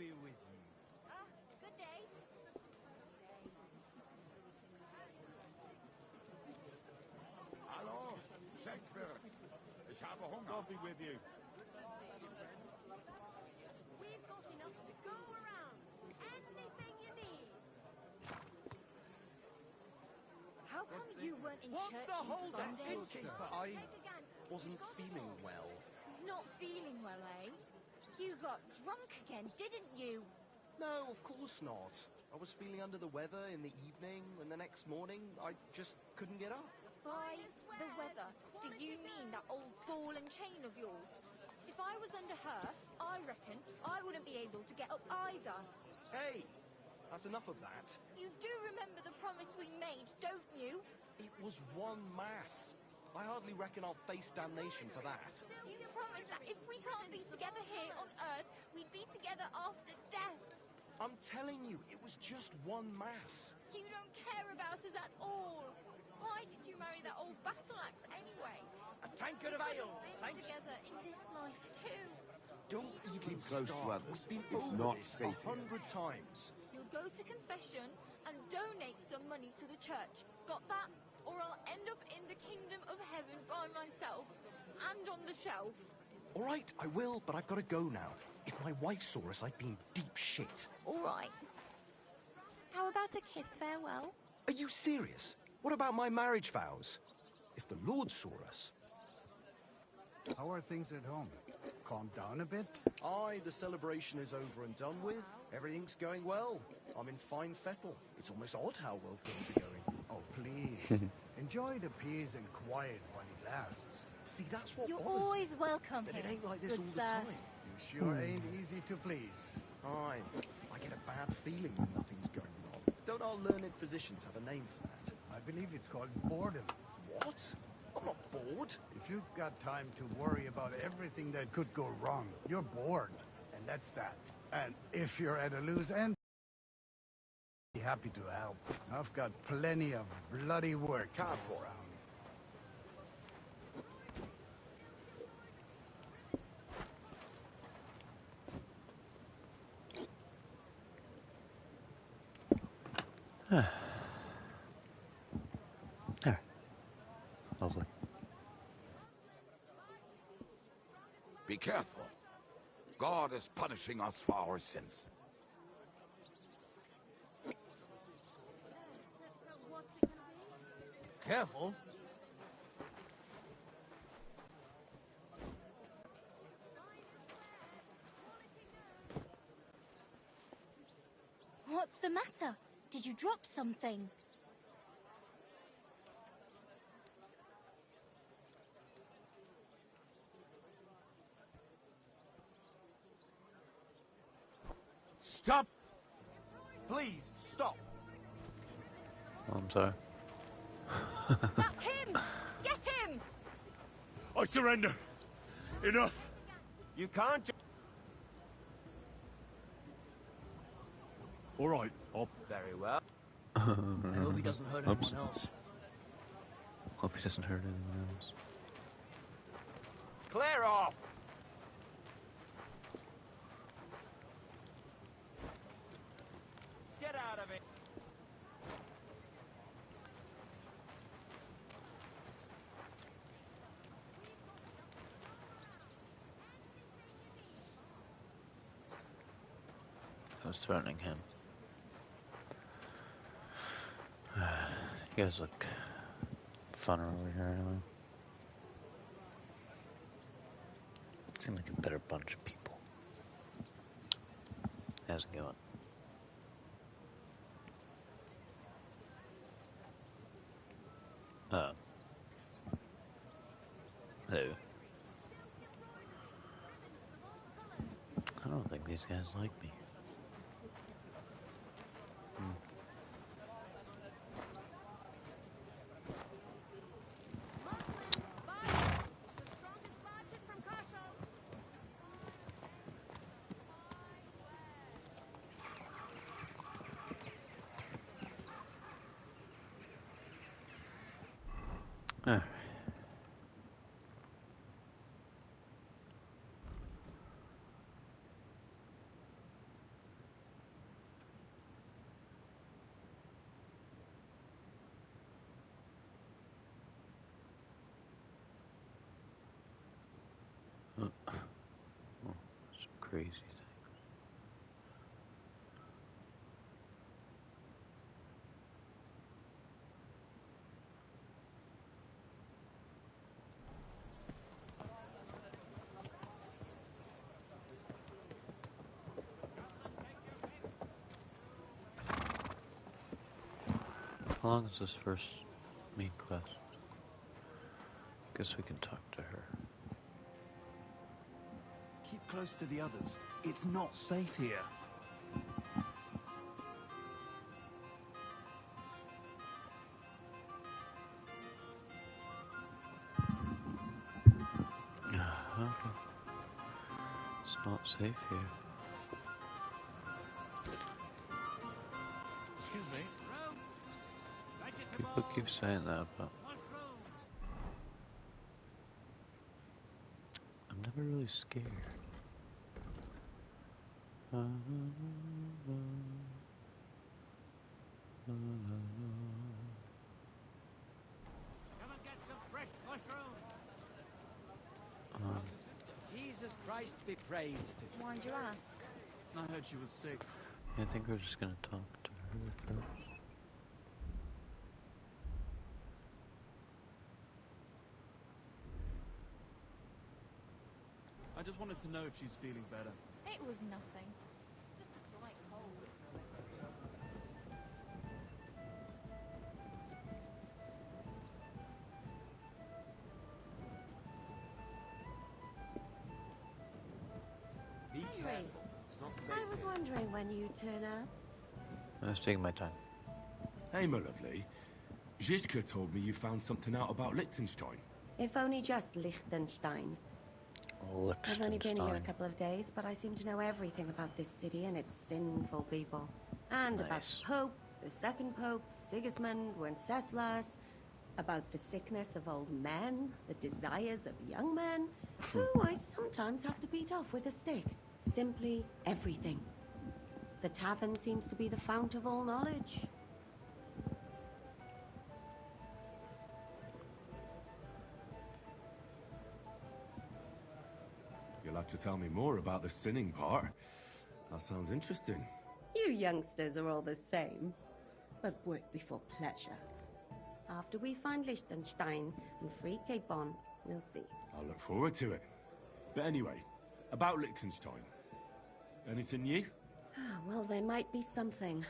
be with you. Good day. Hallo, Schenkwirt. Ich habe Hunger. God be with you. We've got enough to go around. Anything you need. How come you weren't in church on Sunday? I wasn't feeling well. Not feeling well, eh? You got drunk again, didn't you? No, of course not. I was feeling under the weather in the evening, and the next morning I just couldn't get up. By the weather, do you mean that old ball and chain of yours? If I was under her, I reckon I wouldn't be able to get up either. Hey, that's enough of that. You do remember the promise we made, don't you? It was one mass. I hardly reckon I'll face damnation for that. You promised that if we can't be together here on Earth, we'd be together after death. I'm telling you, it was just one mass. You don't care about us at all. Why did you marry that old battle axe anyway? A tankard of ale, We've been thanks. together in this life too. Don't even Keep close to start. others. We've been It's over not this safe 100 times. You'll go to confession and donate some money to the church. Got that? Or I'll end up in the kingdom of heaven by myself and on the shelf. All right, I will, but I've got to go now. If my wife saw us, I'd be in deep shit. All right. How about a kiss farewell? Are you serious? What about my marriage vows? If the Lord saw us... How are things at home? Calmed down a bit? Aye, the celebration is over and done with. Everything's going well. I'm in fine fettle. It's almost odd how well things are going. Oh, please. Enjoy the peace and quiet while it lasts. See, that's what You're bothers always me. welcome But here. it ain't like this good all the sir. time. You sure ain't easy to please. Aye, I get a bad feeling when nothing's going wrong. Don't our learned physicians have a name for that? I believe it's called boredom. What? I'm not bored. If you've got time to worry about everything that could go wrong, you're bored. And that's that. And if you're at a loose end, be happy to help. I've got plenty of bloody work to Careful. go around. There. Lovely. Be careful. God is punishing us for our sins. Careful. What's the matter? Did you drop something? Stop! Please, stop! Oh, I'm sorry. That's him! Get him! I surrender! Enough! You can't All right, I'll... very well. I hope he doesn't hurt Oops. anyone else. Hope he doesn't hurt anyone else. Clear off! Get out of it! I was threatening him. You guys look funner over here anyway. Seem like a better bunch of people. How's it going? Hello. I don't think these guys like me. Alright. How long is this first main quest? Guess we can talk to her. Keep close to the others. It's not safe here. Okay. It's not safe here. Excuse me. People keep saying that, but I'm never really scared. Jesus Christ be praised. Why'd you ask? I heard she was sick. I think we're just gonna talk to her first. I just wanted to know if she's feeling better. It was nothing. Just a slight cold. Be Henry, careful. It's not safe. I was wondering when you'd turn up. I was taking my time. Hey, my lovely. Zizka told me you found something out about Liechtenstein. If only just Liechtenstein. I've only been here a couple of days, but I seem to know everything about this city and its sinful people. And about Nice. the Pope, the second Pope, Sigismund, Wenceslas, about the sickness of old men, the desires of young men, who I sometimes have to beat off with a stick. Simply everything. The tavern seems to be the fount of all knowledge. You'll have to tell me more about the sinning part. That sounds interesting. You youngsters are all the same. But work before pleasure. After we find Liechtenstein and free Cape Bon, we'll see. I'll look forward to it. But anyway, about Liechtenstein. Anything new? Well, there might be something.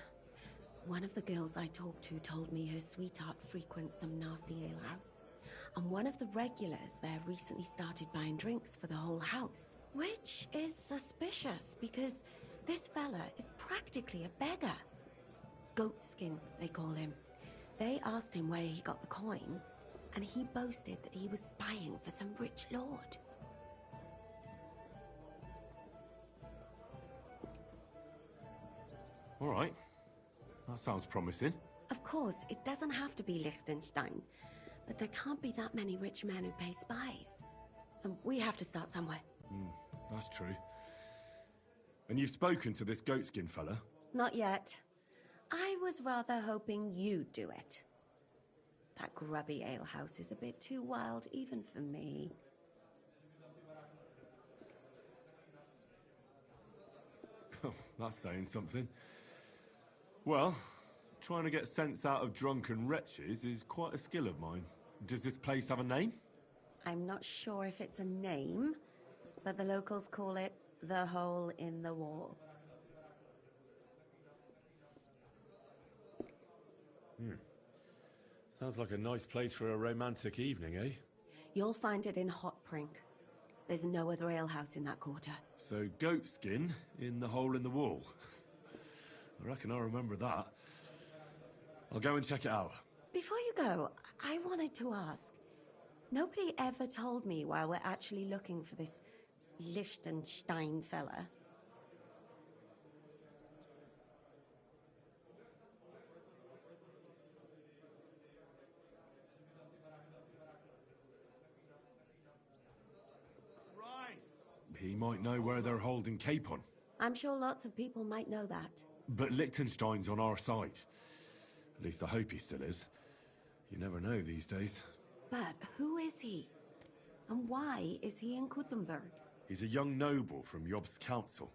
One of the girls I talked to told me her sweetheart frequents some nasty alehouse. And one of the regulars there recently started buying drinks for the whole house. Which is suspicious, because this fella is practically a beggar. Goatskin, they call him. They asked him where he got the coin, and he boasted that he was spying for some rich lord. All right. That sounds promising. Of course, it doesn't have to be Liechtenstein, but there can't be that many rich men who pay spies. And we have to start somewhere. That's true. And you've spoken to this goatskin fella? Not yet. I was rather hoping you'd do it. That grubby alehouse is a bit too wild even for me. That's saying something. Well, trying to get sense out of drunken wretches is quite a skill of mine. Does this place have a name? I'm not sure if it's a name, but the locals call it the Hole in the Wall. Sounds like a nice place for a romantic evening, eh? You'll find it in Hotprink. There's no other alehouse in that quarter. So goatskin in the hole in the wall. I reckon I remember that. I'll go and check it out. Before you go, I wanted to ask. Nobody ever told me why we're actually looking for this Liechtenstein fella. He might know where they're holding Capon. I'm sure lots of people might know that. But Liechtenstein's on our side. At least I hope he still is. You never know these days. But who is he? And why is he in Kuttenburg? He's a young noble from Jobst's council.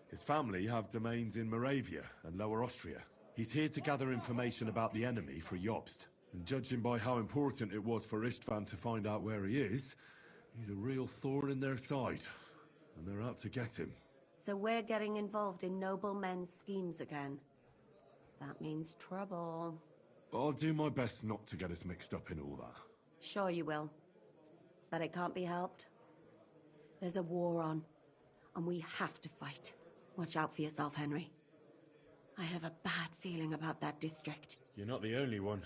His family have domains in Moravia and Lower Austria. He's here to gather information about the enemy for Jobst. And judging by how important it was for Istvan to find out where he is, he's a real thorn in their side. And they're out to get him. So we're getting involved in noble men's schemes again. That means trouble. I'll do my best not to get us mixed up in all that. Sure you will. But it can't be helped. There's a war on, and we have to fight. Watch out for yourself, Henry. I have a bad feeling about that district. You're not the only one.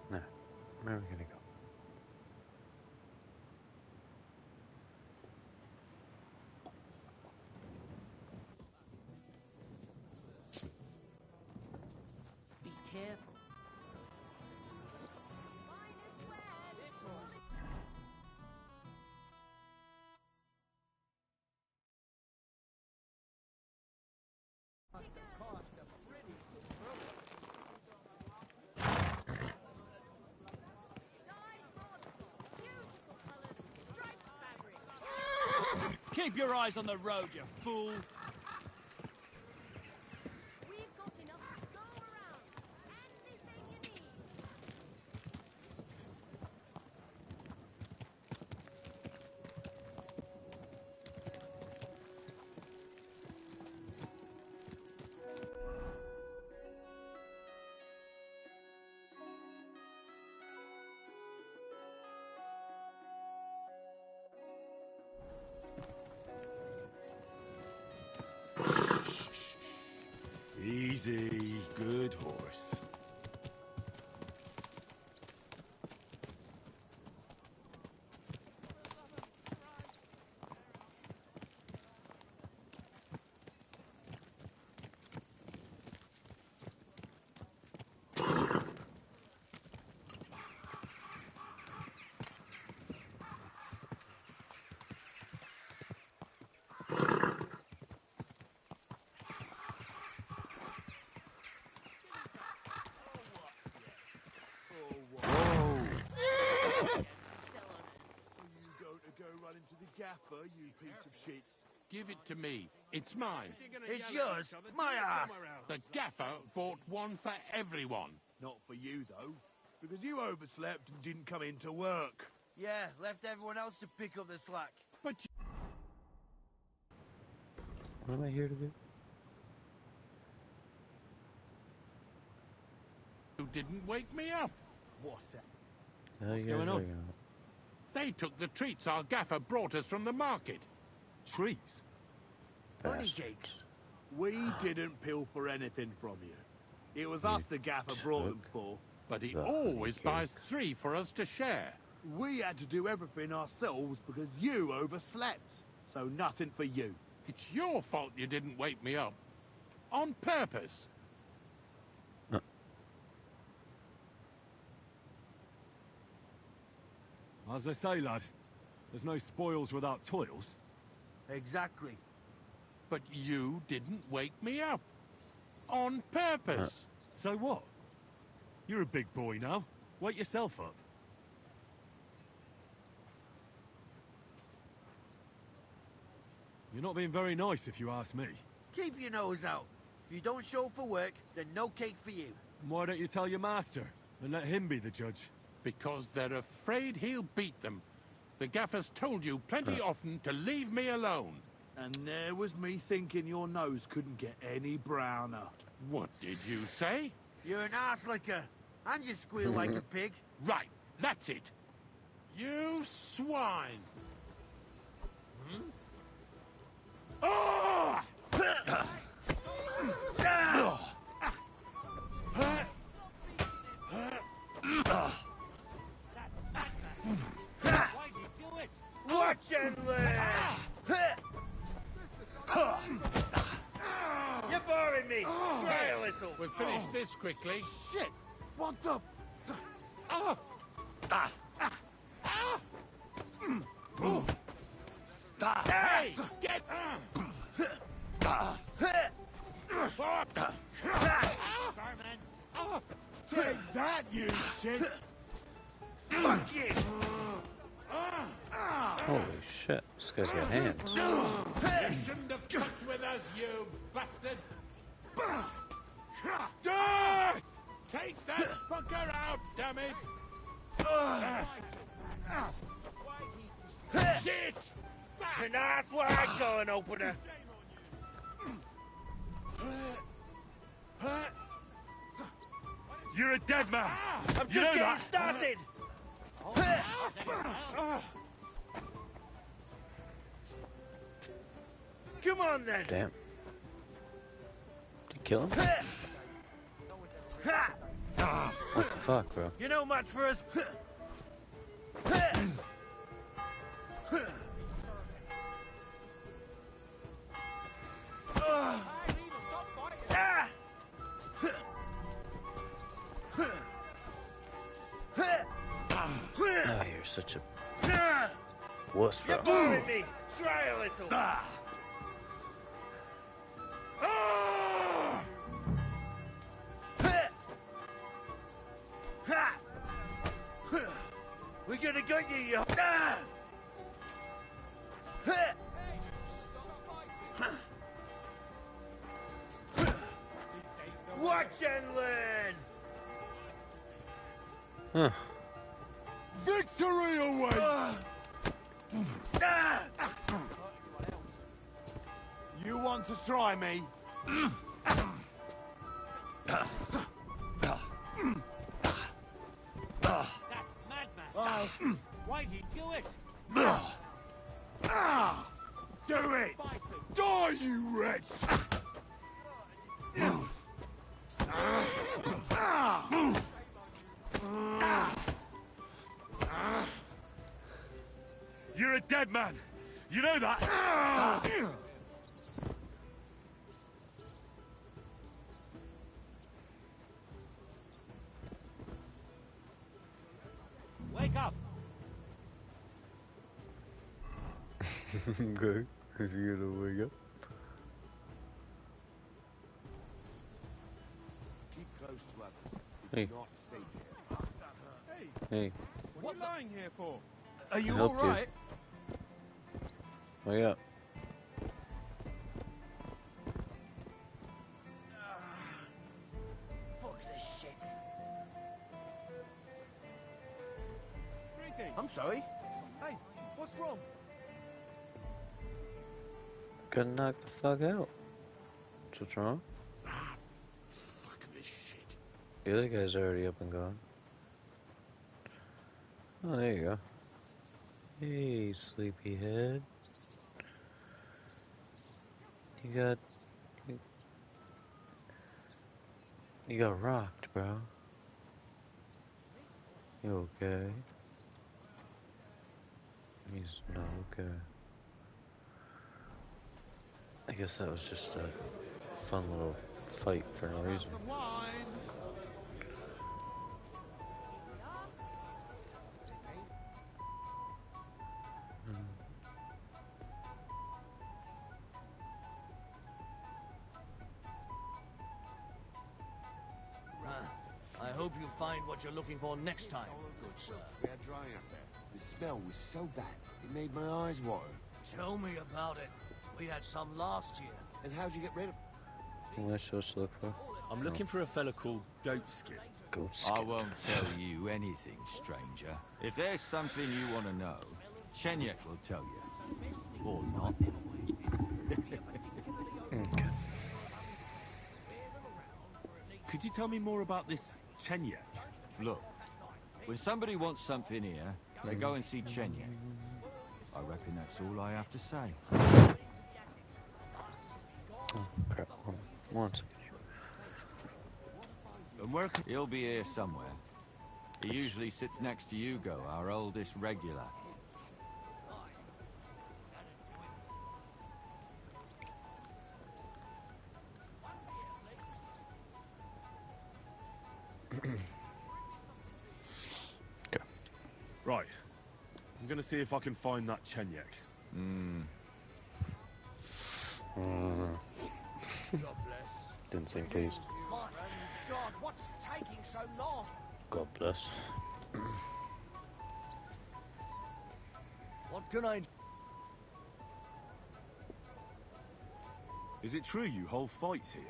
Nah, where are we gonna go? Be careful. Keep your eyes on the road, you fool! We've got enough to go around. Anything you need. Easy, good horse. Gaffer, you piece of shit. Give it to me. It's mine. It's yours. My ass. The gaffer bought one for everyone. Not for you, though. Because you overslept and didn't come in to work. Yeah, left everyone else to pick up the slack. But What am I here to do? you didn't wake me up. What's that? What's going on? They took the treats our gaffer brought us from the market. Trees? Bunny cakes. We didn't pilfer anything from you. It was us the gaffer brought them for. But he The always honey buys cakes. 3 for us to share. We had to do everything ourselves because you overslept. So nothing for you. It's your fault you didn't wake me up. On purpose. As they say, lad, there's no spoils without toils. Exactly. But you didn't wake me up. On purpose. So what? You're a big boy now. Wake yourself up. You're not being very nice, if you ask me. Keep your nose out. If you don't show up for work, then no cake for you. Why don't you tell your master and let him be the judge? Because they're afraid he'll beat them. The gaffer's told you plenty often to leave me alone. And there was me thinking your nose couldn't get any browner. What did you say? You're an ass licker, and you squeal like a pig. Right, that's it. You swine! Hmm? Oh! Why'd you do it? Watch and learn! You're boring me! Try a little! We'll finish this quickly. Shit! What the... Oh! Hey, get... Take that, you shit! Fuck you! Holy shit, this guy's got hands. You shouldn't have fucked with us, you bastard! Take that fucker out, damn it! Shit! And that's where I go and open her. You're a dead man. I'm You just know getting that? started. Come on then. Damn. Did you kill him? What the fuck, bro? You know much for us. Oh, you're such a wuss, bro. You're boring me. Try a little. We're gonna get you, you. Watch and learn. Huh. Victory awaits! You want to try me? That madman! Why did he do it? Do it! Die, you wretch! You're a dead man. You know that? Wake up! Okay. Is he gonna wake up? Keep close to others. Hey. It's not safe here. Hey, What are you lying here for? Are you help you. alright? wake up. Fuck this shit. Greetings. I'm sorry. Hey, what's wrong? Got knocked the fuck out. What's wrong? Fuck this shit. The other guy's already up and gone. Oh, there you go. Hey, sleepyhead. You got rocked, bro. You okay? He's not okay. I guess that was just a fun little fight for no reason. The wine. I hope you find what you're looking for next time, good sir. We had dry up there. The smell was so bad, it made my eyes water. Tell me about it. We had some last year. And how'd you get rid of What am I supposed to look for? I'm looking for a fella called Goatskin. Goat I skin. won't tell you anything, stranger. If there's something you want to know, Chenyek will tell you. Or not. Okay. Could you tell me more about this Chenyek? Look, when somebody wants something here, they go and see Chenyek. I reckon that's all I have to say. Oh, crap. One second. And where he'll be here somewhere. He usually sits next to Hugo, our oldest regular. Right. I'm gonna see if I can find that Chenyek. Didn't seem pleased. God, what's taking so long? God bless. What can I do? Is it true you hold fights here?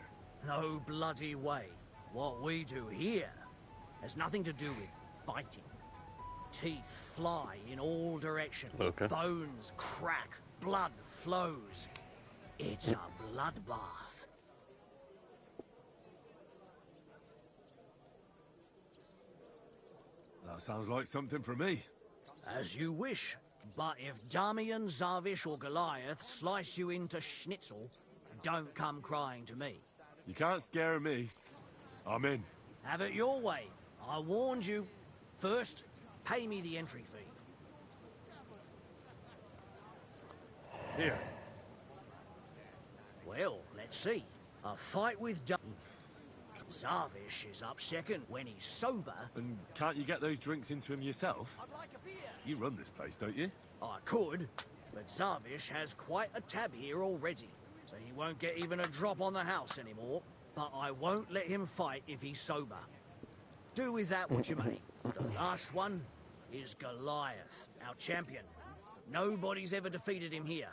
No bloody way. What we do here has nothing to do with fighting. Teeth fly in all directions. Okay. Bones crack. Blood flows. It's a bloodbath. That sounds like something for me. As you wish. But if Damian, Zavish or Goliath slice you into schnitzel, don't come crying to me. You can't scare me. I'm in. Have it your way. I warned you. First, pay me the entry fee. Here. Well, let's see. A fight with Zavish is up second when he's sober. And can't you get those drinks into him yourself? I'd like a beer. You run this place, don't you? I could, but Zavish has quite a tab here already, so he won't get even a drop on the house anymore. But I won't let him fight if he's sober. Do with that what you may. The last one is Goliath, our champion. Nobody's ever defeated him here.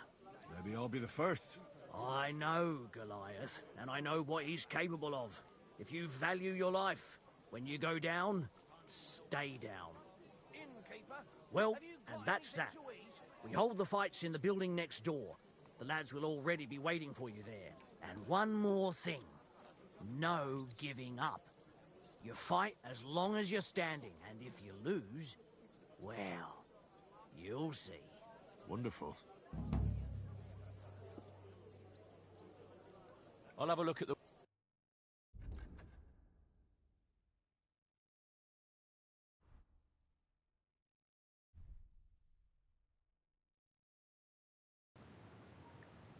Maybe I'll be the first. I know Goliath, and I know what he's capable of. If you value your life, when you go down, stay down. Well, and that's that. We hold the fights in the building next door. The lads will already be waiting for you there. And one more thing. No giving up. You fight as long as you're standing, and if you lose, well, you'll see. Wonderful. I'll have a look at the...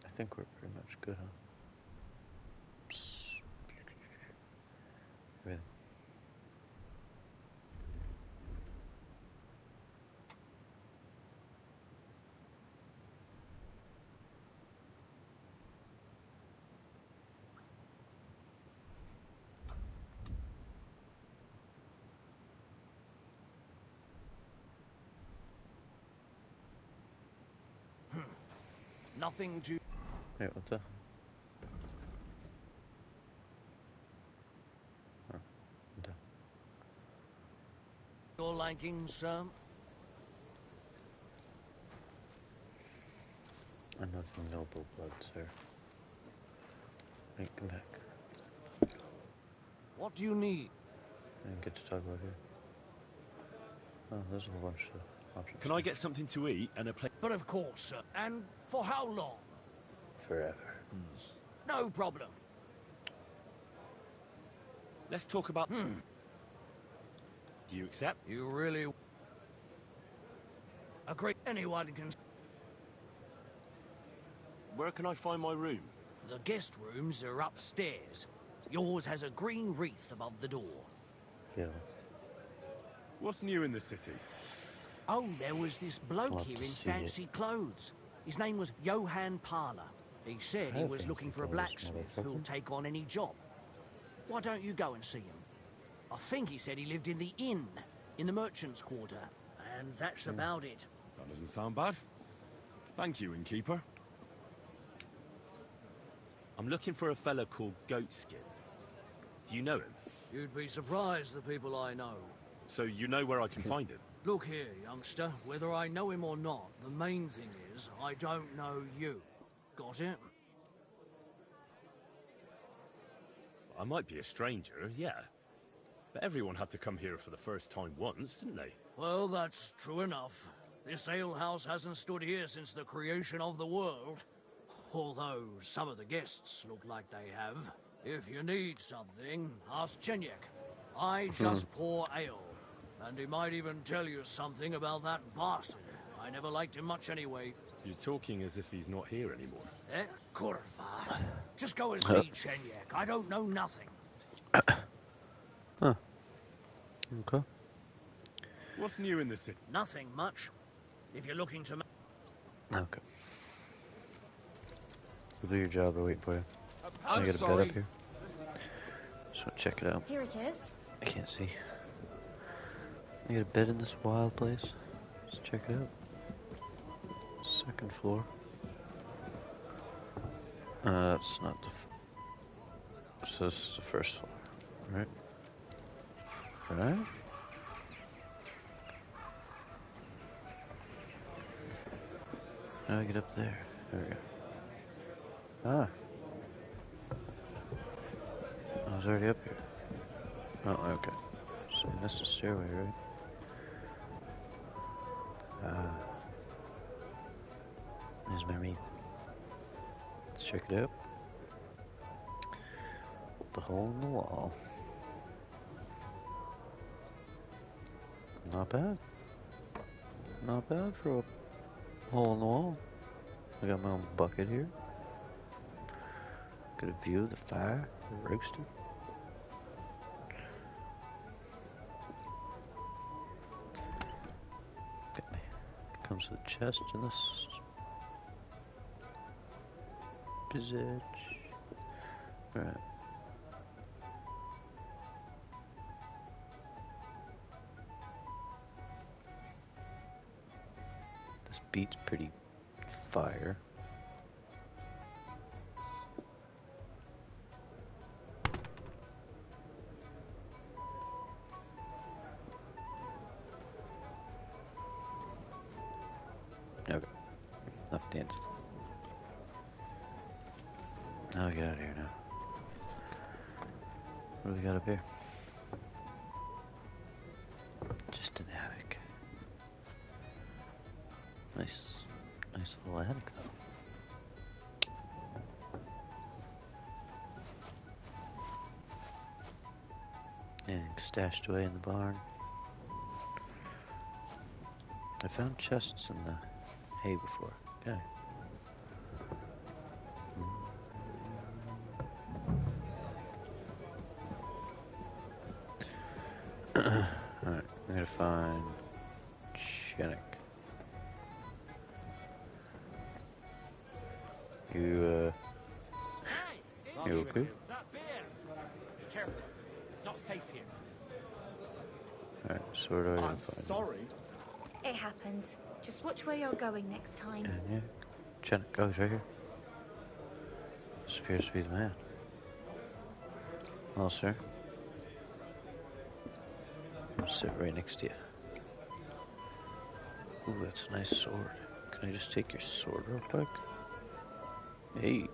I think we're pretty much good, huh? Psst. Everything. Nothing to... Hey, what's that? Oh, okay. Your liking, sir? I'm not from noble blood, sir. Hey, come back. What do you need? I didn't get to talk about here. Oh, there's a whole bunch of options. Can I get something to eat and a plate? But of course, sir. And for how long? Forever. No problem. Let's talk about... Do you accept? You really... Agree. Anyone can... Where can I find my room? The guest rooms are upstairs. Yours has a green wreath above the door. Yeah. What's new in the city? Oh, there was this bloke I'll have here to in see it. fancy clothes. His name was Johann Parler. He said he How was looking fancy for a clothes, blacksmith who'll motherfucker. take on any job. Why don't you go and see him? I think he said he lived in the inn, in the merchant's quarter. And that's about it. That doesn't sound bad. Thank you, innkeeper. I'm looking for a fella called Goatskin. Do you know him? You'd be surprised the people I know. So you know where I can find him? Look here, youngster. Whether I know him or not, the main thing is I don't know you. Got it? I might be a stranger, yeah. But everyone had to come here for the first time once, didn't they? Well, that's true enough. This alehouse hasn't stood here since the creation of the world. Although some of the guests look like they have. If you need something, ask Chenyek. I just pour ale. And he might even tell you something about that bastard. I never liked him much anyway. You're talking as if he's not here anymore. Kurva. Just go and see Chenyek. I don't know nothing. Huh. Okay. What's new in the city? Nothing much. If you're looking to... Okay. Go do your job. They're waiting for you. Can I get a bed up here? Just want to check it out. Here it is. I can't see. I get a bed in this wild place. Let's check it out. Second floor. It's not the. So this is the first floor, right? Right? How do I get up there? There we go. Ah. I was already up here. Oh, okay. So that's the stairway, right? Ah. There's my meat. Let's check it out. The hole in the wall. Not bad. Not bad for a hole in the wall. I got my own bucket here. Got a view of the fire, roasting. Comes with a chest in this position. Right. This beat's pretty fire. Okay. Enough dancing. Now get out of here now. What do we got up here? Just an attic. Nice little attic though. And stashed away in the barn. I found chests in the hay before. Okay. Alright, I'm gonna find Chenik. You okay? Be careful. It's not safe here. Alright, so where do I gotta find you? Sorry. It happens. Just watch where you're going next time. Yeah. Chenik, oh, he's right here. This appears to be the man. Well, sir. I'll sit right next to you. Ooh, that's a nice sword. Can I just take your sword real quick? Hey.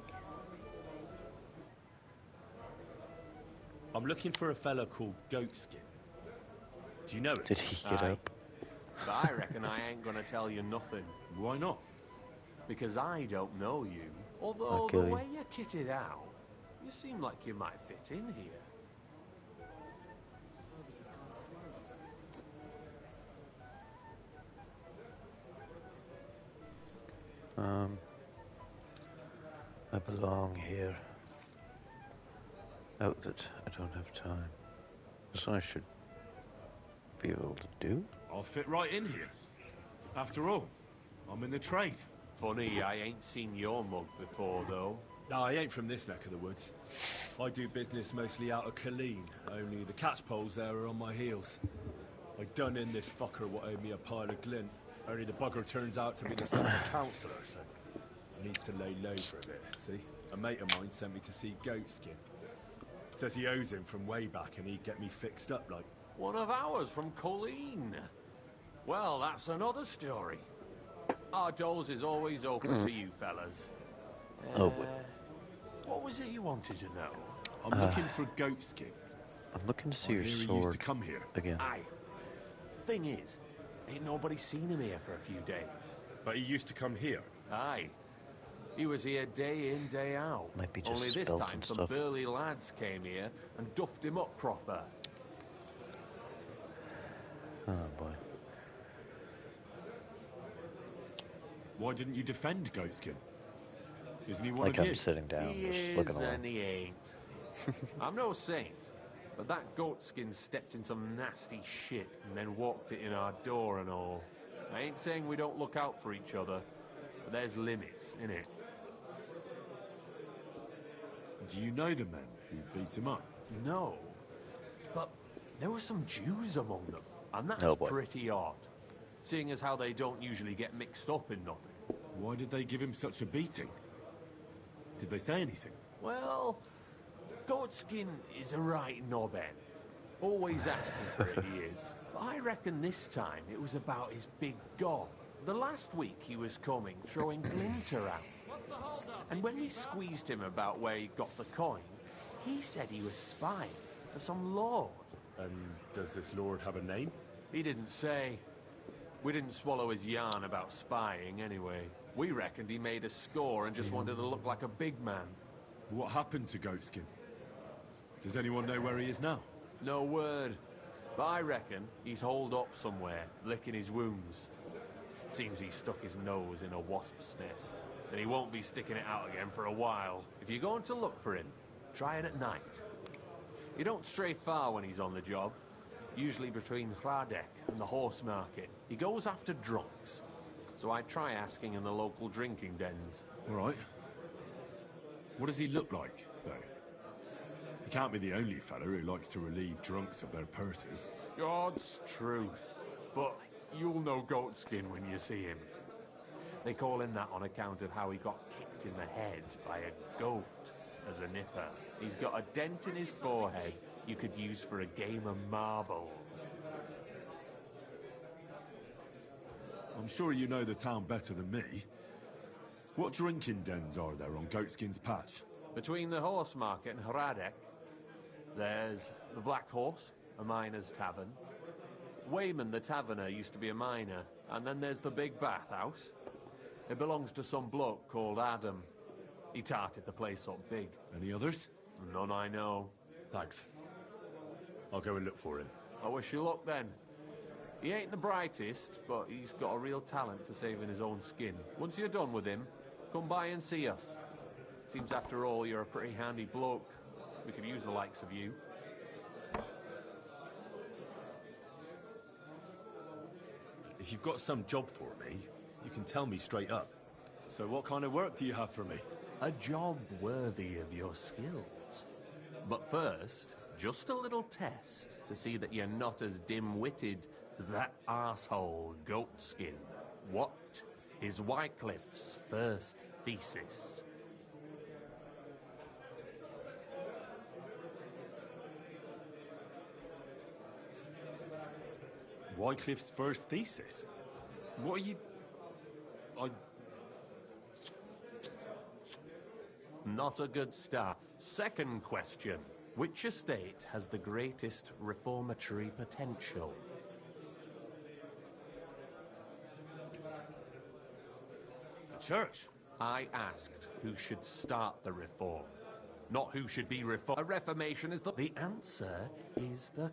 I'm looking for a fella called Goatskin. Do you know it? Did he get up? But I reckon I ain't gonna tell you nothing. Why not? Because I don't know you. Although I'll the kill you. way you're kitted out, you seem like you might fit in here. I belong here. Out that I don't have time. This I should be able to do. I'll fit right in here. After all, I'm in the trade. Funny, I ain't seen your mug before, though. No, I ain't from this neck of the woods. I do business mostly out of Colleen, only the catchpoles there are on my heels. I done in this fucker what owed me a pile of glint, only the bugger turns out to be the son of a councillor, so he needs to lay low for a bit, see? A mate of mine sent me to see Goatskin. Says he owes him from way back and he'd get me fixed up like. One of ours from Colleen. Well, that's another story. Our doors is always open for you fellas. What was it you wanted to know? I'm looking for Goatskin. I'm looking to see your He sword used to come here. again. Aye. Thing is, ain't nobody seen him here for a few days. But he used to come here. Aye. He was here day in, day out. Might be just Only this spelt time and some stuff. burly lads came here and duffed him up proper. Oh boy. Why didn't you defend Goatskin? Isn't he one Like of I'm you? sitting down, He just is looking away. and he ain't. I'm no saint, but that goatskin stepped in some nasty shit and then walked it in our door and all. I ain't saying we don't look out for each other, but there's limits, innit? Do you know the men who beat him up? No. But there were some Jews among them, and that's Oh, boy. pretty odd. Seeing as how they don't usually get mixed up in nothing. Why did they give him such a beating? Did they say anything? Well, Goatskin is a right knobhead. Always asking for it, he is. But I reckon this time it was about his big god. The last week he was coming, throwing glint around. And when we squeezed him about where he got the coin, he said he was spying for some lord. And does this lord have a name? He didn't say. We didn't swallow his yarn about spying anyway. We reckoned he made a score and just wanted to look like a big man. What happened to Goatskin? Does anyone know where he is now? No word. But I reckon he's holed up somewhere, licking his wounds. Seems he stuck his nose in a wasp's nest, and he won't be sticking it out again for a while. If you're going to look for him, try it at night. You don't stray far when he's on the job. Usually between Hradek and the horse market. He goes after drunks. So I try asking in the local drinking dens. All right. What does he look like, though? He can't be the only fellow who likes to relieve drunks of their purses. God's truth. But you'll know Goatskin when you see him. They call him that on account of how he got kicked in the head by a goat as a nipper. He's got a dent in his forehead you could use for a game of marbles. I'm sure you know the town better than me. What drinking dens are there on Goatskin's Patch? Between the horse market and Hradek, there's the Black Horse, a miner's tavern. Wayman the taverner used to be a miner, and then there's the Big Bathhouse. It belongs to some bloke called Adam. He tarted the place up big. Any others? None I know. Thanks. I'll go and look for him. I wish you luck then. He ain't the brightest, but he's got a real talent for saving his own skin. Once you're done with him, come by and see us. Seems after all you're a pretty handy bloke. We could use the likes of you. If you've got some job for me, you can tell me straight up. So what kind of work do you have for me? A job worthy of your skills. But first, just a little test to see that you're not as dim-witted as that arsehole Goatskin. What is Wycliffe's first thesis? Wycliffe's first thesis? What are you... Not a good start. Second question. Which estate has the greatest reformatory potential? The church? I asked who should start the reform, not who should be reformed. A reformation is the answer is the...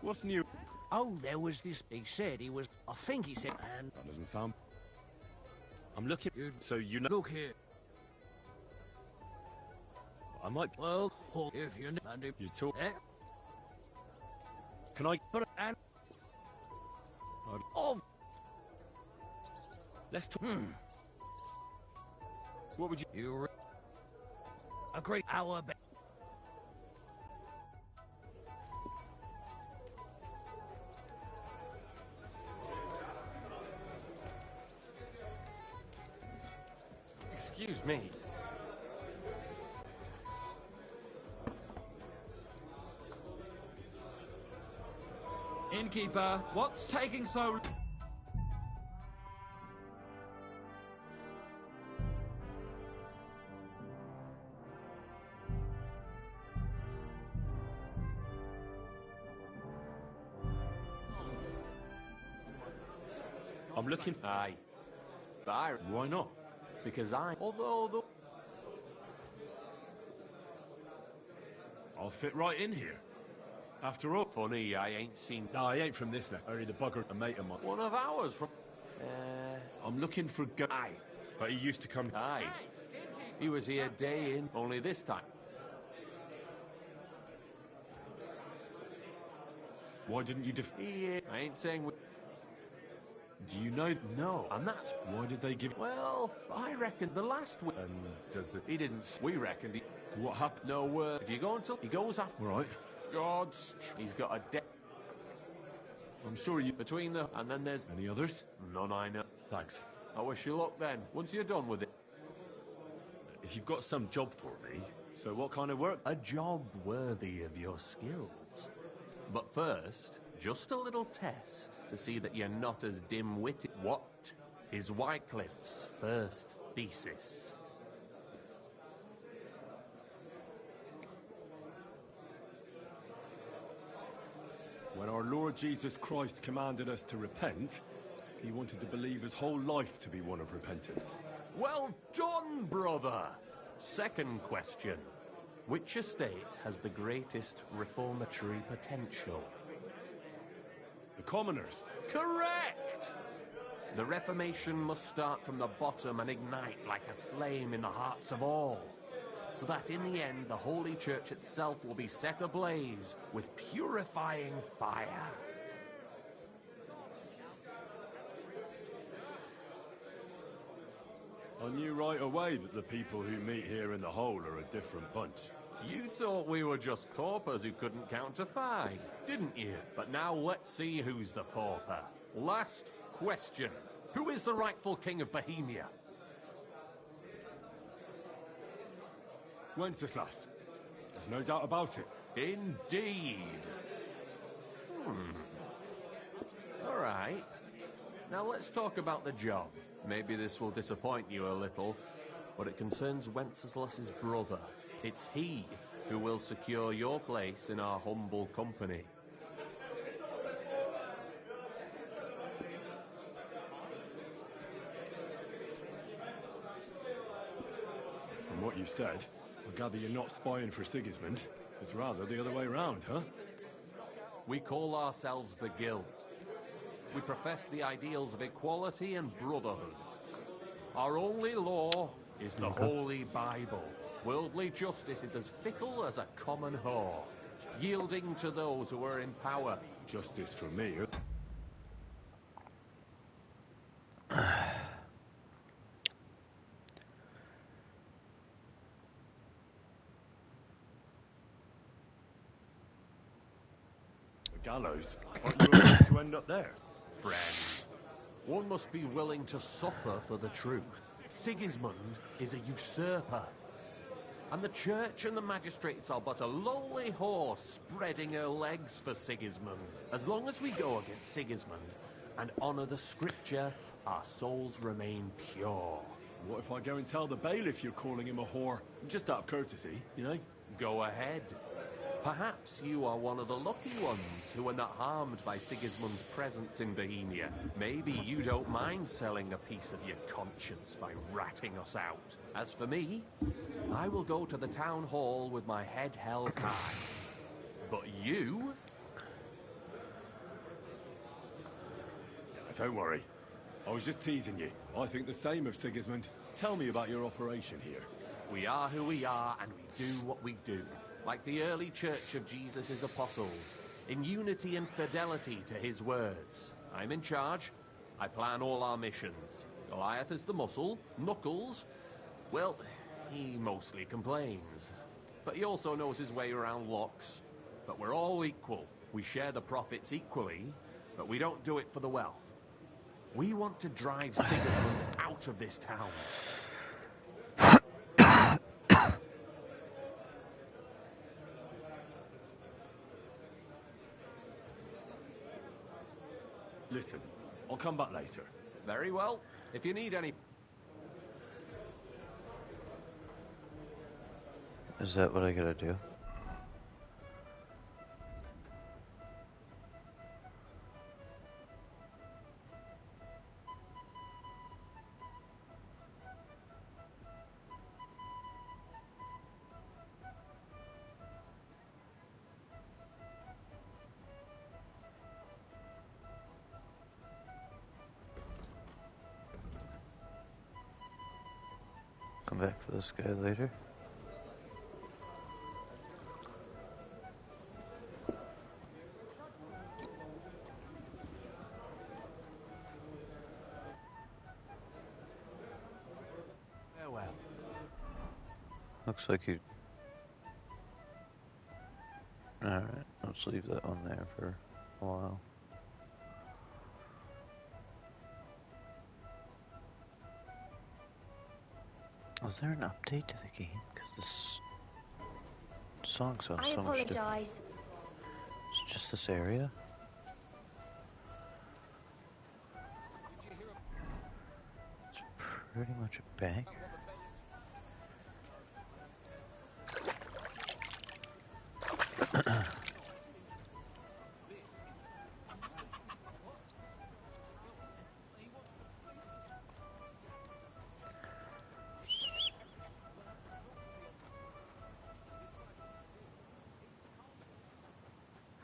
What's new? Oh, there was this... He said he was... I think he said... And... That doesn't sound... I'm looking... So you know... Look here. I might... Well, if you're... And if You talk... Eh? Can I... But... And... Oh! Let's talk... What would you... You... Agree. Our... Excuse me. Innkeeper, what's taking so... I'm looking... Aye. But I... Why not? Because although the... I'll fit right in here. After all... Funny, I ain't seen... No, I ain't from this neck. Only the bugger, a mate of mine. One of ours from... I'm looking for Aye. But he used to come... Aye. He was here day in, only this time. Why didn't you I ain't saying we... Do you know... No, and that's... Why did they give... Well, I reckon the last week... And does it... He didn't... We reckoned he... What happened? No word. If you go until... He goes after... Right. God's... He's got a debt... I'm sure you... Between the... And then there's... Any others? None I know. Thanks. I wish you luck then, once you're done with it. If you've got some job for me, so what kind of work? A job worthy of your skills. But first, just a little test to see that you're not as dim-witted. What is Wycliffe's first thesis? When our Lord Jesus Christ commanded us to repent, he wanted the believer's whole life to be one of repentance. Well done, brother! Second question. Which estate has the greatest reformatory potential? The commoners. Correct! The Reformation must start from the bottom and ignite like a flame in the hearts of all, so that in the end the Holy Church itself will be set ablaze with purifying fire. I knew right away that the people who meet here in the hole are a different bunch. You thought we were just paupers who couldn't count to 5, didn't you? But now let's see who's the pauper. Last question. Who is the rightful king of Bohemia? Wenceslas. There's no doubt about it. Indeed. All right. Now let's talk about the job. Maybe this will disappoint you a little, but it concerns Wenceslas's brother. It's he who will secure your place in our humble company. From what you said, I gather you're not spying for Sigismund. It's rather the other way around, huh? We call ourselves the Guild. We profess the ideals of equality and brotherhood. Our only law is the Holy Bible. Worldly justice is as fickle as a common whore, yielding to those who are in power. Justice for me. The gallows? Aren't you afraid to end up there? Friend, one must be willing to suffer for the truth. Sigismund is a usurper. And the church and the magistrates are but a lowly horse spreading her legs for Sigismund. As long as we go against Sigismund and honour the scripture, our souls remain pure. What if I go and tell the bailiff you're calling him a whore? Just out of courtesy, you know? Go ahead. Perhaps you are one of the lucky ones who are not harmed by Sigismund's presence in Bohemia. Maybe you don't mind selling a piece of your conscience by ratting us out. As for me, I will go to the town hall with my head held high. But you? Don't worry. I was just teasing you. I think the same of Sigismund. Tell me about your operation here. We are who we are, and we do what we do. Like the early church of Jesus' apostles, in unity and fidelity to his words. I'm in charge. I plan all our missions. Goliath is the muscle. Knuckles, well, he mostly complains. But he also knows his way around locks. But we're all equal. We share the profits equally, but we don't do it for the wealth. We want to drive Sigismund out of this town. Listen, I'll come back later. Very well. If you need any... Is that what I gotta do? Come back for this guy later. Farewell. Looks like you... Alright, let's leave that one there for a while. Was there an update to the game? Because this song sounds so much different. I apologize. It's just this area? It's pretty much a bank.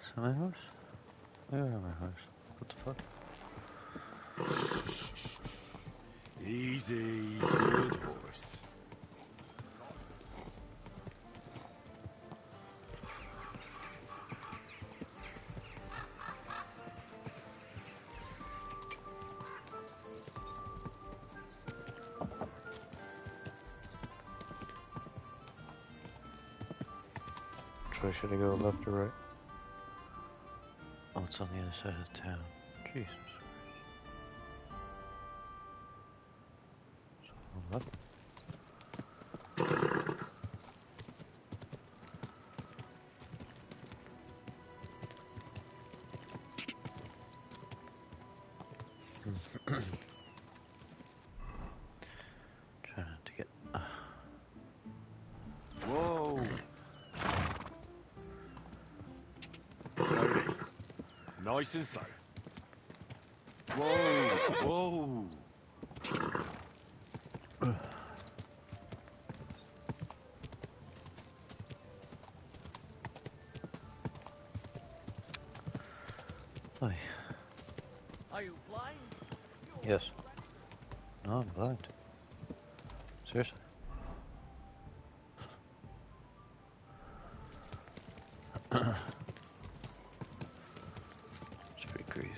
Is that my horse? Where are my horse? What the fuck? Easy, good horse. Which way should I go, left or right? Oh, it's on the other side of the town. Jesus. So, left. Try not to get... Whoa! Slowly. Nice and slow. Whoa! Whoa! Oi. Are you blind? Yes. No, I'm blind. Seriously. It's pretty crazy.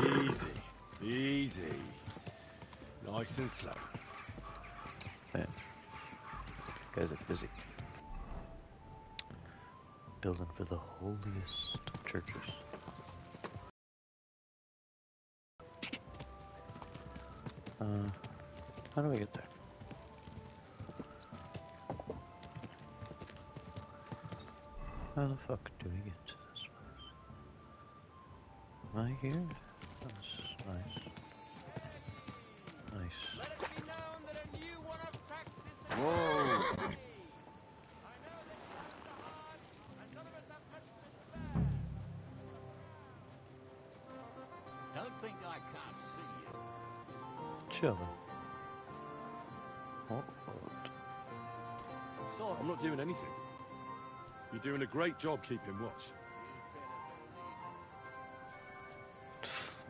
Easy. Easy. Nice and slow. Man. Guys are busy. Building for the holiest of churches. How do we get there? How the fuck do we get to this place? Am I here? Oh, this is nice. Nice. Whoa! Don't think I can't see you. Chilling. Oh, So I'm not doing anything. You're doing a great job keeping watch.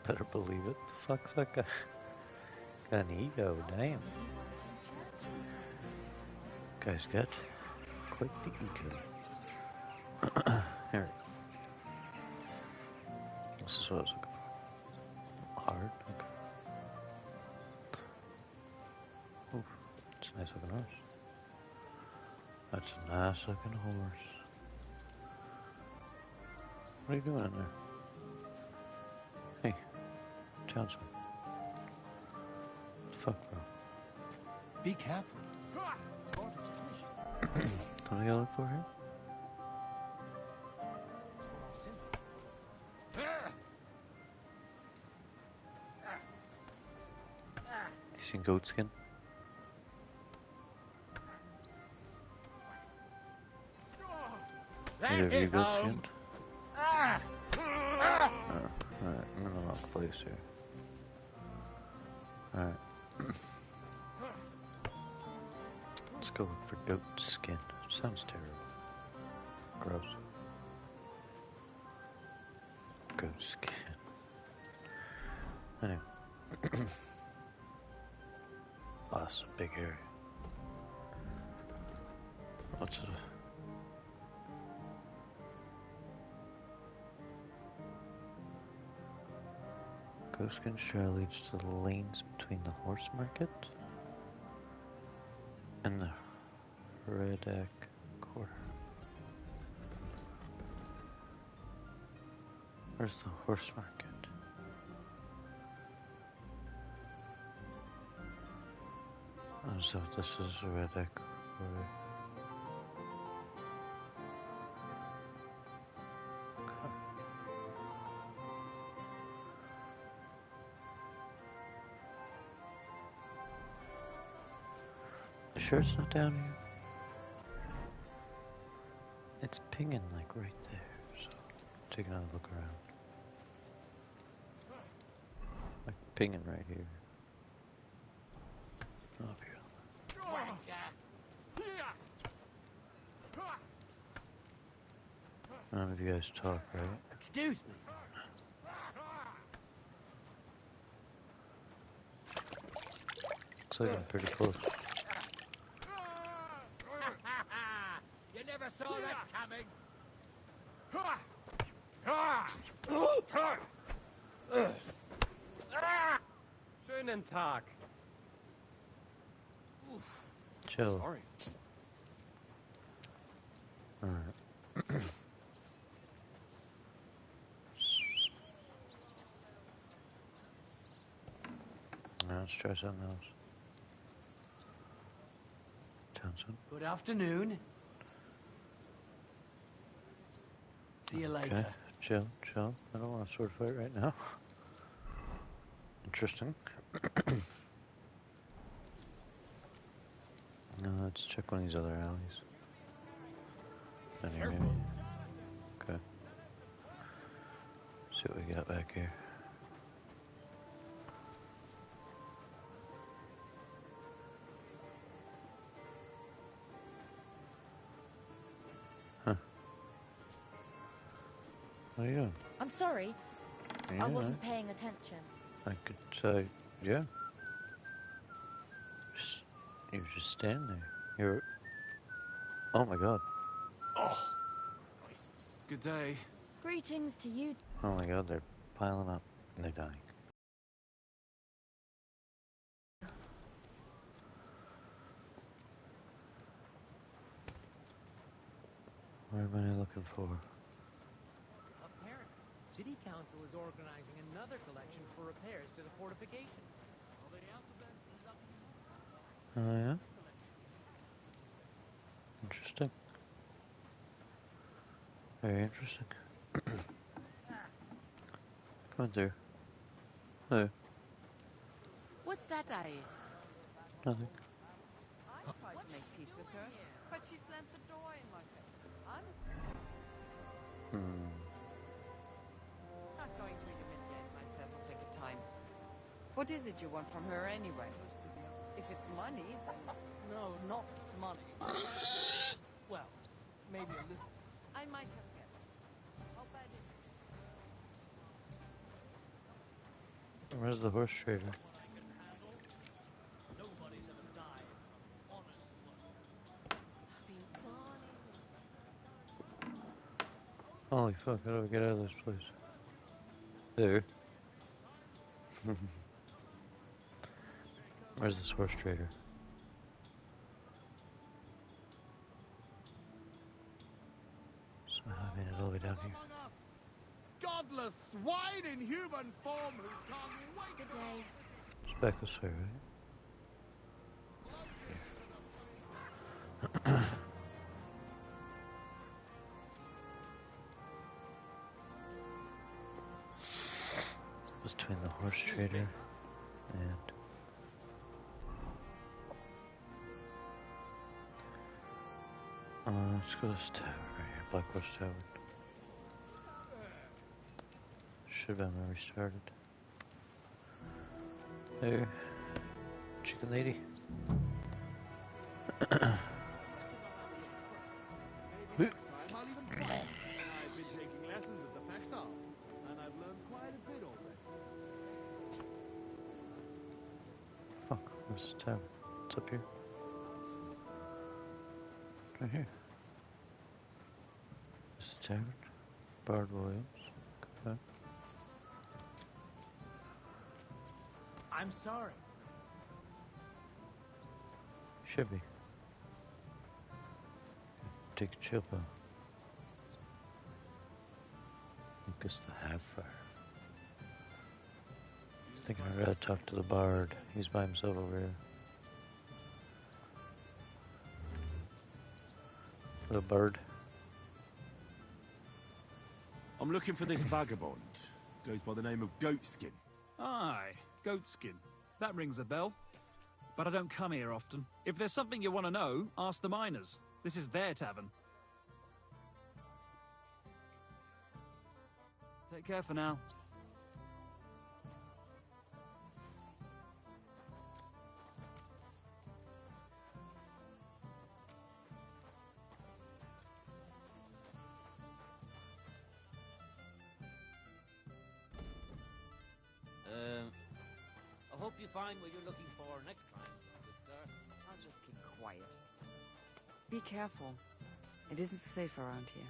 better believe it. The fuck's that guy? Got an ego, damn. Guy's got quite the ego. Here. This is what I was looking for. Hard? Okay. Ooh, it's a nice looking horse. That's a nice looking horse. What are you doing in there? Hey, townsman. What the fuck, bro? Be careful. What do I gotta look for here? You seen goat skin? Either of you goat skinned? Oh, alright, I'm in the wrong place here. Alright. Let's go look for goat skin. Sounds terrible. Gross. Goat skin. Anyway. Oh, that's a big area. What's it? Goat skin trail leads to the lanes between the horse market and the Redak Quarter. Where's the horse market? Oh, so this is Redak Quarter. Okay. You sure it's not down here? It's pinging like right there, so take another look around. Like pinging right here. Up here. None of you guys talk, right? Excuse me. Looks like I'm pretty close. You never saw that coming. Schönen Tag. Chill. Sorry. Alright. Now let's try something else. Townsend. Good afternoon. See you later. Okay, chill, chill. I don't want a sword fight right now. Interesting. Let's check one of these other alleys. Anyway. Okay. See what we got back here. Huh. What are you doing? I'm sorry. Yeah, I wasn't paying attention. I could say, yeah. You just stand there. You're. Oh my god. Oh. Good day. Greetings to you. Oh my god, they're piling up. They're dying. Where am I looking for? Apparently, the City Council is organizing another collection for repairs to the fortifications. Oh yeah? Interesting. Very interesting. Come through. Hello. What's that, I? Nothing. I tried to make peace with her, but she slammed the door in my face. I'm not going to humiliate myself a second time. What is it you want from her anyway? If it's money, then... No, not money. Well, maybe a little. I might have guessed. How bad is it? Where's the horse trader? Holy fuck, how do I get out of this place? There. Where's this horse trader? Somehow I made it all the way down here. Godless swine in human form who can't wait. Good day. It's back this way, right? Find the horse trader and let's go to this tavern right here, Black Horse Tavern. Should have been when we started. There, chicken lady. I've been taking lessons at the Fexall, and I've learned quite a bit already. Fuck, where's the tavern? It's up here. Right here. This is the tavern. Bard Williams. Okay. I'm sorry. Should be. Take a chill pill. Lucas the Half-Fire. Thinking I'd rather talk to the Bard. He's by himself over here. The Bard. I'm looking for this vagabond. Goes by the name of Goatskin. Aye, Goatskin. That rings a bell. But I don't come here often. If there's something you want to know, ask the miners. This is their tavern. Take care for now. I hope you find what you're looking for next time, good sir. I'll just keep quiet. Be careful. It isn't safe around here.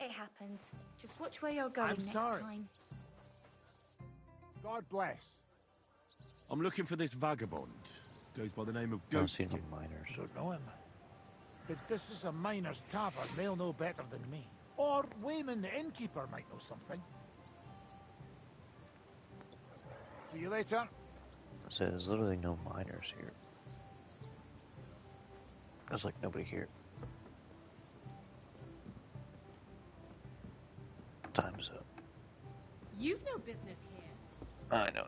It happens. Just watch where you're going next time. God bless. I'm looking for this vagabond. Goes by the name of Goatskin. Don't know him. But this is a miner's tavern. They'll know better than me. Or Wayman the innkeeper might know something. See you later. So there's literally no miners here. There's like nobody here. Time's up. You've no business here. I know.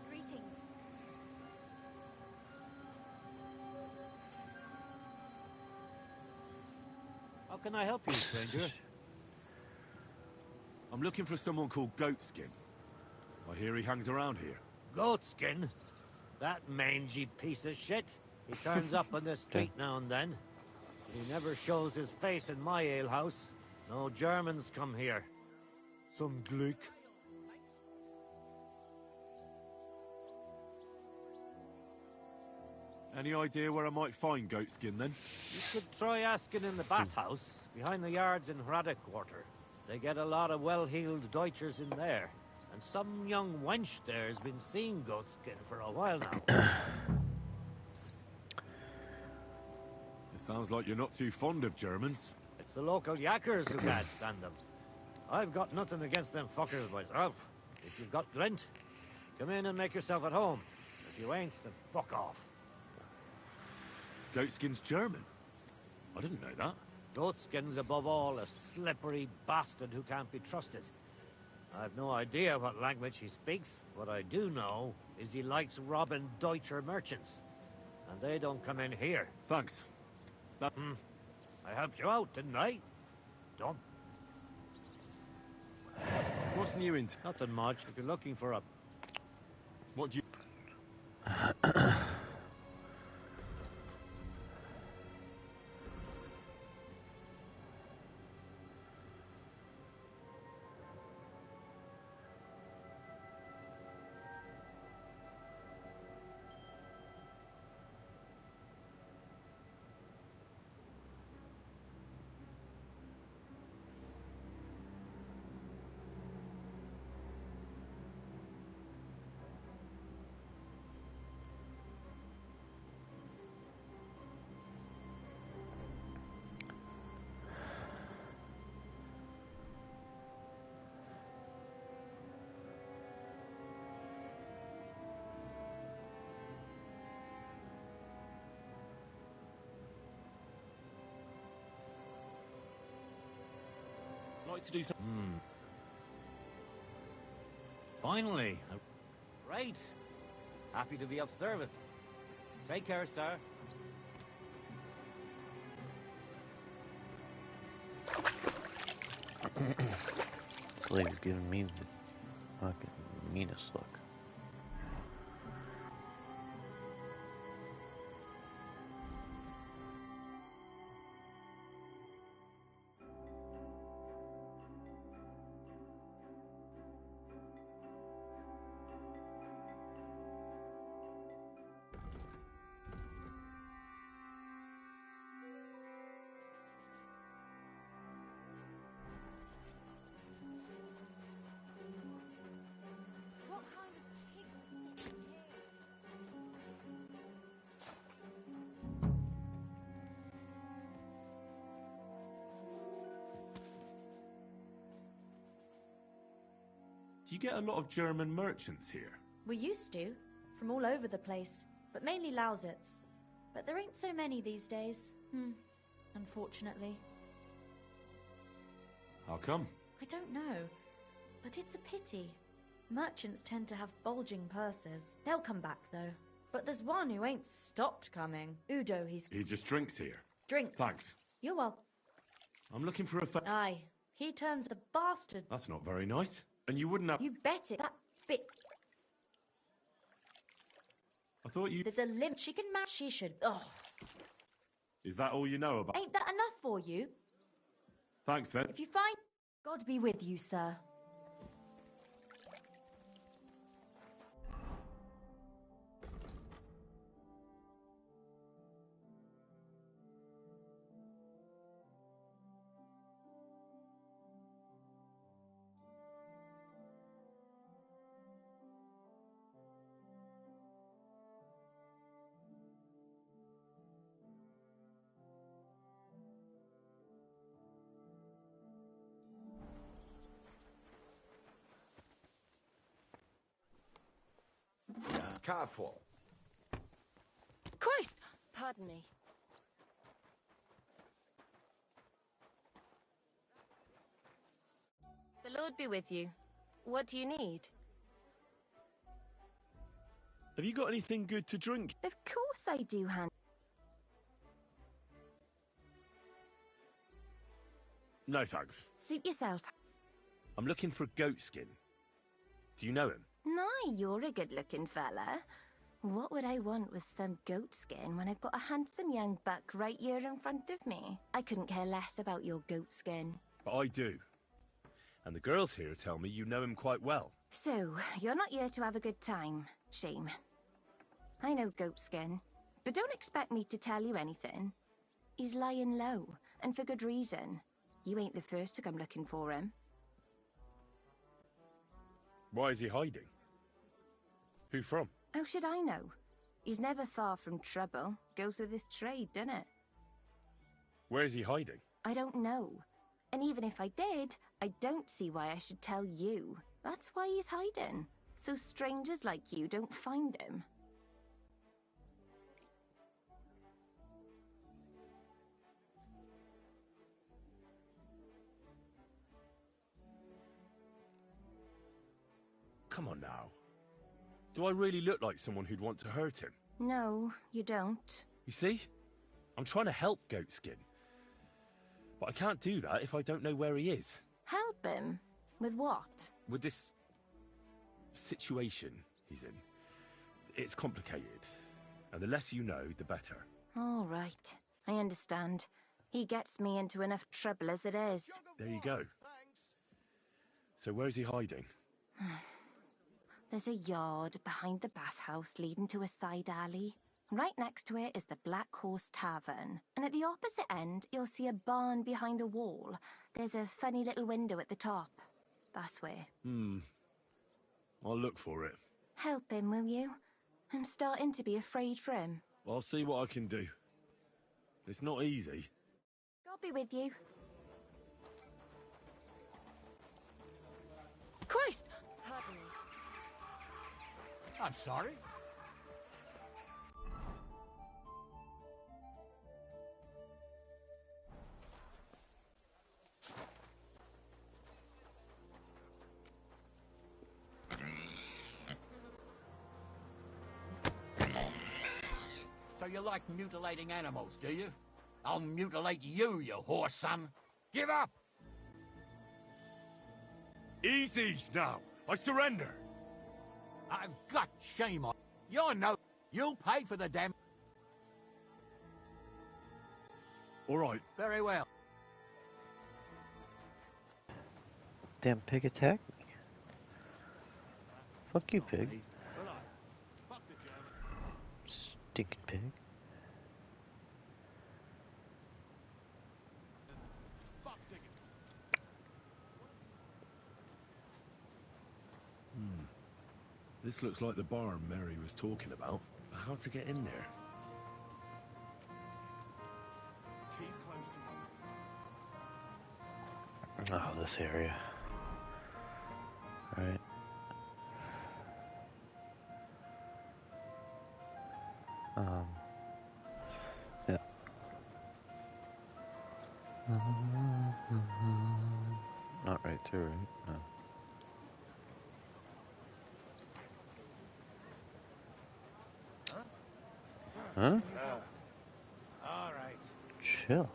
Greetings. How can I help you, stranger? I'm looking for someone called Goatskin. I hear he hangs around here. Goatskin? That mangy piece of shit. He turns up on the street now and then. But he never shows his face in my alehouse. No Germans come here. Some Glick. Any idea where I might find Goatskin then? You could try asking in the bathhouse, behind the yards in Hradec Quarter. They get a lot of well-heeled Deutschers in there. And some young wench there has been seeing Goatskin for a while now. It sounds like you're not too fond of Germans. It's the local yakkers who can't stand them. I've got nothing against them fuckers myself. If you've got glint, come in and make yourself at home. If you ain't, then fuck off. Goatskin's German? I didn't know that. Goatskin's above all a slippery bastard who can't be trusted. I've no idea what language he speaks. What I do know is he likes robbing Deutscher merchants. And they don't come in here. Thanks. I helped you out, didn't I? Don't. What's new in... Nothing much. If you're looking for a... What do you... like to do some... Finally. Great. Happy to be of service. Take care, sir. This lady's giving me the fucking meanest look. What kind of pig was sitting here? Do you get a lot of German merchants here? We used to, from all over the place, but mainly Lausitz. But there ain't so many these days. Unfortunately. How come? I don't know, but it's a pity. Merchants tend to have bulging purses. They'll come back, though. But there's one who ain't stopped coming. Udo, He just drinks here. Drink. Thanks. You're welcome. I'm looking for a Aye. He turns a bastard. That's not very nice. And you wouldn't have... You bet it. That bit... I thought you... There's a limp. She can match. She should... Ugh. Is that all you know about... Ain't that enough for you? Thanks, then. If you find... God be with you, sir. Careful. Christ! Pardon me. The Lord be with you. What do you need? Have you got anything good to drink? Of course I do, Han. No, thanks. Suit yourself. I'm looking for goat skin. Do you know him? Nay, you're a good-looking fella. What would I want with some goat skin when I've got a handsome young buck right here in front of me? I couldn't care less about your goat skin. But I do. And the girls here tell me you know him quite well. So, you're not here to have a good time. Shame. I know goat skin, but don't expect me to tell you anything. He's lying low, and for good reason. You ain't the first to come looking for him. Why is he hiding? Who from? How should I know? He's never far from trouble. Goes with his trade, doesn't it? Where is he hiding? I don't know. And even if I did, I don't see why I should tell you. That's why he's hiding. So strangers like you don't find him. Come on now. Do I really look like someone who'd want to hurt him? No, you don't. You see? I'm trying to help Goatskin. But I can't do that if I don't know where he is. Help him? With what? With this situation he's in. It's complicated. And the less you know, the better. All right. I understand. He gets me into enough trouble as it is. There you go. So where's he hiding? There's a yard behind the bathhouse leading to a side alley. Right next to it is the Black Horse Tavern. And at the opposite end, you'll see a barn behind a wall. There's a funny little window at the top. That's where. I'll look for it. Help him, will you? I'm starting to be afraid for him. I'll see what I can do. It's not easy. God be with you. Christ! Pardon me. I'm sorry. you like mutilating animals, do you? I'll mutilate you, you whore son. Give up! Easy now. I surrender. I've got shame on you. You're no... You'll pay for the damn... All right. Very well. Damn pig attacked me. Fuck you, pig. Stinking pig. This looks like the barn Mary was talking about. How to get in there? Oh, this area. Alright. Yeah. Not right through, right? No. Huh? All right. Chill.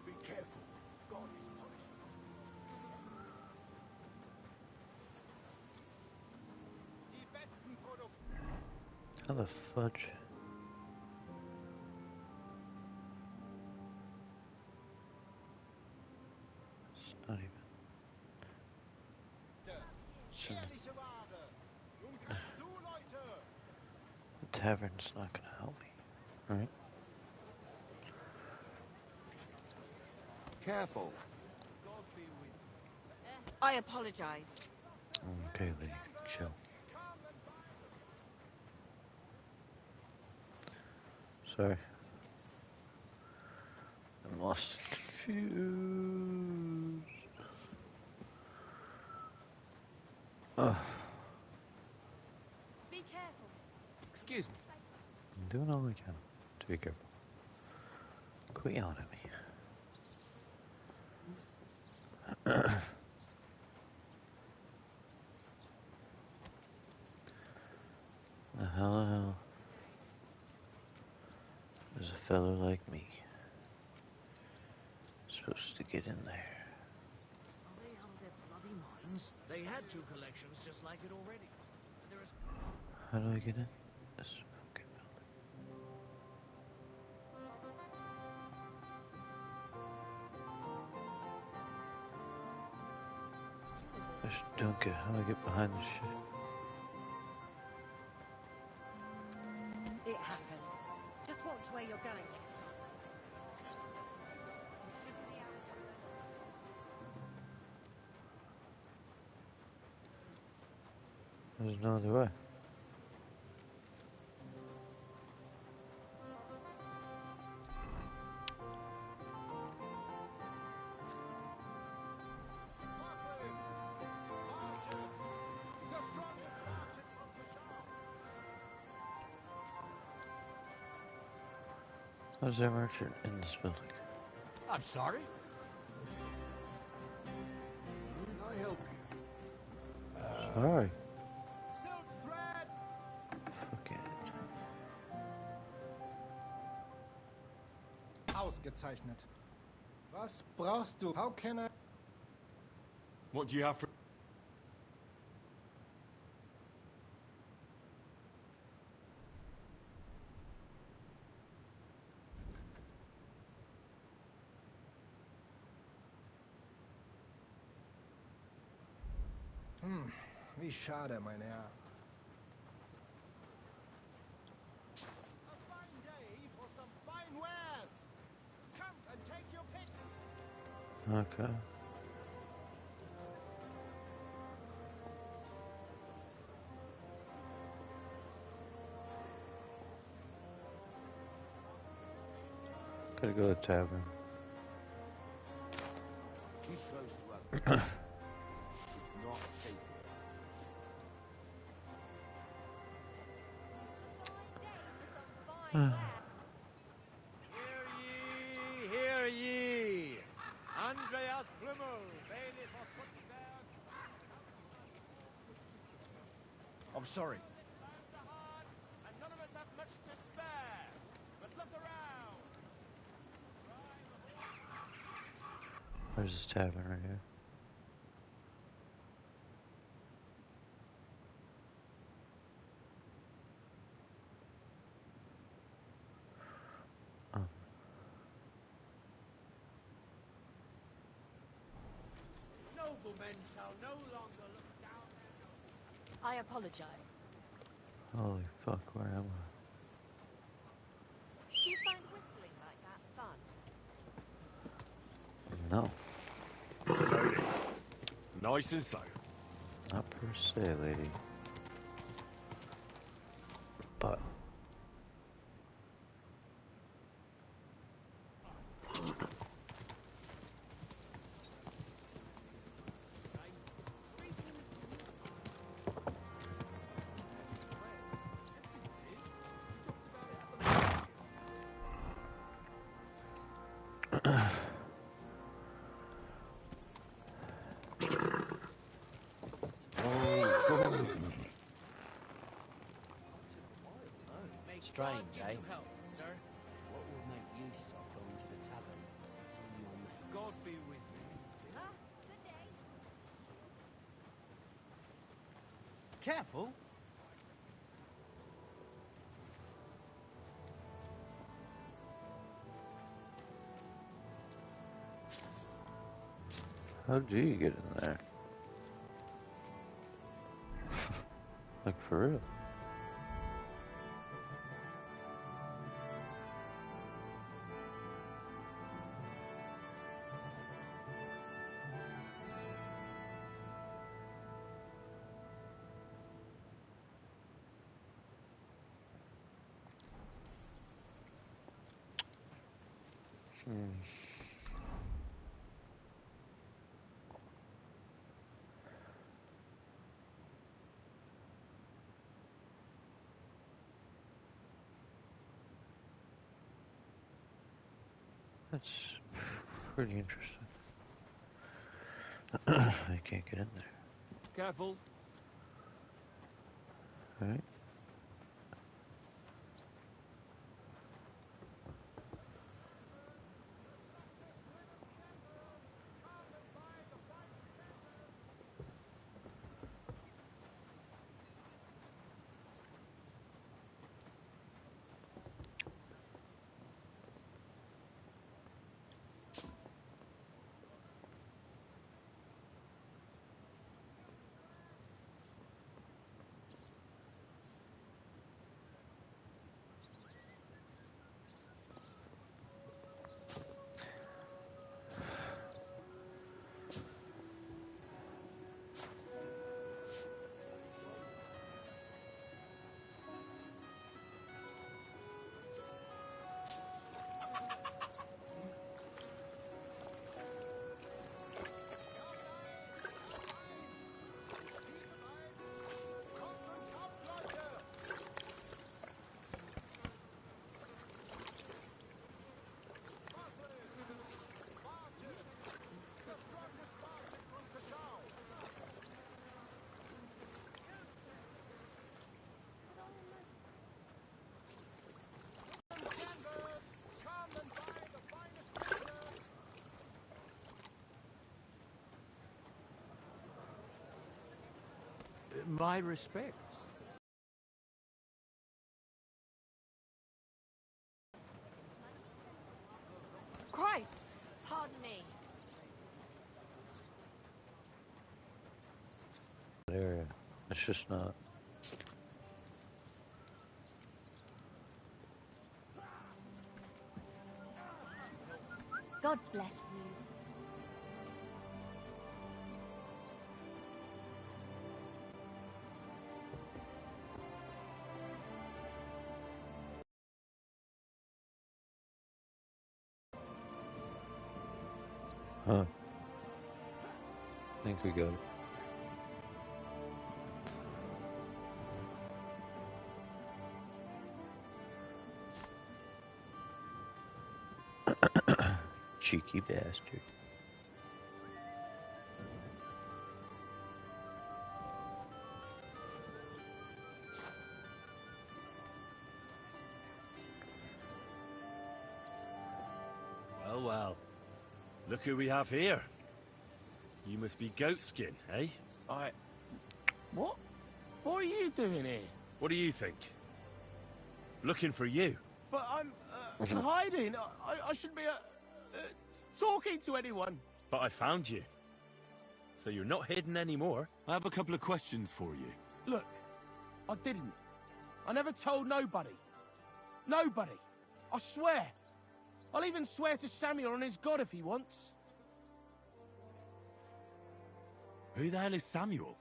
Be careful. God is punishing. How the fudge? It's not even. The tavern's not gonna help me, right? Careful. I apologize. Okay, lady, chill. Sorry. I'm lost and confused. Ugh. Be careful. Excuse me. I'm doing all I can to be careful. Quit yelling at me. The hell is a fellow like me supposed to get in there? They have their bloody minds. They had 2 collections just like it already. There is... How do I get in? This fucking building. I just don't get how I get behind this shit. It happens. Just watch where you're going next time. There's no other way. How's there a merchant in this building? I'm sorry. I help you. Sorry. Silk thread! Fuck it. Ausgezeichnet. Was brauchst du? How can I... What do you have for... Wie schade, mein Herr. A fine day for some fine wares! Come and take your pick! Okay. Gotta go to the tavern. Keep close to others. It's not safe. Hear ye! Andreas Blümmel, bailiff of Kuttenberg. I'm sorry. And none of us have much to spare. There's this tavern right here. Noblemen shall no longer look down their noses. I apologize. Holy fuck, where am Do you find whistling like that fun? I? No. Nice and slow. Not per se, lady. But Strange, eh? Sir? What will make you stop going to the tavern and seeing your mates? God be with you. Careful. how do you get in there? Like, for real? That's pretty interesting. I can't get in there. Careful. Alright. My respects. Christ! Pardon me. Area. It's just not. God bless you. Huh. I think we got it. Cheeky bastard. Look who we have here. You must be Goatskin, eh? What? What are you doing here? What do you think? Looking for you. But I'm hiding. I shouldn't be talking to anyone. But I found you. So you're not hidden anymore. I have a couple of questions for you. Look, I didn't. I never told nobody. Nobody. I swear. I'll even swear to Samuel and his God if he wants. Who the hell is Samuel?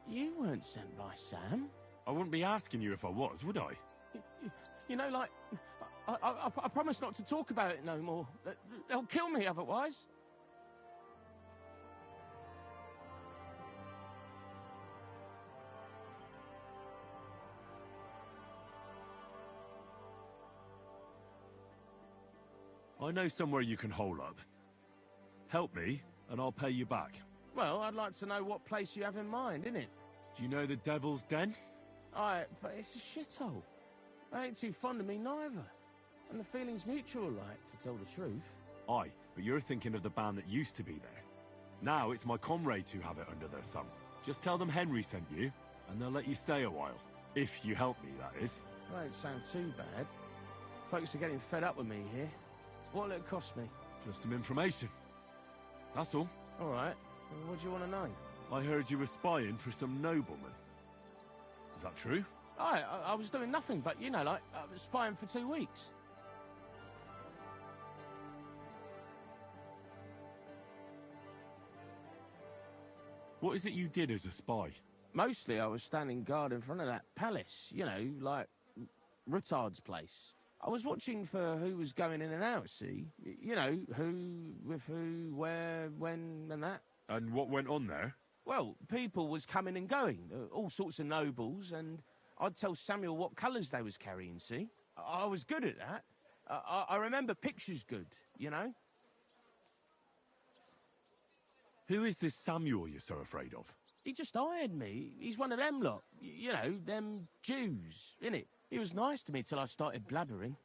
You weren't sent by Sam. I wouldn't be asking you if I was, would I? You know, like, I promise not to talk about it no more. They'll kill me otherwise. I know somewhere you can hole up. Help me, and I'll pay you back. Well, I'd like to know what place you have in mind, innit? Do you know the Devil's Den? But it's a shithole. They ain't too fond of me neither. And the feeling's mutual, like, to tell the truth. Aye, but you're thinking of the band that used to be there. Now it's my comrades who have it under their thumb. Just tell them Henry sent you, and they'll let you stay a while. If you help me, that is. Well, it sound too bad. Folks are getting fed up with me here. What'll it cost me? Just some information. That's all. All right. Well, what do you want to know? I heard you were spying for some nobleman. Is that true? I was doing nothing but, you know, like, spying for 2 weeks. What is it you did as a spy? Mostly I was standing guard in front of that palace, you know, like Rutard's place. I was watching for who was going in and out, see? You know, who, with who, where, when, and that. And what went on there? Well, people was coming and going, all sorts of nobles, and I'd tell Samuel what colours they was carrying, see? I was good at that. I remember pictures good, you know? Who is this Samuel you're so afraid of? He just hired me. He's one of them lot. You know, them Jews, innit? He was nice to me till I started blabbering.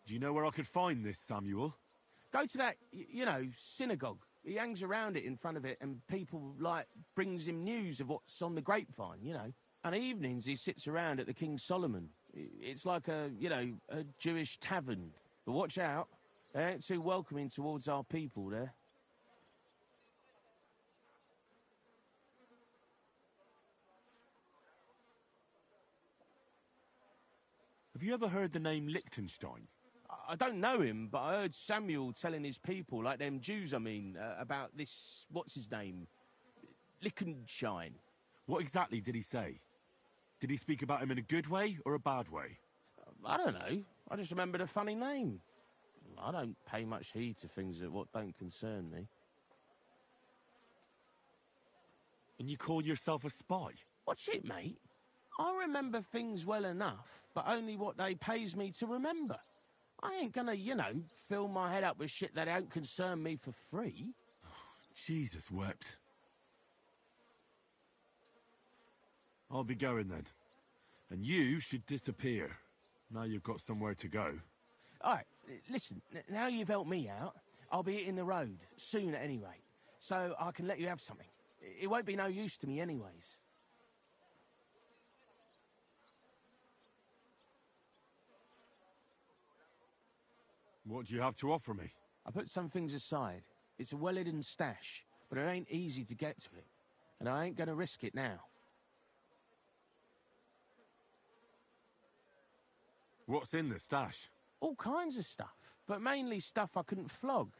Do you know where I could find this Samuel? Go to that, you know, synagogue. He hangs around it in front of it, and people, like, brings him news of what's on the grapevine, you know. And evenings he sits around at the King Solomon. It's like a, you know, a Jewish tavern. But watch out. They ain't too welcoming towards our people there. Have you ever heard the name Liechtenstein? I don't know him, but I heard Samuel telling his people, like them Jews, I mean, about this, what's his name? Liechtenstein. What exactly did he say? Did he speak about him in a good way or a bad way? I don't know. I just remembered a funny name. I don't pay much heed to things that what don't concern me. And you call yourself a spy? Watch it, mate. I remember things well enough, but only what they pays me to remember. I ain't gonna, you know, fill my head up with shit that don't concern me for free. Jesus wept. I'll be going then. And you should disappear. Now you've got somewhere to go. All right, listen, now you've helped me out, I'll be hitting the road, soon at any rate. So I can let you have something. It won't be no use to me anyways. What do you have to offer me? I put some things aside. It's a well-hidden stash, but it ain't easy to get to it. And I ain't gonna risk it now. What's in the stash? All kinds of stuff, but mainly stuff I couldn't flog.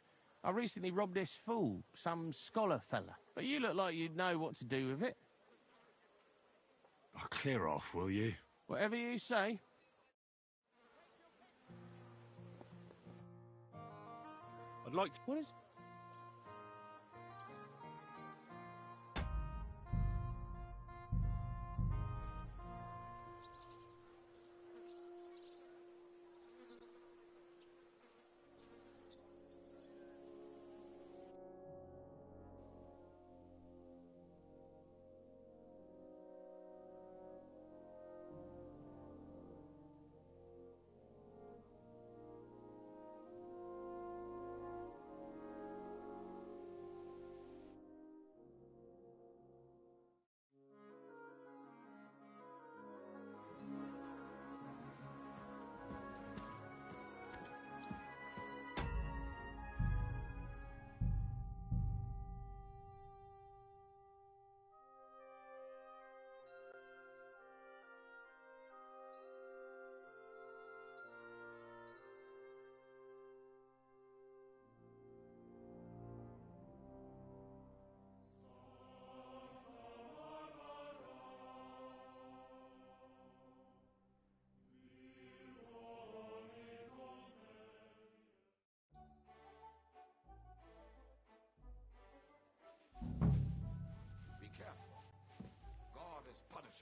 I recently robbed this fool, some scholar fella. But you look like you'd know what to do with it. Oh, clear off, will you? Whatever you say. I'd like to... What is...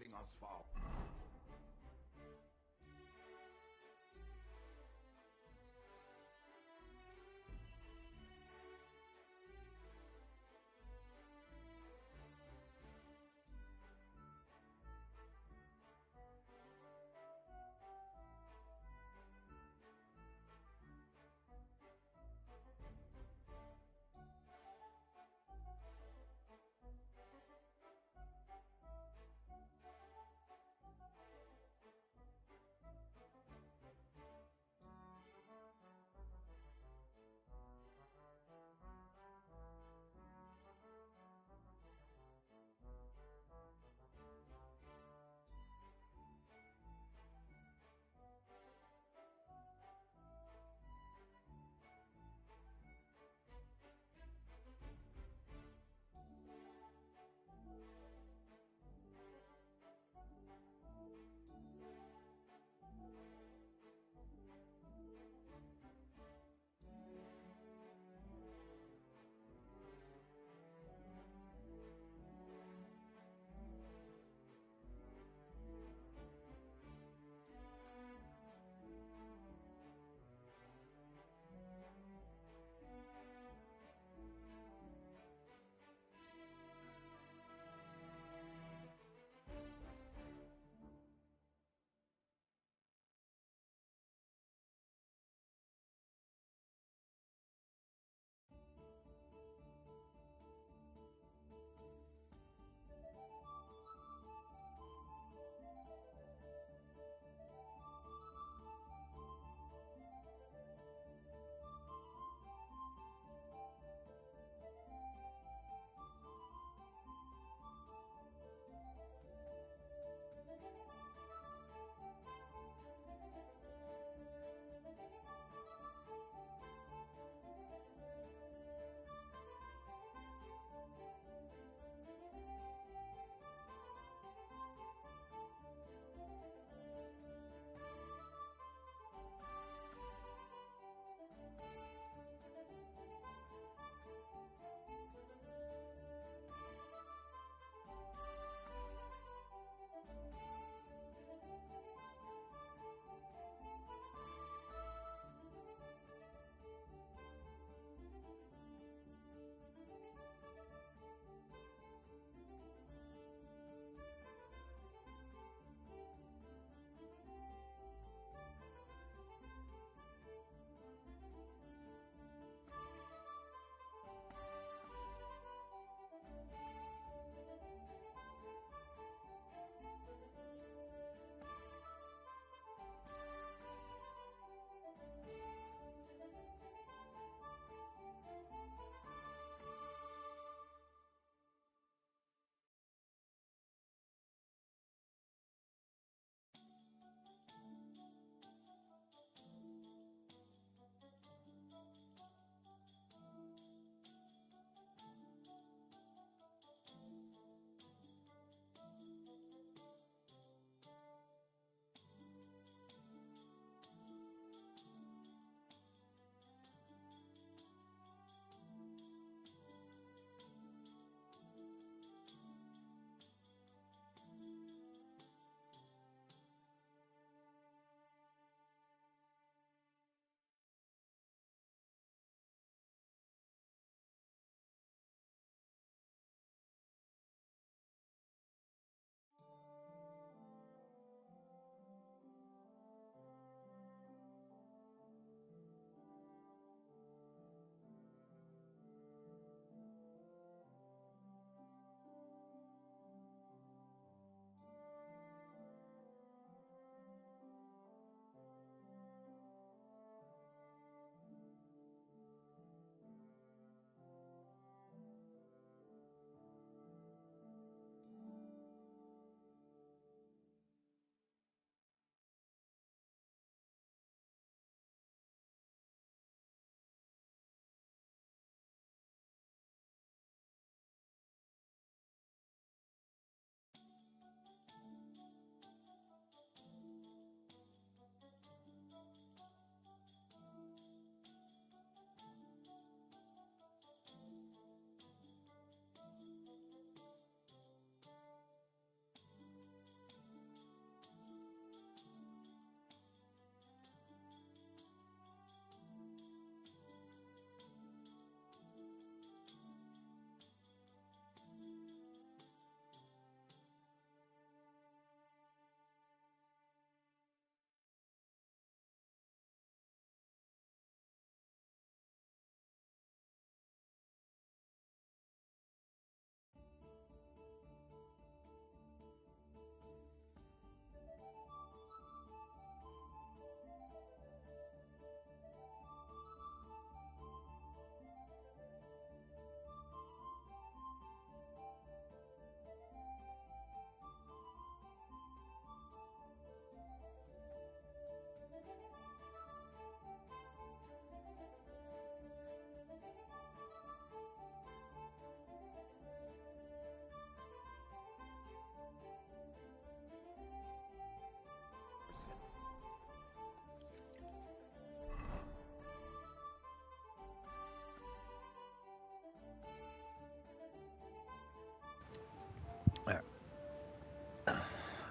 punishing us for...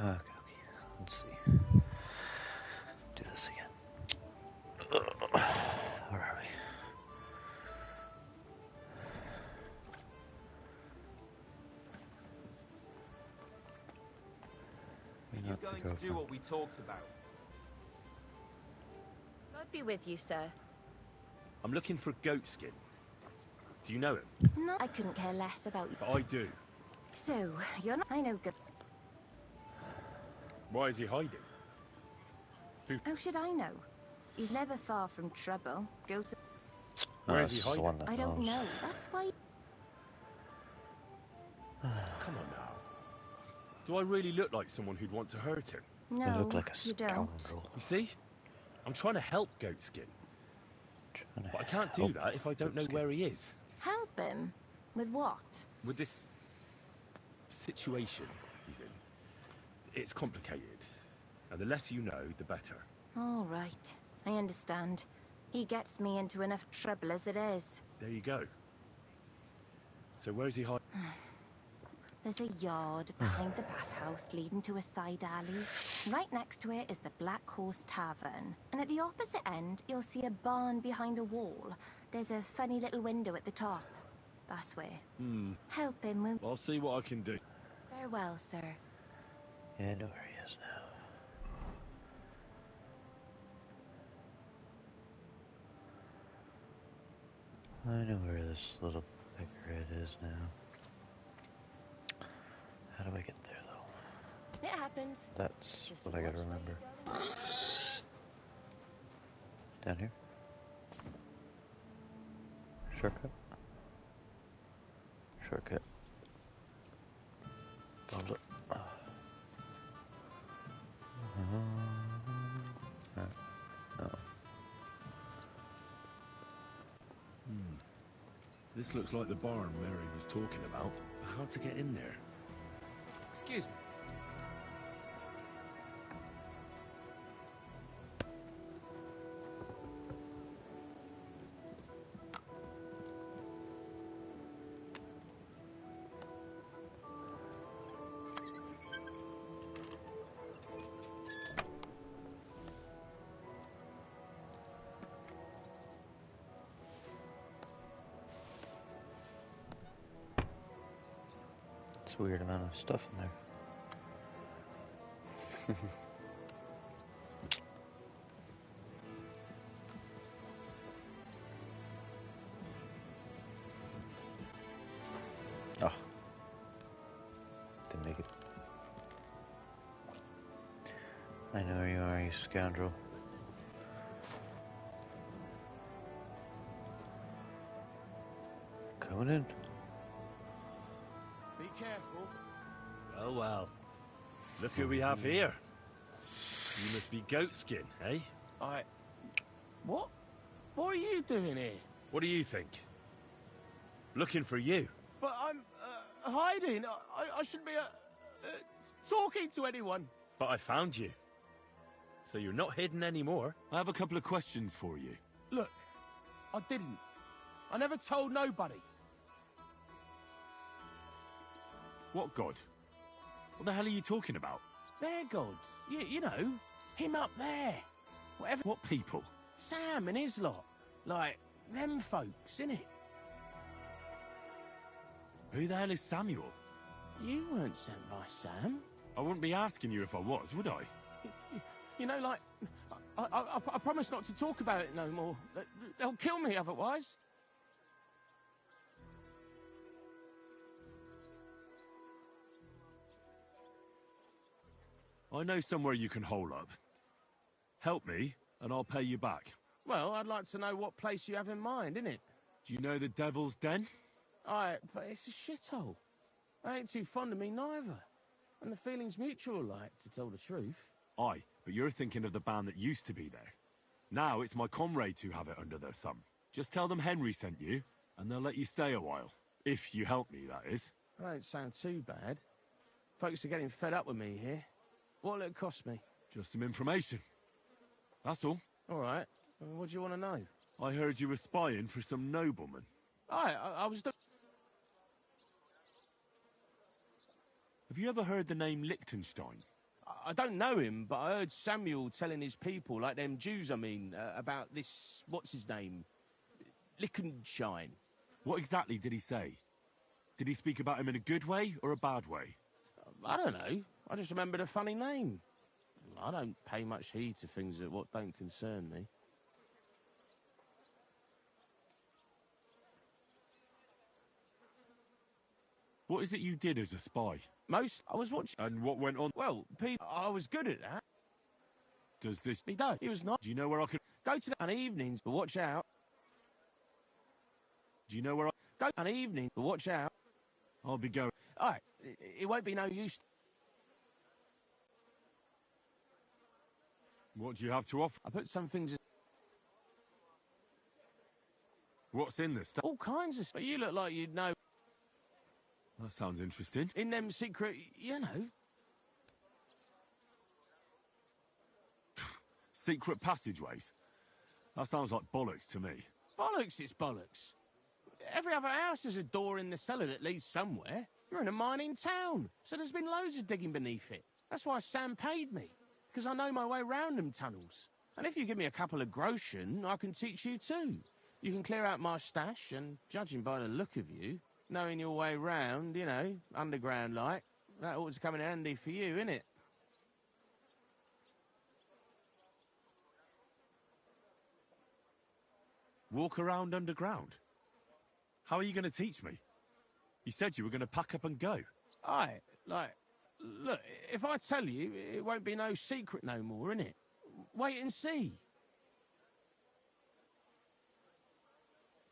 Okay, let's see. Do this again. Where are we? Are you going to do what we talked about? I'd be with you, sir. I'm looking for Goatskin. Do you know him? No, I couldn't care less about you. But I do. So, you're not... I know good... Why is he hiding? How should I know? He's never far from trouble. Goes... Where is he hiding? I don't know. That's why... Come on now. Do I really look like someone who'd want to hurt him? No, you look like a you don't. scoundrel. You see? I'm trying to help Goatskin. But I can't do that if I don't know where he is. Help him? With what? With this situation he's in. It's complicated. And the less you know, the better. All right. I understand. He gets me into enough trouble as it is. There you go. So where's he hiding? There's a yard behind the bathhouse leading to a side alley. Right next to it is the Black Horse Tavern. And at the opposite end, you'll see a barn behind a wall. There's a funny little window at the top. That's where. Help him, will... I'll see what I can do. Farewell, sir. Yeah, I know where he is now. I know where this little peckerhead is now. How do I get there, though? It happens. That's what I gotta remember. Down here? Shortcut? Shortcut. Thumbs up. No. This looks like the barn Mary was talking about. How to get in there? Excuse me. It's a weird amount of stuff in there. Oh. Didn't make it. I know you are, you scoundrel. Coming in. Be careful. Well, well. Look who we have here. You must be Goatskin, eh? What? What are you doing here? What do you think? Looking for you. But I'm hiding. I shouldn't be talking to anyone. But I found you. So you're not hidden anymore. I have a couple of questions for you. Look, I didn't. I never told nobody. What god? What the hell are you talking about? Their gods. You know, him up there. Whatever. What people? Sam and his lot. Like, them folks, innit? Who the hell is Samuel? You weren't sent by Sam. I wouldn't be asking you if I was, would I? You know, like, I promise not to talk about it no more. They'll kill me otherwise. I know somewhere you can hole up. Help me, and I'll pay you back. Well, I'd like to know what place you have in mind, innit? Do you know the Devil's Den? But it's a shithole. I ain't too fond of me neither. And the feeling's mutual, like, to tell the truth. Aye, but you're thinking of the band that used to be there. Now it's my comrades who have it under their thumb. Just tell them Henry sent you, and they'll let you stay a while. If you help me, that is. That don't sound too bad. Folks are getting fed up with me here. What'll it cost me? Just some information. That's all. All right. What do you want to know? I heard you were spying for some nobleman. I was... Have you ever heard the name Liechtenstein? I don't know him, but I heard Samuel telling his people, like them Jews, I mean, about this, what's his name? Lichtenstein. What exactly did he say? Did he speak about him in a good way or a bad way? I don't know. I just remembered a funny name. I don't pay much heed to things that what don't concern me. What is it you did as a spy? I was watching. And what went on? Well, I was good at that. Does this... He does. He was not. Do you know where I could... Go to the evenings, but watch out. Do you know where I... Go an evening, but watch out. I'll be going... All right, it won't be no use. What do you have to offer? I put some things... What's in this stuff? All kinds of stuff. You look like you'd know. That sounds interesting. In them secret, you know. Secret passageways? That sounds like bollocks to me. Bollocks, it's bollocks. Every other house has a door in the cellar that leads somewhere. You're in a mining town, so there's been loads of digging beneath it. That's why Sam paid me, because I know my way round them tunnels. And if you give me a couple of groschen, I can teach you too. You can clear out my stash, and judging by the look of you, knowing your way round, you know, underground like, that ought to come in handy for you, innit? Walk around underground? How are you going to teach me? You said you were going to pack up and go. Aye, like, look, if I tell you, it won't be no secret no more, innit? Wait and see.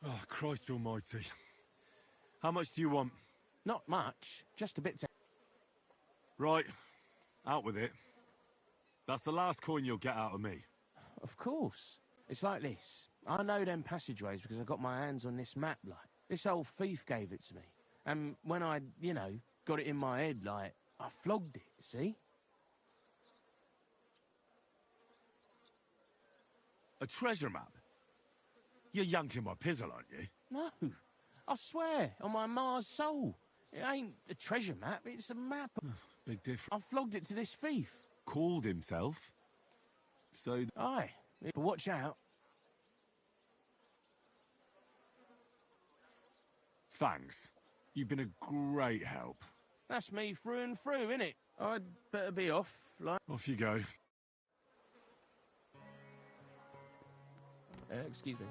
Oh, Christ almighty. How much do you want? Not much, just a bit to... Right, out with it. That's the last coin you'll get out of me. Of course. It's like this. I know them passageways because I got my hands on this map, like. This old thief gave it to me. And when I, you know, got it in my head, like, I flogged it, see? A treasure map? You're yanking my pizzle, aren't you? No. I swear, on my Mars soul. It ain't a treasure map, it's a map. Big difference. I flogged it to this thief. Called himself? So... Aye, but watch out. Thanks. You've been a great help. That's me through and through, innit? I'd better be off, like... Off you go. Excuse me.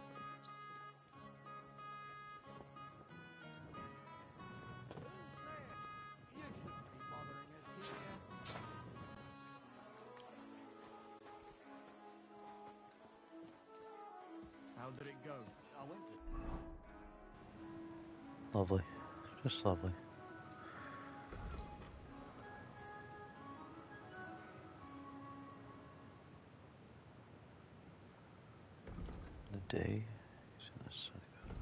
How did it go? I went to... Lovely. Just lovely. The day is in the synagogue.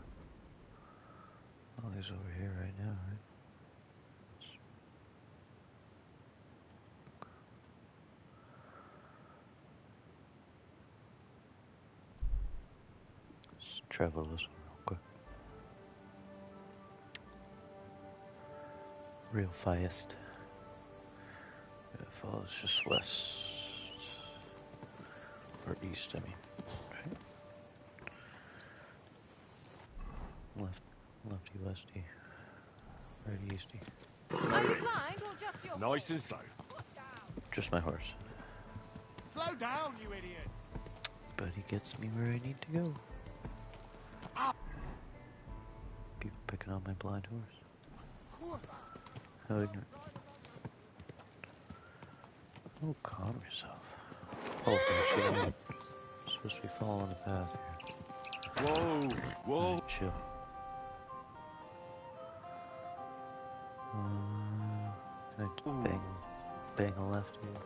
Oh, he's over here right now, right? Let's travel this one real quick. Real fast. It follows just west. Or east, I mean. Right? Lefty, westy. Righty, easty. Are you blind or just your... Nice and slow. Just my horse. Slow down, you idiot! But he gets me where I need to go. People picking on my blind horse. How ignorant. Oh, calm yourself. Oh, you're supposed to be following the path here. Whoa, whoa. Right, chill. Can I bang a left here?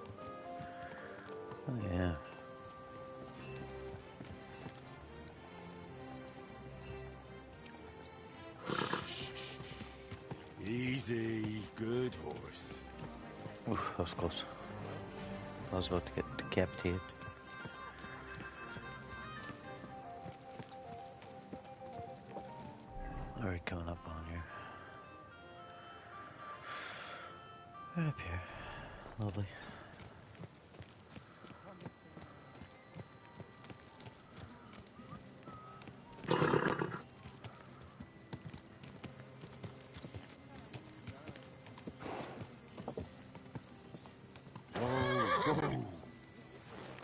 Oh, yeah. Easy, good horse. Oof, that was close. I was about to get decapitated. Alright, coming up on here. Right up here. Lovely.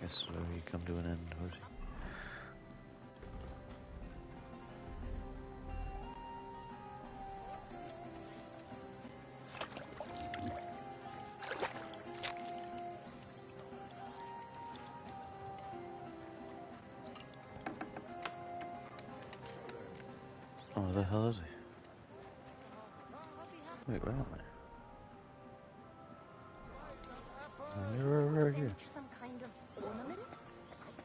Guess we come to an end, would oh, where the hell is he? Wait, where am I? Right here. Some kind of ornament?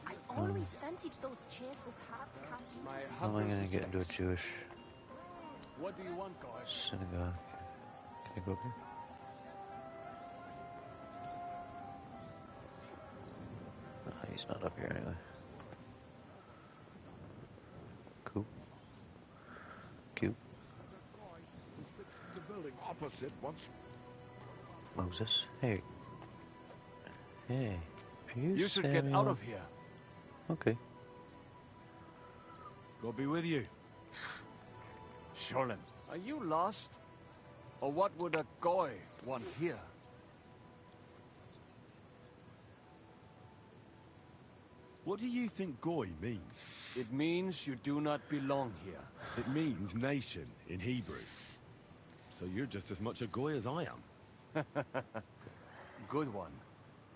I always fancied those chairs with hearts carved. How am I gonna get into a Jewish What do you want, guys? synagogue? Can I go up here? Oh, he's not up here anyway. Cool. Cute. The building opposite once. Moses, hey. Hey. Are you You should get out Samuel? of here. Okay. God be with you. Sholem, are you lost? Or what would a goy want here? What do you think Goy means? It means you do not belong here. It means nation in Hebrew. So you're just as much a Goy as I am. Good one.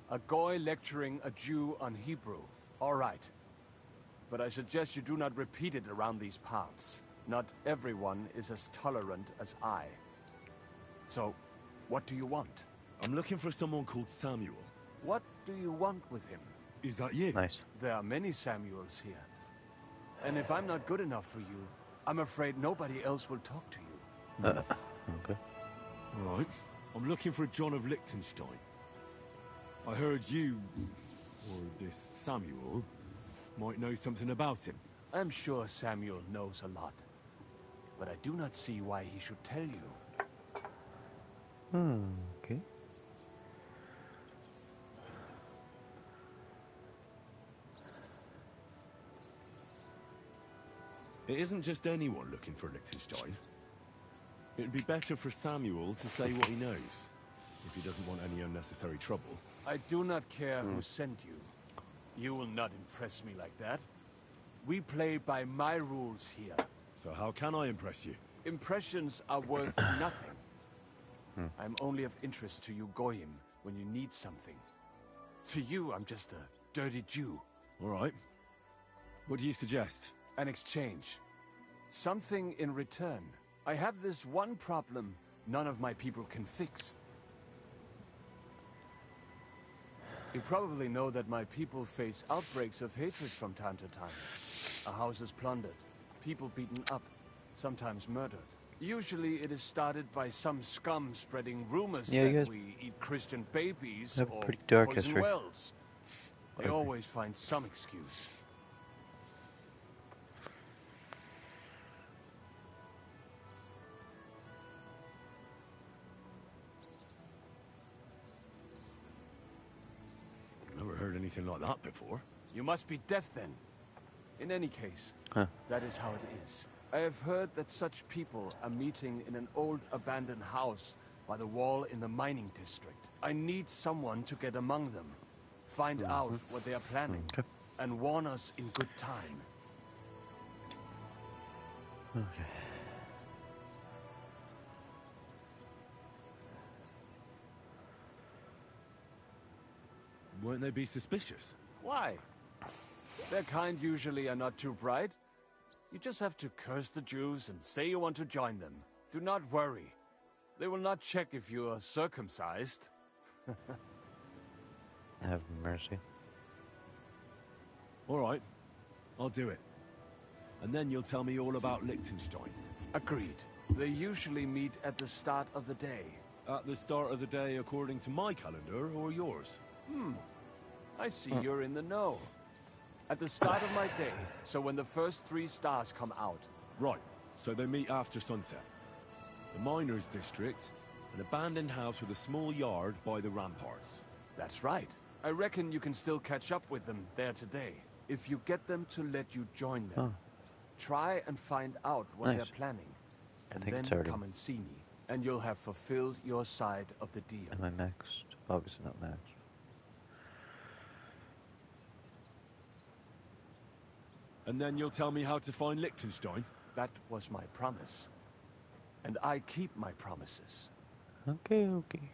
A goy lecturing a Jew on Hebrew. All right. But I suggest you do not repeat it around these parts. Not everyone is as tolerant as I. So, what do you want? I'm looking for someone called Samuel. What do you want with him? Is that you? Nice. There are many Samuels here. And if I'm not good enough for you, I'm afraid nobody else will talk to you. Okay. All right. I'm looking for John of Liechtenstein. I heard you, or this Samuel, might know something about him. I'm sure Samuel knows a lot. But I do not see why he should tell you. Okay. It isn't just anyone looking for Liechtenstein. It'd be better for Samuel to say what he knows, if he doesn't want any unnecessary trouble. I do not care who sent you. You will not impress me like that. We play by my rules here. So how can I impress you? Impressions are worth nothing. I'm only of interest to you Goyim when you need something. To you, I'm just a dirty Jew. All right. What do you suggest? An exchange. Something in return. I have this one problem none of my people can fix. You probably know that my people face outbreaks of hatred from time to time. A house is plundered, people beaten up, sometimes murdered. Usually it is started by some scum spreading rumors that we eat Christian babies or pretty dark poison history. wells. They always find some excuse. Never heard anything like that before. You must be deaf then. In any case, that is how it is. I have heard that such people are meeting in an old abandoned house by the wall in the mining district. I need someone to get among them, find out what they are planning, and warn us in good time. Okay. Won't they be suspicious? Why? Their kind usually are not too bright. You just have to curse the Jews and say you want to join them. Do not worry. They will not check if you are circumcised. Have mercy. All right. I'll do it. And then you'll tell me all about Liechtenstein. Agreed. They usually meet at the start of the day. At the start of the day according to my calendar or yours? I see you're in the know. At the start of my day, so when the first 3 stars come out. Right, so they meet after sunset. The miners' district, an abandoned house with a small yard by the ramparts. That's right. I reckon you can still catch up with them there today. If you get them to let you join them. Try and find out what they're planning. And think then it's already- come and see me. And you'll have fulfilled your side of the deal. Am I maxed? Obviously not maxed. And then you'll tell me how to find Liechtenstein? That was my promise. And I keep my promises. Okay, okay.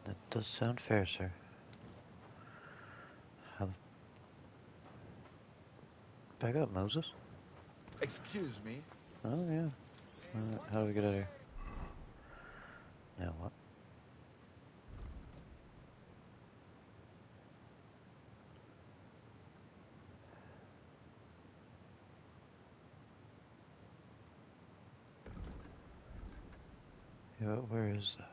That does sound fair, sir. Back up, Moses. Excuse me? Oh, yeah. How do we get out of here? Now what? Yeah, where is that?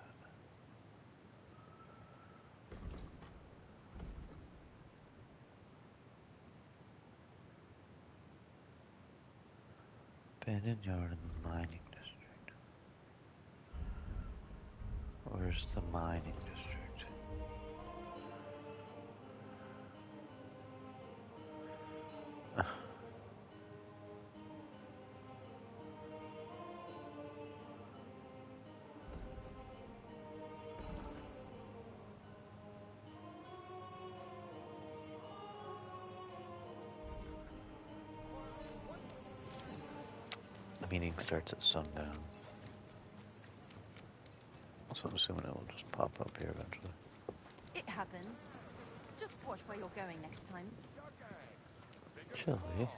Abandoned yard in the mining district. Where's the mining district? The meeting starts at sundown. So I'm assuming it will just pop up here eventually. It happens. Just watch where you're going next time. Chili.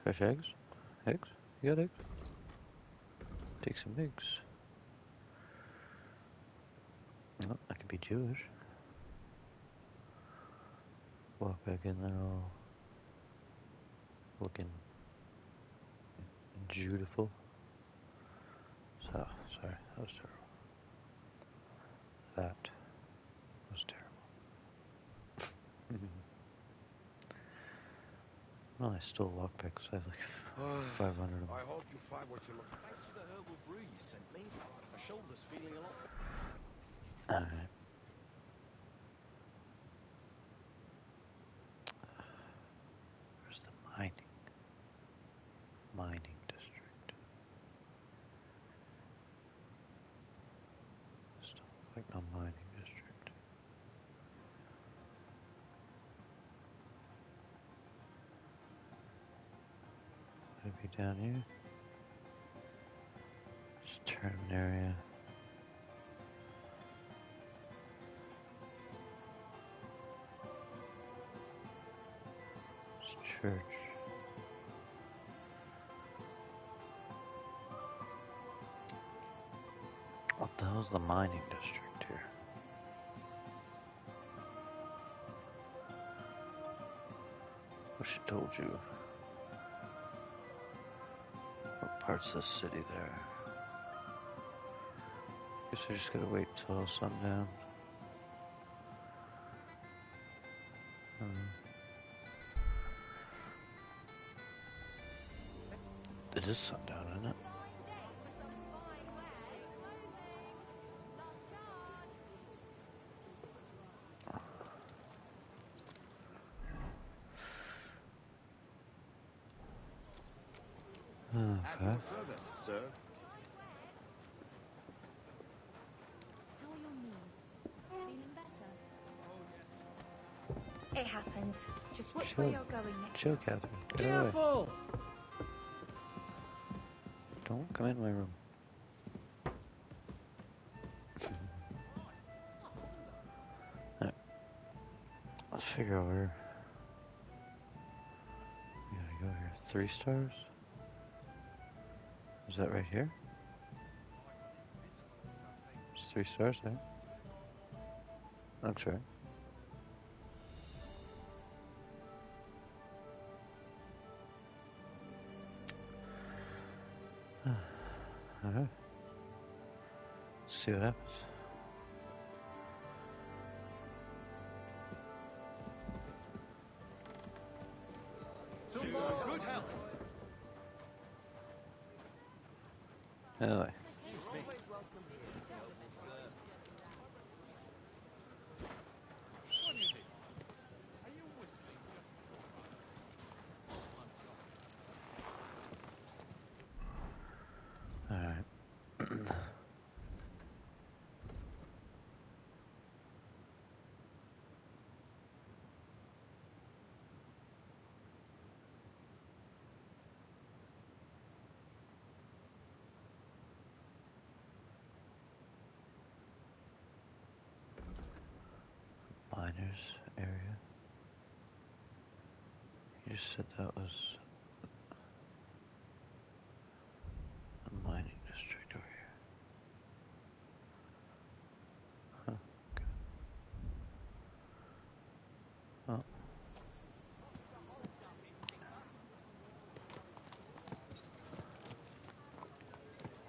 Fresh eggs? Eggs? You got eggs? Take some eggs. Oh, I could be Jewish. Walk back in there all looking beautiful. So, sorry, that was terrible. That was terrible. Well, I stole lockpicks. I have like 500 of them. I hope you find what you're looking for. Thanks for the herbal brew you sent me. My shoulder's feeling a lot. Alright. Where's the mining district? Still like no mining district. Maybe down here. Just turn an area. Church. What the hell's the mining district here? Wish I told you what parts of the city there. Guess I just gotta wait till sundown. It is sundown, isn't it? At your service, sir. How are your knees? Feeling better? It happens. Just watch where you're going next. Chill, Catherine. Get Careful! away. Don't come in my room. Alright. Let's figure out where we gotta go here. 3 stars? Is that right here? It's 3 stars there. Looks right. Alright. See what happens. Good help. Anyway. Alright. miners area. You just said that was a mining district over here. Huh, okay. Oh.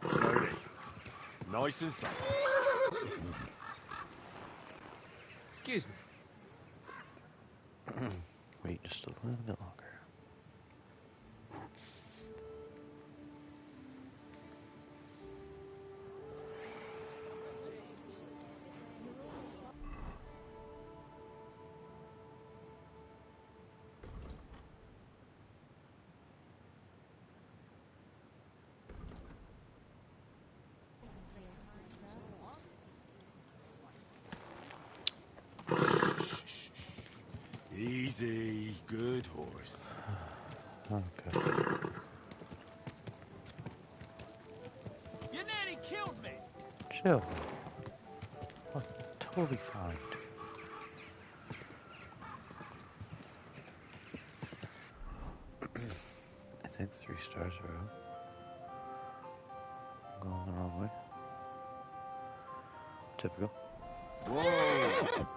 Slowly. Nice and soft. Excuse me. Wait just a little bit longer. Easy, good horse. Okay. You nearly killed me. Chill. Oh, totally fine. I think 3 stars are out. I'm going the wrong way. Typical. Whoa!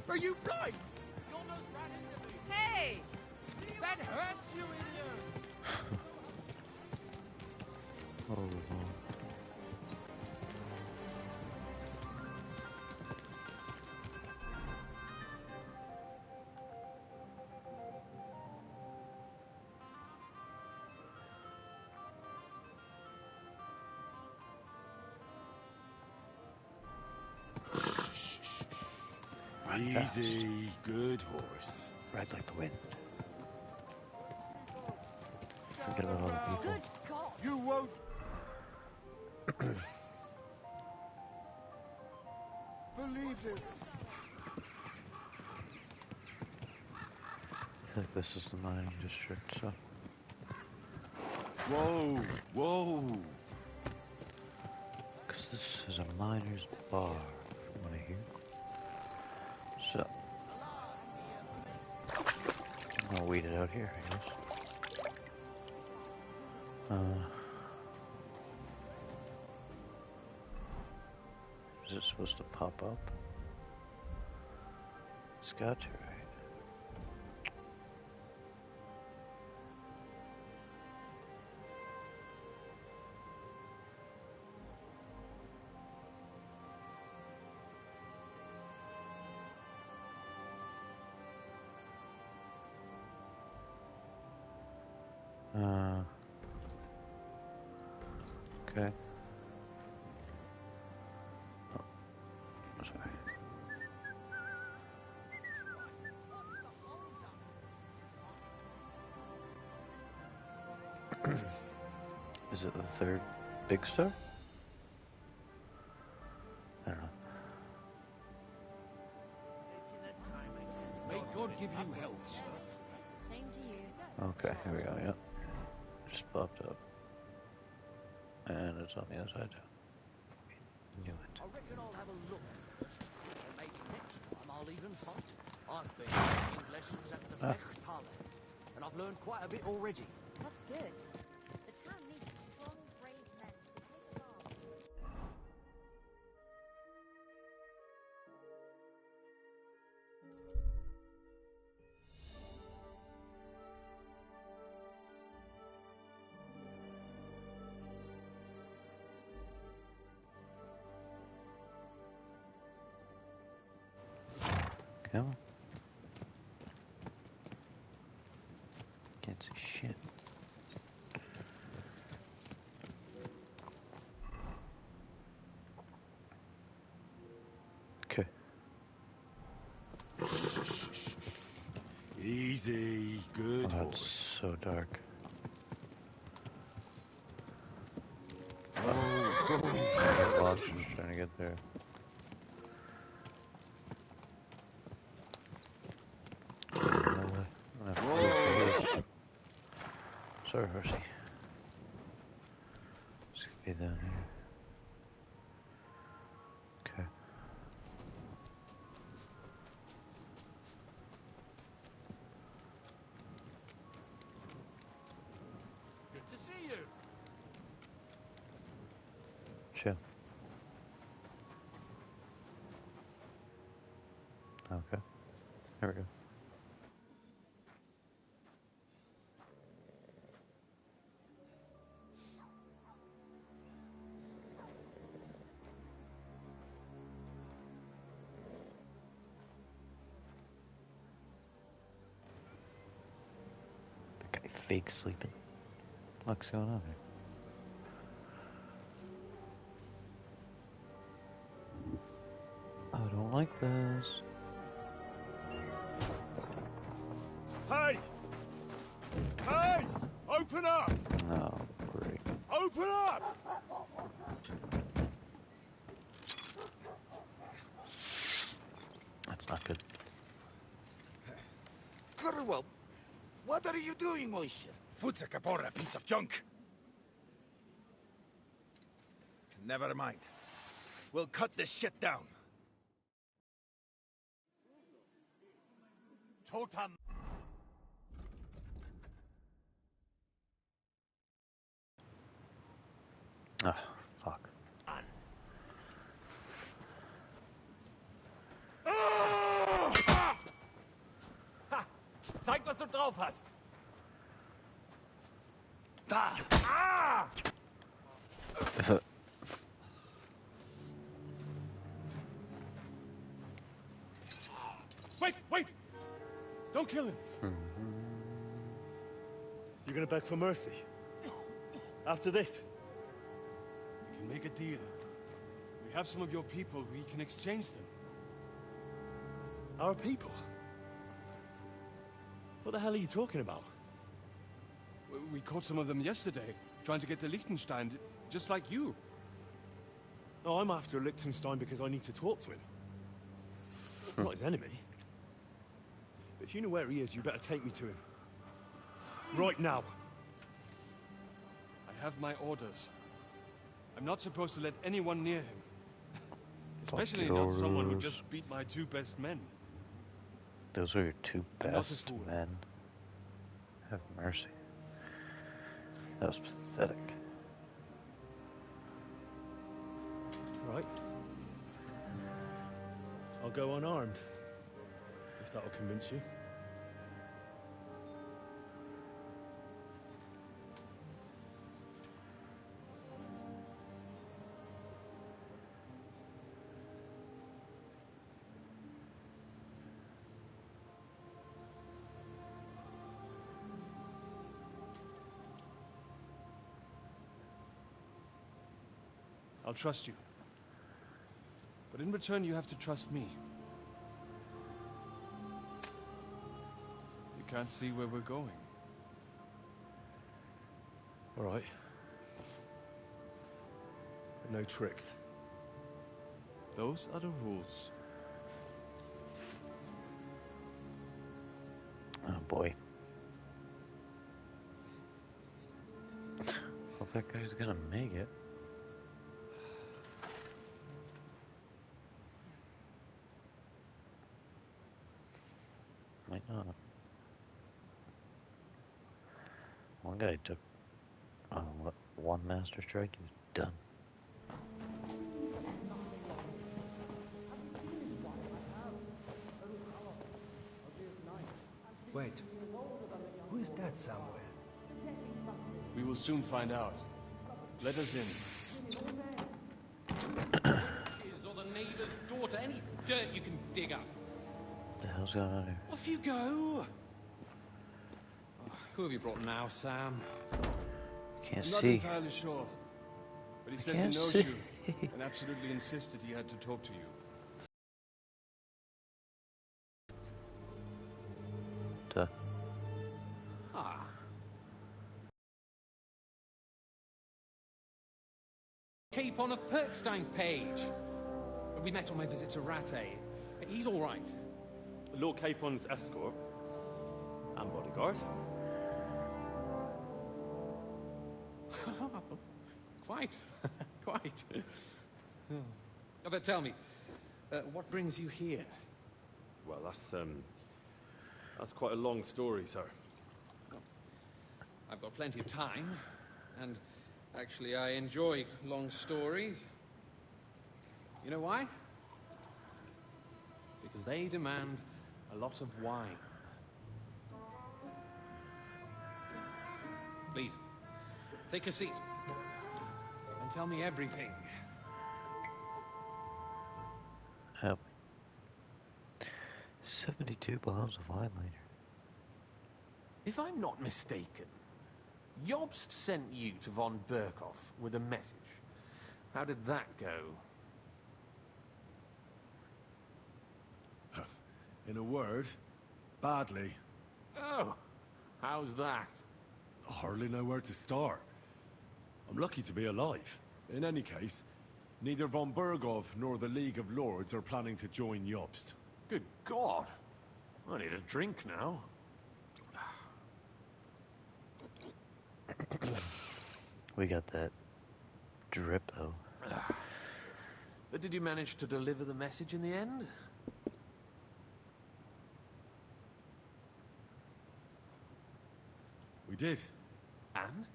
Are you blind? You almost ran into me. Hey! That hurts you, idiot! Oh, no. Easy, good horse. Ride like the wind. Forget about all the people. Good God! You won't... believe this. I feel like this is the mining district, so. Whoa, whoa. Because this is a miner's bar, from what I hear. So. I'll weed it out here, I guess. Is it supposed to pop up? It's got to, right? Okay. Oh, sorry. Is it the 3rd big star? I don't know. May God give you health, sir. Same to you. Okay, here we go, yeah. It just popped up. And it's on the other side down. Knew it. I reckon I'll have a look. And maybe next time I'll even fight. I've been taking lessons at the Fechthalle, and I've learned quite a bit already. That's good. The town needs strong, brave men to take charge. Come on. Can't see shit. Okay. Easy, good Oh, it's horse. so dark. Oh, Well, I was just trying to get there. Sorry, horsey. Okay, down here. Okay. Good to see you. Chill. Okay. There we go. That guy fake sleeping. What's going on here? I don't like this. Hey! Hey! Open up! Oh, great. Open up! That's not good. Well, what are you doing, Moishe? Food's a capora, piece of junk. Never mind. We'll cut this shit down. Totem. Oh, fuck. Ha! Zeig, was du drauf hast. Da! Ah! Wait! Don't kill him. You're gonna beg for mercy? After this? We can make a deal. We have some of your people. We can exchange them. Our people? What the hell are you talking about? We caught some of them yesterday, trying to get to Liechtenstein, just like you. Oh, I'm after Liechtenstein because I need to talk to him. I'm not his enemy. But if you know where he is, you better take me to him. Right now. I have my orders. I'm not supposed to let anyone near him. Especially not someone who just beat my two best men. Those are your two best men. Have mercy. That was pathetic. Right. I'll go unarmed. If that'll convince you. I'll trust you. But in return, you have to trust me. You can't see where we're going. All right. But no tricks. Those are the rules. Oh boy. Hope that guy's gonna make it. Might not. One guy took one master strike, he was done. Wait. Who is that somewhere? We will soon find out. Let us Or the neighbor's daughter, any dirt you can dig up. What the hell's going on here? Off you go! Oh, who have you brought now, Sam? Can't I'm not see. entirely sure. But he says he can't knows see. you and absolutely insisted he had to talk to you. Duh. Ah. Capon of Perkstein's page. We met on my visit to Rattay. He's all right. Lord Capon's escort and bodyguard. quite. Quite. Oh, but tell me, what brings you here? Well, that's quite a long story, sir. Well, I've got plenty of time, and actually I enjoy long stories. You know why? Because they demand a lot of wine. Please, take a seat and tell me everything. 72 bottles of wine later. If I'm not mistaken, Jobst sent you to von Berkhoff with a message. How did that go? In a word, badly. Oh, how's that? I hardly know where to start. I'm lucky to be alive. In any case, neither von Berkhoff nor the League of Lords are planning to join Jobst. Good God. I need a drink now. We got that drip, though. But did you manage to deliver the message in the end? We did. And?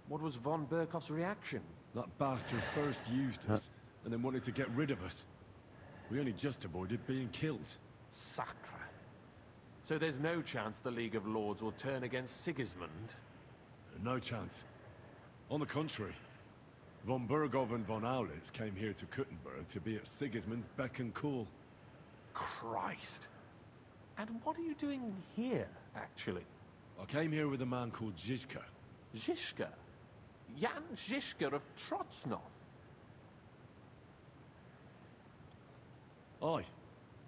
What was von Berkhoff's reaction? That bastard first used us, and then wanted to get rid of us. We only just avoided being killed. Sacre. So there's no chance the League of Lords will turn against Sigismund? No chance. On the contrary, von Berkhoff and von Aulitz came here to Kuttenburg to be at Sigismund's beck and call. Christ. And what are you doing here, actually? I came here with a man called Zizka. Zizka? Jan Zizka of Trotznov? Aye.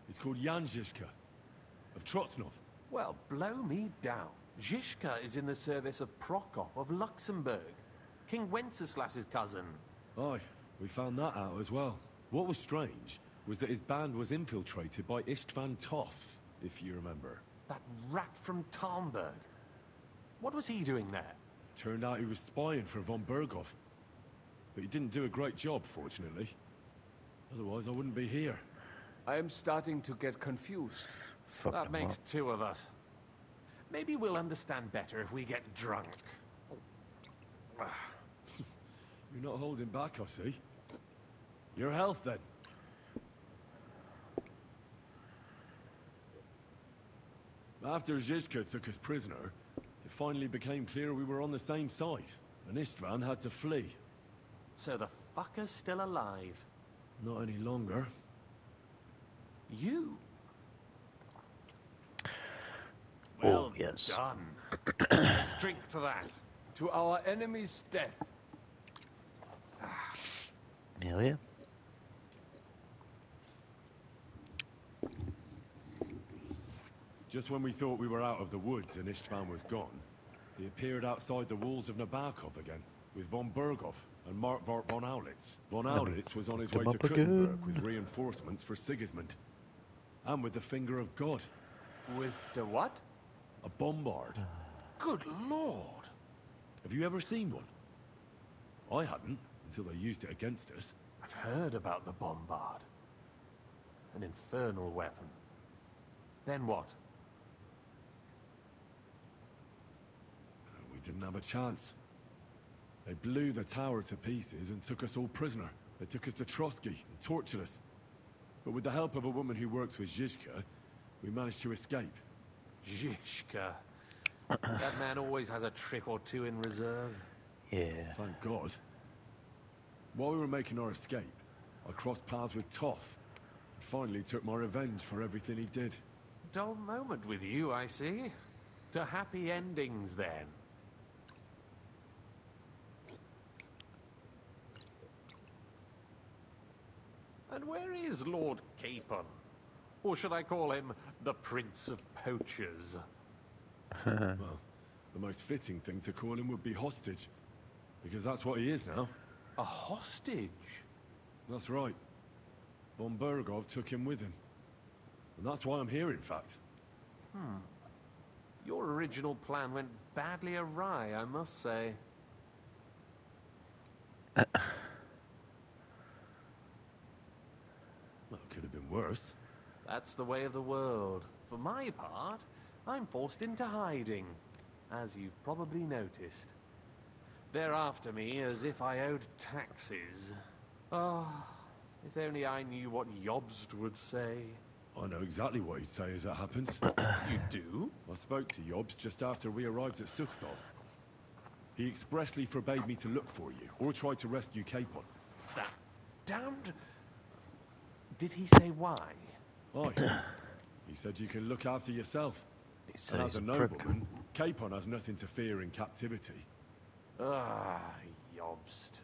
He's called Jan Zizka of Trotznov. Well, blow me down. Zizka is in the service of Prokop of Luxembourg, King Wenceslas's cousin. Aye, we found that out as well. What was strange was that his band was infiltrated by Istvan Toth, if you remember. That rat from Talmberg. What was he doing there? Turned out he was spying for von Berkhoff. But he didn't do a great job, fortunately. Otherwise, I wouldn't be here. I am starting to get confused. That makes two of us. Maybe we'll understand better if we get drunk. You're not holding back, I see. Your health, then. After Zizka took us prisoner, it finally became clear we were on the same side, and Istvan had to flee. So the fucker's still alive? Not any longer. You? Oh, yes. Done. Let's drink to that. To our enemy's death. Hell yeah. Just when we thought we were out of the woods and Istvan was gone, he appeared outside the walls of Nabokov again, with von Berkhoff and Markvart von Aulitz. Von Aulitz was on his way to Kuttenburg with reinforcements for Sigismund. And with the finger of God. With the what? A bombard. Good Lord! Have you ever seen one? I hadn't, until they used it against us. I've heard about the bombard. An infernal weapon. Then what? We didn't have a chance. They blew the tower to pieces and took us all prisoner. They took us to Trotsky and tortured us. But with the help of a woman who works with Zizka, we managed to escape. Zizka. That man always has a trick or two in reserve. Yeah. Thank God. While we were making our escape, I crossed paths with Toth. And finally took my revenge for everything he did. Dull moment with you, I see. To happy endings, then. And where is Lord Capon? Or should I call him the Prince of Poachers? Well, the most fitting thing to call him would be hostage. Because that's what he is now. A hostage? That's right. Von Berkhoff took him with him. And that's why I'm here, in fact. Your original plan went badly awry, I must say. Well, it could have been worse. That's the way of the world. For my part, I'm forced into hiding, as you've probably noticed. They're after me as if I owed taxes. Oh, if only I knew what Jobst would say. I know exactly what he'd say as that happens. You do? I spoke to Jobst just after we arrived at Suchdal. He expressly forbade me to look for you, or try to rescue Capon. That damned... Did he say why? Aye. He said you can look after yourself. And as a nobleman, Capon has nothing to fear in captivity. Ah, Jobst.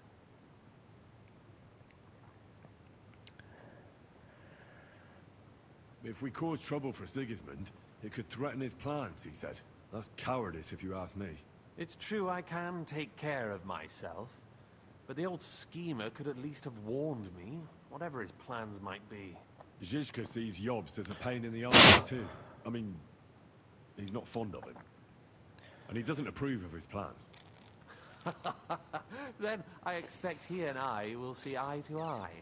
If we cause trouble for Sigismund, it could threaten his plans, he said. That's cowardice, if you ask me. It's true I can take care of myself, but the old schemer could at least have warned me, whatever his plans might be. Zizka sees Jobst as a pain in the arse, too. I mean, he's not fond of him. And he doesn't approve of his plan. Then I expect he and I will see eye to eye.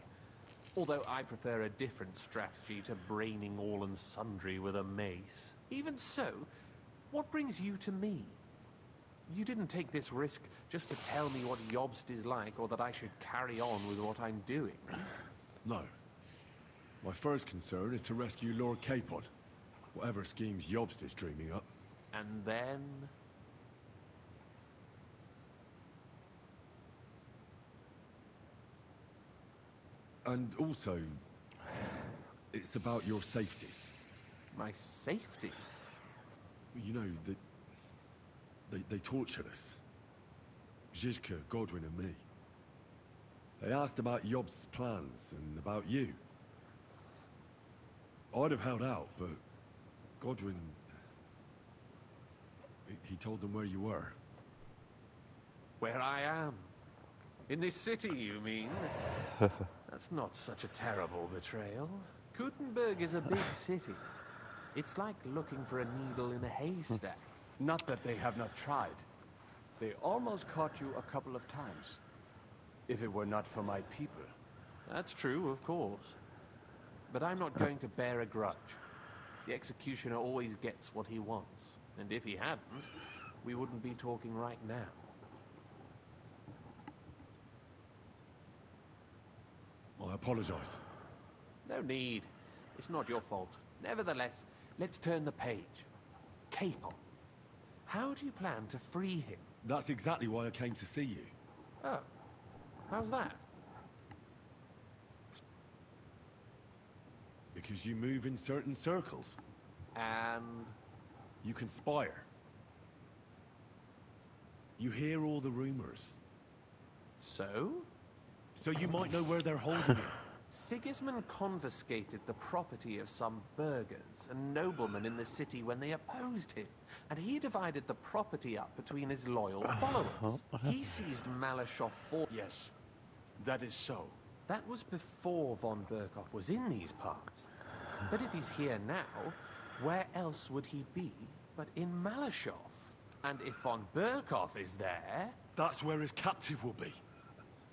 Although I prefer a different strategy to braining all and sundry with a mace. Even so, what brings you to me? You didn't take this risk just to tell me what Jobst is like, or that I should carry on with what I'm doing. No. My first concern is to rescue Lord Capon. Whatever schemes Jobst is dreaming up. And then... And also, it's about your safety. My safety? You know, they tortured us. Zizka, Godwin and me. They asked about Jobst's plans and about you. I'd have held out, but Godwin... He told them where you were. Where I am? In this city, you mean? That's not such a terrible betrayal. Kuttenburg is a big city. It's like looking for a needle in a haystack. Not that they have not tried. They almost caught you a couple of times. If it were not for my people. That's true, of course. But I'm not going to bear a grudge. The executioner always gets what he wants. And if he hadn't, we wouldn't be talking right now. I apologize. No need. It's not your fault. Nevertheless, let's turn the page. Capon. How do you plan to free him? That's exactly why I came to see you. Oh. How's that? Because you move in certain circles. And? You conspire. You hear all the rumors. So? So you might know where they're holding him. Sigismund confiscated the property of some burghers and noblemen in the city when they opposed him, and he divided the property up between his loyal followers. He seized Malashov Fort. Yes, that is so. That was before von Berkoff was in these parts. But if he's here now, where else would he be but in Malashov? And if von Berkoff is there... That's where his captive will be.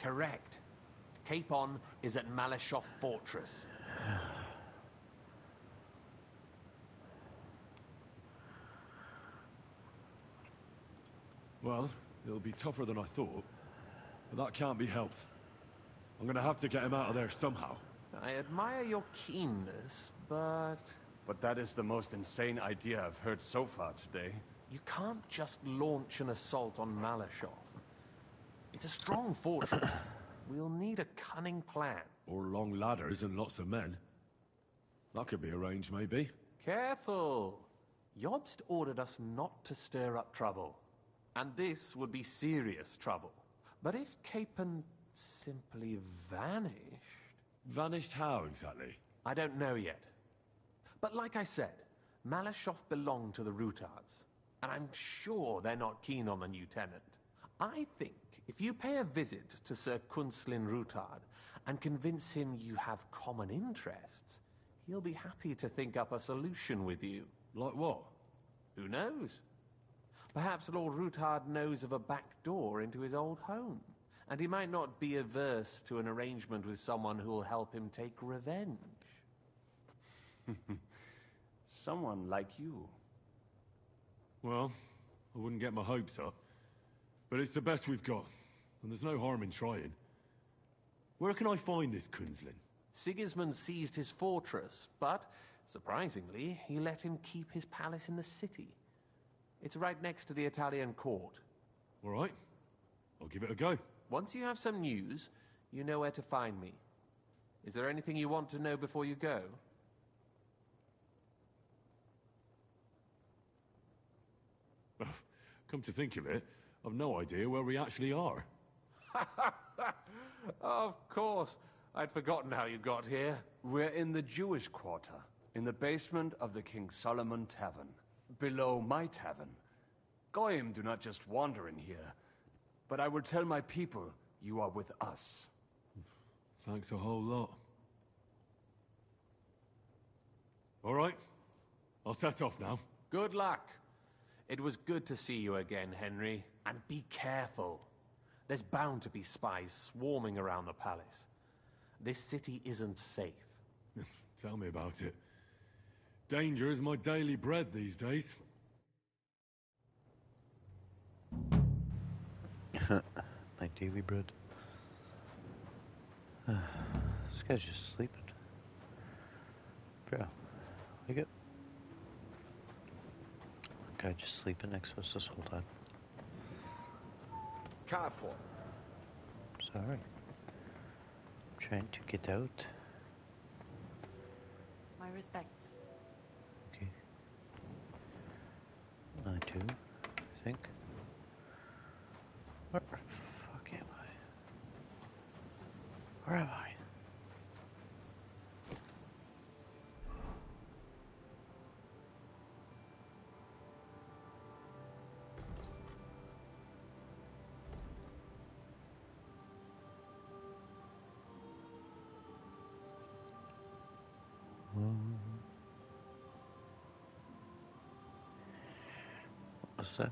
Correct. Capon is at Malashov Fortress. Well, it'll be tougher than I thought, but that can't be helped. I'm gonna have to get him out of there somehow. I admire your keenness, but... But that is the most insane idea I've heard so far today. You can't just launch an assault on Malashov. It's a strong fortress. We'll need a cunning plan. Or long ladders and lots of men. That could be arranged, maybe. Careful! Jobst ordered us not to stir up trouble. And this would be serious trouble. But if Capon simply vanished... Vanished how, exactly? I don't know yet. But like I said, Malashov belonged to the Rutards. And I'm sure they're not keen on the new tenant. I think if you pay a visit to Sir Kunslin Rutard and convince him you have common interests, he'll be happy to think up a solution with you. Like what? Who knows? Perhaps Lord Rutard knows of a back door into his old home, And he might not be averse to an arrangement with someone who'll help him take revenge. Someone like you. Well, I wouldn't get my hopes up. But it's the best we've got, and there's no harm in trying. Where can I find this Kunzlin? Sigismund seized his fortress, but, surprisingly, he let him keep his palace in the city. It's right next to the Italian court. All right. I'll give it a go. Once you have some news, you know where to find me. Is there anything you want to know before you go? Come to think of it, I've no idea where we actually are. Of course. I'd forgotten how you got here. We're in the Jewish quarter, in the basement of the King Solomon Tavern, below my tavern. Goyim do not just wander in here, but I will tell my people you are with us. Thanks a whole lot. All right, I'll set off now. Good luck. It was good to see you again, Henry. And be careful. There's bound to be spies swarming around the palace. This city isn't safe. Tell me about it. Danger is my daily bread these days. My daily bread. This guy's just sleeping. Bro, wake up. Guy just sleeping next to us this whole time. Careful. Sorry. I'm trying to get out. My respects. Okay. I too, I think. Where the fuck am I? Where am I? What's that?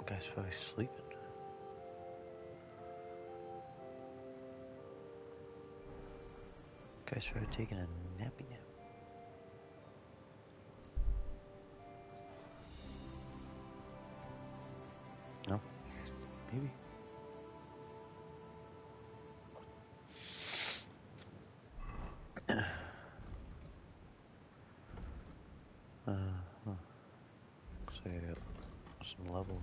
Guy's probably sleeping. Guy's probably taking a nappy nap. No? Maybe. Looks like I got some levels.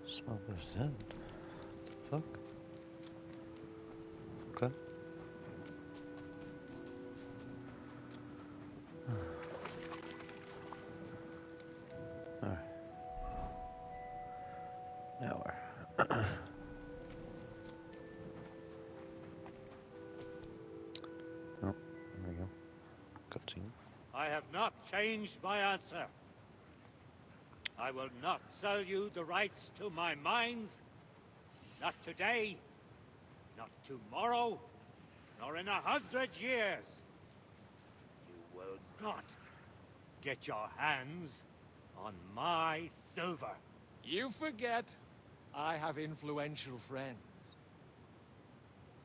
Smoker's dead. What the fuck? Okay. Alright. Now where? Oh, there we go. Cutscene. I have not changed my answer. I will not sell you the rights to my mines. Not today, not tomorrow, nor in 100 years. You will not get your hands on my silver. You forget I have influential friends.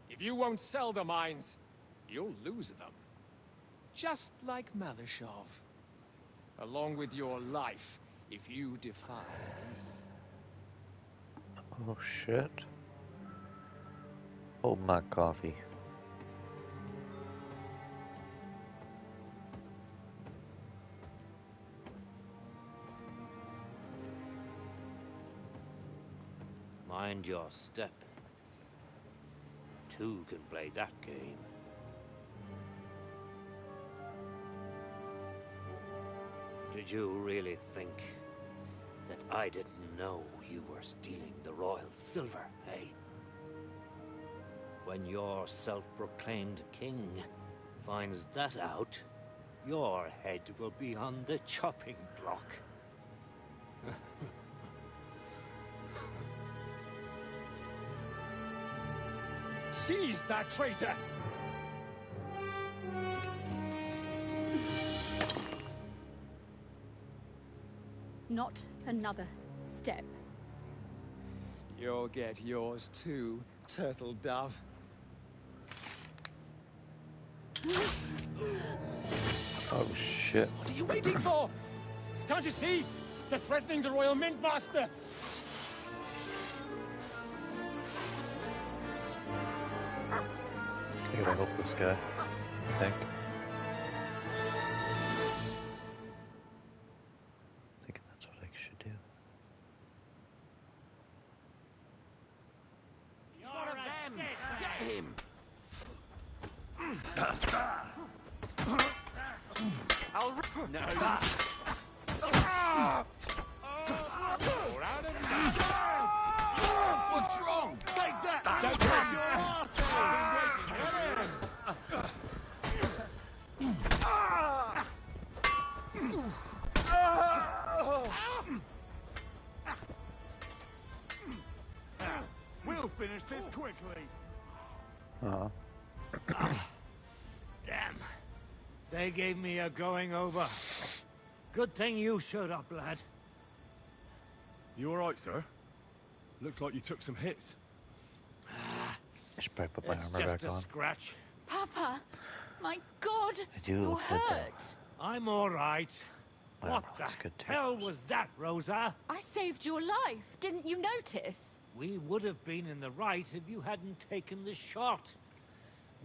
If you won't sell the mines, you'll lose them. Just like Malishov. Along with your life, if you defy me. Oh shit. Hold my coffee. Mind your step. Two can play that game. Did you really think that I didn't know you were stealing the royal silver, eh? When your self-proclaimed king finds that out, your head will be on the chopping block. Seize that traitor! Not another step. You'll get yours too, turtle dove. Oh shit. What are you waiting for? Can't you see? They're threatening the Royal Mint Master! I gotta help this guy, I think. I think that's what I should do. He's one of them! Get him! I'll... No. What's wrong? Take that! Don't take your arse! We'll finish this quickly. Damn. They gave me a going over. Good thing you showed up, lad. You alright, sir? Looks like you took some hits. I should probably put my armor back Just a on. scratch. Papa! My God! I do You're look good, though. hurt! I'm alright. My What armor the looks good, too. hell was that, Rosa? I saved your life. Didn't you notice? We would have been in the right if you hadn't taken the shot.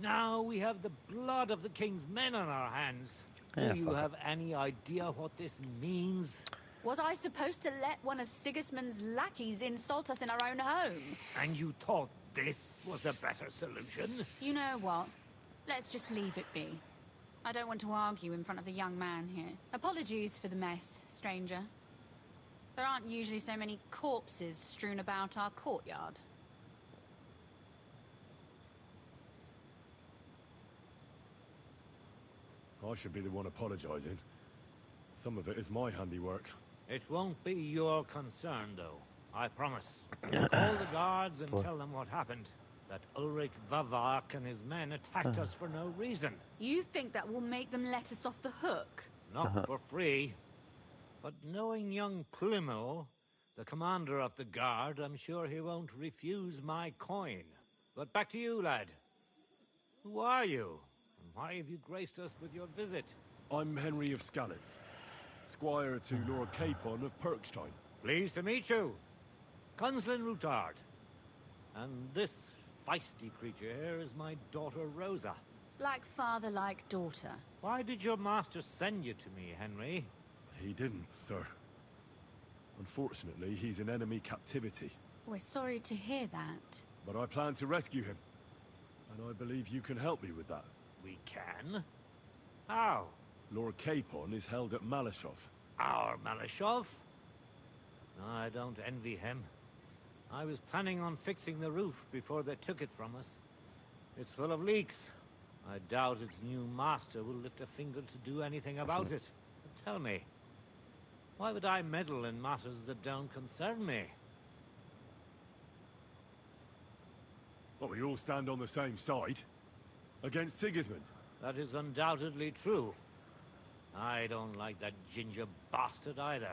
Now we have the blood of the king's men on our hands. Yeah, Do you fuck have any idea what this means? Was I supposed to let one of Sigismund's lackeys insult us in our own home? And you thought this was a better solution? You know what? Let's just leave it be. I don't want to argue in front of the young man here. Apologies for the mess, stranger. There aren't usually so many corpses strewn about our courtyard. I should be the one apologising. Some of it is my handiwork. It won't be your concern, though. I promise. Call the guards and tell them what happened. That Ulrich Vavak and his men attacked us for no reason. You think that will make them let us off the hook? Not for free. But knowing young Plimo, the commander of the guard, I'm sure he won't refuse my coin. But back to you, lad. Who are you? And why have you graced us with your visit? I'm Henry of Scalitz, squire to Lord Capon of Perkstein. Pleased to meet you. Conslin Routard. And this feisty creature here is my daughter Rosa. Like father, like daughter. Why did your master send you to me, Henry? He didn't, sir. Unfortunately, he's in enemy captivity. We're sorry to hear that. But I plan to rescue him. And I believe you can help me with that. We can? How? Lord Capon is held at Malashov. Our Malashov? I don't envy him. I was planning on fixing the roof before they took it from us. It's full of leaks. I doubt its new master will lift a finger to do anything about it. But tell me, why would I meddle in matters that don't concern me? Well, we all stand on the same side. Against Sigismund. That is undoubtedly true. I don't like that ginger bastard either.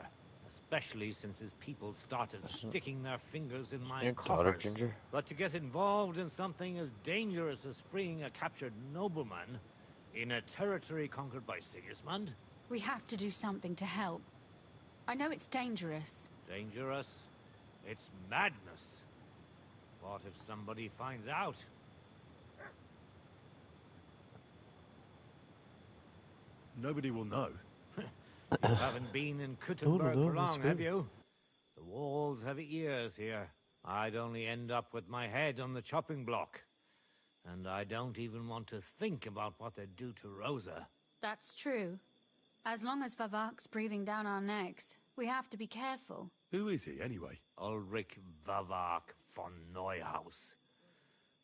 Especially since his people started sticking their fingers in my coffers. Ginger. But to get involved in something as dangerous as freeing a captured nobleman in a territory conquered by Sigismund? We have to do something to help. I know it's dangerous. Dangerous? It's madness. What if somebody finds out? Nobody will know. You haven't been in Kuttenburg for long, have you? The walls have ears here. I'd only end up with my head on the chopping block. And I don't even want to think about what they'd do to Rosa. That's true. As long as Vavak's breathing down our necks, we have to be careful. Who is he, anyway? Ulrich Vavak von Neuhaus.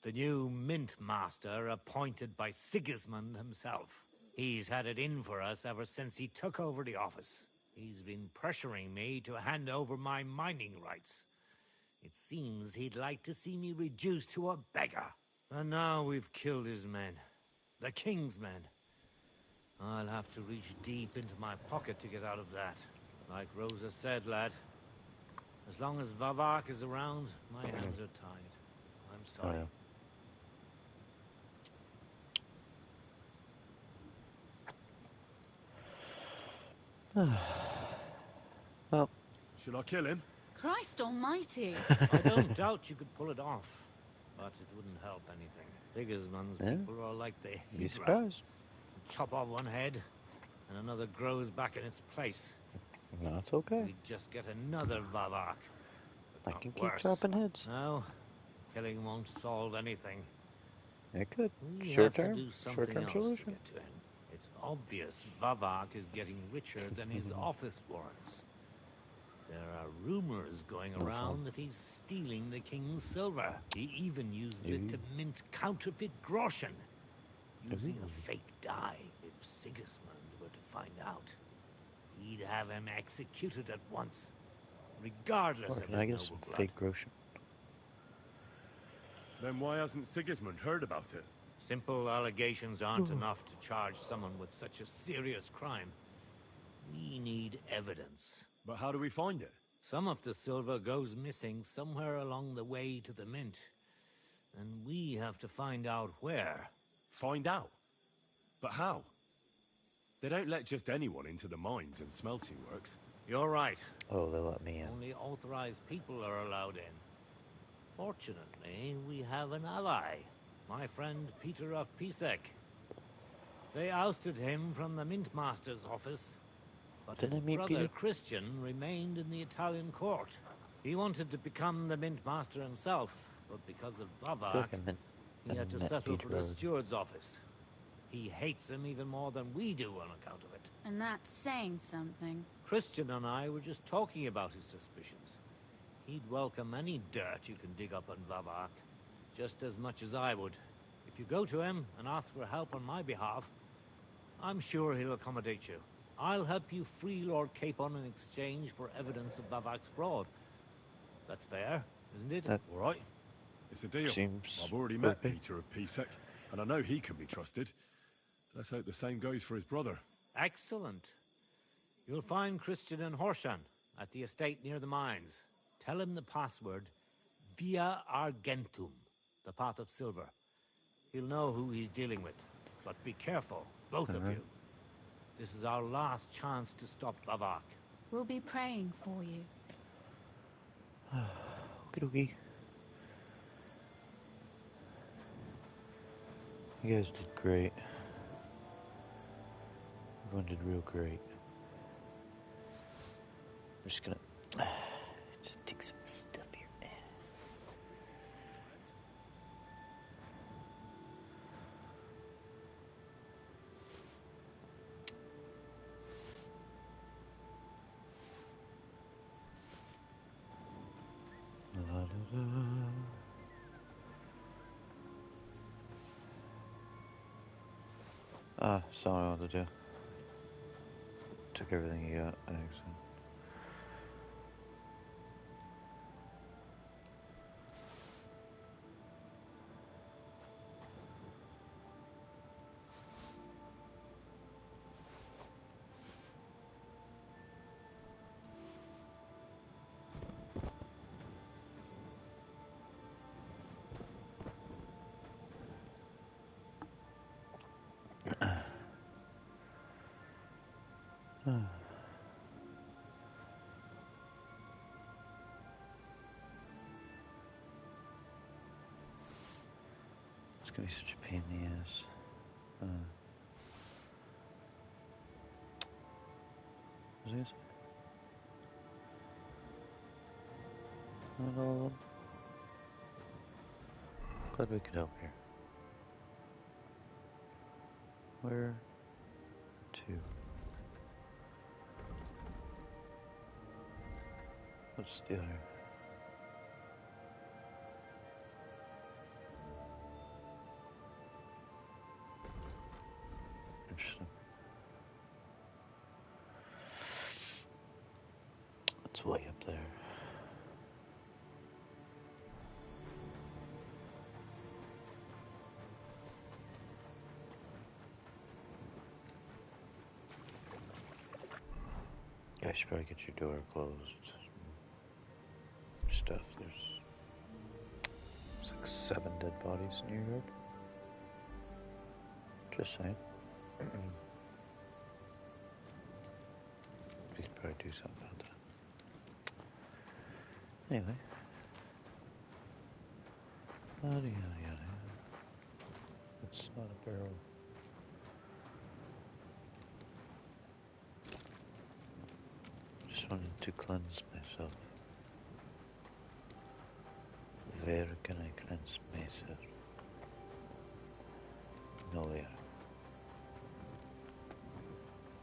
The new mint master appointed by Sigismund himself. He's had it in for us ever since he took over the office. He's been pressuring me to hand over my mining rights. It seems he'd like to see me reduced to a beggar. And now we've killed his men. The king's men. I'll have to reach deep into my pocket to get out of that. Like Rosa said, lad. As long as Vavak is around, my hands are tied. I'm sorry. Well, should I kill him? Christ almighty! I don't doubt you could pull it off, but it wouldn't help anything. Sigismund's people are like the Hydra. Be surprised. Chop off one head, and another grows back in its place. That's okay. We'd just get another Vavak. I can keep chopping heads. No, killing won't solve anything. It could. We Short have term. to do something Short term else solution. to get to him. It's obvious Vavak is getting richer than his office warrants. There are rumors going around that he's stealing the king's silver. He even uses it to mint counterfeit groschen, using a fake dye. If Sigismund were to find out, he'd have him executed at once, regardless of his I guess noble blood. fake groschen. Then why hasn't Sigismund heard about it? Simple allegations aren't enough to charge someone with such a serious crime. We need evidence. But how do we find it? Some of the silver goes missing somewhere along the way to the mint. And we have to find out where. Find out? But how? They don't let just anyone into the mines and smelting works. You're right. Oh, they let me in. Only authorized people are allowed in. Fortunately, we have an ally. My friend Peter of Pisek. They ousted him from the Mint Master's office, but his brother Christian remained in the Italian court. He wanted to become the Mint Master himself, but because of Vavak, he had to settle for the steward's office. He hates him even more than we do on account of it. And that's saying something. Christian and I were just talking about his suspicions. He'd welcome any dirt you can dig up on Vavak, just as much as I would. If you go to him and ask for help on my behalf, I'm sure he'll accommodate you. I'll help you free Lord Capon in exchange for evidence of Vavak's fraud. That's fair, isn't it? All right. It's a deal. I've already met Peter of Pisek, and I know he can be trusted. Let's hope the same goes for his brother. Excellent. You'll find Christian and Horshan at the estate near the mines. Tell him the password, Via Argentum, the pot of silver. He'll know who he's dealing with. But be careful, both of you. This is our last chance to stop Vavak. We'll be praying for you. Okie dokie. You guys did great. Everyone did real great. I'm just gonna just take some stuff here. La, da, da. Ah, that's all I wanted to do. Took everything you got, excellent. It's gonna be such a pain in the ass. What is this? Not all of them. Glad we could help here. Where to? What's the other? Interesting. It's way up there. I should probably get your door closed. Stuff. There's like 7 dead bodies in your yard. Just saying. We could probably do something about that. Anyway. Yada yada yada. It's not a barrel. Just wanted to cleanse myself. Where can I cleanse myself? Nowhere.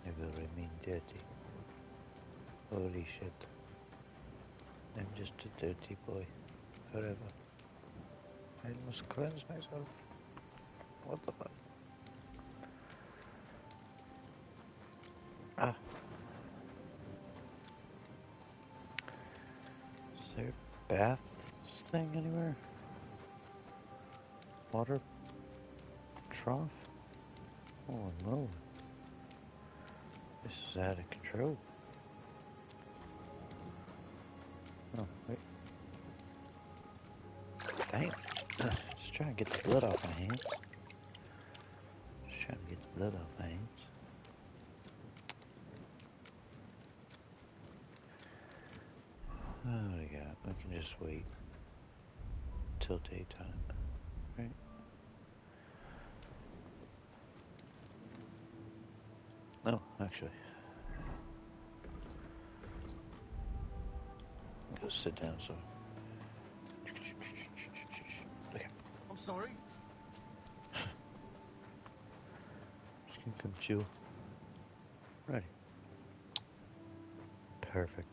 I will remain dirty. Holy shit. I'm just a dirty boy. Forever. I must cleanse myself. What the fuck? Ah. Is there a bath thing anywhere? Water trough? Oh no. This is out of control. Oh, wait. Dang. Just trying to get the blood off my hands. Just trying to get the blood off my hands. Oh, we got. We can just wait till daytime, right? No, actually. Go sit down, so. Okay. I'm sorry. Just gonna come chill. Ready. Perfect.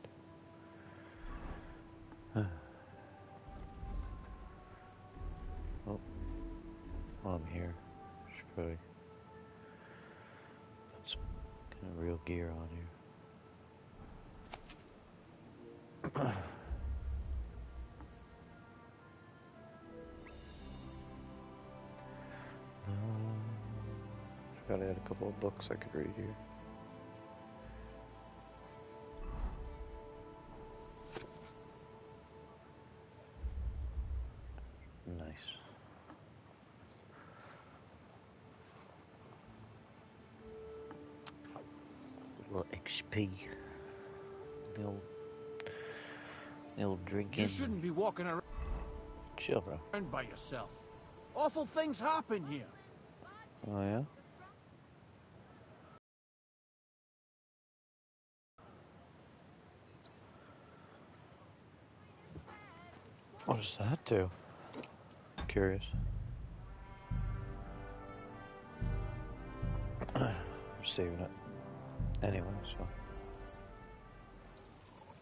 Well, while I'm here, I should probably put some kind of real gear on here. Forgot I had a couple of books I could read here. Nice. A little XP. The old drinking. You shouldn't be walking around. Chill, bro. By yourself. Awful things happen here. Oh yeah. What does that do? I'm curious. I'm saving it. Anyway, so.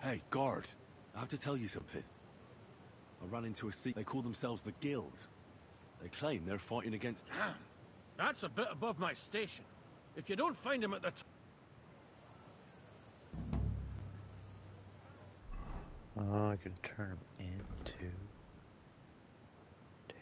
Hey, guard. I have to tell you something. I ran into a They call themselves the Guild. They claim they're fighting against... Damn. That's a bit above my station. If you don't find him at the Oh, I can turn them into... Damn.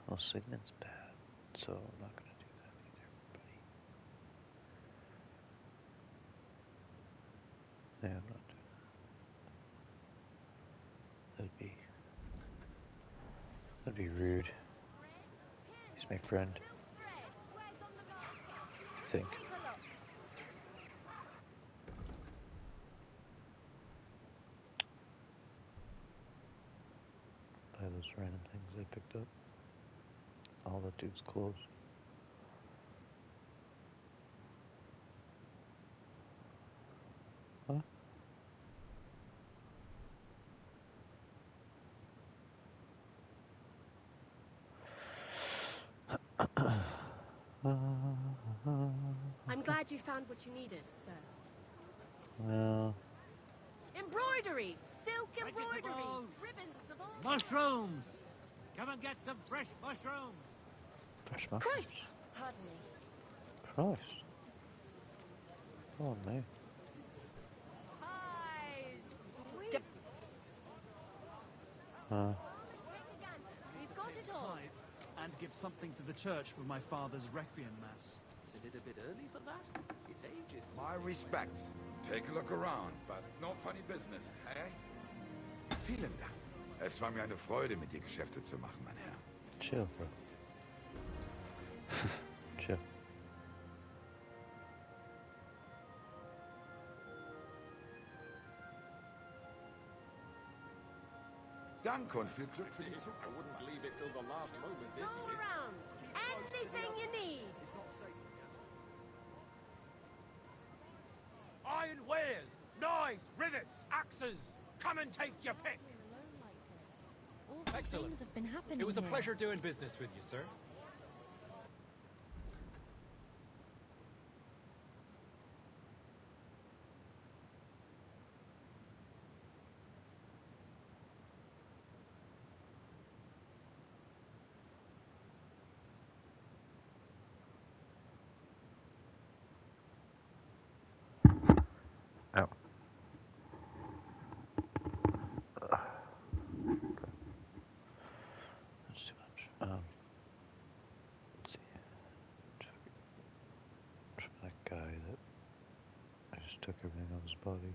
Well, Sigmund's bad, so I'm not gonna do that either, buddy. Yeah, I'm not doing that. That'd be rude. He's my friend. I think. Buy those random picked up. All the dude's clothes. Huh? I'm glad you found what you needed, sir. Well... Embroidery! Silk embroidery! Ribbons of all... Mushrooms! Come and get some fresh mushrooms! Fresh mushrooms? Christ! Pardon me. Christ. Oh, no. Hi, sweet... We've got it all. And give something to the church for my father's requiem mass. Isn't it a bit early for that? It's ages. My respects. Take a look around, but no funny business, hey? Vielen Dank. Es war mir eine Freude, mit dir Geschäfte zu machen, mein Herr. Chill, bro. Chill. Danke und viel Glück für die Zukunft. I wouldn't leave it till the last moment this All year. around. Anything you need. Iron wares, knives, rivets, axes. Come and take your pick. Excellent. Things have been happening It was a here. pleasure doing business with you, sir. Ow. That's too much. Let's see. From that guy that I just took everything off his body.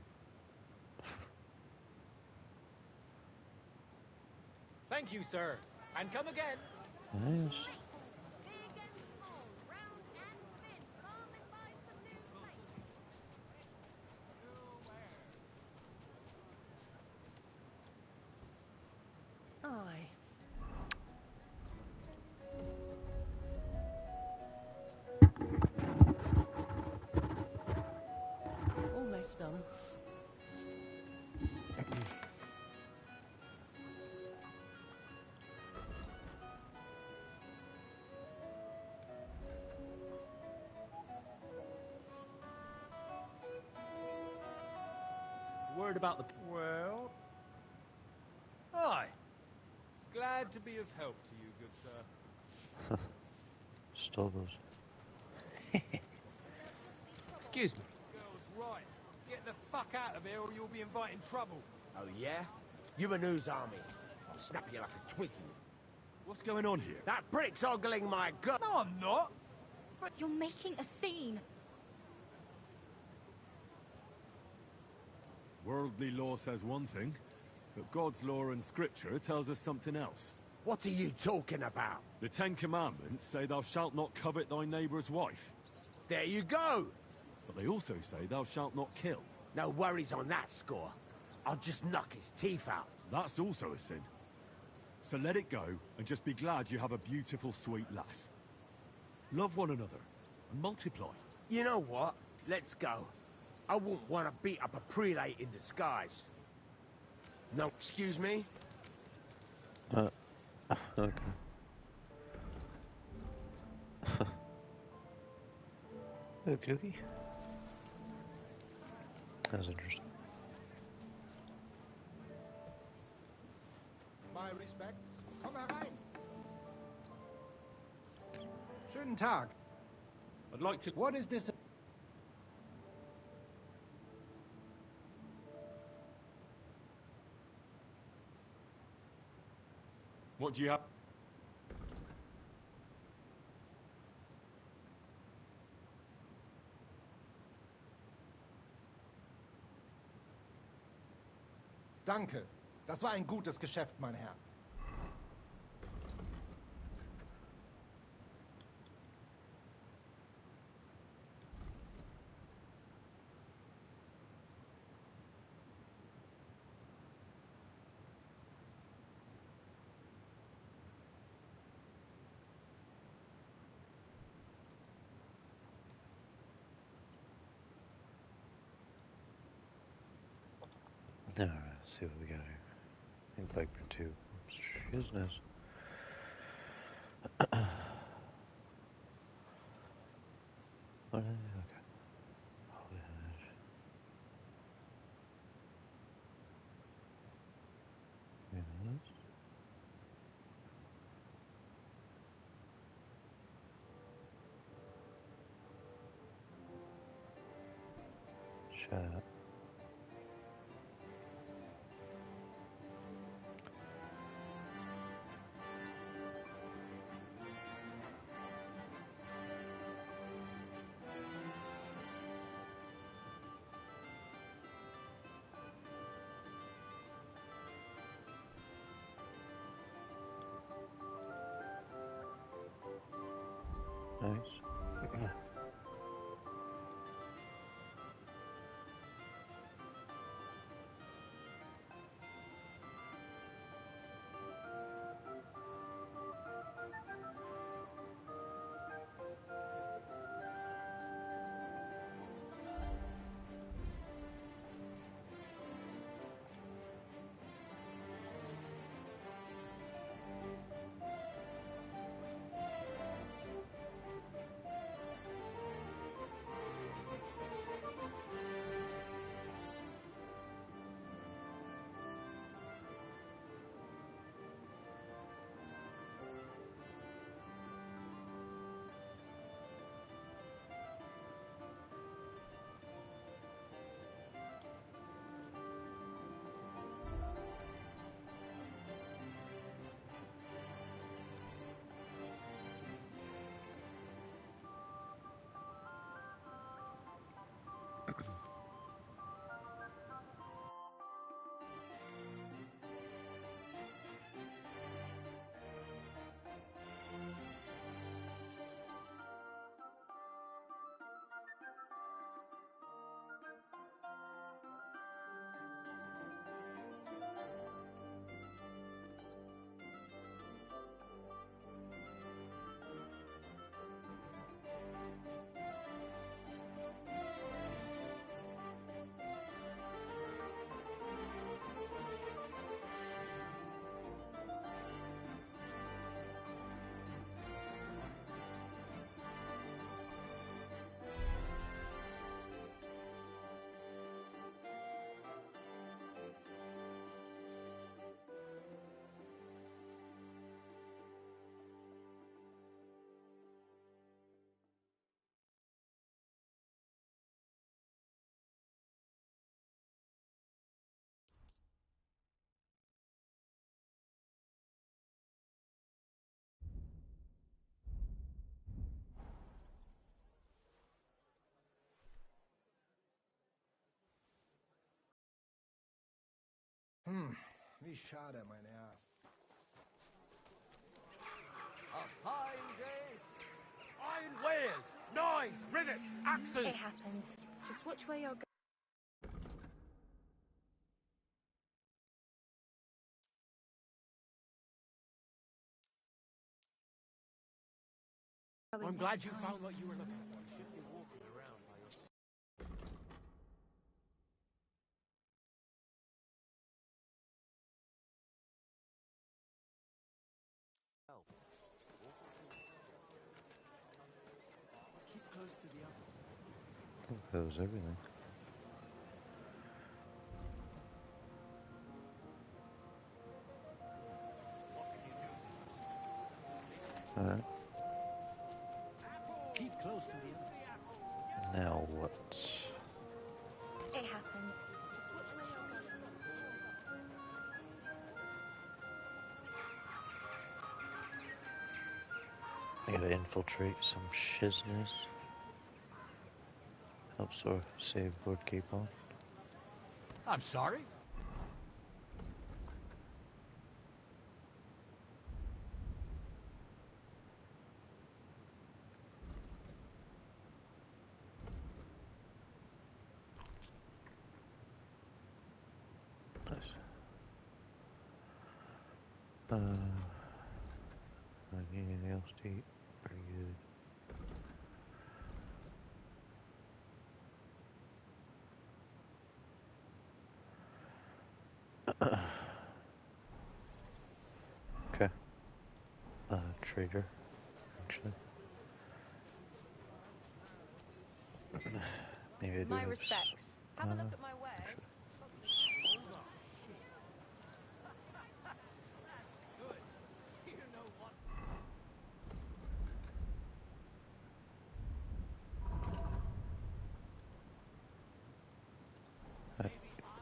Thank you, sir. And come again. Nice. Aye. Almost done. Word about the... Well... Hi. Glad to be of help to you, good sir. Stole those. Excuse me. Girl's right. Get the fuck out of here or you'll be inviting trouble. Oh, yeah? You a news army. I'll snap you like a Twiggy. What's going on here? That brick's ogling my gut. No, I'm not. But you're making a scene. Worldly law says one thing, but God's law and scripture tells us something else. What are you talking about? The Ten Commandments say thou shalt not covet thy neighbour's wife. There you go. But they also say thou shalt not kill. No worries on that score. I'll just knock his teeth out. That's also a sin. So let it go, and just be glad you have a beautiful, sweet lass. Love one another, and multiply. You know what? Let's go. I wouldn't want to beat up a prelate in disguise. No, excuse me? Okay. Okie dokie. That's interesting. My respects. Komm herein. Schönen Tag. I'd like to... What is this? What do you have? Danke. Das war ein gutes Geschäft, mein Herr. Alright, let's see what we got here. Invite for 2. Business. Okay. Holy Hash. Yes. Shut up. Nice. Wie schade, mein Herr. A fine day. Iron wares, knives, rivets, axes. It happens. Just watch where you're going. I'm glad you found what you were looking for. You shouldn't be walking around by yourself. Keep close to the others. I think that was everything. Alright. Keep close to the others. Now what? It happens. Just watch where you're going. I gotta infiltrate some shizness. Helps our save board keep on. I'm sorry. Nice. I need anything else to eat? Pretty good. trader, actually. Maybe I do My have respects. Have a look at my wares.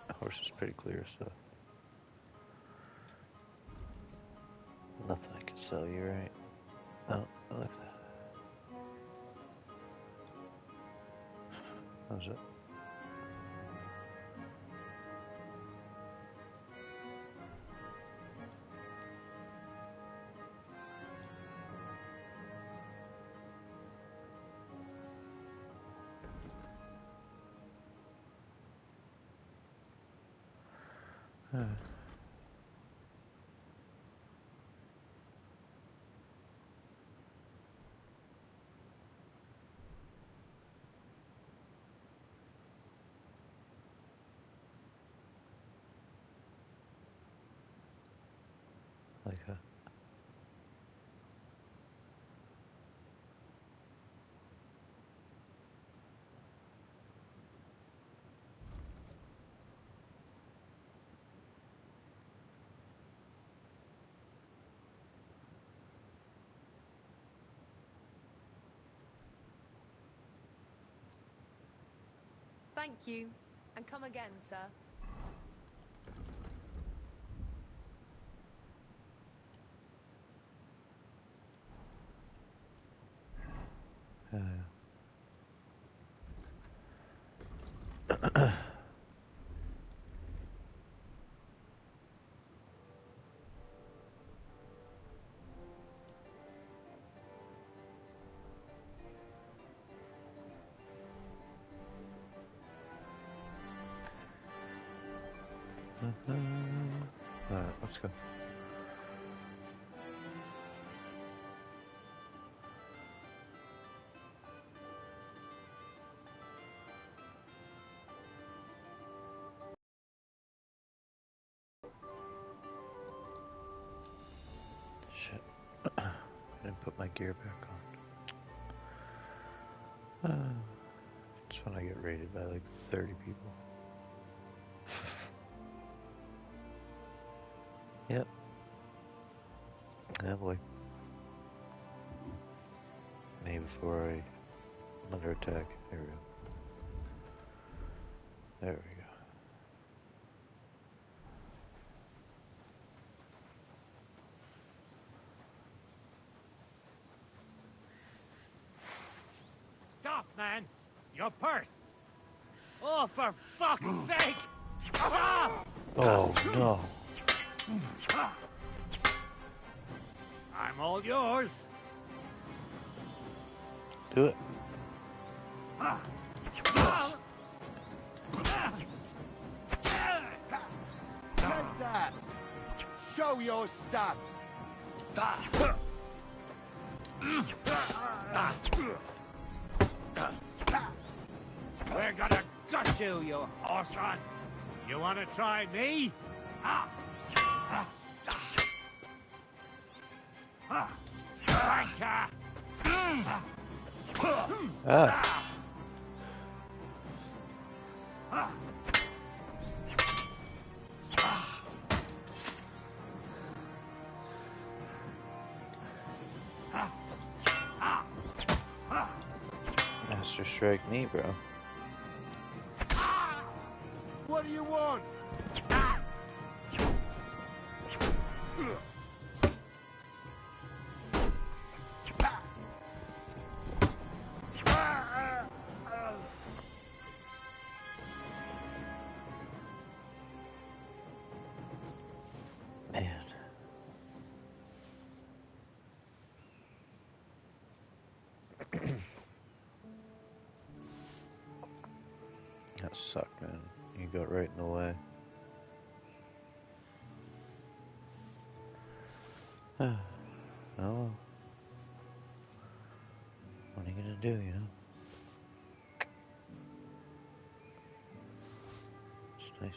The horse is pretty clear, so nothing I can sell you, right? Oh, look at that. How's it? Like that. Thank you. And come again, sir. Alright, let's go. Shit. I didn't put my gear back on. It's when I get raided by like 30 people. Yep. Oh boy. Maybe before I'm under attack. There we go. There we go. Stop, man! Your purse! Oh, for fuck's sake! Oh, no. I'm all yours. Do it. Take that! Show your stuff! We're gonna gut you, you horse-run! You wanna try me? Wanker! Master strike me, bro. What do you want? Man. That sucked, man. You got right in the way. Oh well. What are you gonna do, you know? It's nice.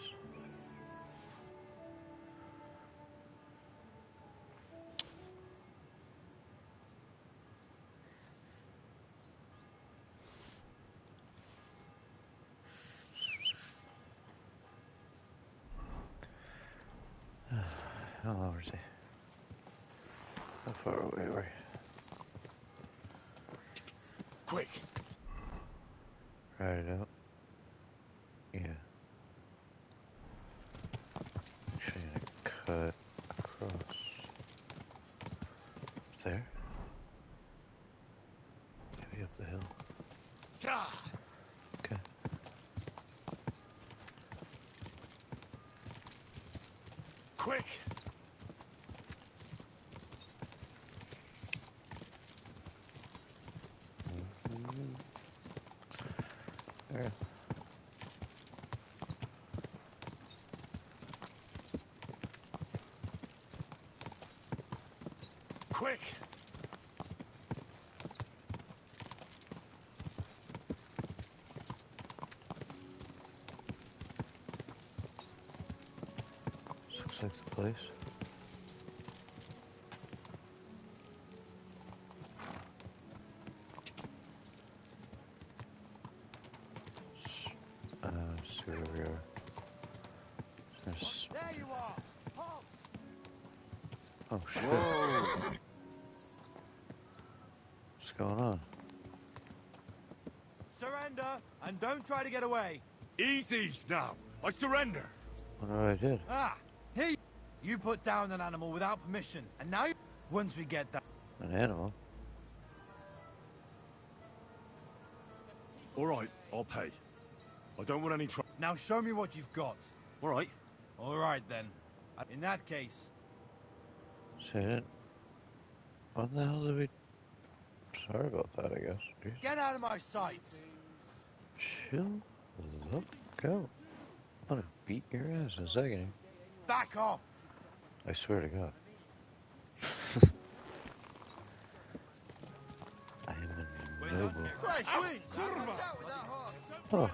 where's he? How far away are we? Quick! Right out. Yeah. Actually, I'm gonna cut across. There? Maybe up the hill. Okay. Quick! There. Quick! Looks like the place. See where we are. There's... There you are! Halt! Oh shit. Whoa. What's going on? Surrender and don't try to get away. Easy now. I surrender. What did I did? Ah, here you put down an animal without permission, and now once we get that. An animal? All right, I'll pay. I don't want any trouble. Now show me what you've got. All right. All right then. In that case, Say it. What the hell did we... Sorry about that, I guess. Jeez. get out of my sight. Chill. Look out. I'm gonna beat your ass in a second. Back off. I swear to God. I am a noble. Oh.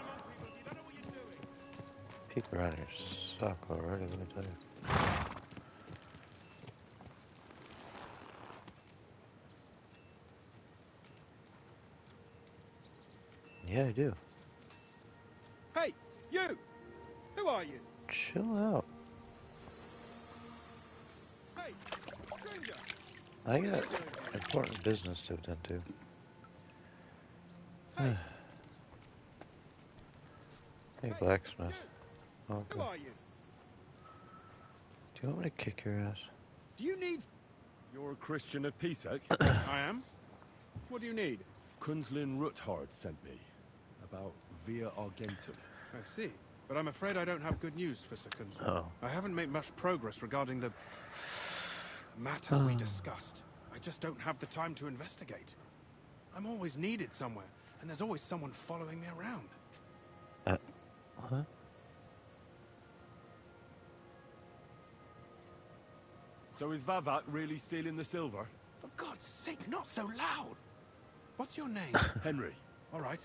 Peek around your sock already, let me tell you. Yeah, I do. Hey, you! Who are you? Chill out. Hey, stranger! I got important business to attend to. Hey, blacksmith. Okay. Who are you? Do you want me to kick your ass? Do you need... You're a Christian of Pisek? I am. What do you need? Kunzlin Ruthard sent me about Via Argentum. I see. But I'm afraid I don't have good news for Sir Kunzlin. Oh. I haven't made much progress regarding the matter we discussed. I just don't have the time to investigate. I'm always needed somewhere, and there's always someone following me around. What? So is Vavat really stealing the silver? For God's sake, not so loud! What's your name? Henry. All right.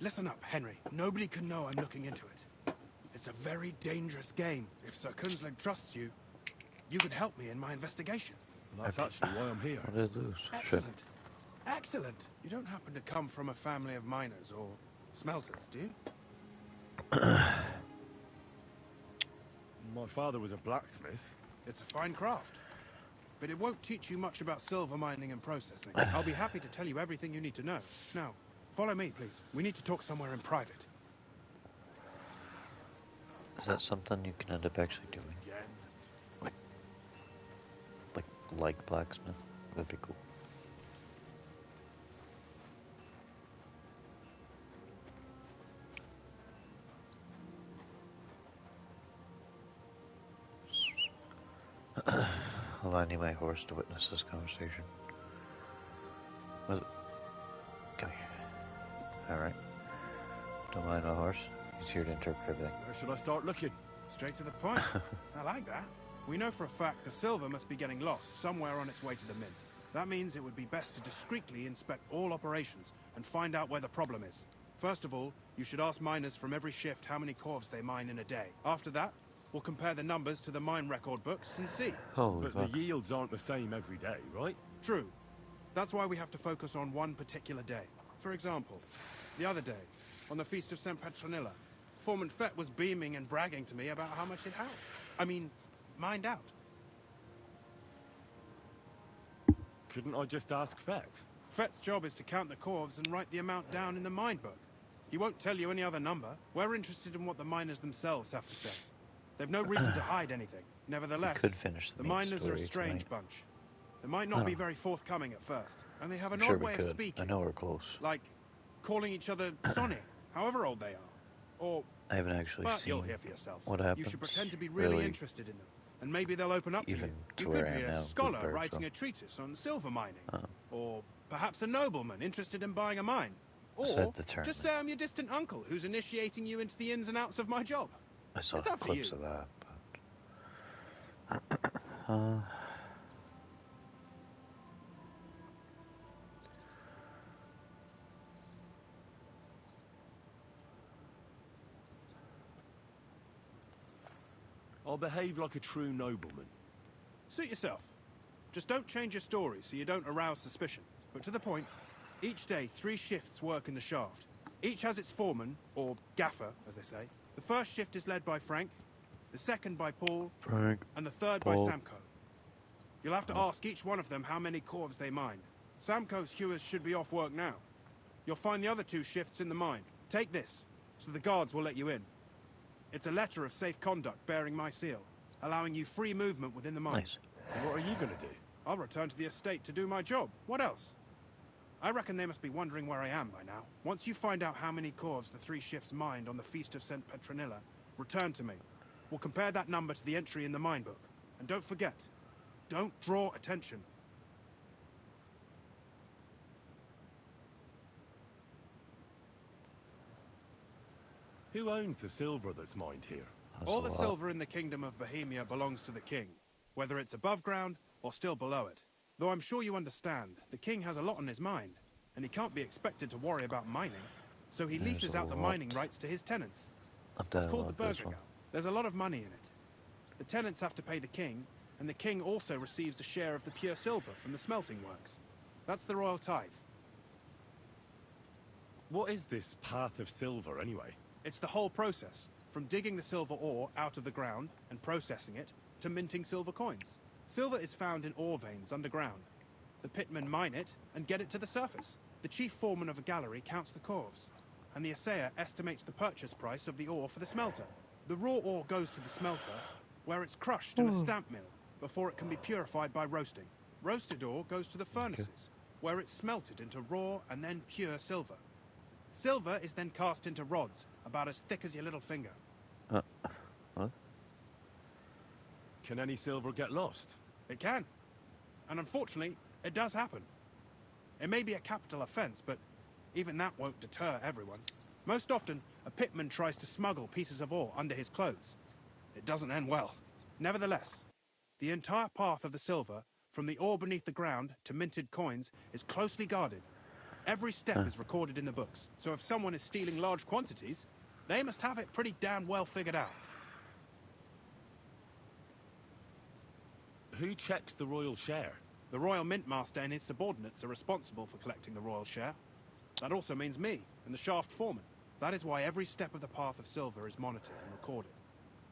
Listen up, Henry. Nobody can know I'm looking into it. It's a very dangerous game. If Sir Kunzling trusts you, you could help me in my investigation. Well, that's actually why I'm here. What did I lose? Excellent. Excellent. You don't happen to come from a family of miners or smelters, do you? My father was a blacksmith. It's a fine craft. But it won't teach you much about silver mining and processing. I'll be happy to tell you everything you need to know. Now, follow me, please. We need to talk somewhere in private. Is that something you can end up actually doing? Like blacksmith? That'd be cool. Well, I need my horse to witness this conversation. Come here. Alright. Don't mind my horse. He's here to interpret everything. Where should I start looking? Straight to the point. I like that. We know for a fact the silver must be getting lost somewhere on its way to the mint. That means it would be best to discreetly inspect all operations and find out where the problem is. First of all, you should ask miners from every shift how many corves they mine in a day. After that, we'll compare the numbers to the mine record books and see. But the yields aren't the same every day, right? True. That's why we have to focus on one particular day. For example, the other day, on the Feast of St. Petronilla, Foreman Fett was beaming and bragging to me about how much it had. I mean, mined out. Couldn't I just ask Fett? Fett's job is to count the corves and write the amount down in the mine book. He won't tell you any other number. We're interested in what the miners themselves have to say. They've no reason to hide anything. Nevertheless, Could finish the miners are a story strange tonight. bunch. They might not be very forthcoming at first, and they have an I'm sure odd we way of could. speaking. I know we're close. Like calling each other Sonny, however old they are. Or, I haven't actually but seen you'll hear for yourself. what happens. You should pretend to be really interested in them, and maybe they'll open up to you. Even to You where could I be am a now, scholar Kuttenburg, writing so. a treatise on silver mining, or perhaps a nobleman interested in buying a mine. Or Said the turn. just say I'm your distant uncle who's initiating you into the ins and outs of my job. I saw It's up to clips you. of that, but... I'll behave like a true nobleman. Suit yourself. Just don't change your story so you don't arouse suspicion. But to the point, each day 3 shifts work in the shaft. Each has its foreman, or gaffer, as they say. The first shift is led by Frank, the second by Paul, and the third by Samko. You'll have to ask each one of them how many corves they mine. Samko's hewers should be off work now. You'll find the other 2 shifts in the mine. Take this, so the guards will let you in. It's a letter of safe conduct bearing my seal, allowing you free movement within the mine. Nice. And what are you going to do? I'll return to the estate to do my job. What else? I reckon they must be wondering where I am by now. Once you find out how many corves the 3 shifts mined on the Feast of St. Petronilla, return to me. We'll compare that number to the entry in the mine book. And don't forget, don't draw attention. Who owns the silver that's mined here? All the silver in the Kingdom of Bohemia belongs to the king, whether it's above ground or still below it. Though I'm sure you understand, the king has a lot on his mind, and he can't be expected to worry about mining, so he leases out the mining rights to his tenants. It's called the Burgergeld. There's a lot of money in it. The tenants have to pay the king, and the king also receives a share of the pure silver from the smelting works. That's the royal tithe. What is this path of silver, anyway? It's the whole process, from digging the silver ore out of the ground and processing it, to minting silver coins. Silver is found in ore veins underground. The pitmen mine it and get it to the surface. The chief foreman of a gallery counts the corves, and the assayer estimates the purchase price of the ore for the smelter. The raw ore goes to the smelter, where it's crushed in a stamp mill before it can be purified by roasting. Roasted ore goes to the furnaces, where it's smelted into raw and then pure silver. Silver is then cast into rods, about as thick as your little finger. What? Can any silver get lost? It can. And unfortunately, it does happen. It may be a capital offense, but even that won't deter everyone. Most often, a pitman tries to smuggle pieces of ore under his clothes. It doesn't end well. Nevertheless, the entire path of the silver, from the ore beneath the ground to minted coins, is closely guarded. Every step is recorded in the books, so if someone is stealing large quantities, they must have it pretty damn well figured out. Who checks the royal share? The royal mint master and his subordinates are responsible for collecting the royal share. That also means me and the shaft foreman. That is why every step of the path of silver is monitored and recorded.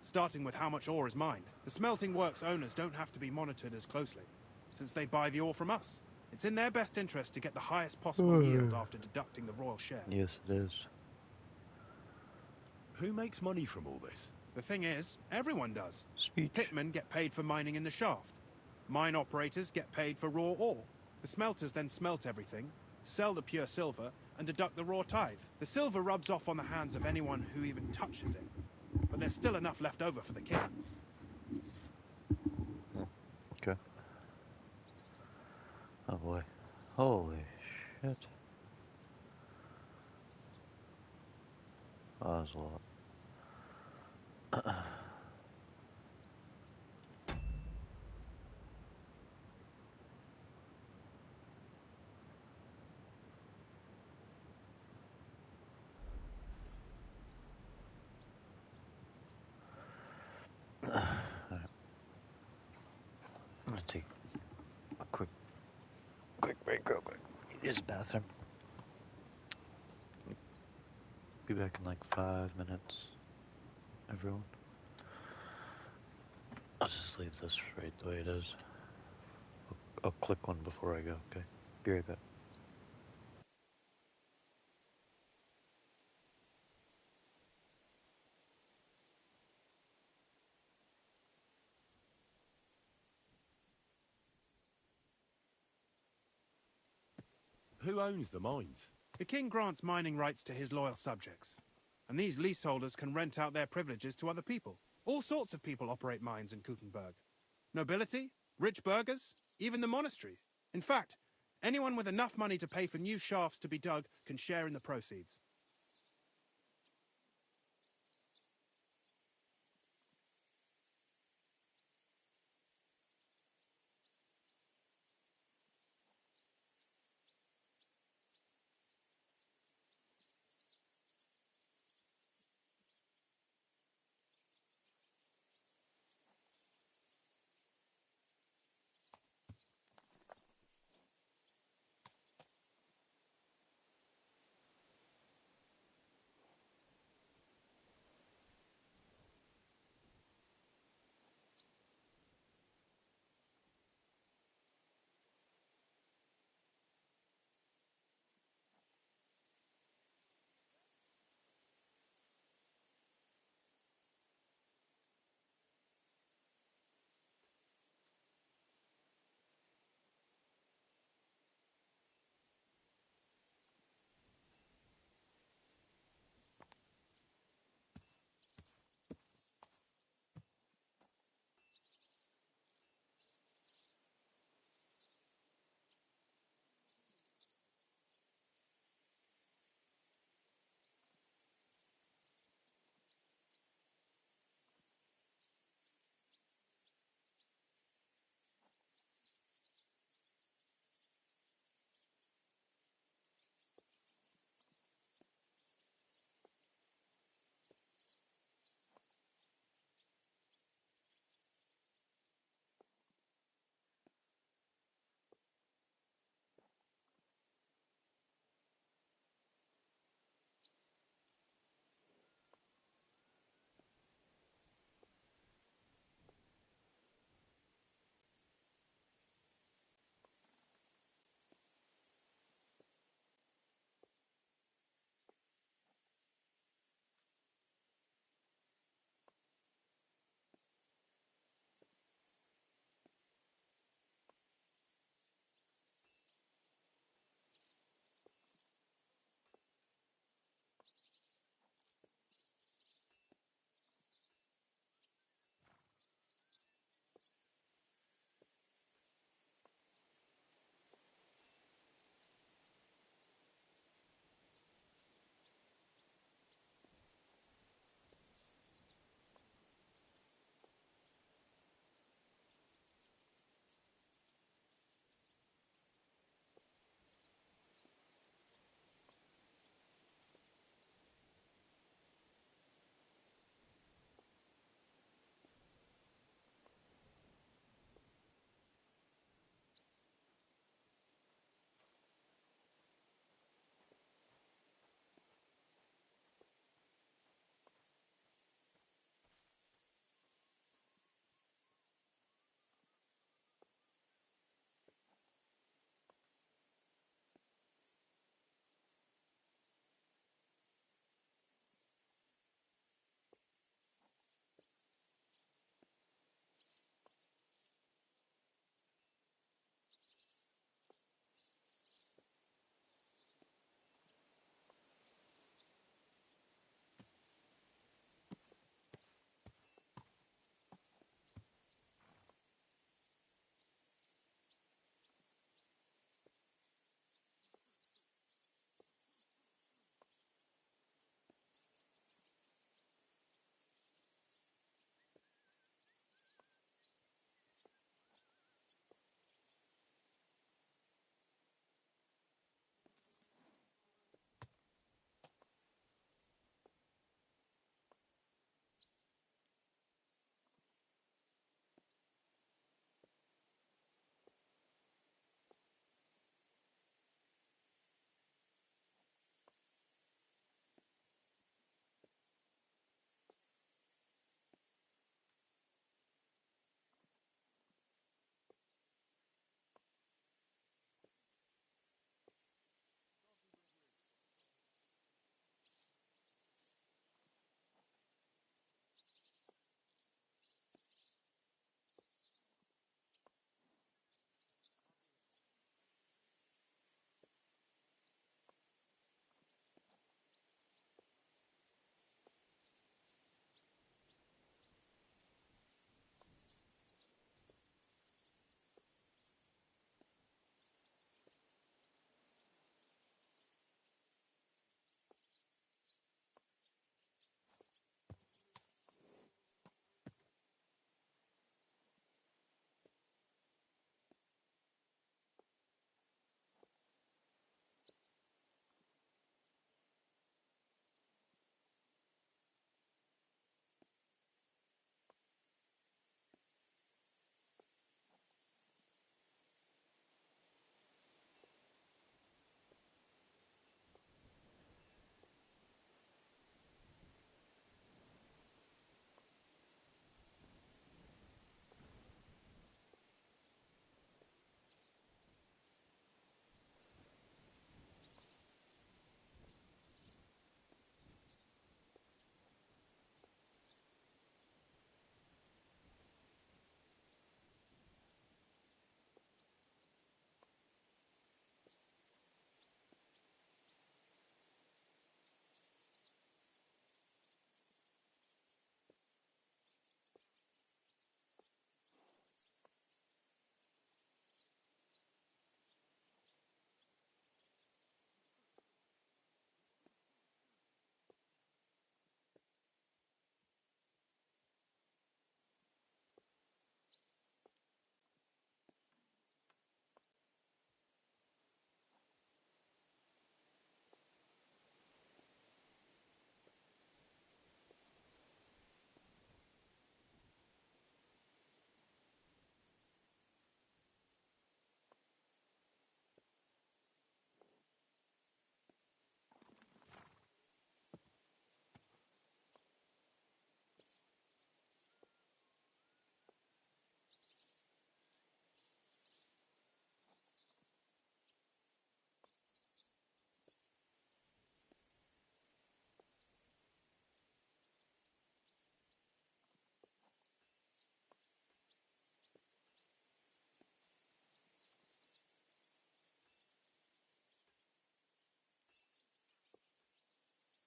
Starting with how much ore is mined. The smelting works owners don't have to be monitored as closely, since they buy the ore from us. It's in their best interest to get the highest possible yield after deducting the royal share. Yes, it is. Who makes money from all this? The thing is, everyone does. Speech. Pitmen get paid for mining in the shaft. Mine operators get paid for raw ore. The smelters then smelt everything, sell the pure silver, and deduct the raw tithe. The silver rubs off on the hands of anyone who even touches it. But there's still enough left over for the king. Okay. Oh boy. Holy shit. Oh, that's a lot. I'm gonna take a quick break real quick. Use the bathroom. Be back in like 5 minutes, everyone. I'll just leave this right the way it is. I'll click one before I go, okay? Be right back. Who owns the mines? The king grants mining rights to his loyal subjects. And these leaseholders can rent out their privileges to other people. All sorts of people operate mines in Kuttenburg. Nobility, rich burghers, even the monastery. In fact, anyone with enough money to pay for new shafts to be dug can share in the proceeds.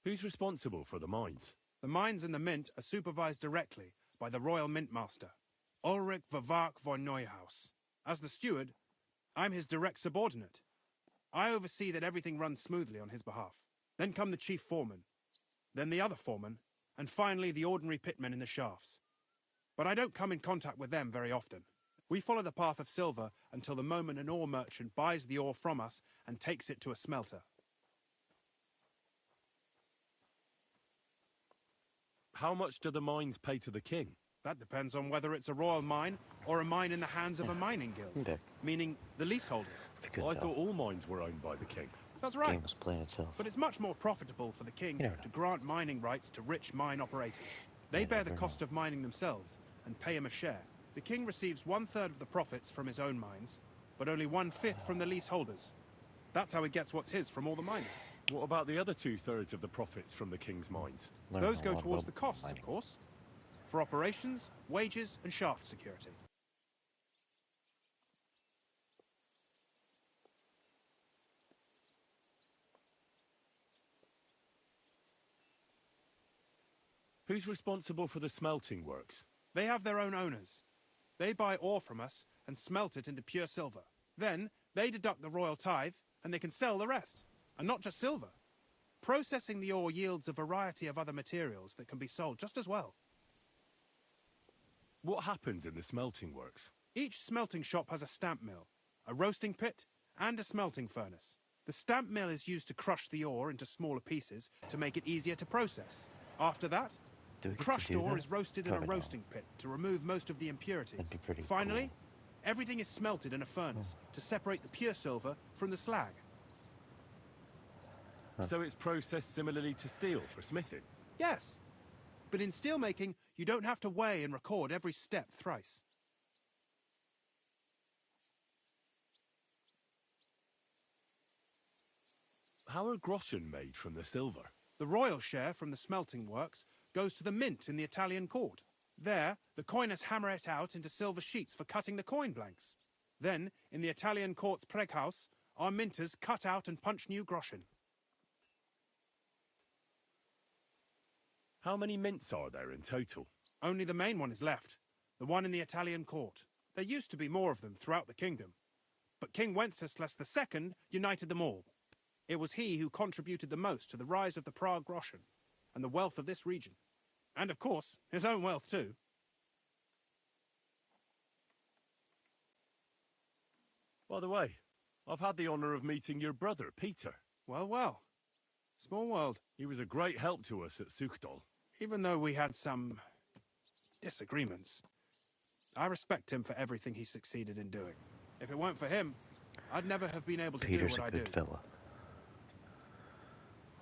Who's responsible for the mines? The mines and the mint are supervised directly by the Royal Mint Master, Ulrich Vervark von Neuhaus. As the steward, I'm his direct subordinate. I oversee that everything runs smoothly on his behalf. Then come the chief foreman, then the other foreman, and finally the ordinary pitmen in the shafts. But I don't come in contact with them very often. We follow the path of silver until the moment an ore merchant buys the ore from us and takes it to a smelter. How much do the mines pay to the king? That depends on whether it's a royal mine or a mine in the hands of a mining guild, Okay. meaning the leaseholders. I thought all mines were owned by the king. That's right. Game was playing itself. But it's much more profitable for the king to grant mining rights to rich mine operators. They bear the cost of mining themselves and pay him a share. The king receives 1/3 of the profits from his own mines, but only 1/5 from the leaseholders. That's how he gets what's his from all the mining. What about the other 2/3 of the profits from the king's mines? Those go towards the costs, of course. For operations, wages, and shaft security. Who's responsible for the smelting works? They have their own owners. They buy ore from us and smelt it into pure silver. Then, they deduct the royal tithe, and they can sell the rest. And not just silver. Processing the ore yields a variety of other materials that can be sold just as well. What happens in the smelting works? Each smelting shop has a stamp mill, a roasting pit, and a smelting furnace. The stamp mill is used to crush the ore into smaller pieces to make it easier to process. After that, crushed ore is roasted in a roasting pit to remove most of the impurities. Finally, everything is smelted in a furnace to separate the pure silver from the slag. So it's processed similarly to steel for smithing? Yes. But in steelmaking, you don't have to weigh and record every step thrice. How are groschen made from the silver? The royal share from the smelting works goes to the mint in the Italian court. There, the coiners hammer it out into silver sheets for cutting the coin blanks. Then, in the Italian court's preghouse, our minters cut out and punch new groschen. How many mints are there in total? Only the main one is left, the one in the Italian court. There used to be more of them throughout the kingdom, but King Wenceslas II united them all. It was he who contributed the most to the rise of the Prague groschen and the wealth of this region. And of course, his own wealth too. By the way, I've had the honour of meeting your brother, Peter. Well, well. Small world. He was a great help to us at Suchdol. Even though we had some disagreements, I respect him for everything he succeeded in doing. If it weren't for him, I'd never have been able to do what I do. Peter's a good fella.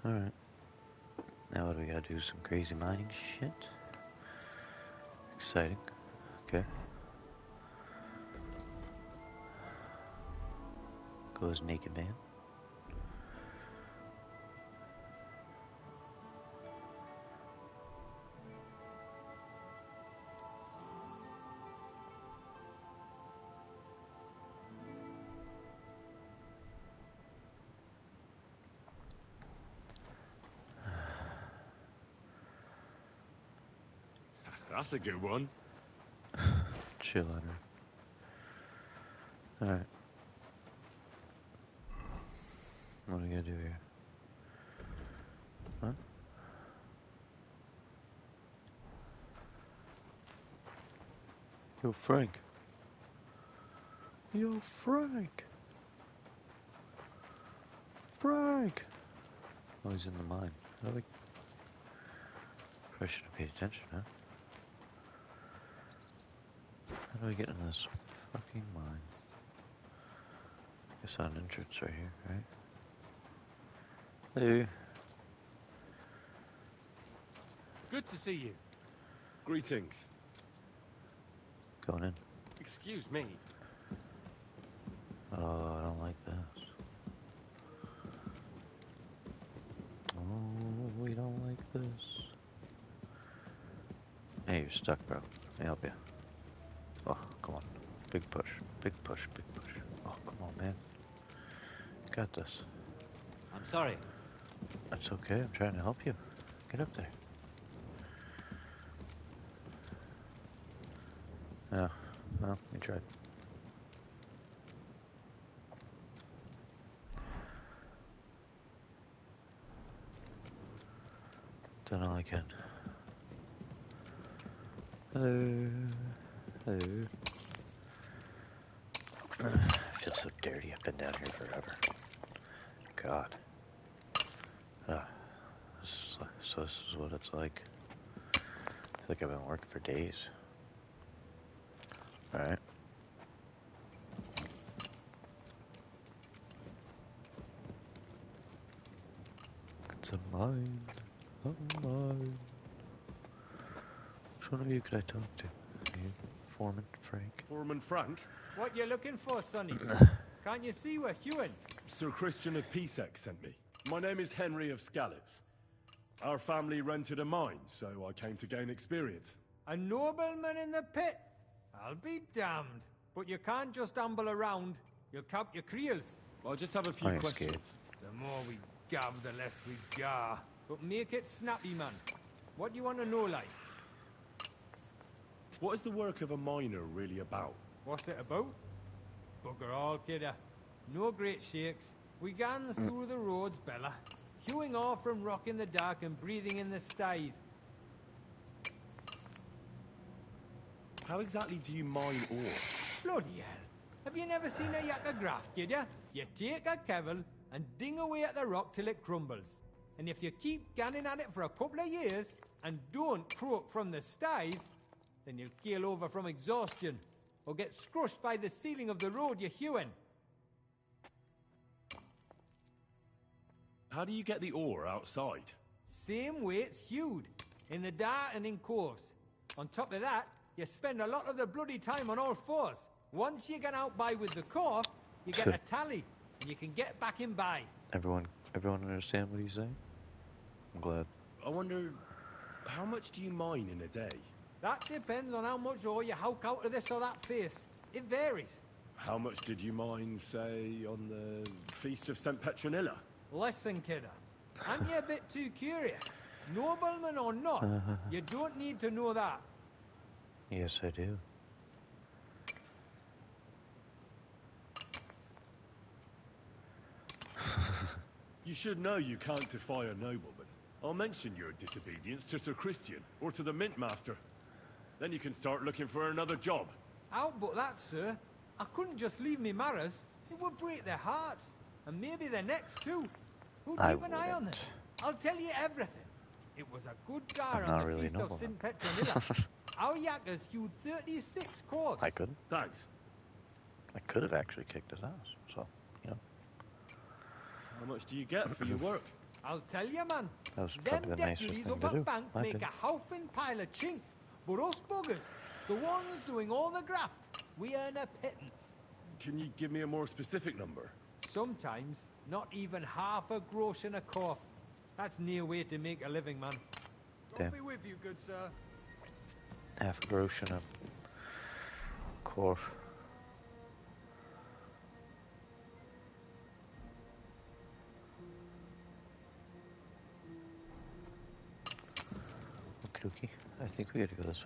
Alright. Now what do we gotta do? Some crazy mining shit? Exciting. Okay. Goes naked man. That's a good one. Chill on her. Alright. What do we gotta do here? Huh? Yo, Frank. Yo, Frank. Frank. Oh, he's in the mine. Probably should have paid attention, huh? How do I get in this fucking mine? I saw an entrance right here, right? Hello. Good to see you. Greetings. Going in. Excuse me. Oh, I don't like this. Oh, we don't like this. Hey, you're stuck, bro. Let me help you. Oh, come on. Big push. Big push. Big push. Oh, come on, man. Got this. I'm sorry. That's okay, I'm trying to help you. Get up there. Oh, well, we tried. Done all I can. Hello. Hello. I feel so dirty. I've been down here forever. God. So this is what it's like. I feel like I've been working for days. Alright. It's a mine. A mine. Which one of you could I talk to? You, Foreman Frank? Foreman Frank? What you looking for, Sonny? Can't you see we're Hewin? Sir Christian of Pisek sent me. My name is Henry of Scallops. Our family rented a mine, so I came to gain experience. A nobleman in the pit? I'll be damned. But you can't just amble around. You'll count your creels. I'll just have a few questions. The more we gav, the less we gar. But make it snappy, man. What do you want to know, like? What is the work of a miner really about? What's it about? Bugger all, kidder. No great shakes. We gan through the roads, Bella. Hewing off from rock in the dark and breathing in the stithe. How exactly do you mine ore? Bloody hell. Have you never seen a yakka graft, kid ya? You take a kevel and ding away at the rock till it crumbles. And if you keep ganning at it for a couple of years and don't croak from the stithe, then you'll keel over from exhaustion or get scrushed by the ceiling of the road you're hewing. How do you get the ore outside? Same way it's hewed, in the dark and in coves. On top of that, you spend a lot of the bloody time on all fours. Once you get out by with the cough, you get a tally, and you can get back in by. Everyone understand what he's saying? I'm glad. I wonder, how much do you mine in a day? That depends on how much ore you howk out of this or that face. It varies. How much did you mine, say, on the Feast of St. Petronilla? Listen, kidder. Aren't you a bit too curious? Nobleman or not, you don't need to know that. Yes, I do. You should know you can't defy a nobleman. I'll mention your disobedience to Sir Christian or to the Mint Master. Then you can start looking for another job. How but that, sir? I couldn't just leave me Maras. It would break their hearts. And maybe their necks too. Who'd keep an eye on them? I'll tell you everything. It was a good gar on the really Feast of St. Petronilla. Our yakkers hewed 36 cords. I could. Thanks. I could have actually kicked his ass, so, you know. How much do you get for your work? I'll tell you, man. That was Them probably the nicest deputies thing up to at do. bank make a howfing pile of chink. But us buggers, the ones doing all the graft, we earn a pittance. Can you give me a more specific number? Sometimes, not even half a grosh and a cough. That's near way to make a living, man. Damn. God be with you, good sir. Half a grosh and a cough. Okie dokie. I think we gotta go this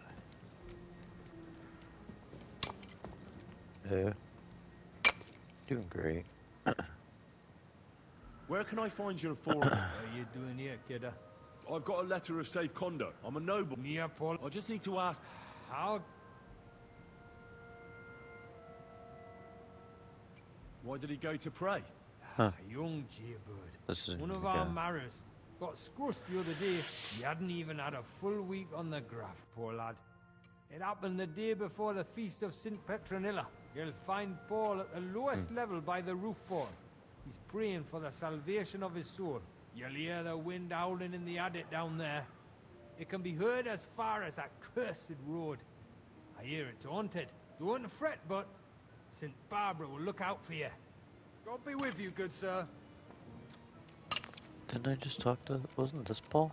way. Doing great. Where can I find your foreman? What are you doing here, kidder? I've got a letter of safe conduct. I'm a noble. Mia Paul. I just need to ask. How? Why did he go to pray? Huh. A young jaybird. This is one of our Maras. Got scrushed the other day. He hadn't even had a full week on the graft, poor lad. It happened the day before the Feast of St. Petronilla. You'll find Paul at the lowest level by the roof form. He's praying for the salvation of his soul. You'll hear the wind howling in the adit down there. It can be heard as far as that cursed road. I hear it's haunted. Don't fret, but St. Barbara will look out for you. God be with you, good sir. Didn't I just talk to... Wasn't this Paul?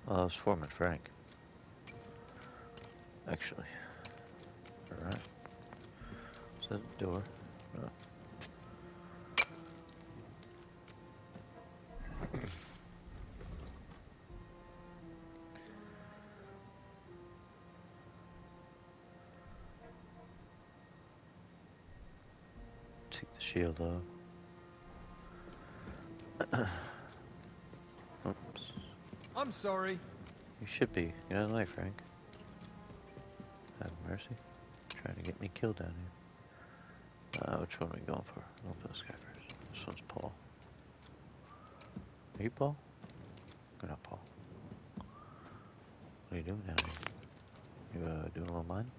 Oh, it was Foreman Frank. Actually. Alright. Is that a door? No. the shield off. Oops. I'm sorry. You should be. Get out of the way, Frank. Have mercy. Trying to get me killed down here. Which one are we going for? Going for this guy first. This one's Paul. Are you Paul? You're not Paul. What are you doing down here? You doing a little mine?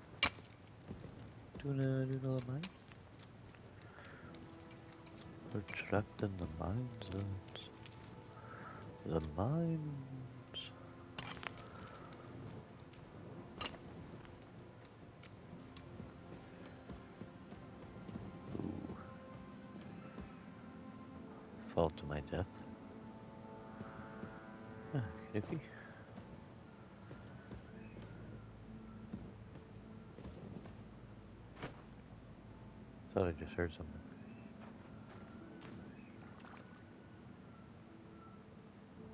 Doing a little mine? We're trapped in the mine zones. The mines. Ooh. Fall to my death. Ah, could it be? Thought I just heard something.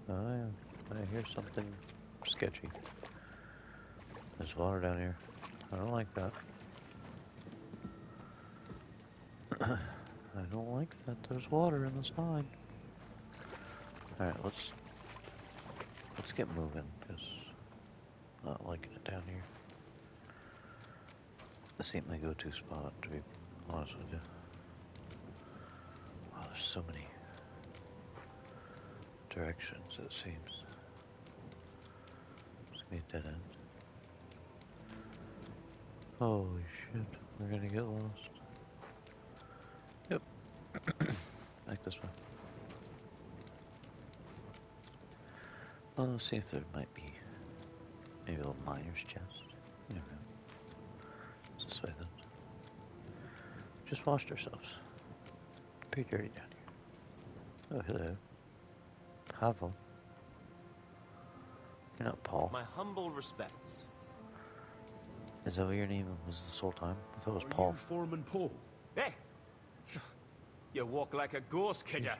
I hear something sketchy. There's water down here. I don't like that. I don't like that there's water in this mine. Alright, let's get moving, because I'm not liking it down here. This ain't my go-to spot, to be honest with you. Wow, there's so many directions, it seems. It's gonna be a dead end. Holy shit, we're gonna get lost. Yep. Like this one. Well, let's see if there might be maybe a little miner's chest. You never know. It's this way then. Just washed ourselves. Pretty dirty down here. Oh, hello. Pavel. You're not Paul. My humble respects. Is that what your name was this whole time? I thought it was Paul. You Foreman Paul? Hey! You walk like a ghost, kidder.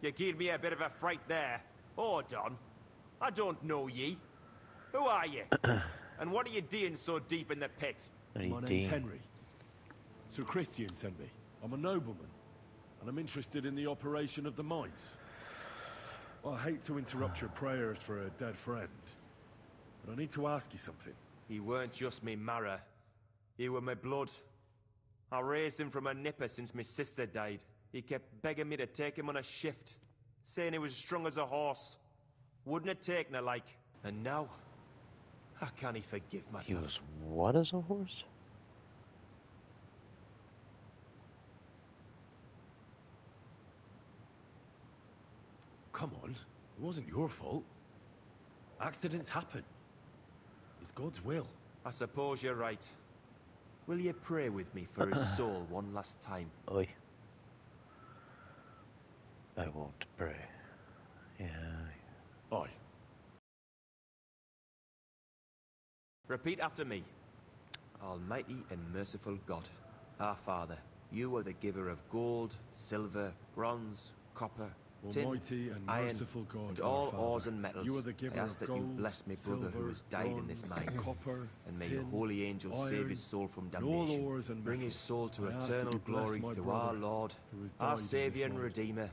You gave me a bit of a fright there. Hold on. I don't know ye. Who are you? And what are you doing so deep in the pit? My name's Henry. Sir Christian sent me. I'm a nobleman, and I'm interested in the operation of the mines. I hate to interrupt your prayers for a dead friend, but I need to ask you something. He weren't just me marrow. He were my blood. I raised him from a nipper since my sister died. He kept begging me to take him on a shift, saying he was strong as a horse. Wouldn't have taken her like. And now, I can't forgive myself. He was what as a horse? Come on, it wasn't your fault. Accidents happen. It's God's will. I suppose you're right. Will you pray with me for his soul one last time? Oi. I won't pray. Yeah. Aye. Repeat after me. Almighty and merciful God, our Father, you are the giver of gold, silver, bronze, copper, tin, Almighty and iron, merciful God, and our all Father, ores and metals. you are the giver I ask of that you gold, bless my brother who has died in this mine. copper, and may tin, your holy angels save iron, his soul from and all damnation. ores and Bring his metals. soul to I ask that eternal you bless glory my through brother our Lord, who has our died in Saviour this and life. Redeemer,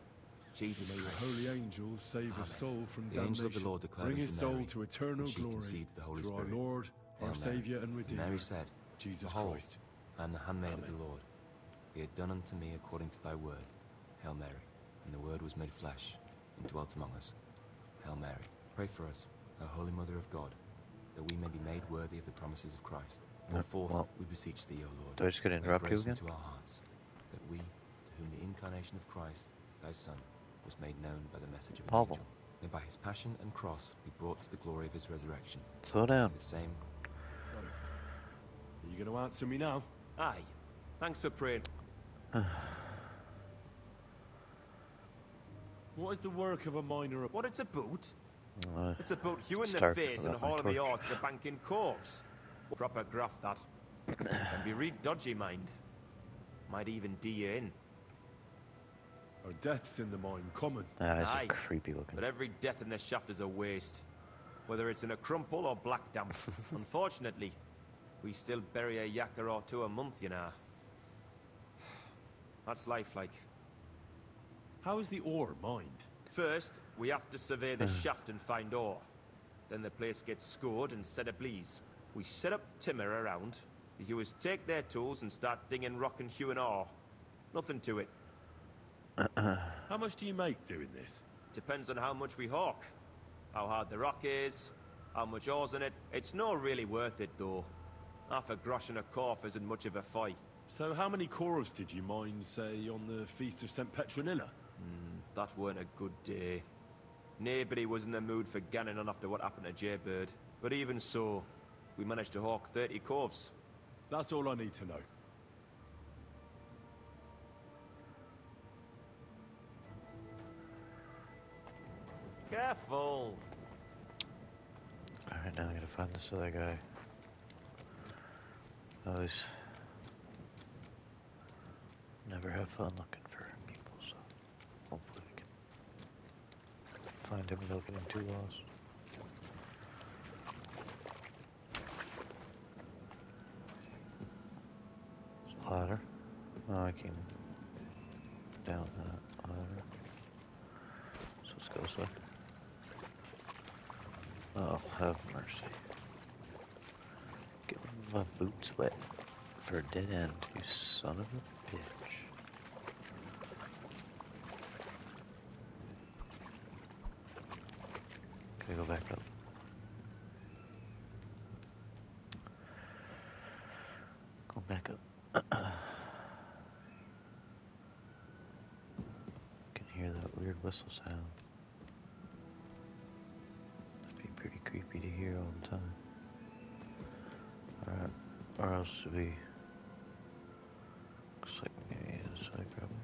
Jesus May Christ. your holy angels save his soul from The damnation. angel of the Lord declared Bring his unto soul Mary, to eternal and she glory conceived the Holy through Spirit. our Lord, Hail our Mary. Saviour and Redeemer, Mary said, Jesus Behold, Christ. I am the handmaid Amen. of the Lord. Be it done unto me according to thy word. Hail Mary. And the word was made flesh, and dwelt among us. Hail Mary. Pray for us, O Holy Mother of God, that we may be made worthy of the promises of Christ. Go forth, well, we beseech thee, O Lord. do I just get to Lay interrupt you grace again? into our hearts, that we, to whom the incarnation of Christ, thy Son, was made known by the message of an Pavel. angel, may by his passion and cross be brought to the glory of his resurrection. Slow down. By the same. So, are you going to answer me now? Aye. Thanks for praying. What is the work of a miner? What it's about? It's about you in the start face and without my hauling me torch. out to the bank in coves. Proper graft that. Can be real dodgy, mind. Might even do you in. Are deaths in the mine common? That's Aye, creepy looking. but every death in the shaft is a waste. Whether it's in a crumple or black damp. Unfortunately, we still bury a yakker or two a month, you know. That's life like. How is the ore mined? First, we have to survey the shaft and find ore. Then the place gets scored and set ablaze. We set up timber around. The hewers take their tools and start dinging rock and hewing ore. Nothing to it. How much do you make doing this? Depends on how much we hawk. How hard the rock is, how much ore's in it. It's not really worth it, though. Half a grosh and a corf isn't much of a fight. So how many cores did you mine, say, on the Feast of St. Petronilla? That weren't a good day. Nobody was in the mood for ganning on after what happened to Jaybird. But even so, we managed to hawk 30 corves. That's all I need to know. Careful! Alright, now I gotta find this other guy. Always never have fun looking for people, so hopefully we can find him without getting too lost. There's a ladder. Oh, I came down that ladder. So let's go this way. Oh, have mercy. Getting my boots wet for a dead end, you son of a bitch. Can I go back up? Go back up. Can hear that weird whistle sound. That'd be pretty creepy to hear all the time. Alright, or else should we... Looks like maybe this way, probably.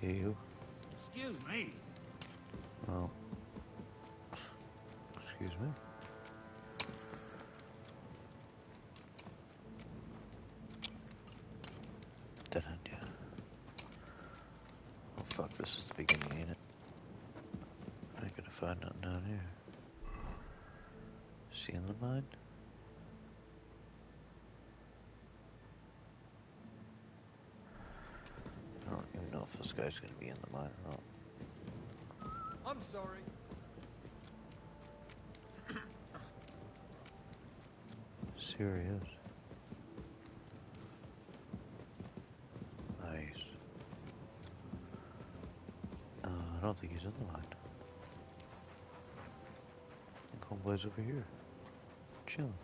You. Excuse me. Oh. Excuse me. Dead end, yeah. Oh fuck, this is the beginning, ain't it? I ain't gonna find nothing down here. Seeing the mine? I don't even know if this guy's gonna be in the mine or not. I'm sorry. Serious. Nice. I don't think he's in the mine. I think homeboy's over here. Chilling.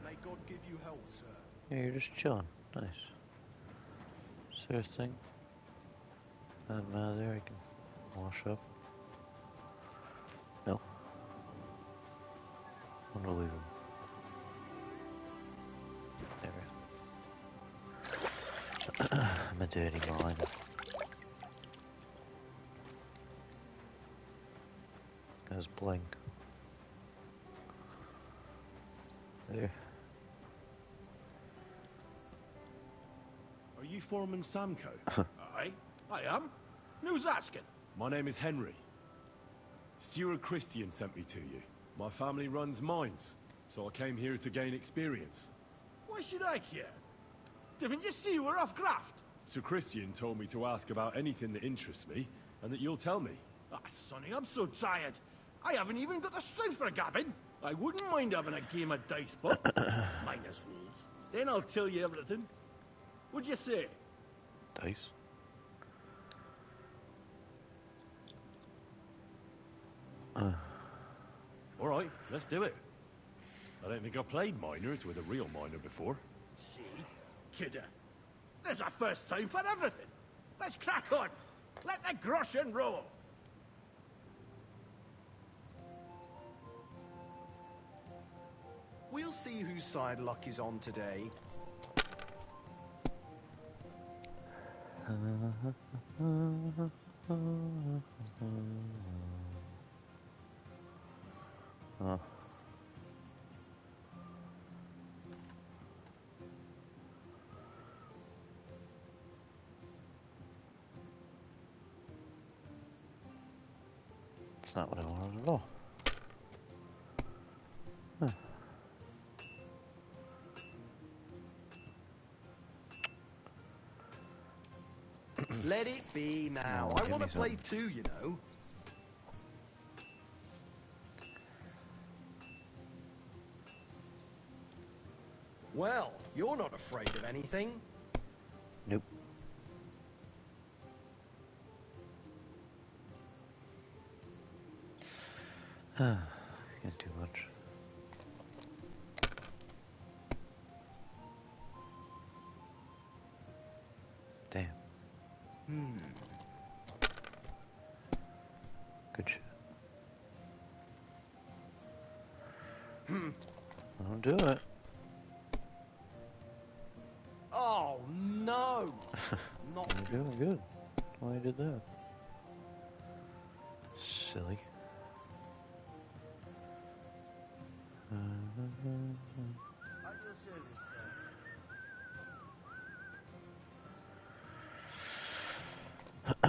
May God give you health, sir. Yeah, you're just chilling. Nice. Is there a thing? Out of there, I can wash up. No. Unbelievable. There we go. I'm a dirty miner. There's bling. There. Are you Foreman Samco? I am. Who's asking? My name is Henry. Stuart Christian sent me to you. My family runs mines, so I came here to gain experience. Why should I care? Didn't you see we're off graft? Sir Christian told me to ask about anything that interests me, and that you'll tell me. Ah, Sonny, I'm so tired. I haven't even got the strength for gabbing. I wouldn't mind having a game of dice, but minus rules. Then I'll tell you everything. What'd you say? Dice? Alright, let's do it. I don't think I've played miners with a real miner before. See? Kidder. There's a first time for everything. Let's crack on. Let the groschen roll. We'll see whose side luck is on today. Oh. It's not what I wanted at all. Huh. Let it be now. Oh, I give want me to play some. too, you know. Well, you're not afraid of anything. Nope. Can't do much. Damn. Good shit. Don't do it. Oh no! Not You're doing good. Why you did that? Silly. At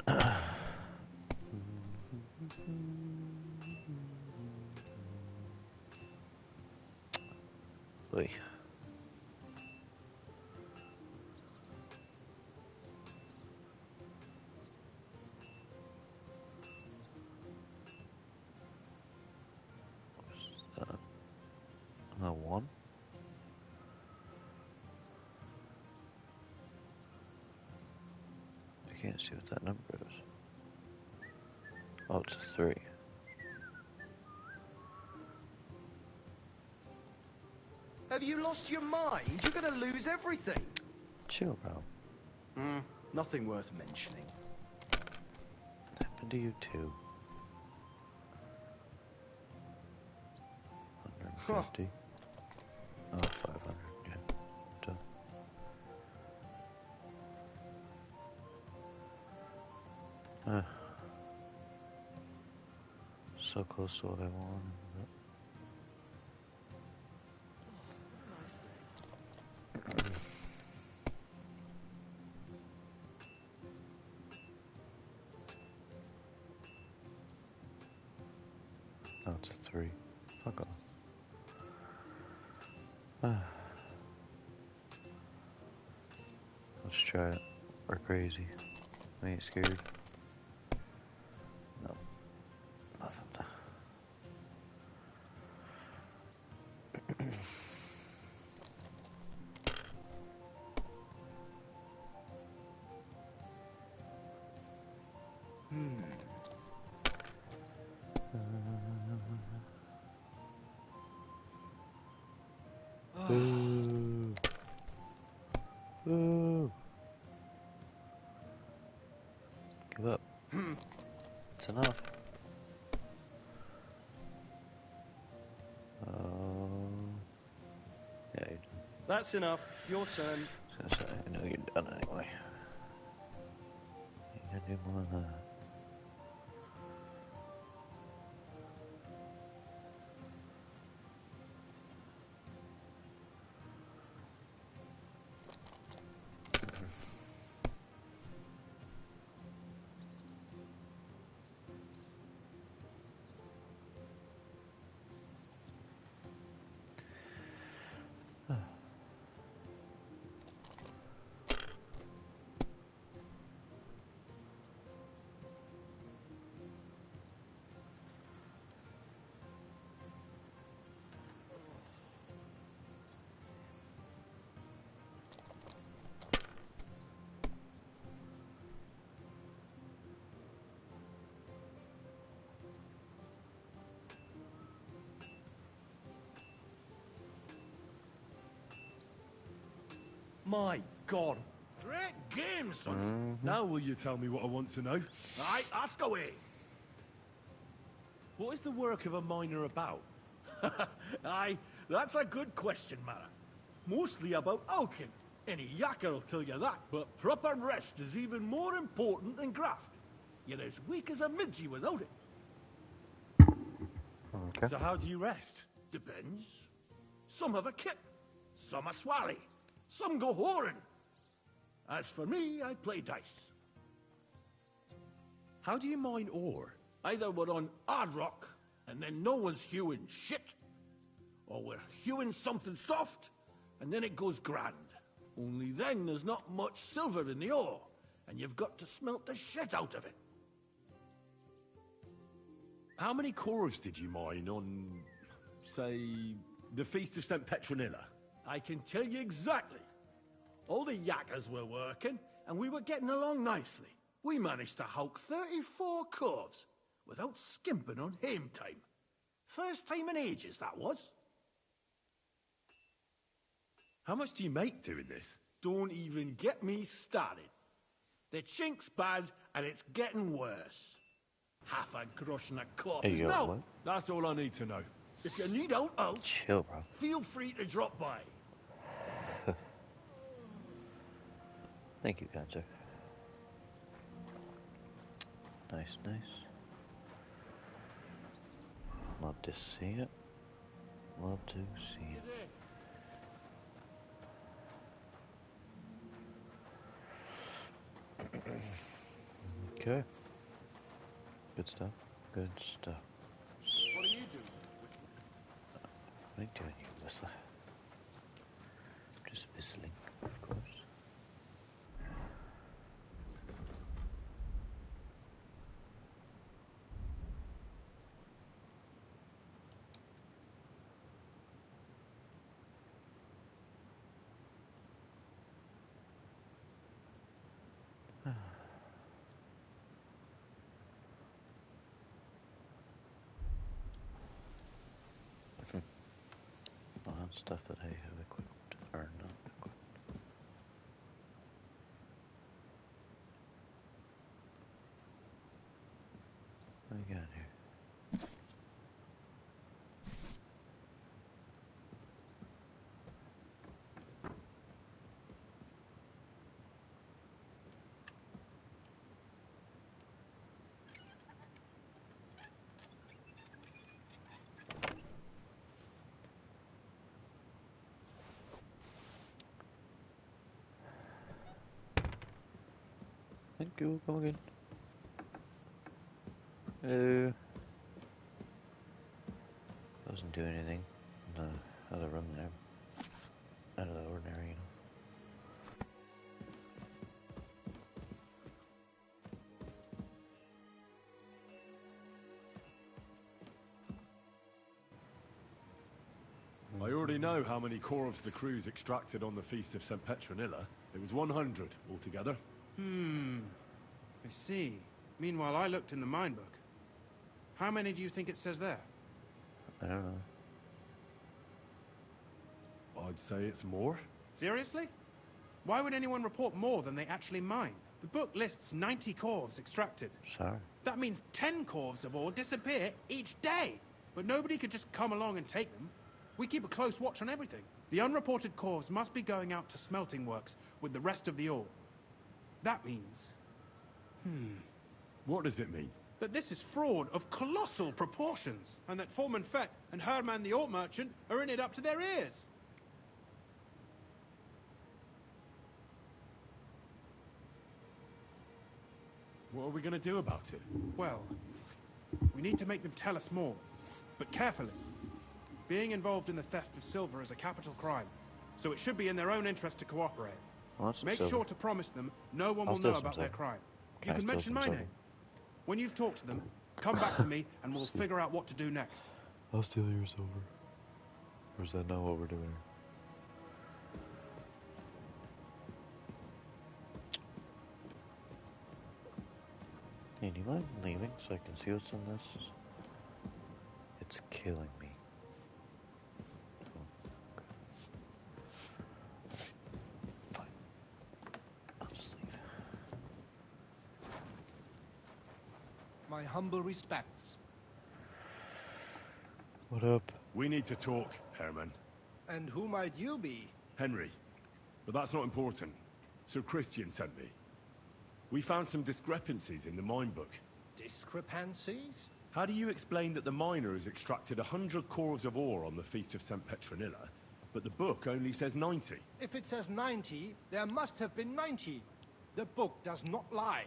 your service, Oy. Another one. I can't see what that number is. Oh, it's a 3. Have you lost your mind? You're gonna lose everything. Chill, bro. Nothing worth mentioning. Happened to you too. 150. Oh, 500. Yeah. Done. So close to what I wanted. But... Oh, it's a 3. Fuck off. Let's try it. We're crazy. I ain't scared. No. Nothing. Boo. Boo. Give up. It's enough. Yeah, you're done. That's enough. Your turn. I was gonna say, I know you're done anyway. You gotta do more than that. My God. Great game, son. Now will you tell me what I want to know? Aye, ask away. What is the work of a miner about? Aye, that's a good question, Mara. Mostly about Alkin. Any yakker will tell you that, but proper rest is even more important than graft. You're as weak as a midgie without it. Okay. So how do you rest? Depends. Some have a kit, some a swally, some go whoring. As for me, I play dice. How do you mine ore? Either we're on hard rock, and then no one's hewing shit, or we're hewing something soft, and then it goes grand. Only then there's not much silver in the ore, and you've got to smelt the shit out of it. How many cores did you mine on, say, the Feast of St. Petronilla? I can tell you exactly. All the yakkers were working, and we were getting along nicely. We managed to hulk 34 corves without skimping on hame time. First time in ages, that was. How much do you make doing this? Don't even get me started. The chink's bad, and it's getting worse. Half a grosh and a cough is no. That's all I need to know. If you need out, chill, bro. Feel free to drop by. Thank you, Cancer. Nice, nice. Love to see it. Love to see it. Okay. Good stuff. Good stuff. What are you doing? What are you doing, you whistler? Just whistling, of course. All that stuff that I have equipped or not equipped. What do we got here? Thank you, come again. Hello. Doesn't do anything in the other room there. Out of the ordinary, you know. I already know how many corves the crews extracted on the Feast of St. Petronilla. It was 100 altogether. I see. Meanwhile, I looked in the mine book. How many do you think it says there? I don't know. I'd say it's more. Seriously? Why would anyone report more than they actually mine? The book lists 90 corves extracted. Sorry. That means 10 corves of ore disappear each day. But nobody could just come along and take them. We keep a close watch on everything. The unreported corves must be going out to smelting works with the rest of the ore. That means... What does it mean? that this is fraud of colossal proportions, and that Foreman Fett and Herman the ore merchant are in it up to their ears. What are we going to do about it? Well, we need to make them tell us more, but carefully. Being involved in the theft of silver is a capital crime, so it should be in their own interest to cooperate. Make sure to promise them no one will know about their crime. You can mention my name. When you've talked to them, come back to me and we'll figure out what to do next. I'll steal your silver. Or is that not what we're doing? Hey, do you mind leaving so I can see what's in this? It's killing me. Oh, okay. Alright, fine. I'll just leave. My humble respects. What up? We need to talk, Herman. And who might you be? Henry. But that's not important. Sir Christian sent me. We found some discrepancies in the mine book. Discrepancies? How do you explain that the miner has extracted 100 cores of ore on the Feast of St. Petronilla, but the book only says 90? If it says 90, there must have been 90. The book does not lie.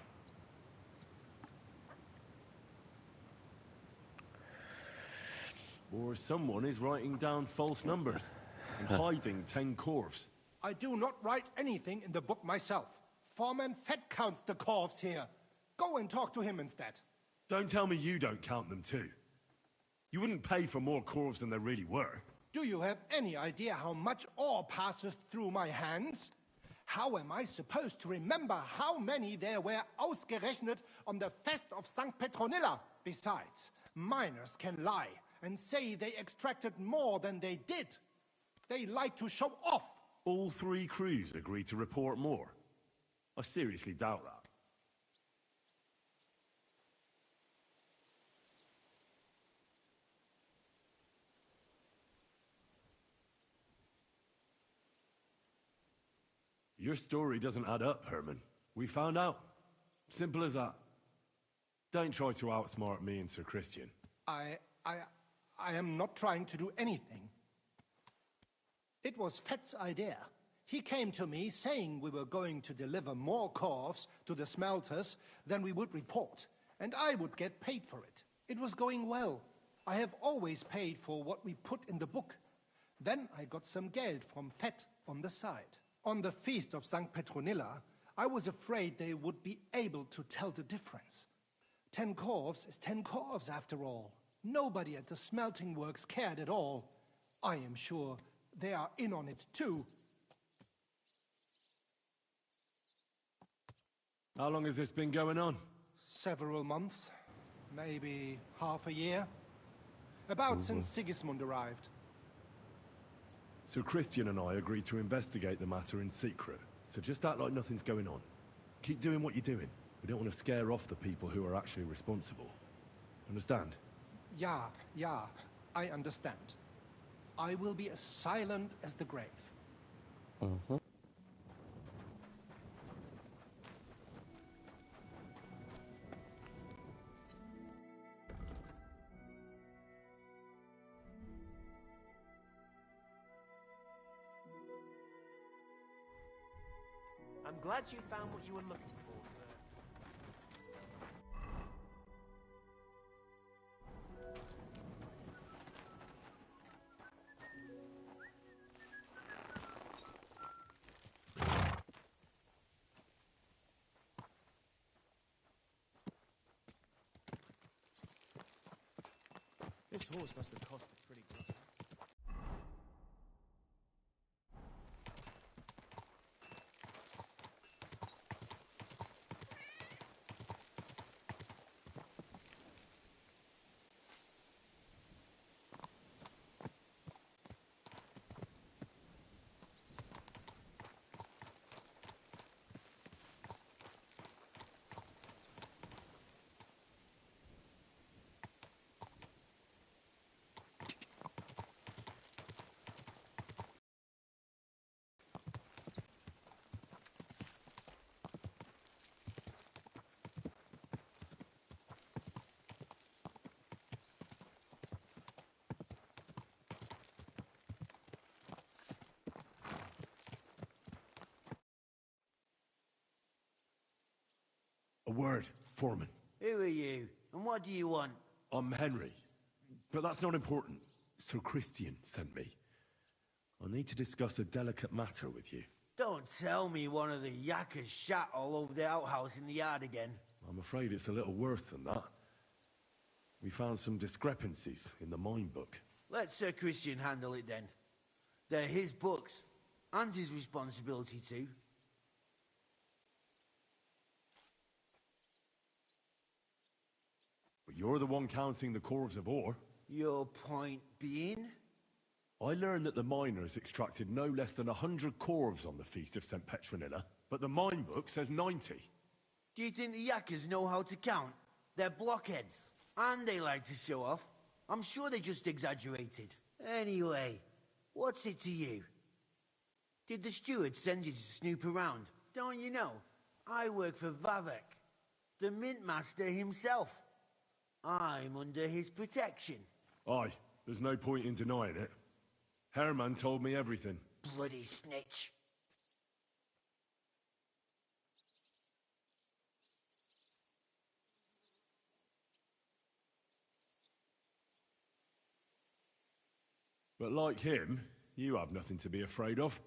Or someone is writing down false numbers and hiding 10 corves. I do not write anything in the book myself. Foreman Fett counts the corves here. Go and talk to him instead. Don't tell me you don't count them too. You wouldn't pay for more corves than there really were. Do you have any idea how much ore passes through my hands? How am I supposed to remember how many there were ausgerechnet on the Fest of St. Petronilla? Besides, miners can lie and say they extracted more than they did. They like to show off. All 3 crews agreed to report more. I seriously doubt that. Your story doesn't add up, Herman. We found out. Simple as that. Don't try to outsmart me and Sir Christian. I am not trying to do anything. It was Fett's idea. He came to me saying we were going to deliver more corves to the smelters than we would report, and I would get paid for it. It was going well. I have always paid for what we put in the book. Then I got some geld from Fett on the side. On the feast of St. Petronilla, I was afraid they would be able to tell the difference. 10 corves is 10 corves after all. Nobody at the smelting works cared at all. I am sure they are in on it too. How long has this been going on? Several months, maybe half a year. About since Sigismund arrived. Sir Christian and I agreed to investigate the matter in secret, so just act like nothing's going on. Keep doing what you're doing. We don't want to scare off the people who are actually responsible. Understand? Yeah, I understand. I will be as silent as the grave. I'm glad you found what you were looking for, sir. This horse must have cost a pretty good. A word, Foreman. Who are you, and what do you want? I'm Henry, but that's not important. Sir Christian sent me. I need to discuss a delicate matter with you. Don't tell me one of the yakkers shat all over the outhouse in the yard again. I'm afraid it's a little worse than that. We found some discrepancies in the mine book. Let Sir Christian handle it then. They're his books, and his responsibility too. But you're the one counting the corves of ore. Your point being? I learned that the miners extracted no less than 100 corves on the Feast of St. Petronilla, but the mine book says 90. Do you think the yakkers know how to count? They're blockheads, and they like to show off. I'm sure they just exaggerated. Anyway, what's it to you? Did the steward send you to snoop around? Don't you know? I work for Vavek, the mint master himself. I'm under his protection. Aye, there's no point in denying it. Herman told me everything. Bloody snitch. But like him, you have nothing to be afraid of.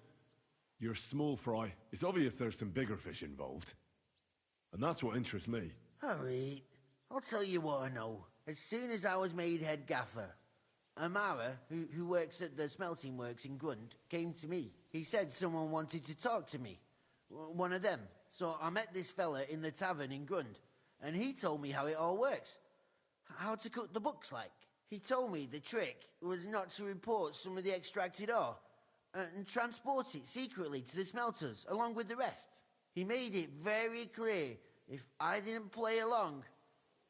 You're small fry. It's obvious there's some bigger fish involved. And that's what interests me. Alright, I'll tell you what I know. As soon as I was made head gaffer, Amara, who works at the smelting works in Grund, came to me. He said someone wanted to talk to me. One of them. So I met this fella in the tavern in Grund, and he told me how it all works. How to cook the books like. He told me the trick was not to report some of the extracted ore, and transport it secretly to the smelters, along with the rest. He made it very clear, if I didn't play along,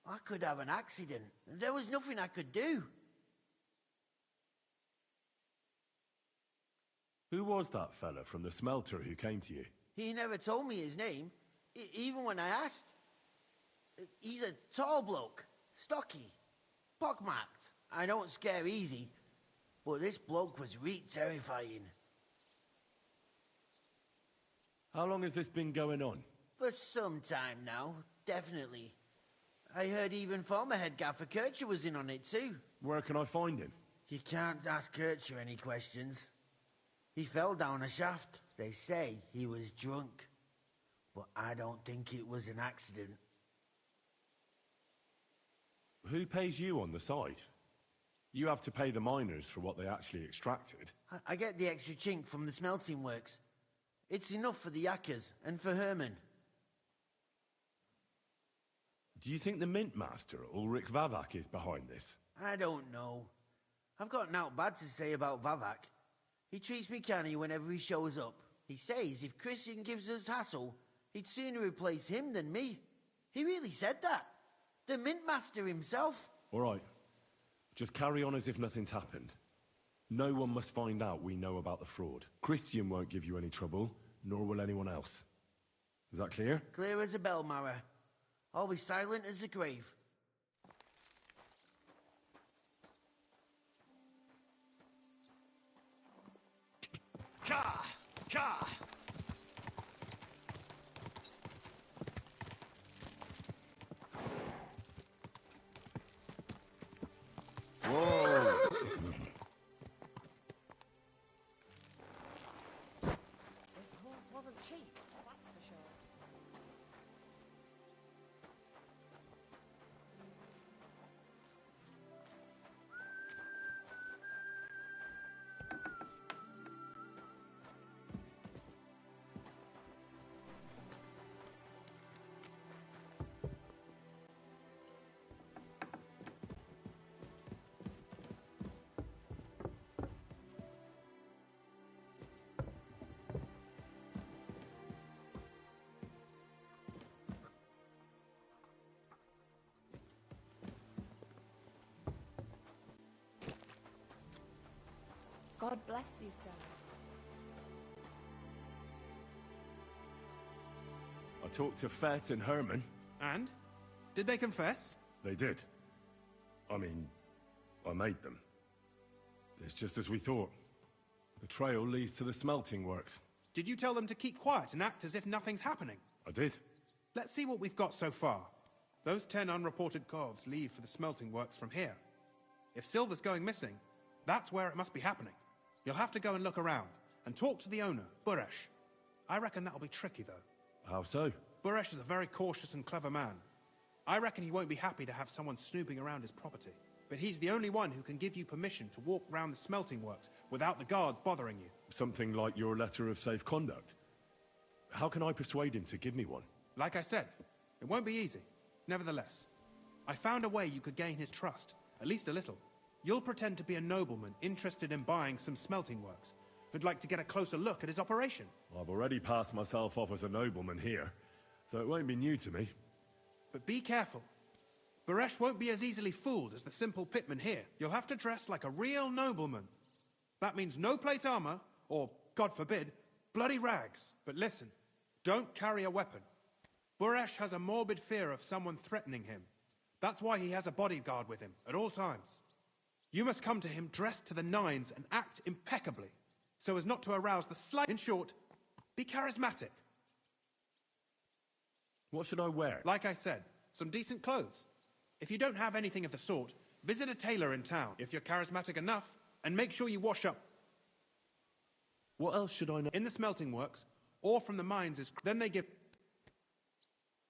I could have an accident. There was nothing I could do. Who was that fella from the smelter who came to you? He never told me his name, even when I asked. He's a tall bloke, stocky, pockmarked. I don't scare easy, but this bloke was terrifying. How long has this been going on? For some time now, definitely. I heard even former head gaffer Kircher was in on it too. Where can I find him? You can't ask Kircher any questions. He fell down a shaft. They say he was drunk, but I don't think it was an accident. Who pays you on the side? You have to pay the miners for what they actually extracted. I get the extra chink from the smelting works. It's enough for the yakkers and for Herman. Do you think the mint master, Ulrich Vavak, is behind this? I don't know. I've got naught bad to say about Vavak. He treats me canny whenever he shows up. He says if Christian gives us hassle, he'd sooner replace him than me. He really said that. The mint master himself. All right. Just carry on as if nothing's happened. No one must find out we know about the fraud. Christian won't give you any trouble, nor will anyone else. Is that clear? Clear as a bell, Mara. I'll be silent as the grave. Ka! Ka! Whoa! This horse wasn't cheap, that's for sure. God bless you, sir. I talked to Fett and Herman. And? Did they confess? They did. I mean, I made them. It's just as we thought. The trail leads to the smelting works. Did you tell them to keep quiet and act as if nothing's happening? I did. Let's see what we've got so far. Those 10 unreported corves leave for the smelting works from here. If silver's going missing, that's where it must be happening. You'll have to go and look around, and talk to the owner, Buresh. I reckon that'll be tricky, though. How so? Buresh is a very cautious and clever man. I reckon he won't be happy to have someone snooping around his property. But he's the only one who can give you permission to walk round the smelting works without the guards bothering you. Something like your letter of safe conduct? How can I persuade him to give me one? Like I said, it won't be easy. Nevertheless, I found a way you could gain his trust, at least a little. You'll pretend to be a nobleman interested in buying some smelting works, who'd like to get a closer look at his operation. I've already passed myself off as a nobleman here, so it won't be new to me. But be careful. Buresh won't be as easily fooled as the simple pitman here. You'll have to dress like a real nobleman. That means no plate armor, or, God forbid, bloody rags. But listen, don't carry a weapon. Buresh has a morbid fear of someone threatening him. That's why he has a bodyguard with him at all times. You must come to him dressed to the nines and act impeccably, so as not to arouse the slight... In short, be charismatic. What should I wear? Like I said, some decent clothes. If you don't have anything of the sort, visit a tailor in town if you're charismatic enough, and make sure you wash up. What else should I know? In the smelting works, ore from the mines is... Then they give...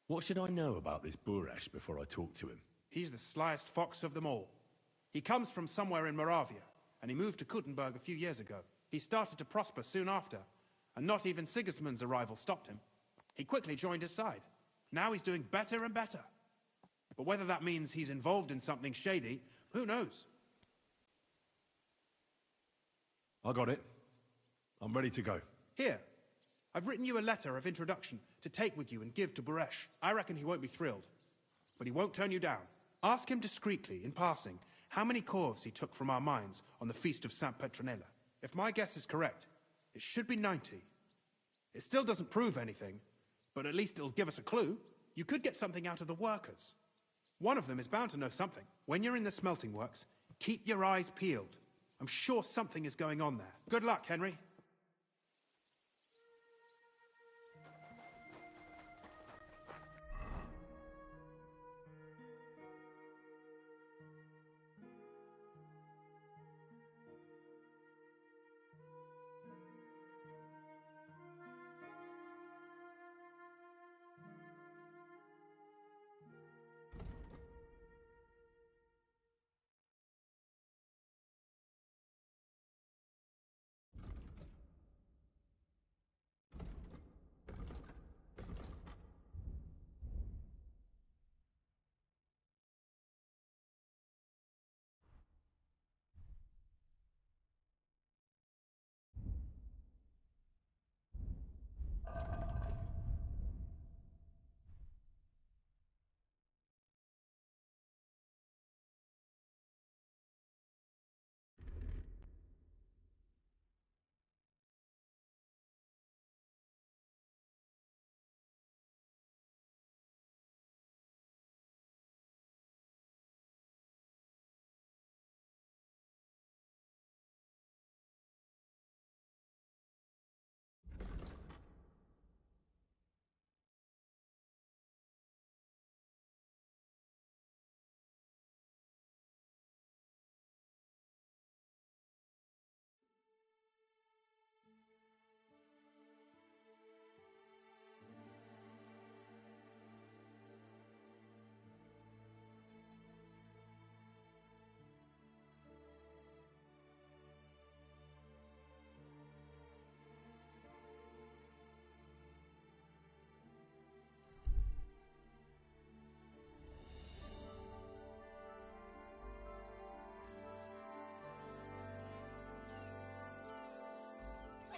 What should I know about this Buresh before I talk to him? He's the slyest fox of them all. He comes from somewhere in Moravia, and he moved to Kuttenburg a few years ago. He started to prosper soon after, and not even Sigismund's arrival stopped him. He quickly joined his side. Now he's doing better and better. But whether that means he's involved in something shady, who knows? I got it. I'm ready to go. Here, I've written you a letter of introduction to take with you and give to Buresh. I reckon he won't be thrilled, but he won't turn you down. Ask him discreetly, in passing, how many corves he took from our mines on the feast of Saint Petronilla. If my guess is correct, it should be 90. It still doesn't prove anything, but at least it'll give us a clue. You could get something out of the workers. One of them is bound to know something. When you're in the smelting works, keep your eyes peeled. I'm sure something is going on there. Good luck, Henry.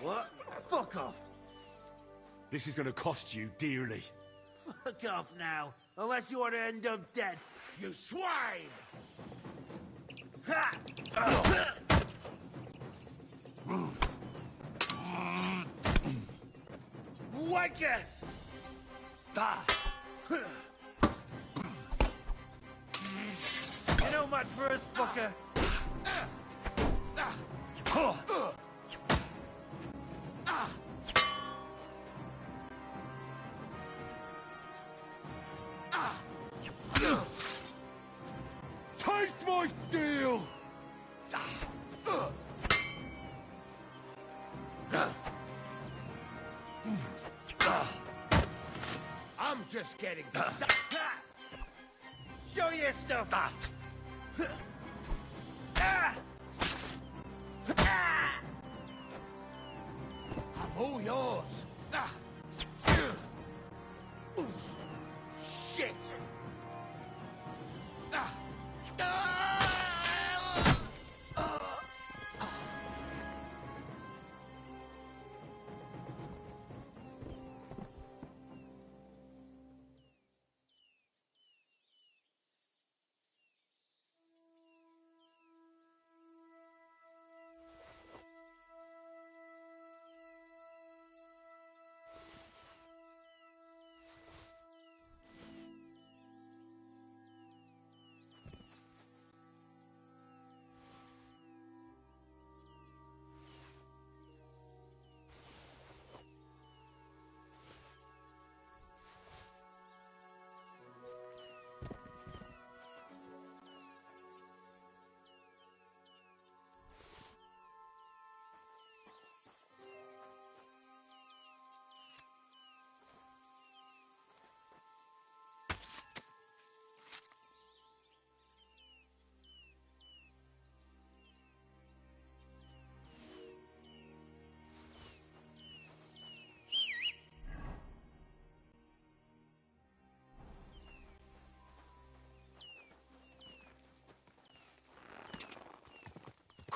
What? Fuck off! This is gonna cost you dearly. Fuck off now, unless you want to end up dead, you swine! Ha! Wanker! You know my first fucker. Taste my steel! I'm just getting started. Show your stuff. I'm all yours. Shit.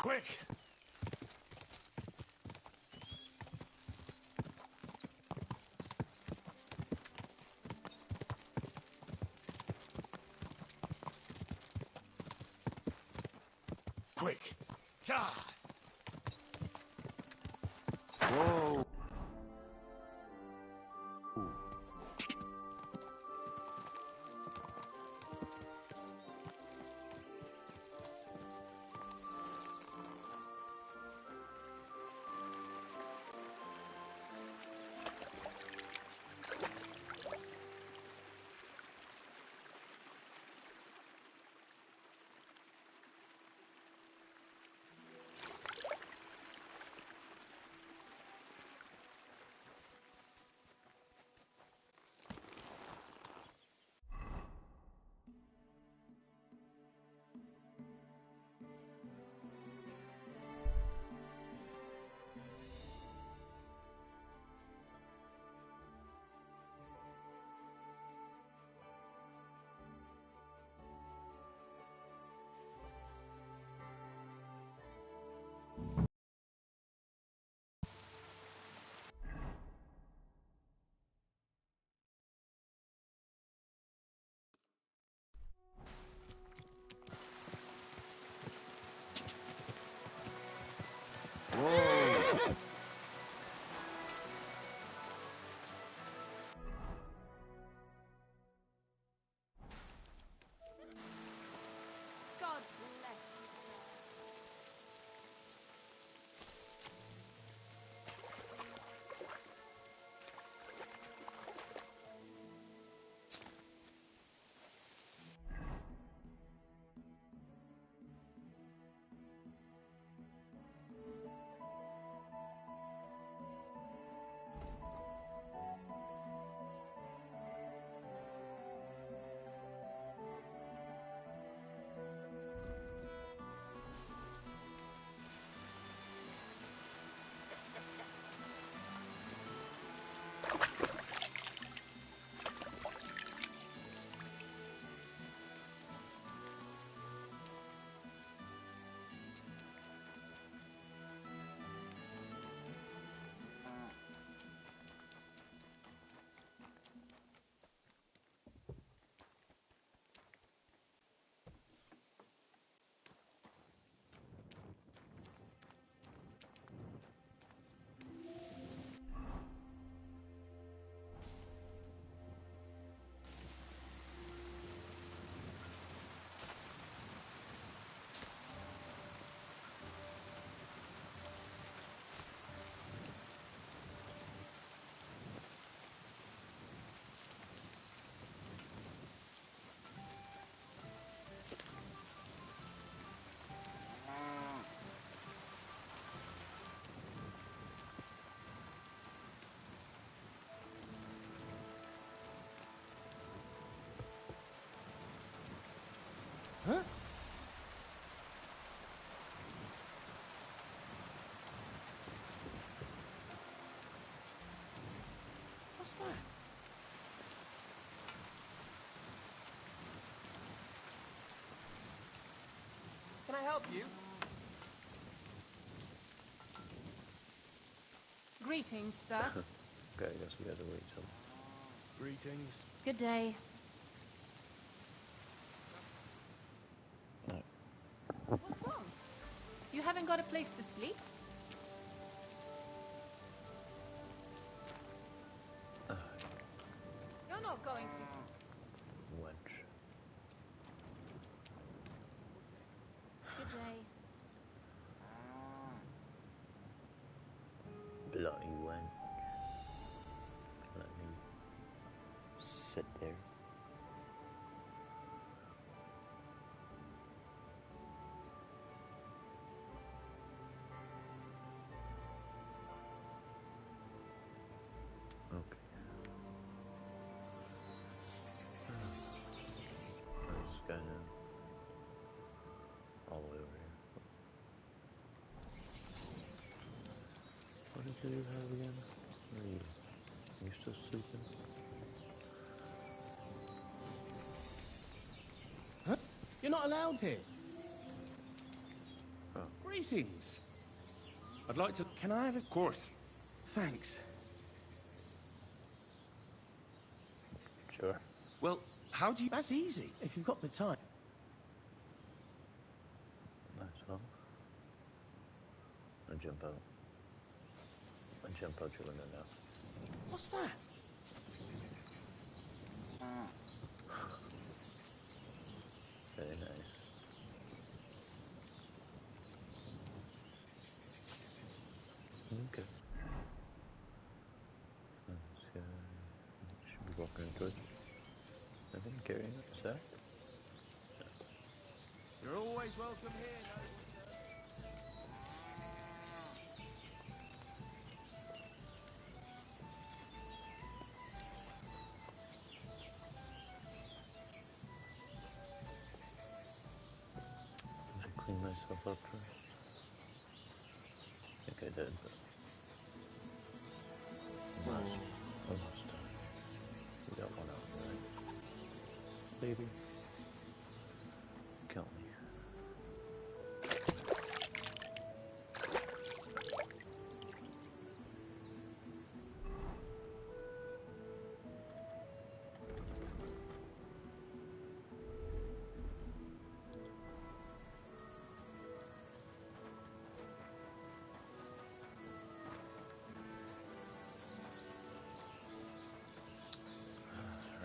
Quick! Quick! Yeah! Whoa! God bless you. Huh? What's that? Can I help you? Greetings, sir. Okay, I guess we had to wait till. Greetings. Good day. No. What's wrong? You haven't got a place to sleep? You're not going to... Wench. Good day. Bloody wench. Let me sit there. Okay. I'm just going all the way over here. What did you have again? Where are you? Are you still sleeping? Huh? You're not allowed here. Oh. Greetings. I'd like to... Can I have a course? Thanks. Sure. Well, how do you... That's easy, if you've got the time. Nice one. I'll jump out. I'll jump out your window now. What's that? Very nice. Okay. Let's go. Should we walk into it? I think carrying it, sir. You're always welcome here, Did I clean myself up first? I think I did, but... Almost done. We got one out, right? Baby. Kill me.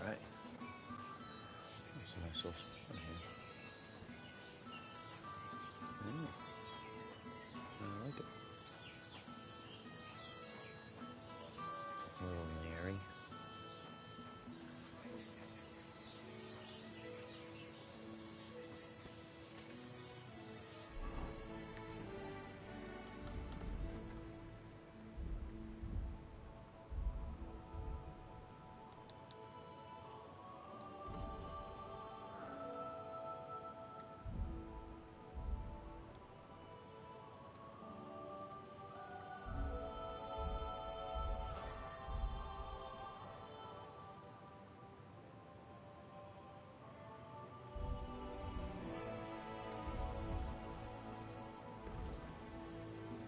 Alright. That's a nice little spot here. I like it. A little nary.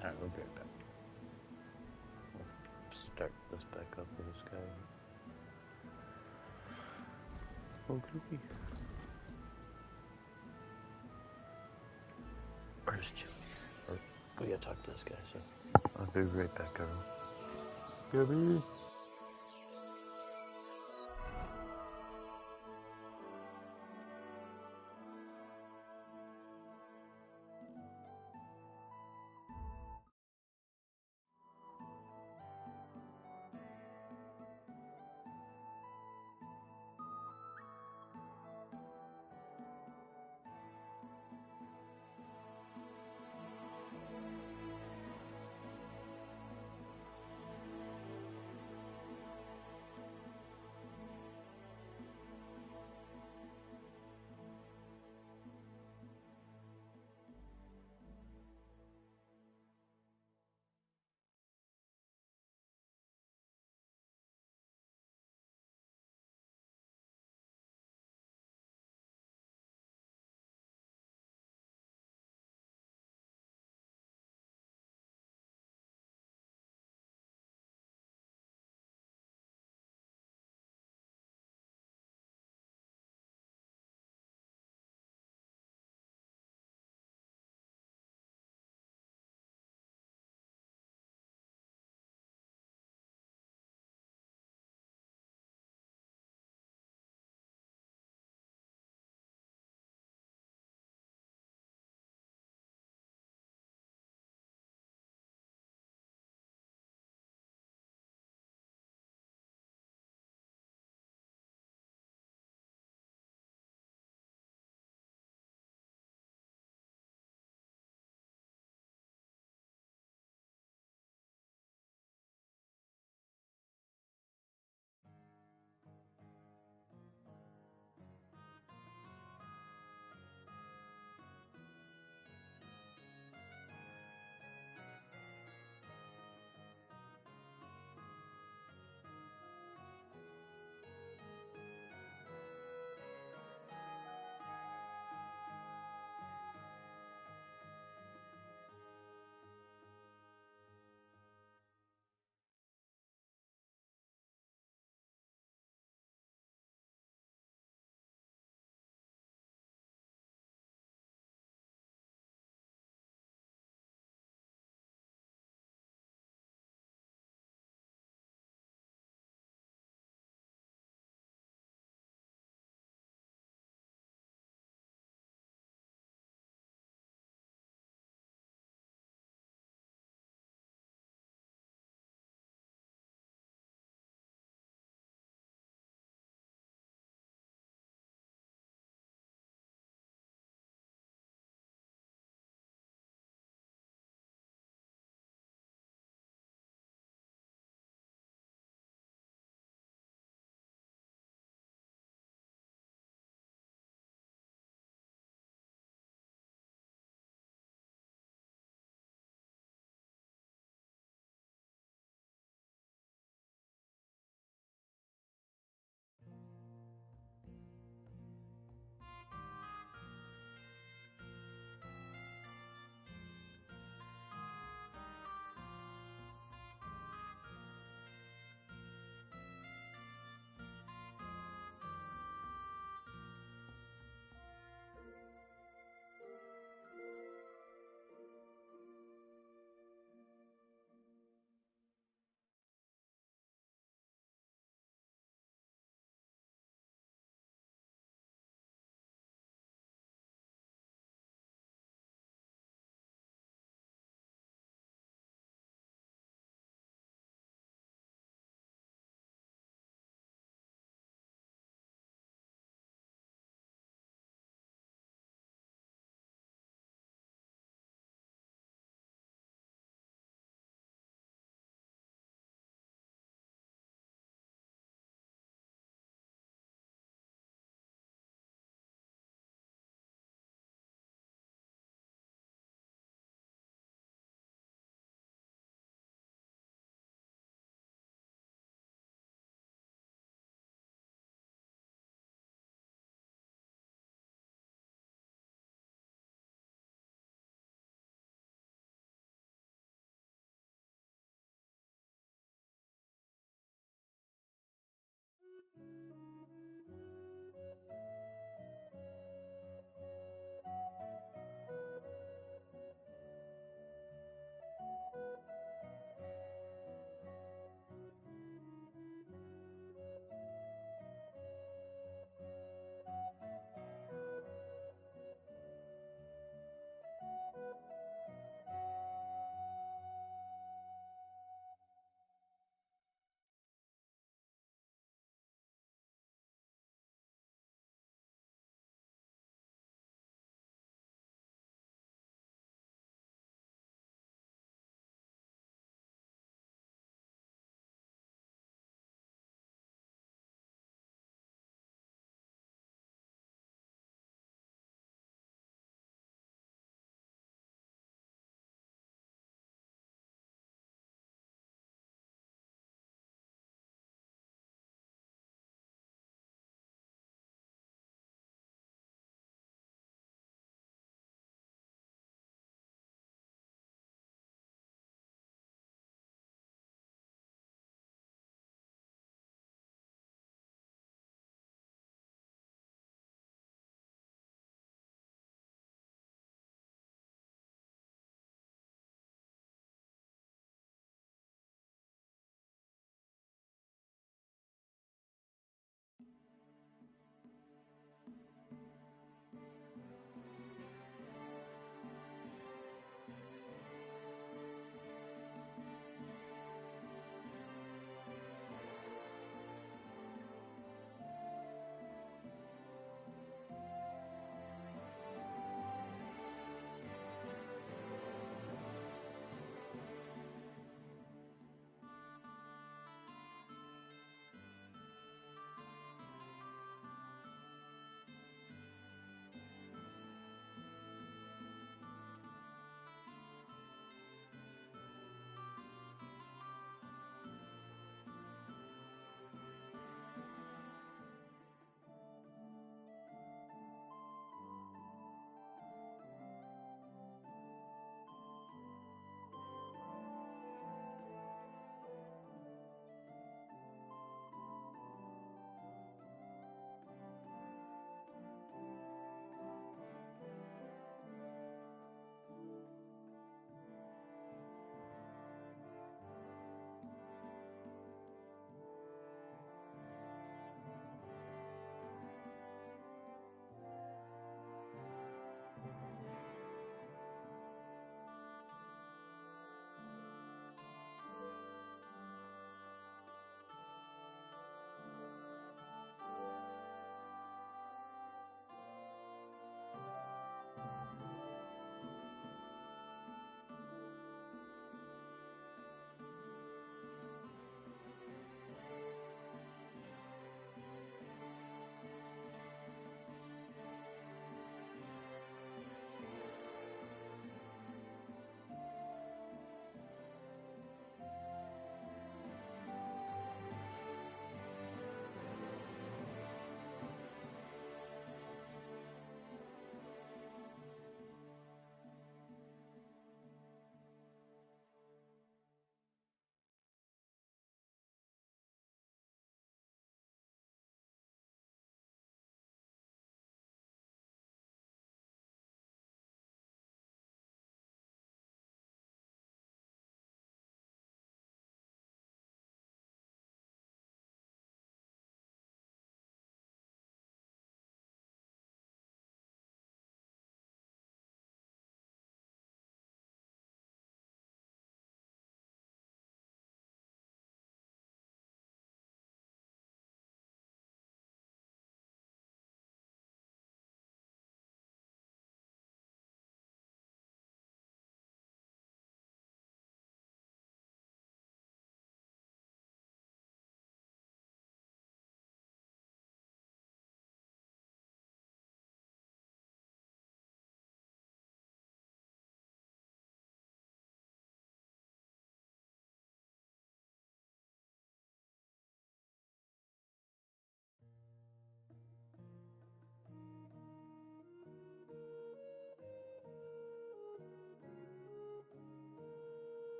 Alright, we'll be right back. We'll start this back up with this guy. Okay. Where's Julie? Or, we gotta talk to this guy, so I'll be right back, Carl. Gabby!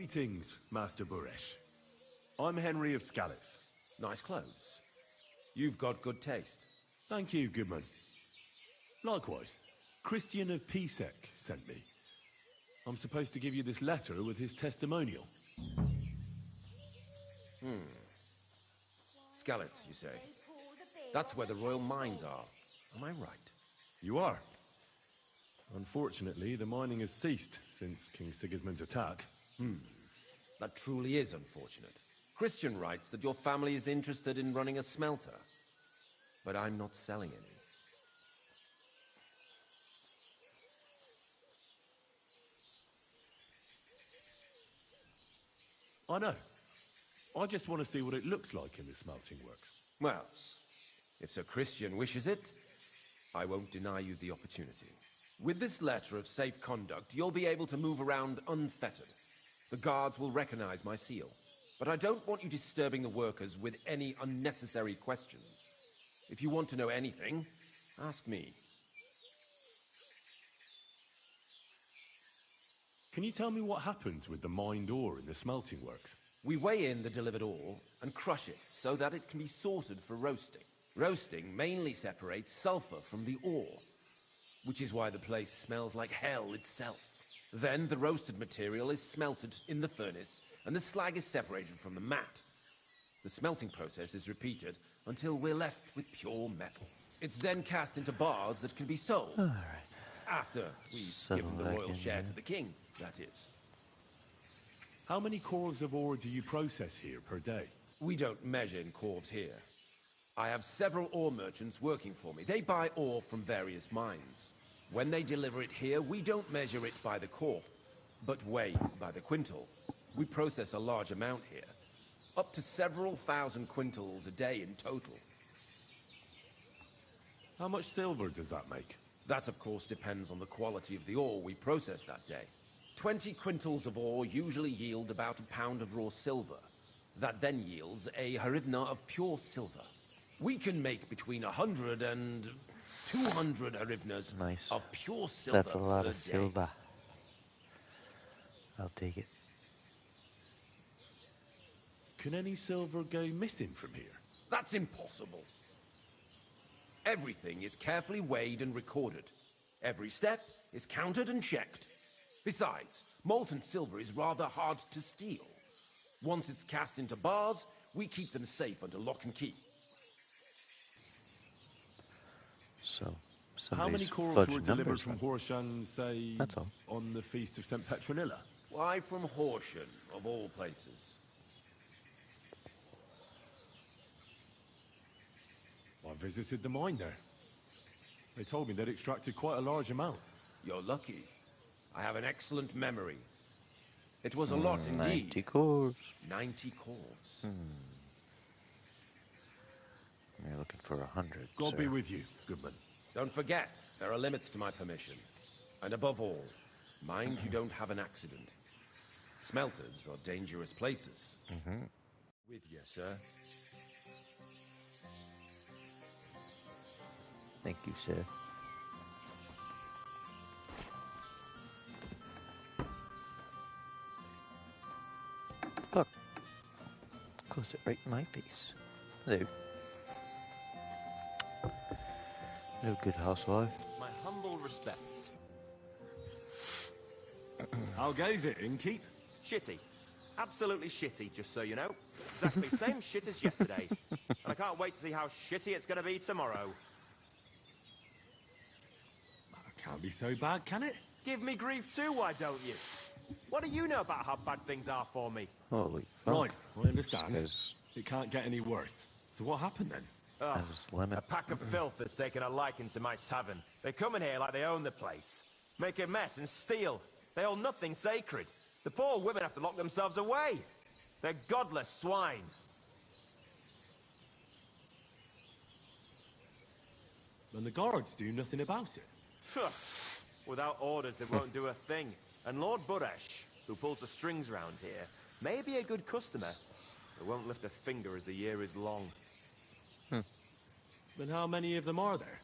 Greetings, Master Buresh. I'm Henry of Skalitz. Nice clothes. You've got good taste. Thank you, Goodman. Likewise, Christian of Pisek sent me. I'm supposed to give you this letter with his testimonial. Skalitz, you say? That's where the royal mines are. Am I right? You are. Unfortunately, the mining has ceased since King Sigismund's attack. That truly is unfortunate. Christian writes that your family is interested in running a smelter. But I'm not selling any. I know. I just want to see what it looks like in the smelting works. Well, if Sir Christian wishes it, I won't deny you the opportunity. With this letter of safe conduct, you'll be able to move around unfettered. The guards will recognize my seal. But I don't want you disturbing the workers with any unnecessary questions. If you want to know anything, ask me. Can you tell me what happens with the mined ore in the smelting works? We weigh in the delivered ore and crush it so that it can be sorted for roasting. Roasting mainly separates sulfur from the ore, which is why the place smells like hell itself. Then the roasted material is smelted in the furnace and the slag is separated from the matte. The smelting process is repeated until we're left with pure metal. It's then cast into bars that can be sold. All right. After we've given the royal share to the king, that is. How many cores of ore do you process here per day? We don't measure in corves here. I have several ore merchants working for me. They buy ore from various mines. When they deliver it here, we don't measure it by the corf, but weigh by the quintal. We process a large amount here. Up to several thousand quintals a day in total. How much silver does that make? That, of course, depends on the quality of the ore we process that day. 20 quintals of ore usually yield about a pound of raw silver. That then yields a harivna of pure silver. We can make between 100 and 200 harivnas of pure silver. That's a lot per of day. silver. I'll take it. Can any silver go missing from here? That's impossible. Everything is carefully weighed and recorded. Every step is counted and checked. Besides, molten silver is rather hard to steal. Once it's cast into bars, we keep them safe under lock and key. So, how many cores were delivered from Horshan, say, on the Feast of St. Petronilla? Why from Horshan, of all places? I visited the mine there. They told me they'd extracted quite a large amount. You're lucky. I have an excellent memory. It was a lot indeed. 90 cores. 90 cores. You're looking for 100. God be with you, Goodman. Don't forget, there are limits to my permission. And above all, mind you don't have an accident. Smelters are dangerous places. With you, sir. Thank you, sir. Look. Closed it right in my face. Hello. No good housewife. My humble respects. How goes it, innkeep? Shitty. Absolutely shitty, just so you know. Exactly same shit as yesterday. And I can't wait to see how shitty it's going to be tomorrow. Can't be so bad, can it? Give me grief too, why don't you? What do you know about how bad things are for me? Holy fuck. Right, I understand. It can't get any worse. So what happened then? A pack of filth has taken a liking to my tavern. They come in here like they own the place. Make a mess and steal. They hold nothing sacred. The poor women have to lock themselves away. They're godless swine. And the guards do nothing about it? Without orders, they won't do a thing. And Lord Buresh, who pulls the strings round here, may be a good customer, but won't lift a finger as the year is long. Then how many of them are there?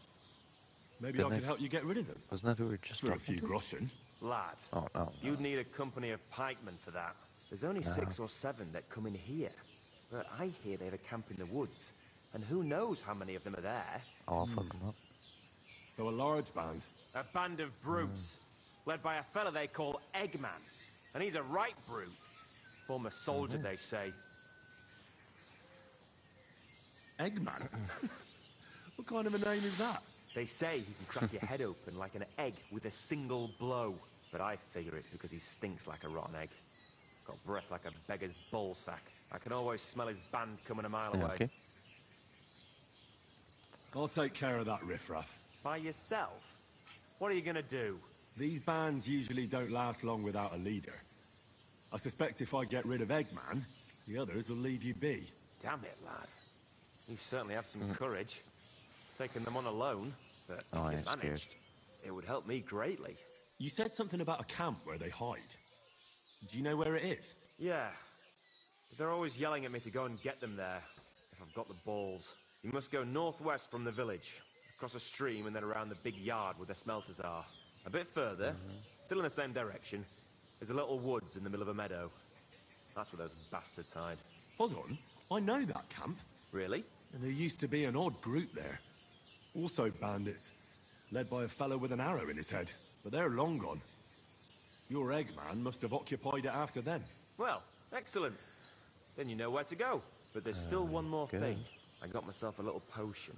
Maybe I can help you get rid of them. Wasn't that who we were just for a few groschen? Lad, Oh, no. you'd need a company of pikemen for that. There's only 6 or 7 that come in here. But I hear they have a camp in the woods. And who knows how many of them are there? Oh, I'll fuck them up. So a large band? A band of brutes, led by a fella they call Eggman. And he's a right brute. Former soldier, they say. Eggman? What kind of a name is that? They say he can crack your head open like an egg with a single blow. But I figure it's because he stinks like a rotten egg. Got breath like a beggar's ballsack. I can always smell his band coming a mile away. Okay. I'll take care of that riffraff. By yourself? What are you gonna do? These bands usually don't last long without a leader. I suspect if I get rid of Eggman, the others will leave you be. Damn it, lad. You certainly have some courage. Taking them on alone, but if you managed, it would help me greatly. You said something about a camp where they hide. Do you know where it is? Yeah. But they're always yelling at me to go and get them there, if I've got the balls. You must go northwest from the village, across a stream and then around the big yard where the smelters are. A bit further, still in the same direction, there's a little woods in the middle of a meadow. That's where those bastards hide. Hold on, I know that camp. Really? And there used to be an odd group there. Also bandits, led by a fellow with an arrow in his head. But they're long gone. Your Eggman must have occupied it after then. Well, excellent. Then you know where to go. But there's still one more thing. I got myself a little potion.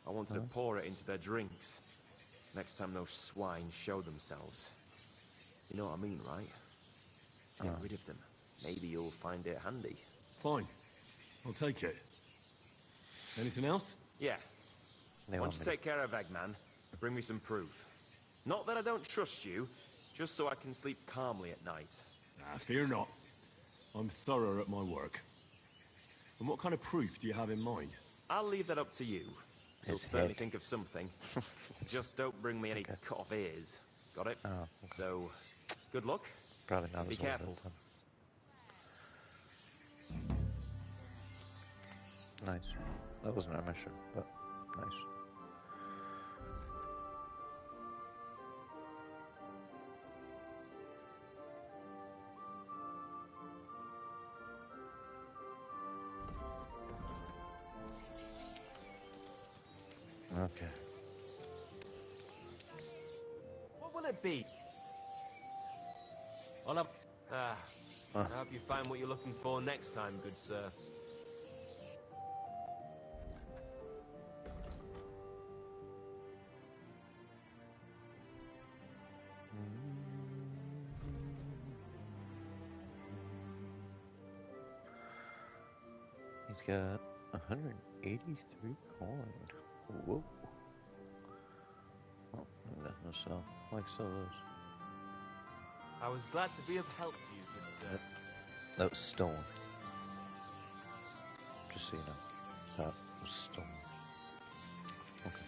I wanted to pour it into their drinks. Next time those swine show themselves. You know what I mean, right? To get rid of them. Maybe you'll find it handy. Fine. I'll take it. Anything else? Yeah. Once you take care of Eggman, bring me some proof. Not that I don't trust you, just so I can sleep calmly at night. Ah, fear not. I'm thorough at my work. And what kind of proof do you have in mind? I'll leave that up to you. You'll certainly think of something. Just don't bring me any cut-off ears. Got it? Oh, So, good luck. Probably not. Be careful. Nice. That wasn't our mission, but nice. Okay. What will it be? I hope you find what you're looking for next time, good sir. He's got 183 coin. Whoa. Oh, that's no sell. I like sell those. I was glad to be of help to you, good sir. That was stone. Just so you know. That was stone. Okay.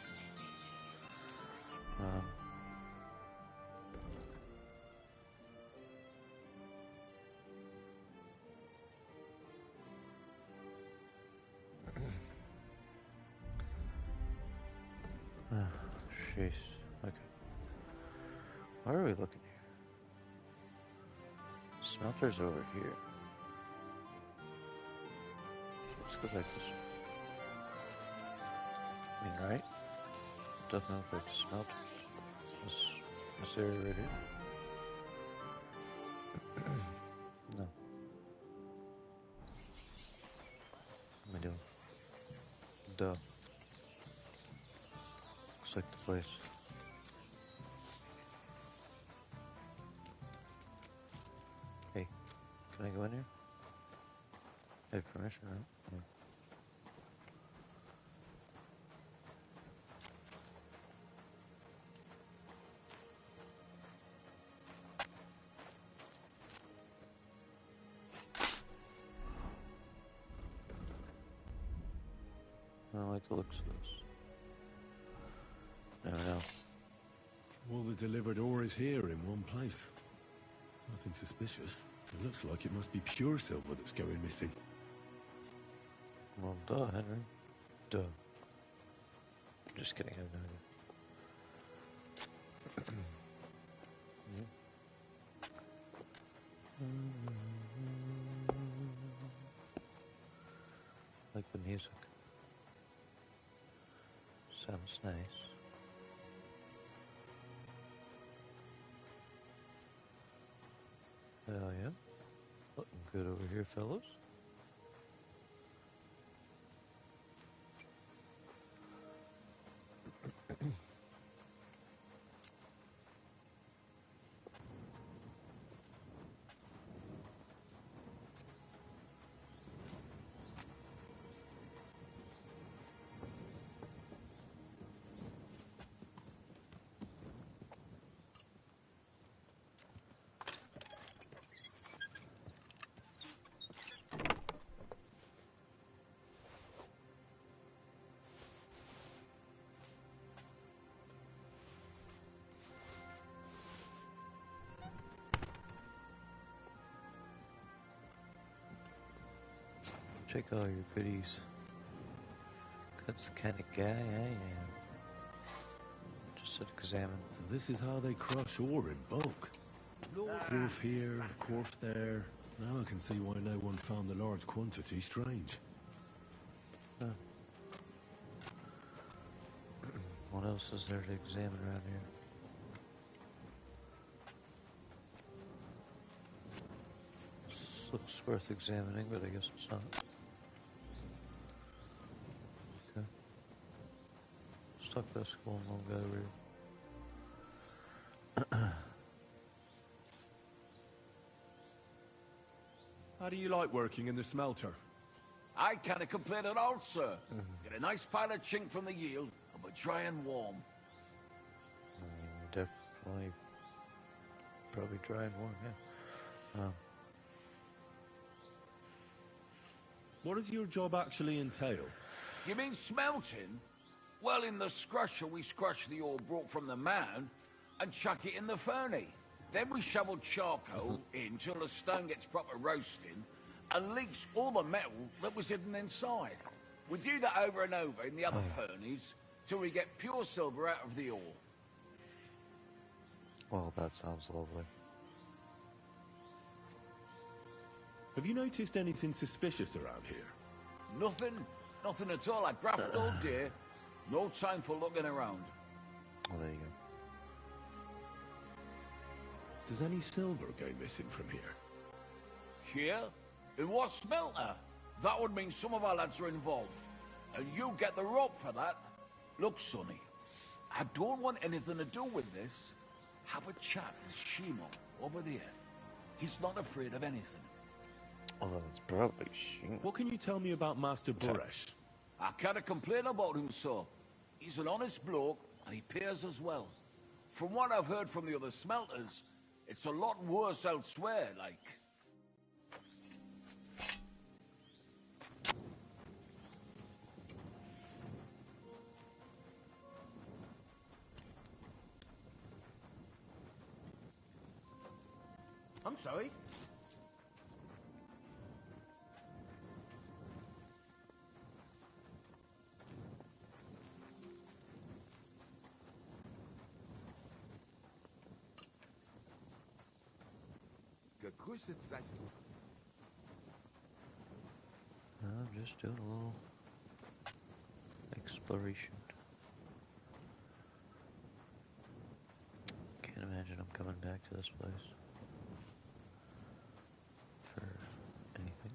Jeez. Okay. Where are we looking here? Smelter's over here. Let's go back this way. I mean, right? Doesn't look like the smelter. This area right here. No. What am I doing? Duh. Looks like the place. Hey, can I go in here? I have permission, right? Yeah. I don't like the looks of this. Never know. All the delivered ore is here in one place. Nothing suspicious. It looks like it must be pure silver that's going missing. Well, duh, Henry. Duh. Just kidding, I have no idea. nice. Hell yeah. Looking good over here, fellas. Check all your goodies. That's the kind of guy I am. Just examine. So this is how they crush ore in bulk. Quarf here, quarf there. Now I can see why no one found the large quantity strange. Huh. What else is there to examine around here? This looks worth examining, but I guess it's not. Okay. Stuck that skull and long guy over here. How do you like working in the smelter? I can't complain at all, sir. Get a nice pile of chink from the yield, but dry and warm. Definitely, probably dry and warm, yeah. What does your job actually entail? You mean smelting? Well, in the scrusher, we scrush the ore brought from the mound and chuck it in the furnace. Then we shovel charcoal in till the stone gets proper roasting and leaks all the metal that was hidden inside. We do that over and over in the other furnace till we get pure silver out of the ore. Well, that sounds lovely. Have you noticed anything suspicious around here? Nothing. Nothing at all. I graft all day. No time for looking around. Oh, there you go. Does any silver go missing from here? Here? In what smelter? That would mean some of our lads are involved. And you get the rope for that. Look, Sonny, I don't want anything to do with this. Have a chat with Shimo over there. He's not afraid of anything. Although it's probably Shimo. What can you tell me about Master Buresh? I can't complain about him, sir. He's an honest bloke, and he pays us well. From what I've heard from the other smelters, it's a lot worse elsewhere, like. I'm sorry. I'm just doing a little exploration. Can't imagine I'm coming back to this place for anything.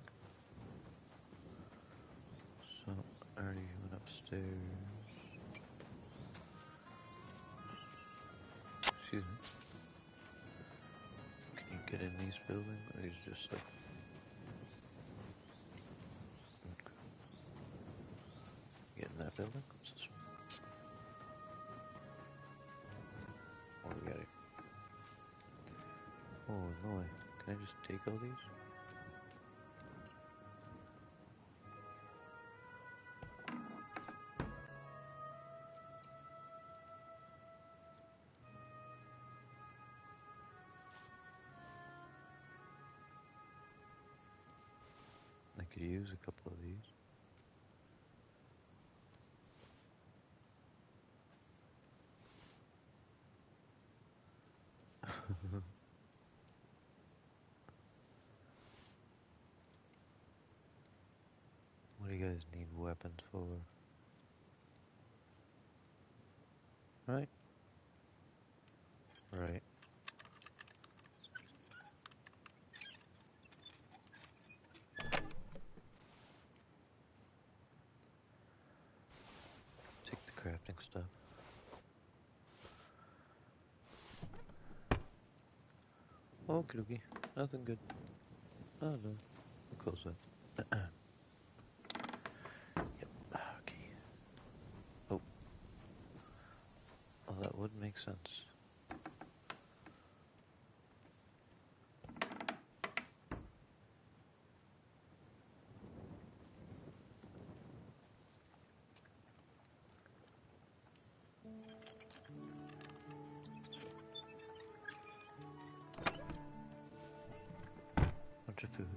So, I already went upstairs. Excuse me. Can you get in these buildings? Or these just like... Okay. Get in that building? What's this one? What do we got here? Oh, no. Can I just take all these? I could use a couple of these. What do you guys need weapons for? Right? Right. Take the crafting stuff. Okie dokie. Nothing good. Oh no. We'll close that. Yep. Okay. Oh. Oh, that would make sense. Bunch of food.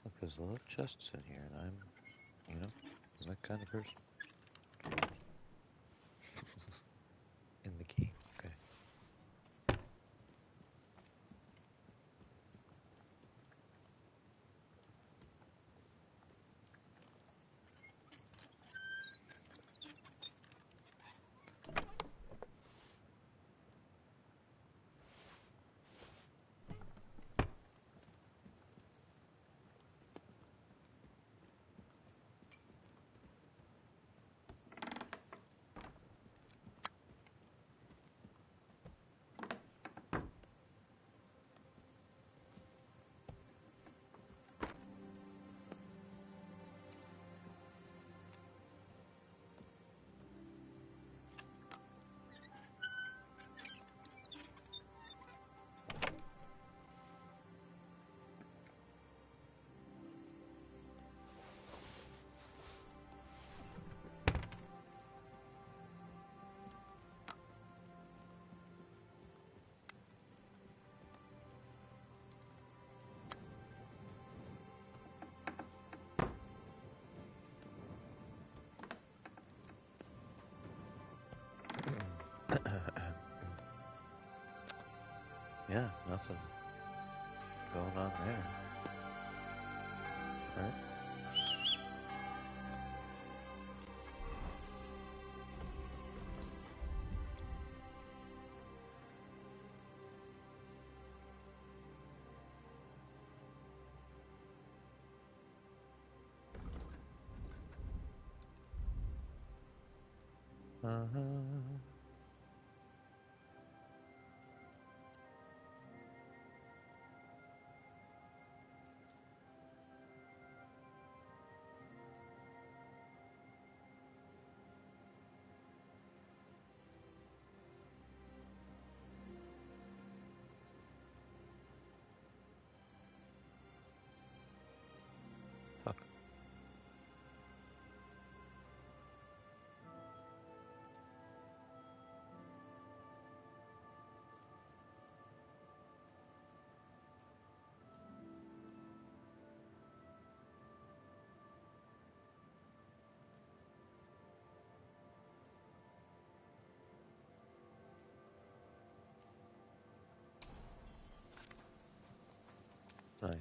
Look, there's a lot of chests in here, and I'm that kind of person. In the game, okay. Yeah, nothing going on there. Right? Fuck. Nice.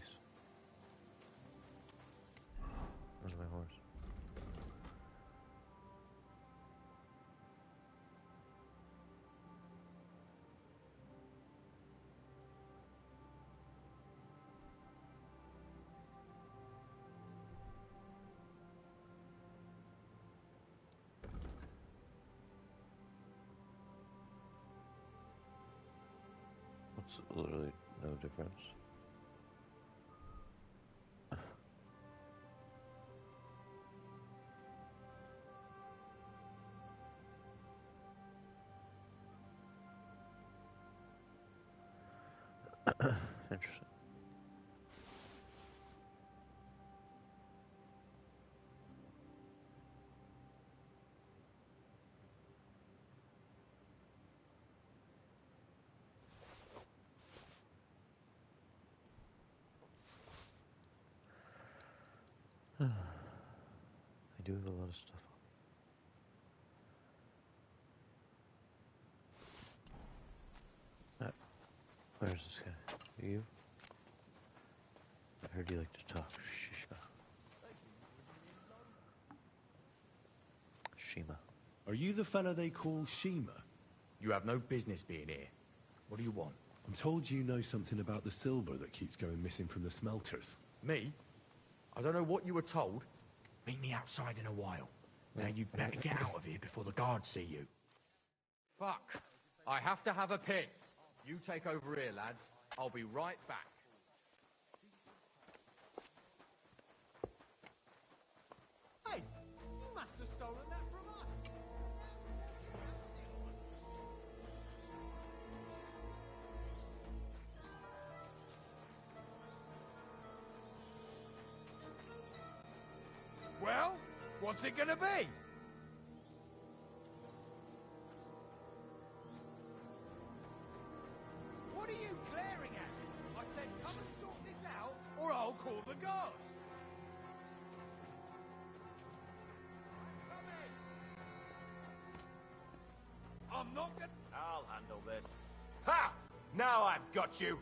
Where's my horse? What's literally no difference? Interesting. I do have a lot of stuff on. Where's this guy? You? I heard you like to talk. Shima. Are you the fella they call Shima? You have no business being here. What do you want? I'm told you know something about the silver that keeps going missing from the smelters. Me? I don't know what you were told. Meet me outside in a while. Now you better get out of here before the guards see you. Fuck. I have to have a piss. You take over here, lads. I'll be right back. Hey, you must have stolen that from us. Well, what's it gonna be? What are you glaring at? I said come and sort this out, or I'll call the guards. I'm not gonna... I'll handle this. Ha! Now I've got you.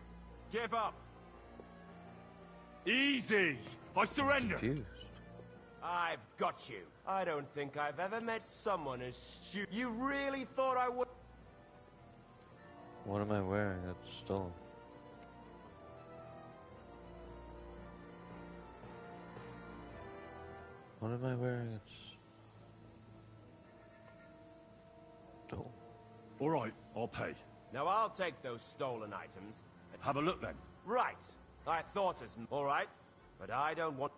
Give up. Easy! I surrender! Confused. I've got you. I don't think I've ever met someone as stupid. You really thought I would... What am I wearing that's stolen? What am I wearing that's stolen? All right, I'll pay. Now I'll take those stolen items. Have a look then. Right. I thought as... All right. But I don't want...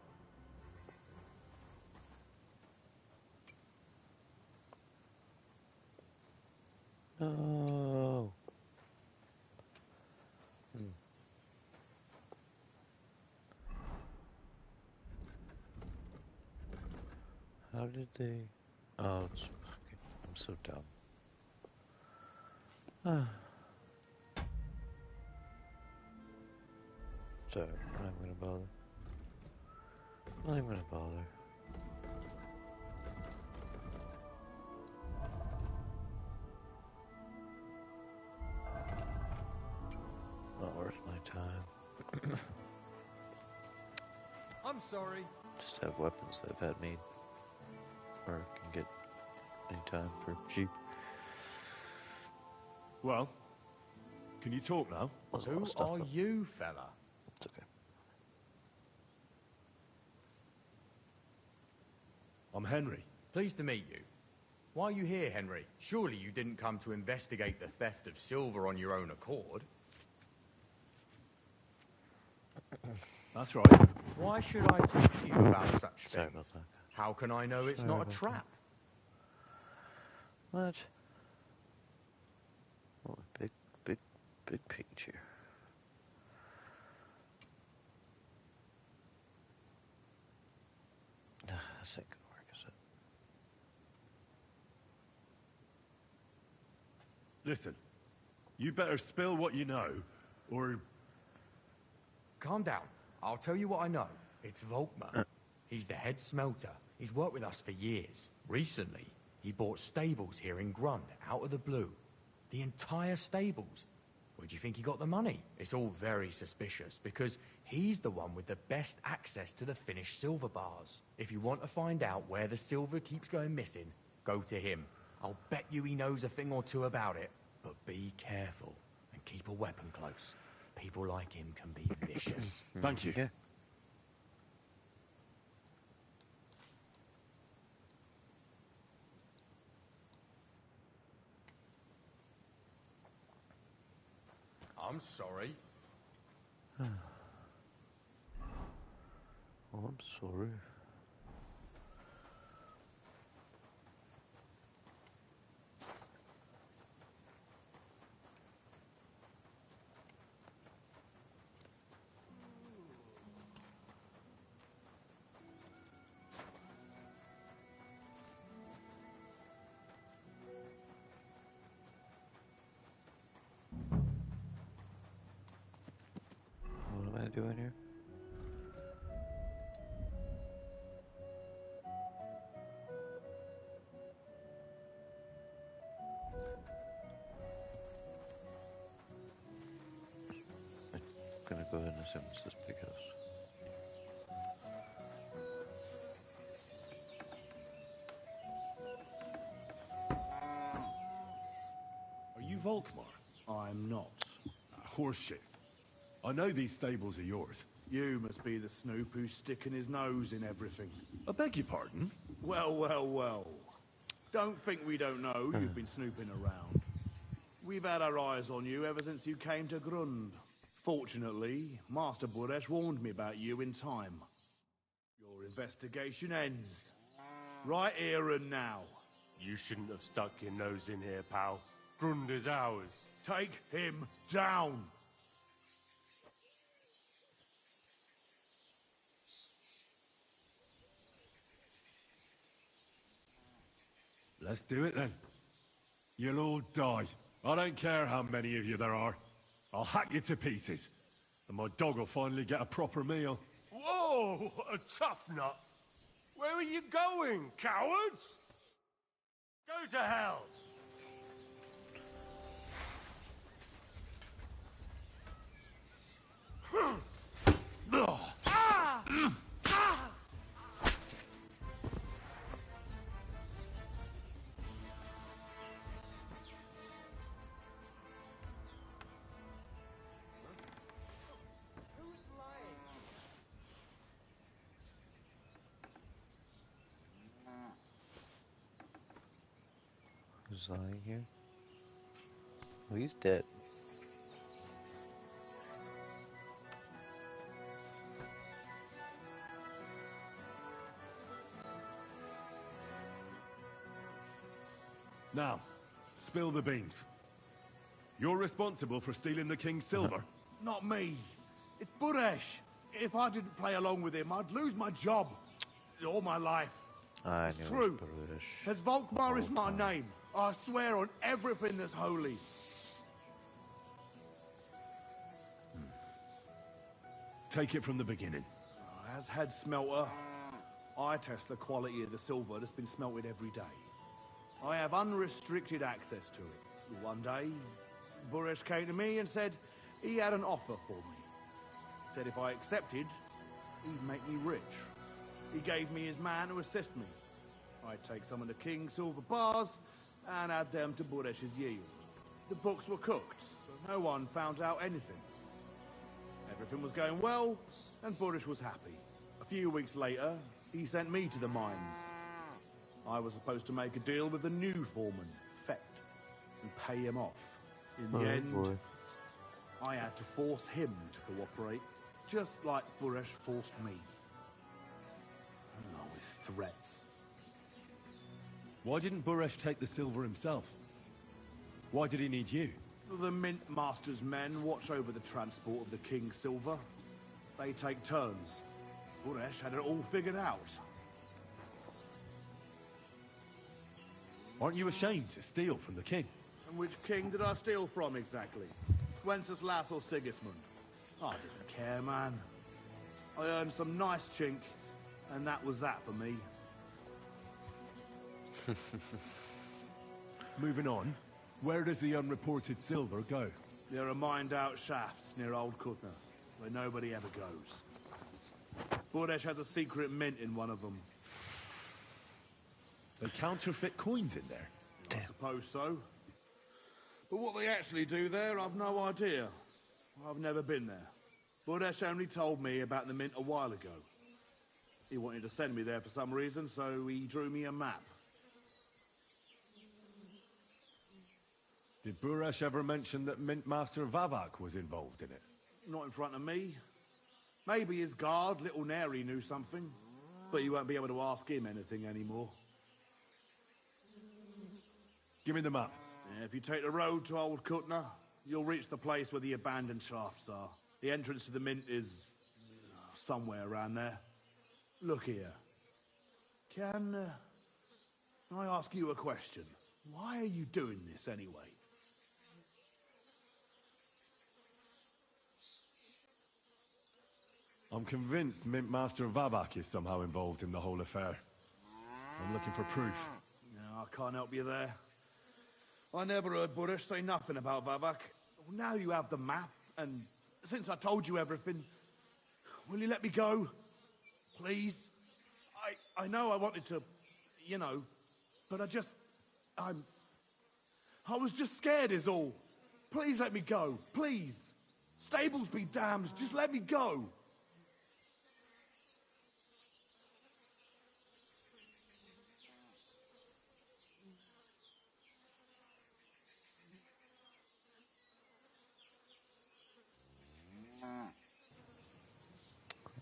Oh. How did they... Oh, it's fucking... I'm so dumb. Sorry, I'm not gonna bother. Not even gonna bother. Not worth my time. I'm sorry. Just have weapons that I've had made. Or can get anytime for cheap. Well, can you talk now? Who are you, fella? It's okay. I'm Henry. Pleased to meet you. Why are you here, Henry? Surely you didn't come to investigate the theft of silver on your own accord. That's right. Why should I talk to you about such Sorry things? about that. How can I know it's Sorry not a about trap? What? Oh, big page here. This ain't gonna work, is it? Listen, you better spill what you know, or... Calm down. I'll tell you what I know. It's Volkmar. He's the head smelter. He's worked with us for years. Recently, he bought stables here in Grund, out of the blue. The entire stables. Where do you think he got the money? It's all very suspicious, because he's the one with the best access to the finished silver bars. If you want to find out where the silver keeps going missing, go to him. I'll bet you he knows a thing or two about it. But be careful, and keep a weapon close. People like him can be vicious. Thank you. Yeah. I'm sorry. Oh, I'm sorry. doing here? I'm gonna go ahead and assume it's this big house. Are you Volkmar? I'm not. Horseshit. I know these stables are yours. You must be the snoop who's sticking his nose in everything. I beg your pardon? Well, well, well. Don't think we don't know you've been snooping around. We've had our eyes on you ever since you came to Grund. Fortunately, Master Buresh warned me about you in time. Your investigation ends. Right here and now. You shouldn't have stuck your nose in here, pal. Grund is ours. Take him down! Let's do it then. You'll all die. I don't care how many of you there are. I'll hack you to pieces. And my dog will finally get a proper meal. Whoa, a tough nut. Where are you going, cowards? Go to hell. Who's lying here? Oh, he's dead. Now, spill the beans. You're responsible for stealing the king's silver. Not me. It's Buresh. If I didn't play along with him, I'd lose my job. All my life. I It's knew true. it was Buresh. As Volkmar is my time. name, I swear on everything that's holy. Take it from the beginning. As head smelter, I test the quality of the silver that's been smelted every day. I have unrestricted access to it. One day, Buresh came to me and said he had an offer for me. Said if I accepted, he'd make me rich. He gave me his man to assist me. I'd take some of the king's silver bars and add them to Buresh's yield. The books were cooked, so no one found out anything. Everything was going well, and Buresh was happy. A few weeks later, he sent me to the mines. I was supposed to make a deal with the new foreman, Fett, and pay him off. In the end, boy. I had to force him to cooperate, just like Buresh forced me. Oh, with threats. Why didn't Buresh take the silver himself? Why did he need you? The Mint Master's men watch over the transport of the King's silver. They take turns. Buresh had it all figured out. Aren't you ashamed to steal from the king? And which king did I steal from exactly? Wenceslas or Sigismund? I didn't care, man. I earned some nice chink, and that was that for me. Moving on, where does the unreported silver go? There are mined-out shafts near Old Kutna, where nobody ever goes. Buresh has a secret mint in one of them. They counterfeit coins in there? I suppose so. But what they actually do there, I've no idea. I've never been there. Buresh only told me about the mint a while ago. He wanted to send me there for some reason, so he drew me a map. Did Buresh ever mention that Mint Master Vavak was involved in it? Not in front of me. Maybe his guard, Little Neri, knew something. But you won't be able to ask him anything anymore. Give me the map. Yeah, if you take the road to Old Kutna, you'll reach the place where the abandoned shafts are. The entrance to the mint is somewhere around there. Look here. Can I ask you a question? Why are you doing this anyway? I'm convinced Mint Master Vabak is somehow involved in the whole affair. I'm looking for proof. No, I can't help you there. I never heard Burrish say nothing about Vavak. Now you have the map, and since I told you everything, will you let me go? Please? I know I wanted to, you know, but I was just scared is all. Please let me go, please. Stables be damned, just let me go.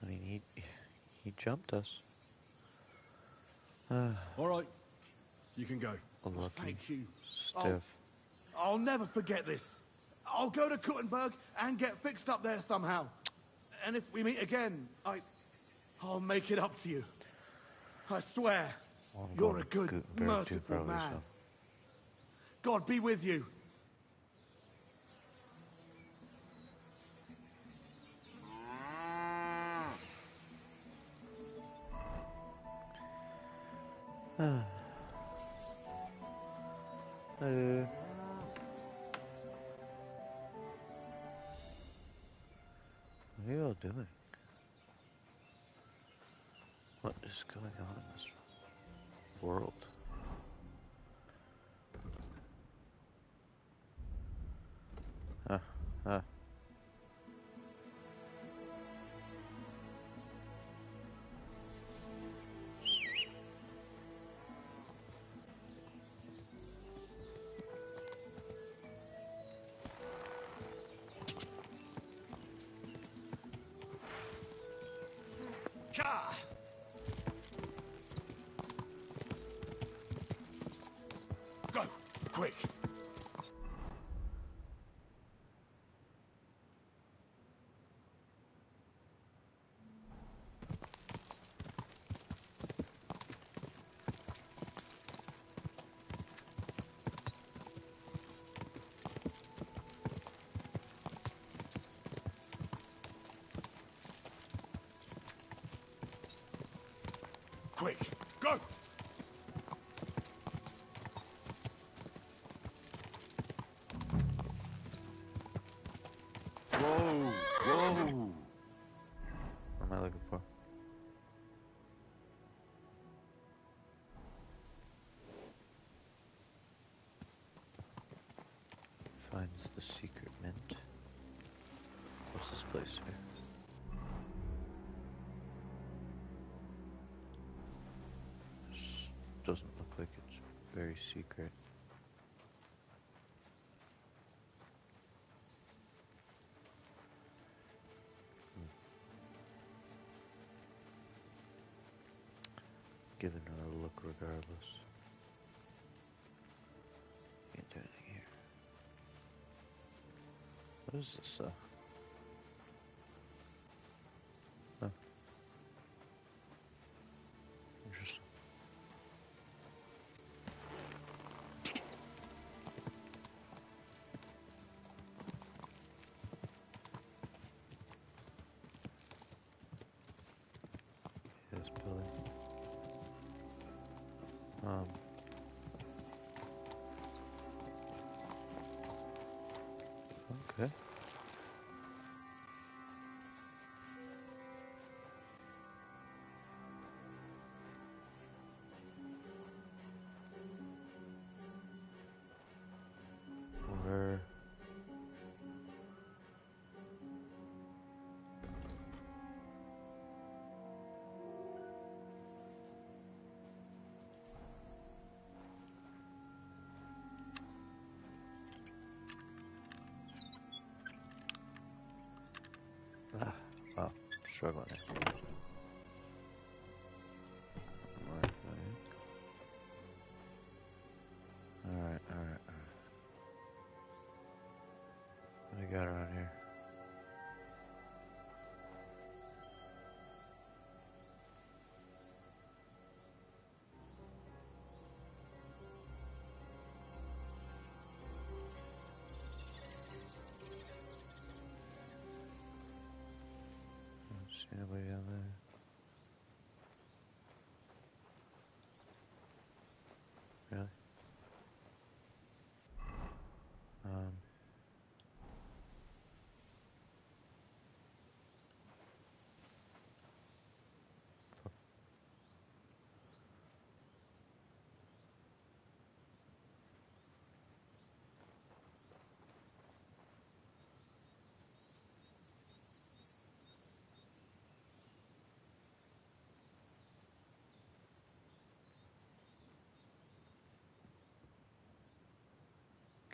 I mean, he jumped us. All right, you can go. Unlucky. Thank you. Stiff. I'll never forget this. I'll go to Kuttenburg and get fixed up there somehow. And if we meet again, I'll make it up to you. I swear, you're a good, merciful man. So. God be with you. What are you all doing? What is going on in this world? Go, quick. Quick, go! Whoa, whoa! What am I looking for? Finds the secret mint. What's this place here? This doesn't look like it's very secret. Giving her a look regardless. Can't do anything here. What is this stuff? Oh. Interesting. Yes, Billy. Okay. Where? Oh, struggling. Alright. What do we got around here? See nobody down there. Really?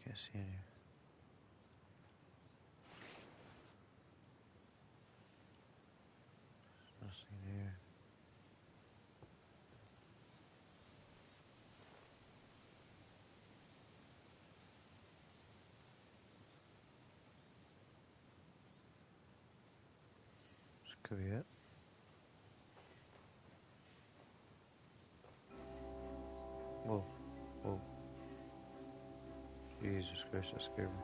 Can't see any. There's nothing here. This could be it. Whoa, whoa. Jesus Christ, that scared me.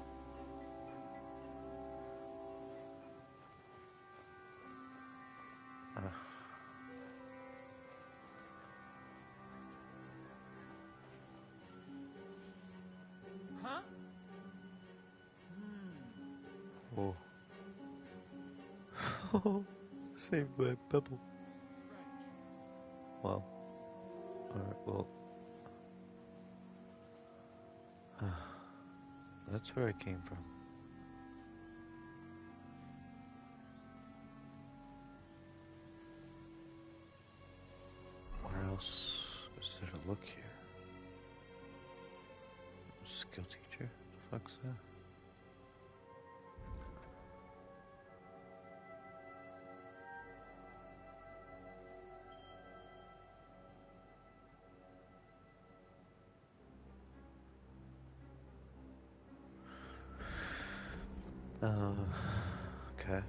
Huh? Whoa. Saved by Pebble. Wow. Alright, well. That's where I came from. Where else is there to look here? Skill teacher? The fuck's that? Okay.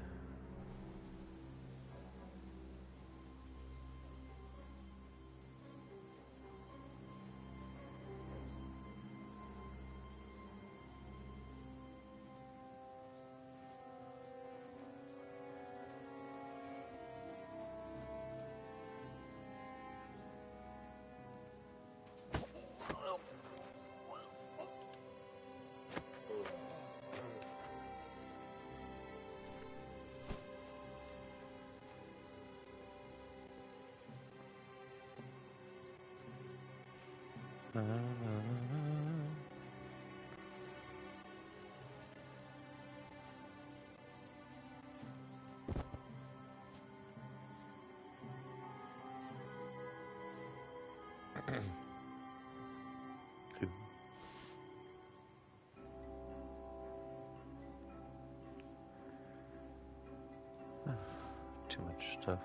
Too much stuff.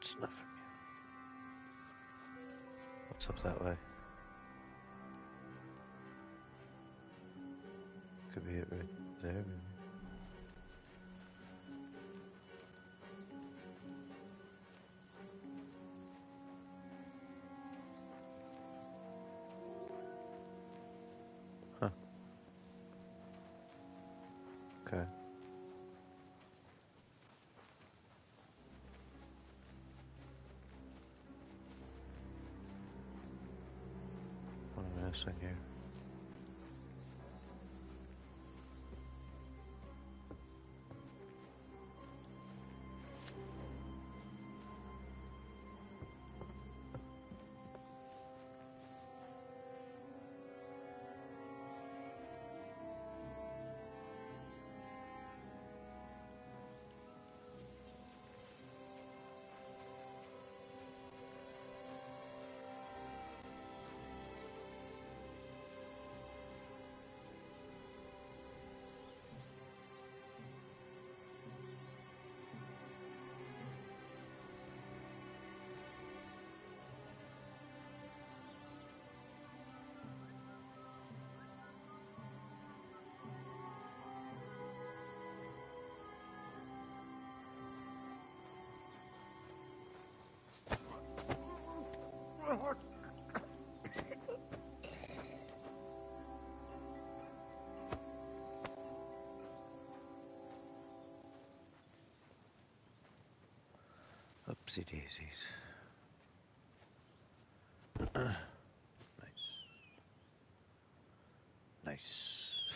It's enough for me. What's up that way? Could be it right there, maybe. Huh. Okay. What am I missing here? Oopsie daisies. Nice.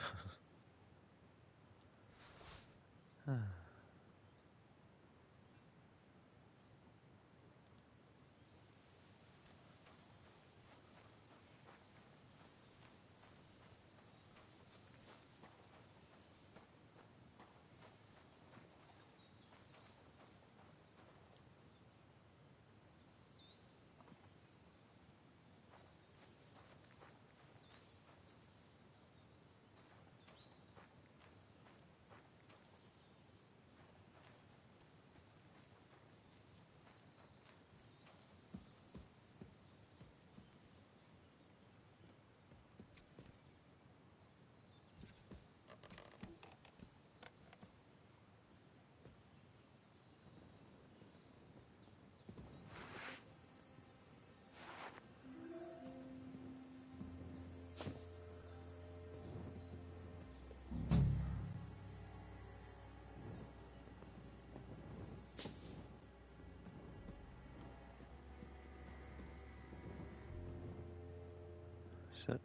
Sit.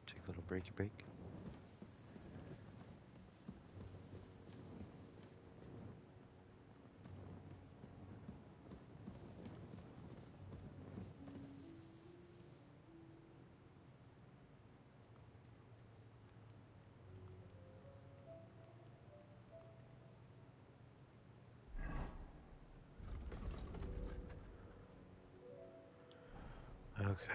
Take a little breaky break. Okay.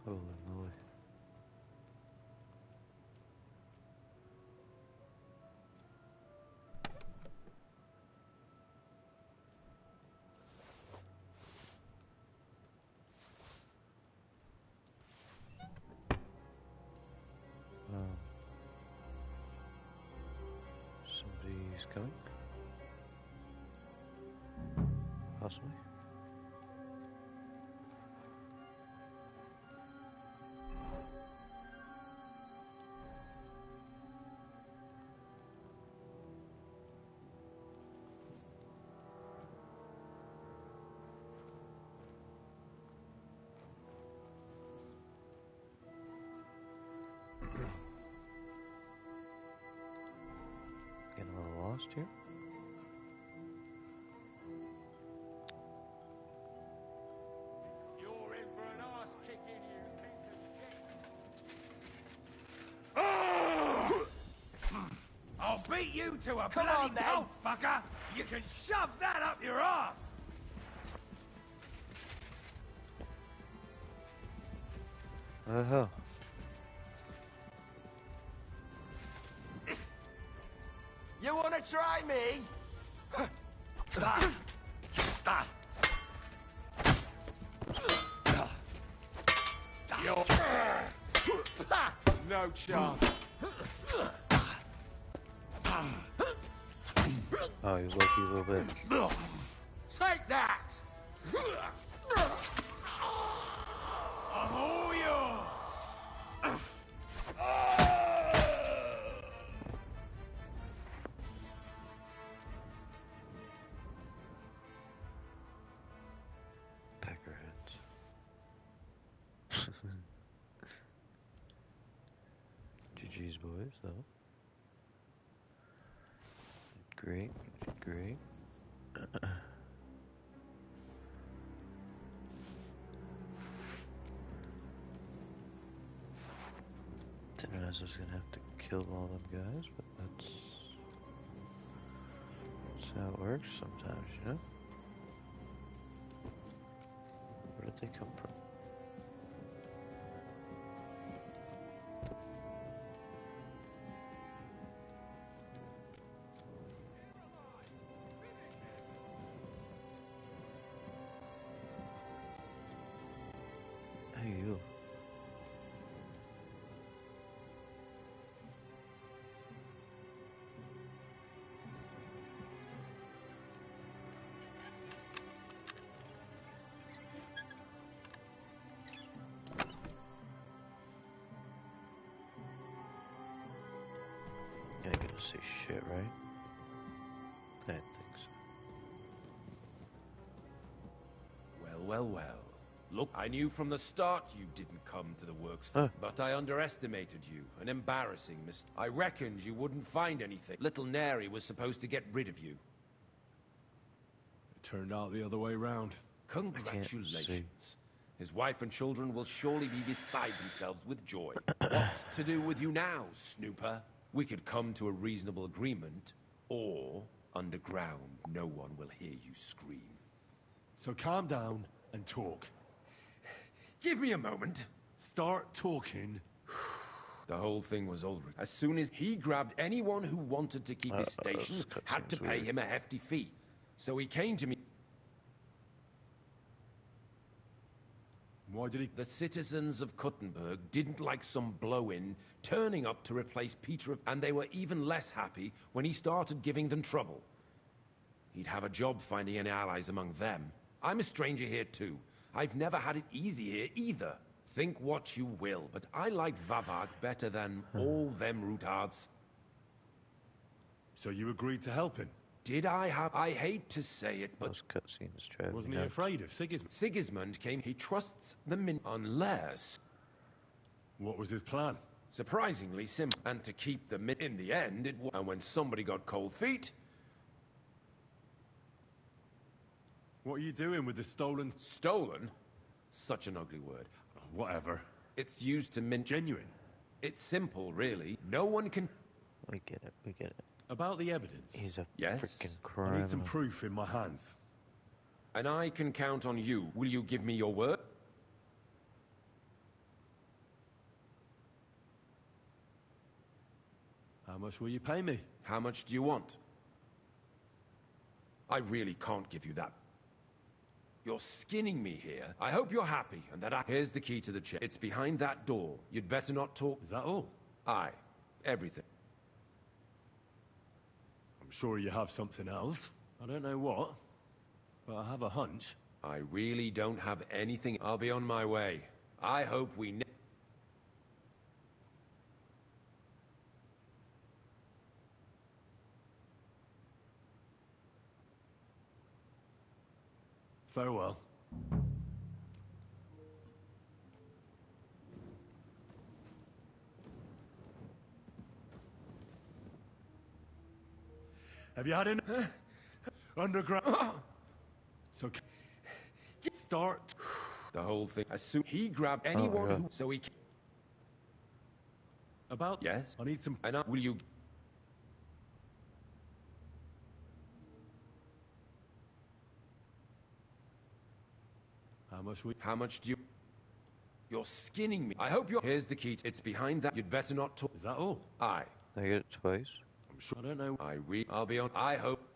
Holy moly. Somebody's coming? Possibly. Getting a little lost here. You're in for an ass kicking, you piece of shit. I'll beat you to a bloody pulp, fucker! You can shove that up your ass! Uh-huh. You wanna try me? No chance. Oh, he was lucky a little bit. Take that! I'm all yours! Peckerheads. GG's boys, though. Great, great. Didn't realize I was gonna have to kill all them guys, but that's how it works sometimes, you know? Where did they come from? Hey, you. I ain't gonna say shit, right? I didn't think so. Well. Look, I knew from the start you didn't come to the works, but I underestimated you. An embarrassing mistake. I reckoned you wouldn't find anything. Little Neri was supposed to get rid of you. It turned out the other way round. Congratulations. His wife and children will surely be beside themselves with joy. What to do with you now, Snooper? We could come to a reasonable agreement, or underground, no one will hear you scream. So calm down and talk. Give me a moment. Start talking. The whole thing was all... As soon as he grabbed anyone who wanted to keep his station, had to pay him a hefty fee. So he came to me... Why did he... The citizens of Kuttenburg didn't like some blow-in turning up to replace Peter, and they were even less happy when he started giving them trouble. He'd have a job finding any allies among them. I'm a stranger here too. I've never had it easy here either. Think what you will, but I like Vavard better than all them routards. So you agreed to help him? Did I have... I hate to say it, but... Those cutscenes drove Wasn't me he nuts. afraid of Sigismund? Sigismund came... He trusts the Min... Unless... What was his plan? Surprisingly simple. And to keep the Min... In the end, it was... And when somebody got cold feet... What are you doing with the stolen... Stolen? Such an ugly word. Whatever. It's used to mint... Genuine? It's simple, really. No one can... We get it. About the evidence? He's a Yes? freaking I criminal. need some proof in my hands. And I can count on you. Will you give me your word? How much will you pay me? How much do you want? I really can't give you that. You're skinning me here. I hope you're happy, and that I... Here's the key to the chair. It's behind that door. You'd better not talk... Is that all? Aye. Everything. I'm sure you have something else. I don't know what, but I have a hunch. I really don't have anything. I'll be on my way. I hope we... Farewell. Have you had an underground? So start the whole thing. As soon he grabbed anyone who... So he... About... Yes? I need some... And will you... How much do you... You're skinning me. I hope you're... Here's the key. It's behind that. You'd better not talk... Is that all? Aye. I get it twice. I'm sure... I don't know... I'll be on... I hope...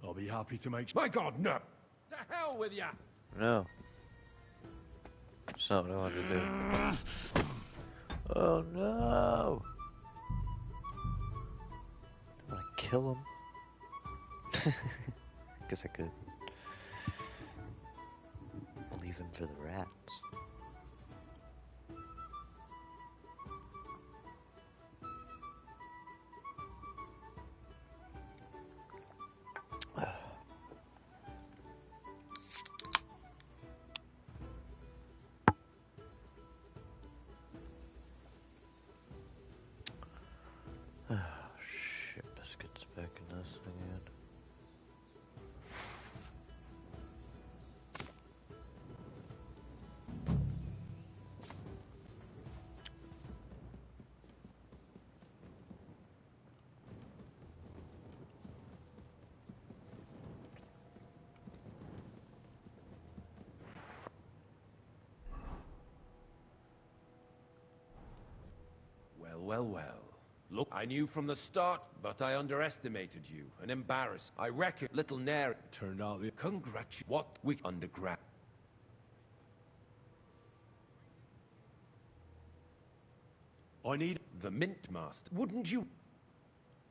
I'll be happy to make... My God, no! To hell with ya! No. That's not what I wanted to do. Oh no! I want to kill him. Guess I could. I'll leave him for the rats. Shit, biscuits back in this again. Well. Look, I knew from the start, but I underestimated you. An embarrass. I reckon little Neri turned out the... What? We underground. I need... The Mint Master. Wouldn't you...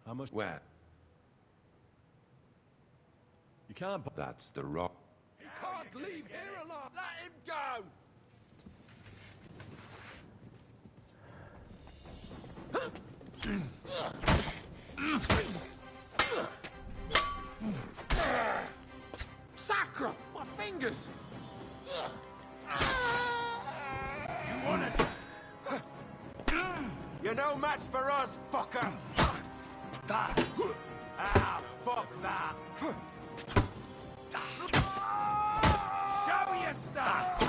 How much... Where? You can't... That's the rock. He can't leave here alive! Let him go! no match for us, fucker! Ah, fuck that! Show your stuff!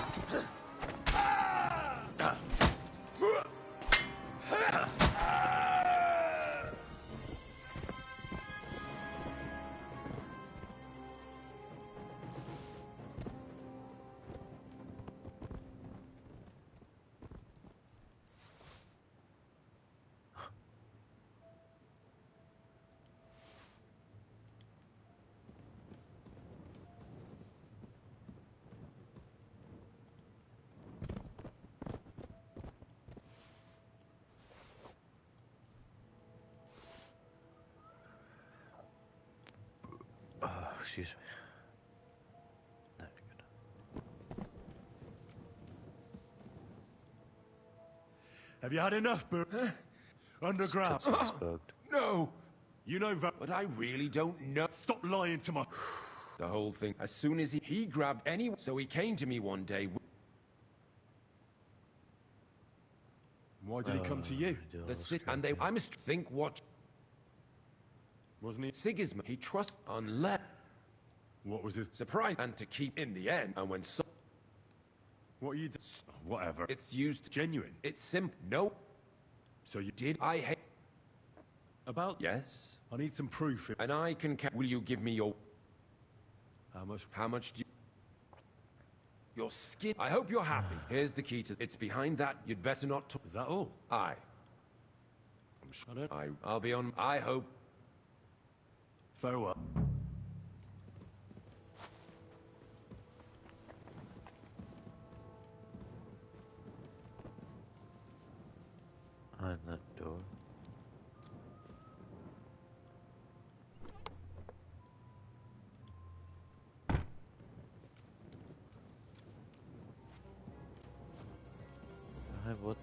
Excuse me. Have you had enough, Bur? Underground. No! You know that. But I really don't know. Stop lying to my... The whole thing. As soon as he grabbed any... So he came to me one day... Why did he come to you? And they... I must think what... Wasn't he? Sigismund. He trusts unless... What was his... Surprise. And to keep in the end. And when so... What you do? Whatever. It's used... Genuine. It's simple. No. So you... Did I hate... About... Yes. I need some proof. And I can... Will you give me your... How much? How much do you... Your skin... I hope you're happy. Here's the key to... It's behind that. You'd better not talk... Is that all? Aye. I'm sure I'll be on... I hope... Farewell. On that door. What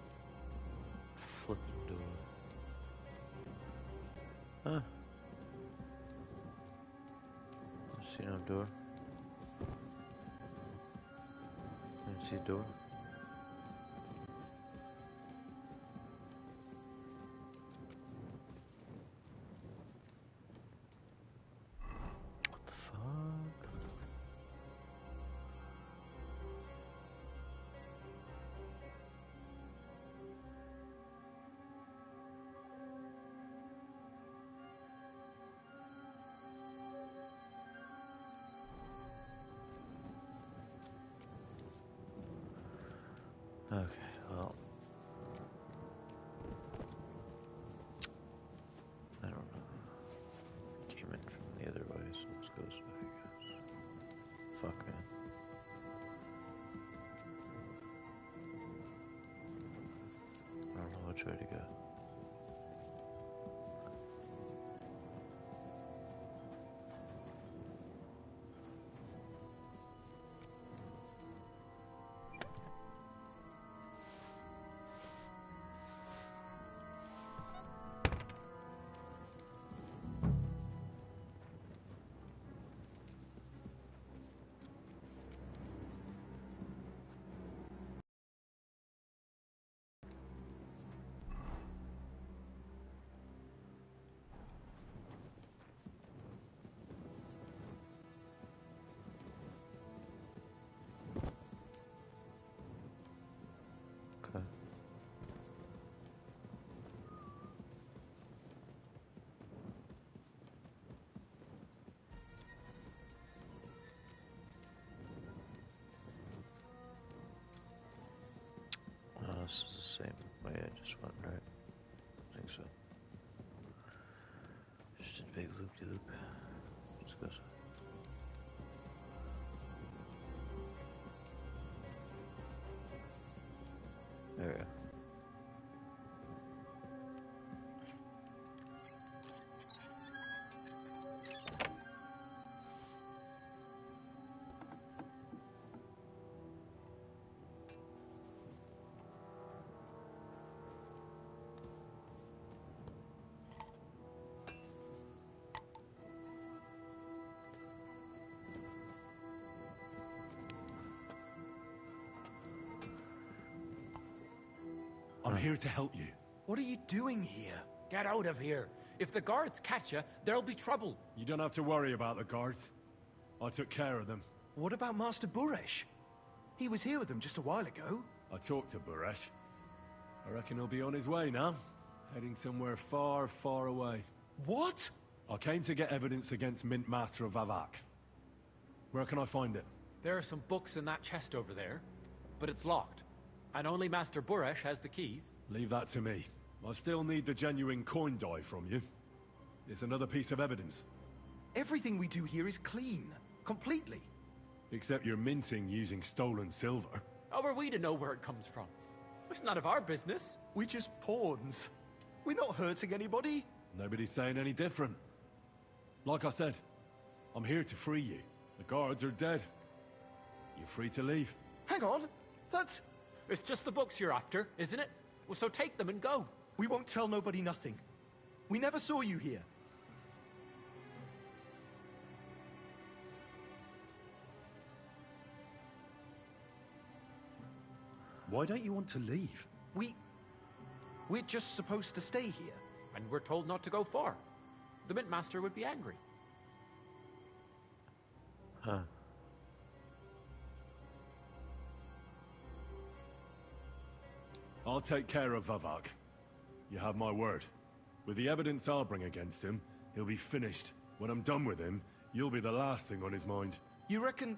flipping door? Huh? I see no door. I see a door. What the fuck? Okay, well, I don't know. Came in from the other way, so let's go this way, I guess. Fuck, man. I don't know which way to go. This is the same way I just went, right? I think so. Just a big loop-de-loop. Let's go. There we go. I'm here to help you. What are you doing here? Get out of here. If the guards catch you, there'll be trouble. You don't have to worry about the guards. I took care of them. What about Master Buresh? He was here with them just a while ago. I talked to Buresh. I reckon he'll be on his way now. Heading somewhere far, far away. What? I came to get evidence against Mint Master of Vavak. Where can I find it? There are some books in that chest over there, but it's locked. And only Master Buresh has the keys. Leave that to me. I still need the genuine coin die from you. It's another piece of evidence. Everything we do here is clean. Completely. Except you're minting using stolen silver. How are we to know where it comes from? It's none of our business. We're just pawns. We're not hurting anybody. Nobody's saying any different. Like I said, I'm here to free you. The guards are dead. You're free to leave. Hang on. That's... It's just the books you're after, isn't it? Well, so take them and go. We won't tell nobody nothing. We never saw you here. Why don't you want to leave? We're just supposed to stay here. And we're told not to go far. The Mint Master would be angry. Huh. I'll take care of Vavak. You have my word. With the evidence I'll bring against him, he'll be finished. When I'm done with him, you'll be the last thing on his mind. You reckon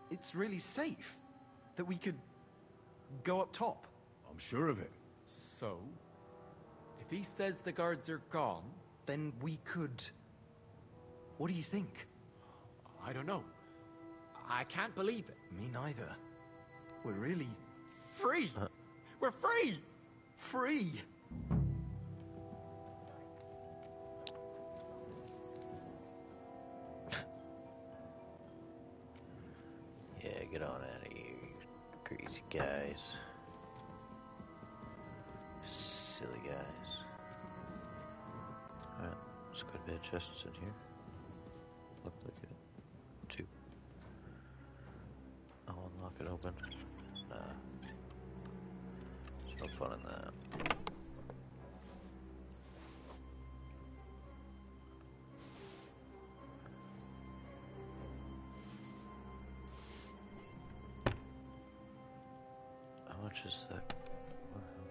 it's really safe that we could go up top? I'm sure of it. So, if he says the guards are gone... Then we could... What do you think? I don't know. I can't believe it. Me neither. We're really... Free! We're free! Free! Yeah, get on out of here, you crazy guys. Silly guys. Alright, there's quite a bit of chests in here. Look like it. 2. I'll unlock it open. Nah. There's no fun in that. How much is that?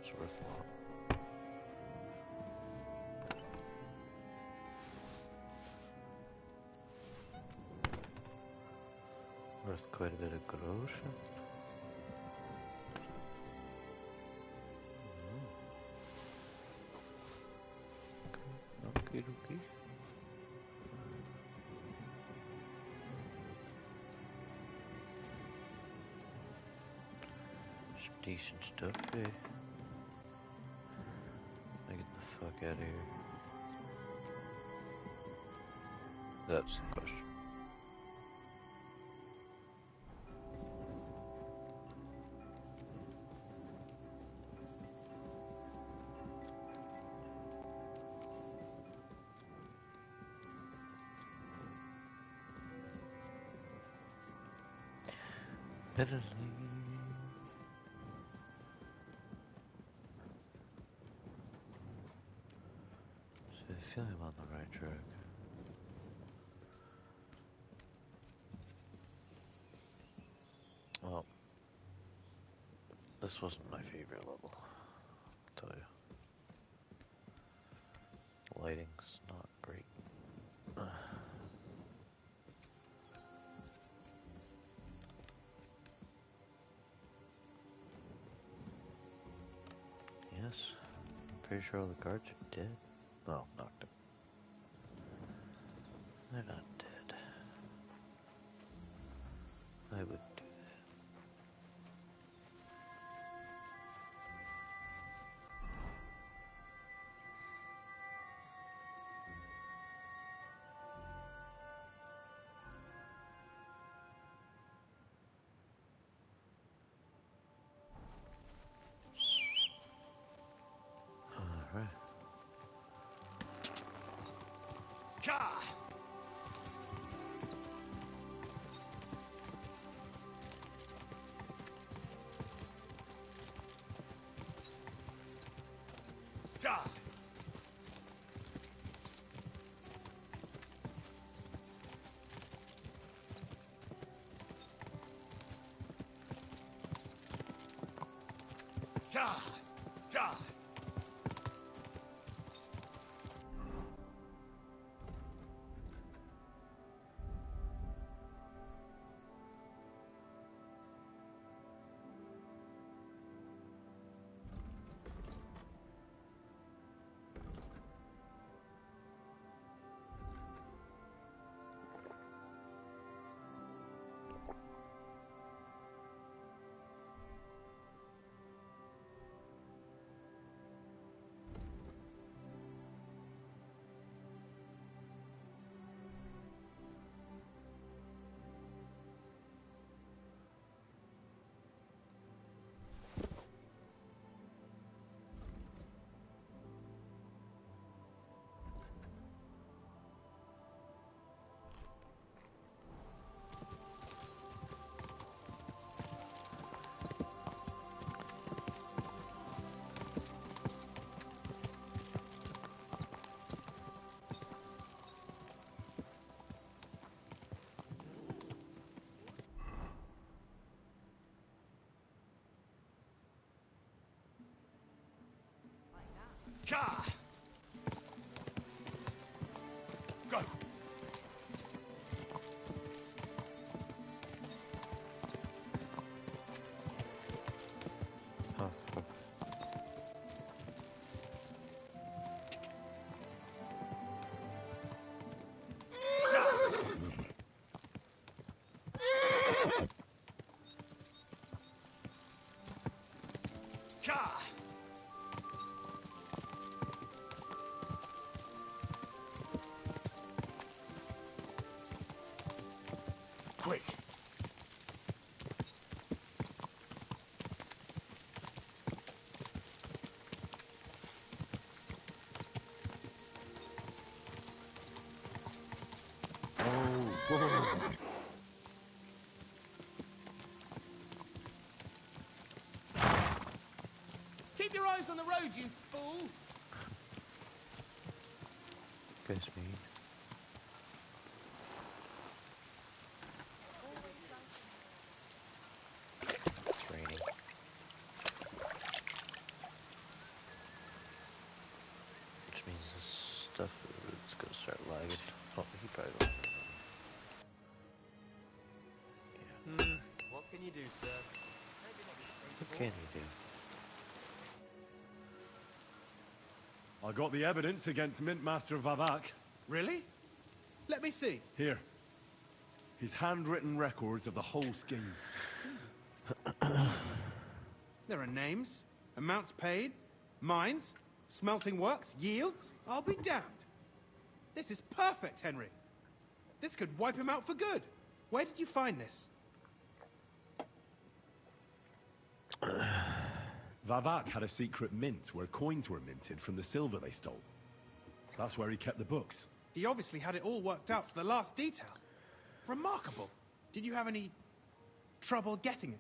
It's worth a lot. Worth quite a bit of groschen. Okay, okay. Some decent stuff here. I get the fuck out of here. That's the question. Bitterly. So I feel I'm on the right track. Well, this wasn't my favorite level, I'll tell you. Lighting's not great. Yes, I'm pretty sure all the guards are dead. Well, knocked them. They're not dead. I would do that. Alright. Ka! Ka! Ka! Ka! Go! Ka! Quick! Keep your eyes on the road, you fool! Piss me. It's raining. Which means this stuff is gonna start lagging. Oh, he probably won't. What can you do, sir? What can you do? I got the evidence against Mintmaster Vavak. Really? Let me see. Here. His handwritten records of the whole scheme. There are names, amounts paid, mines, smelting works, yields. I'll be damned. This is perfect, Henry. This could wipe him out for good. Where did you find this? Vavak had a secret mint where coins were minted from the silver they stole. That's where he kept the books. He obviously had it all worked out to the last detail. Remarkable. Did you have any trouble getting it?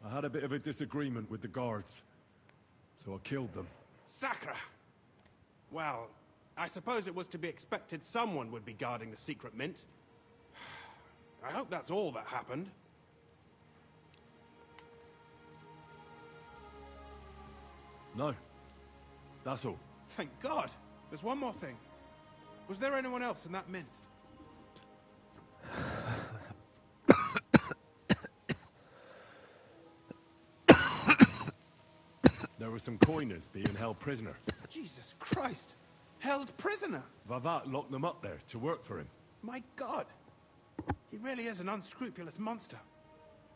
I had a bit of a disagreement with the guards, so I killed them. Sacre! Well, I suppose it was to be expected someone would be guarding the secret mint. I hope that's all that happened. No. That's all. Thank God. There's one more thing. Was there anyone else in that mint? There were some coiners being held prisoner. Jesus Christ! Held prisoner! Vavak locked them up there to work for him. My God! He really is an unscrupulous monster.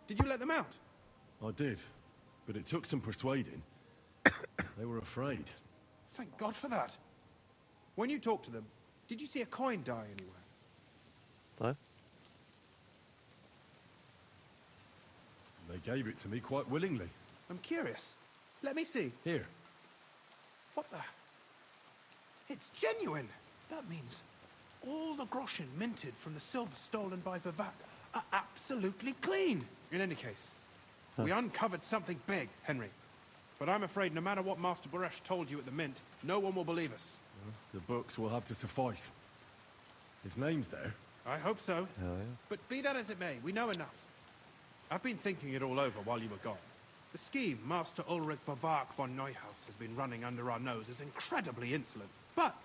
Did you let them out? I did, but it took some persuading. They were afraid. Thank God for that. When you talked to them, did you see a coin die anywhere? No. They gave it to me quite willingly. I'm curious. Let me see. Here. What the? It's genuine! That means all the groschen minted from the silver stolen by Vivak are absolutely clean. In any case, we uncovered something big, Henry. But I'm afraid no matter what Master Buresh told you at the mint, no one will believe us. The books will have to suffice. His name's there. I hope so. Oh, yeah. But be that as it may, we know enough. I've been thinking it all over while you were gone. The scheme Master Ulrich Vervark von Neuhaus has been running under our nose is incredibly insolent. But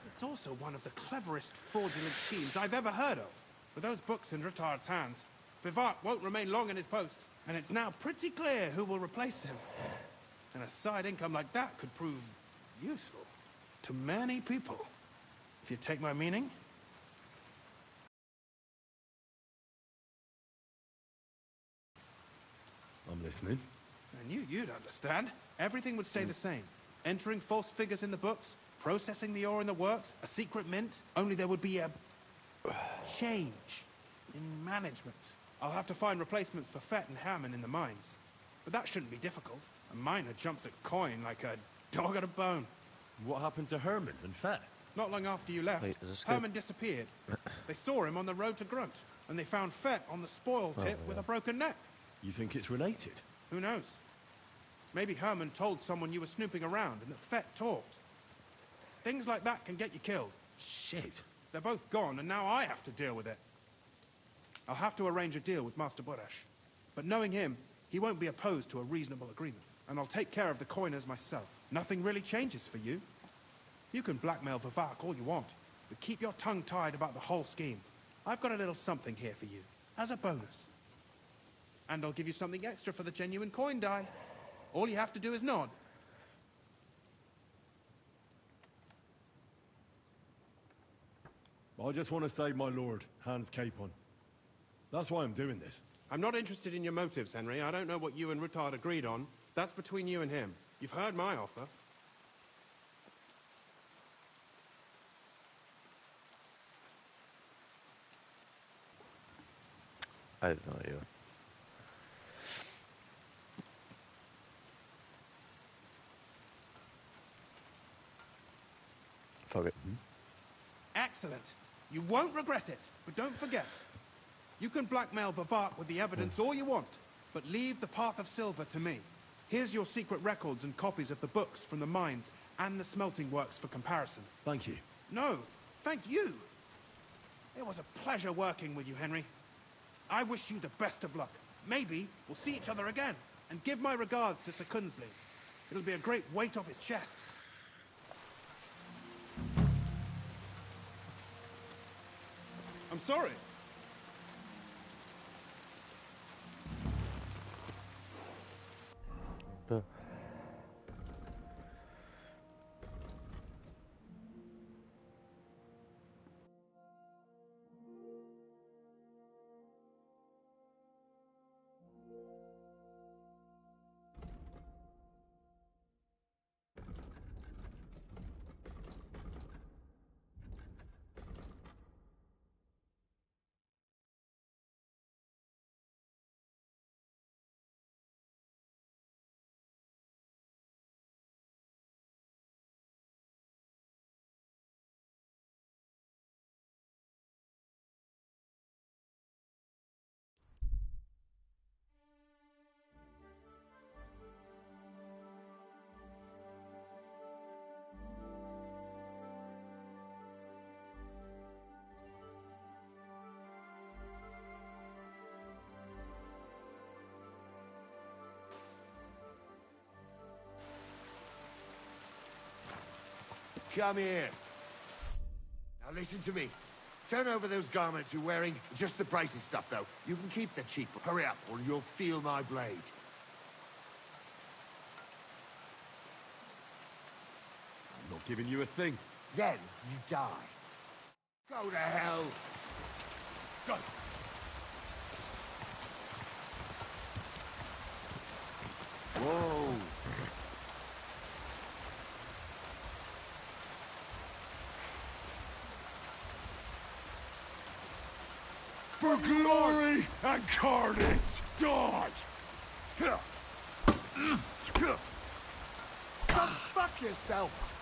it's also one of the cleverest fraudulent schemes I've ever heard of. With those books in Rittard's hands, Vervark won't remain long in his post, and it's now pretty clear who will replace him. And a side income like that could prove useful to many people. If you take my meaning. I'm listening. I knew you'd understand. Everything would stay the same. Entering false figures in the books, processing the ore in the works, a secret mint, only there would be a change in management. I'll have to find replacements for Fett and Hammond in the mines. But that shouldn't be difficult. A miner jumps at coin like a dog at a bone. What happened to Herman and Fett? Not long after you left, Herman disappeared. They saw him on the road to Grunt, and they found Fett on the spoil tip with a broken neck. You think it's related? Who knows? Maybe Herman told someone you were snooping around and that Fett talked. Things like that can get you killed. Shit. They're both gone, and now I have to deal with it. I'll have to arrange a deal with Master Burresh. But knowing him, he won't be opposed to a reasonable agreement. And I'll take care of the coiners myself. Nothing really changes for you. You can blackmail Vervark all you want, but keep your tongue tied about the whole scheme. I've got a little something here for you, as a bonus. And I'll give you something extra for the genuine coin die. All you have to do is nod. I just want to save my lord, Hans Capon. That's why I'm doing this. I'm not interested in your motives, Henry. I don't know what you and Rittard agreed on. That's between you and him. You've heard my offer. I have no idea. Fuck it. Excellent. You won't regret it, but don't forget. You can blackmail Vervark with the evidence all you want, but leave the Path of Silver to me. Here's your secret records and copies of the books from the mines and the smelting works for comparison. Thank you. No, thank you. It was a pleasure working with you, Henry. I wish you the best of luck. Maybe we'll see each other again. And give my regards to Sir Kunsley. It'll be a great weight off his chest. I'm sorry. Come here. Now listen to me. Turn over those garments you're wearing. Just the pricey stuff, though. You can keep the cheap. Hurry up, or you'll feel my blade. I'm not giving you a thing. Then you die. Go to hell. Go. Whoa. For glory and carnage, die! Go fuck yourself!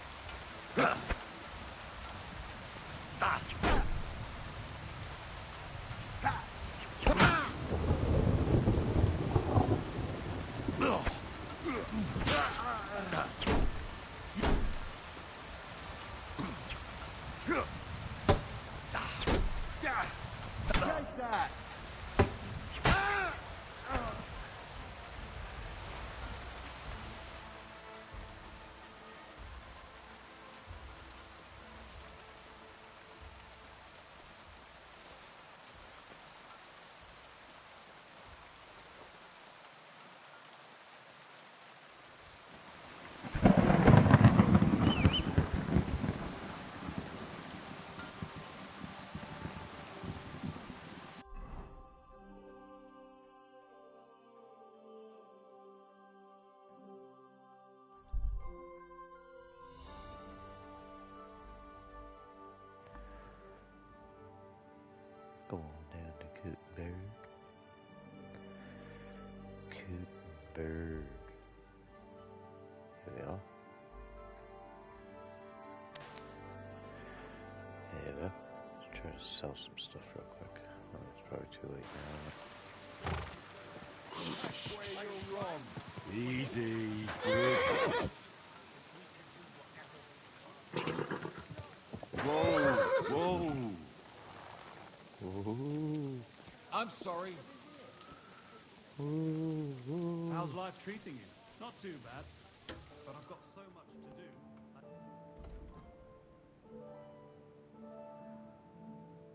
Take that! Kuttenburg. Here we are. There we go. Let's try to sell some stuff real quick. Oh, it's probably too late now. Easy. Whoa! Ooh. I'm sorry. Ooh. How's life treating you? Not too bad. But I've got so much to do.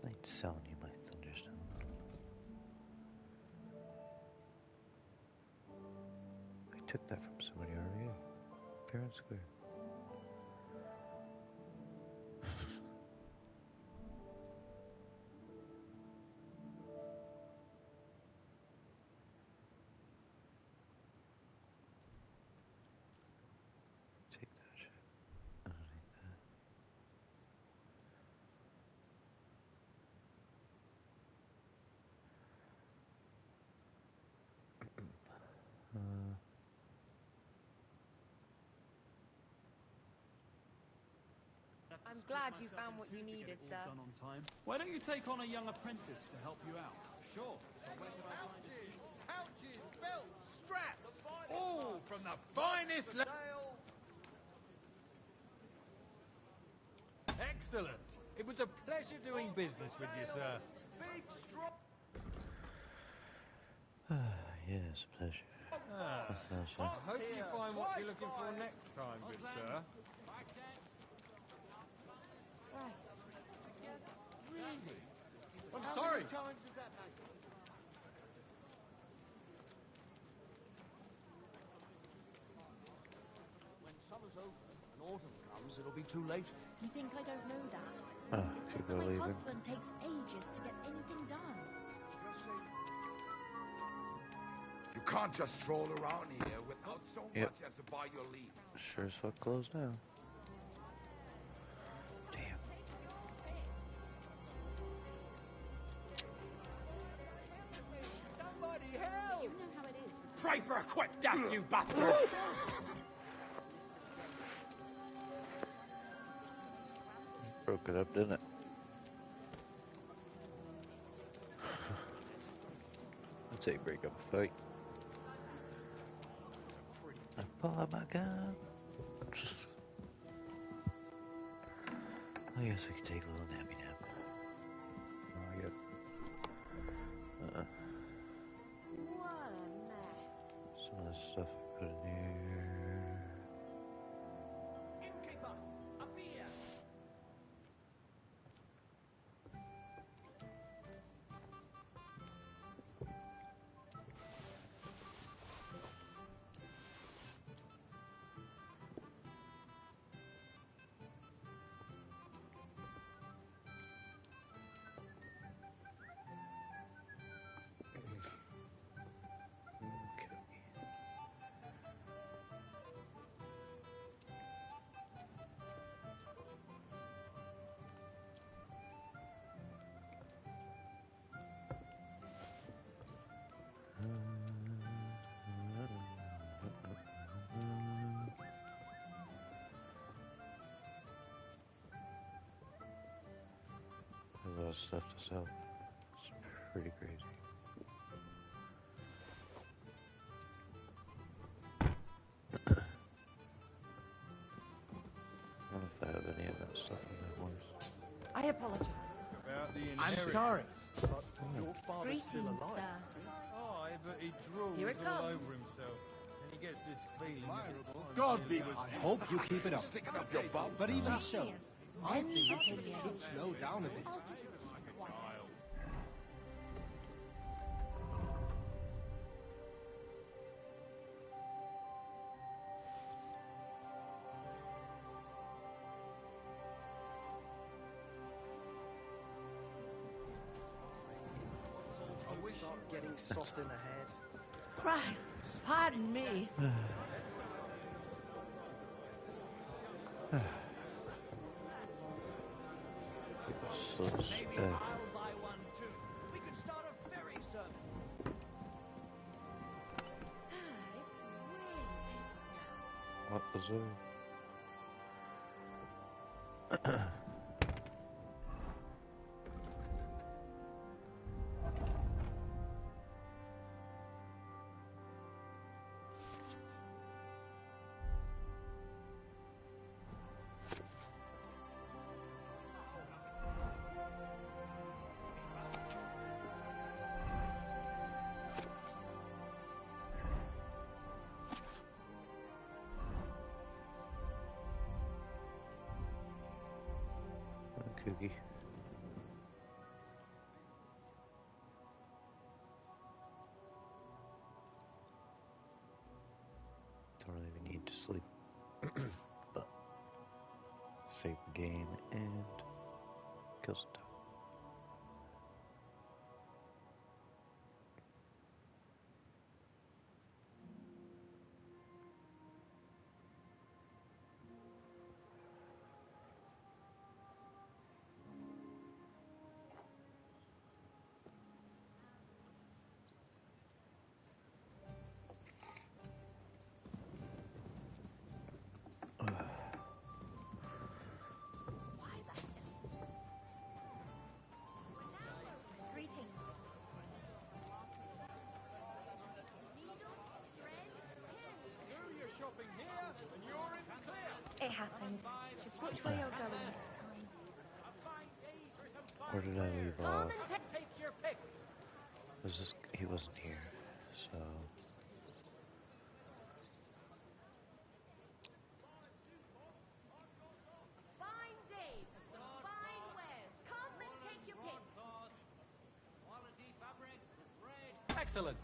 I ain't selling you my Thunderstone. I took that from somebody already. Fair and square. Take that shit. I don't need that. I'm glad you found what you needed, sir. Done on time. Why don't you take on a young apprentice to help you out? Sure. But where can I find it? Pouches, belts, straps, all from the finest Excellent. It was a pleasure doing business with you, sir. big strong. Yeah, it's a pleasure. What's that, sir? I hope you find what you're looking for next time, good sir. Really? I'm sorry. When summer's over and autumn comes, it'll be too late. You think I don't know that? Oh, It's just people that are my leaving. husband takes ages to get anything done. You can't just stroll around here without so Yep. much as to buy your leave. Sure as fuck closed now. Damn. Somebody help! You know how it is. Pray for a quick death, you bastard! Broke it up, didn't it? That's how you break up a fight. I pull out my gun. I guess we could take a little nappy nap. Oh, yep. What a mess. Some of this stuff I put in here. Innkeeper, a beer! There's a lot of stuff to sell. It's pretty crazy. I don't know if I have any of that stuff in my horse. I apologize. I'm sorry, but your father's Greetings, still alive. sir. Oh, but he drools Here it all comes. over himself. And he gets this feeling that his time's God be nearly with up. you. I hope you keep it up. Sticking up your bum. But even so, Genius. I Then think something you else. should slow down a bit. I'll just keep quiet. I wish start getting soft in the head. Christ, pardon me. People so spec. I'll buy one too. We could start a ferry service. It's What was there? Cookie. Don't really need to sleep, but save the game and kill some time. Greetings. You're shopping here, and you're in the clear. It happens. Just watch where you're going next time. Where did I leave Come off? and take your pick. Was this? He wasn't here, so. Fine day for some fine wares. Come and take your pick. Excellent.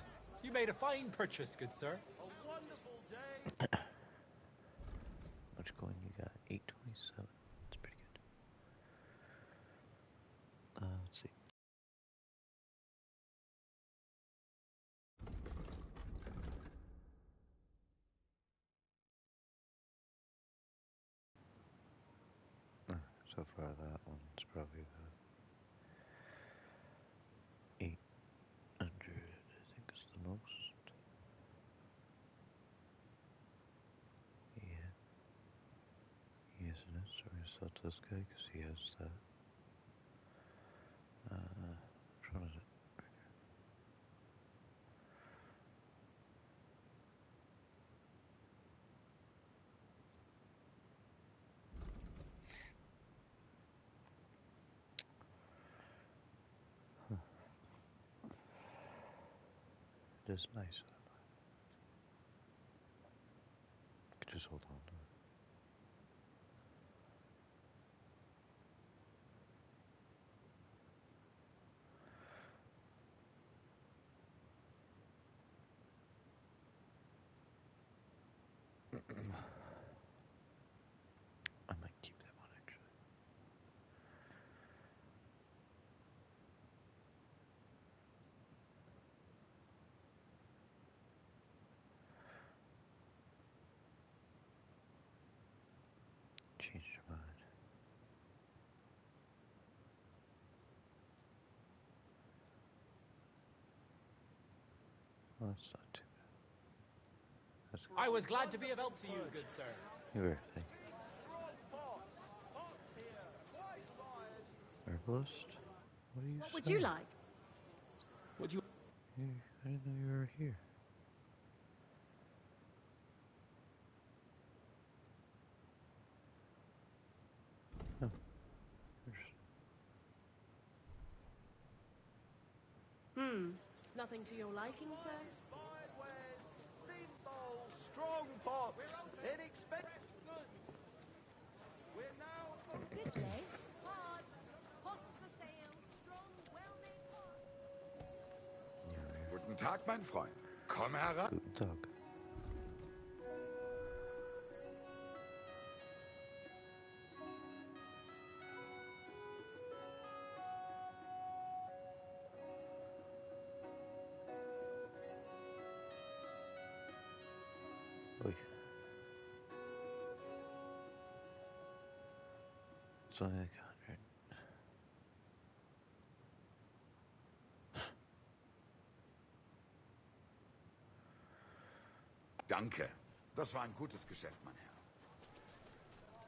You made a fine purchase, good sir. A wonderful day. Which coin you got? 827. That's pretty good. Let's see. So far that one's probably about 800, I think is the most. Yeah. Yes, it is. So we're gonna sell to this guy because he has that. Which one is it? Huh. It is nice. I could just hold on to it. I might keep that one actually. Changed your mind. Well, that's not too bad. That's good. I was glad to be of help to you, good sir. You were, thank you. Herbalist? What are you What would saying? you like? Would you? Hey, I didn't know you were here. Oh. Nothing to your liking, sir? Thin bowls, strong pots, inexpensive. We're now. Good day. Pots. Pots for sale. Strong, well-made pots. Guten Tag, mein Freund. Komm heran. Guten Tag. Oi. It's only like 100. Danke. Das war ein gutes Geschäft, mein Herr.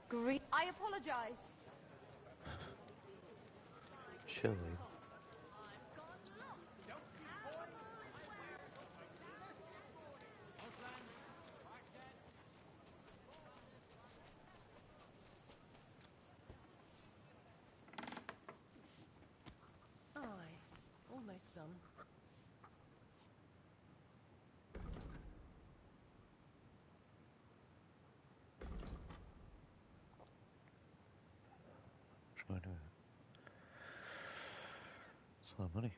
Great. I apologize. Chilly. Aye, almost done. Trying to. It's a lot of money.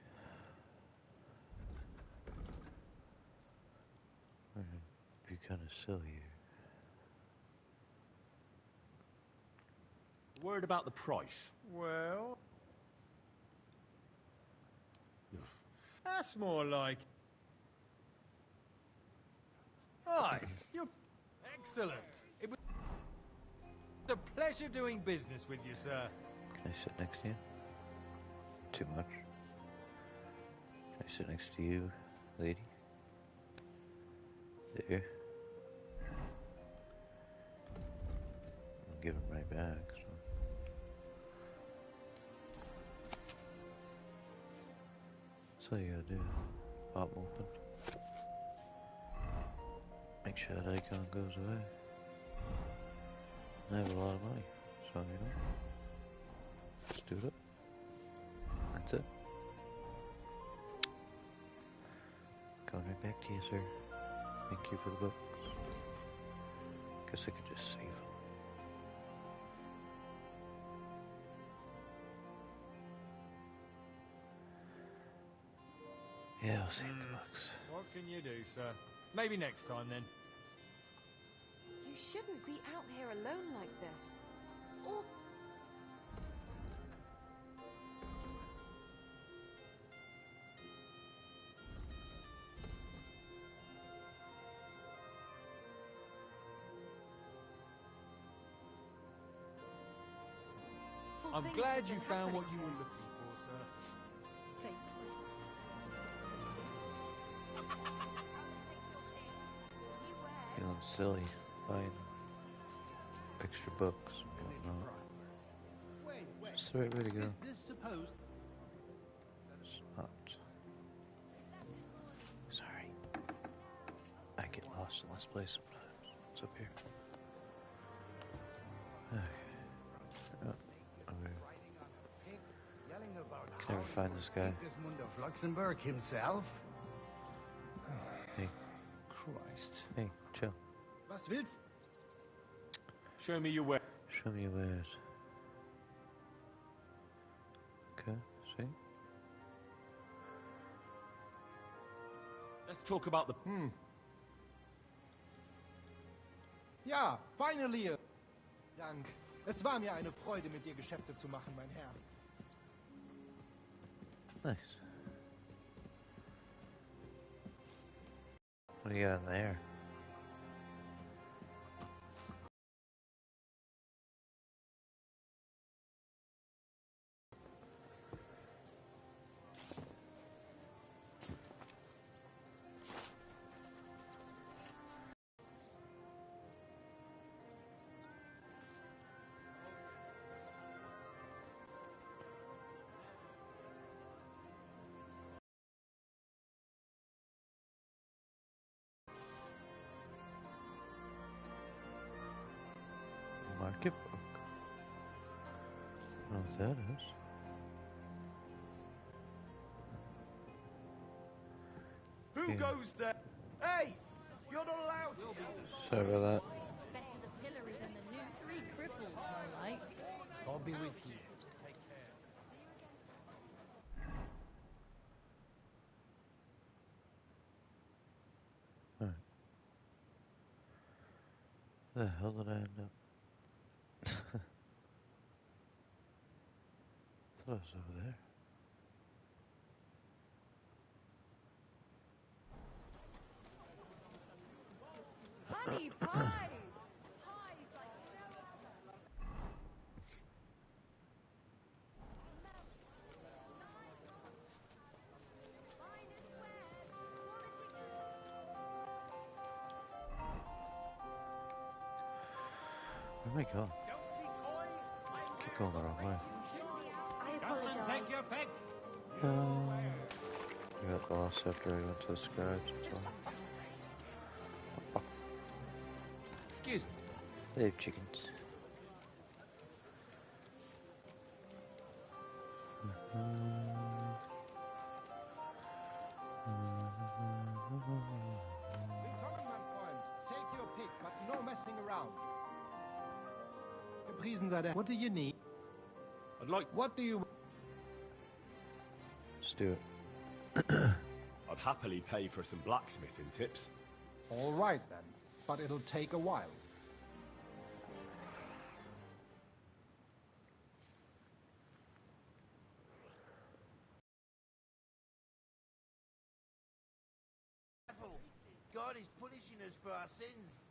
Be kind of silly. Word about the price. Well, that's more like. Aye, you're excellent. It was a pleasure doing business with you, sir. Can I sit next to you? Too much. Can I sit next to you, lady? There. I'll give him right back. So. That's all you gotta do. Pop them open. Make sure that icon goes away. I have a lot of money, so you know. Just do it. That's it. Going right back to you, sir. Thank you for the books. Guess I could just save them. Yeah, I'll save the books. What can you do, sir? Maybe next time, then. You shouldn't be out here alone like this. Or... I'm glad you found what you were looking for, sir. Stay Feeling silly, buying extra books and whatnot. It's the right way to go. It's not. Sorry. I get lost in this place sometimes. It's up here. Okay. Can I ever find this guy? Sigismund of Luxembourg himself? Hey. Christ. Hey, chill. Was willst? Show me your way. Show me your wares. Okay, see? Let's talk about the... Ja, finally. Dank. Es war mir eine Freude, mit dir Geschäfte zu machen, mein Herr. Nice. What do you got in there? Market book. I don't know what that is. Who goes there? Hey! You're not allowed to. Sorry about that. Better the pillory than the new three cripples, I like. I'll be with you. Alright. Where the hell did I end up? I thought I was over there. Honey pies! Oh my god. Keep going the wrong way. I Captain, take your pick. We got lost after I went to the scribes as well. Excuse me. Hello, chickens. Willkommen, mein Freund. Take your pick, but no messing around. Gepriesen sei der. What do you need? I'd like... What do you... Let's do it. I'd happily pay for some blacksmithing tips. All right, then. But it'll take a while. God is punishing us for our sins.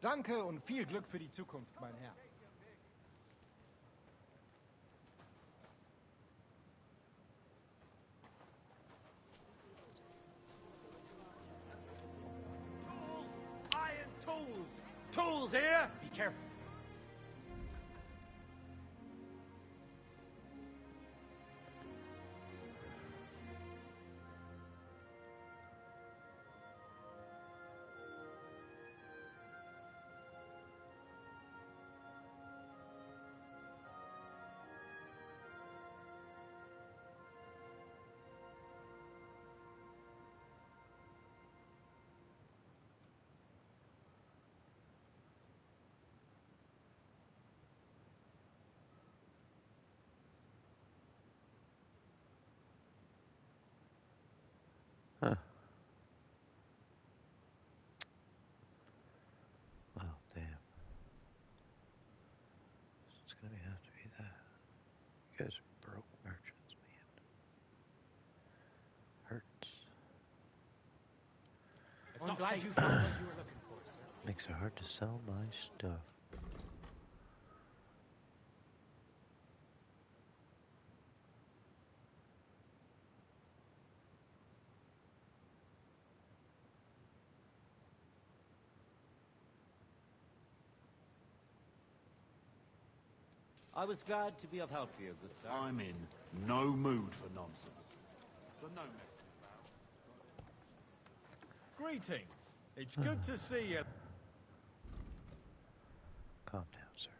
Danke und viel Glück für die Zukunft, mein Herr. Iron tools! Tools here! Be careful. Huh. Well, damn. It's gonna have to be that. You guys are broke merchants, man. Hurts. I'm glad you found what you were looking for, sir. Makes it hard to sell my stuff. I was glad to be of help to you, good sir. I'm in no mood for nonsense. So no messing about. Greetings. It's good to see you. Calm down, sir.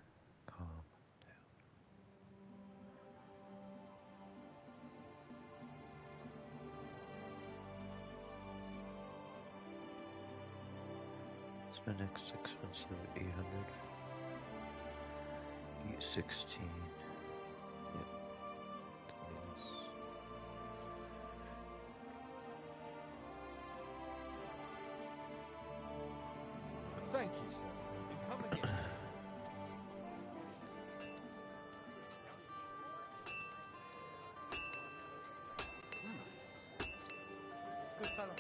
Calm down. It's my next expensive 800. 16. Yep. Yes. Thank you, sir. And come again. Good fellow.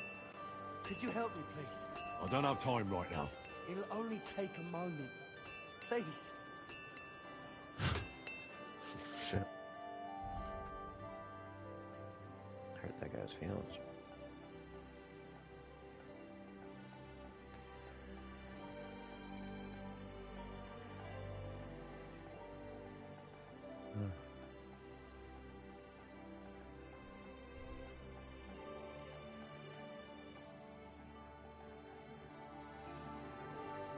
Could you help me, please? I don't have time right now. It'll only take a moment. Please. Shit. Hurt that guy's feelings.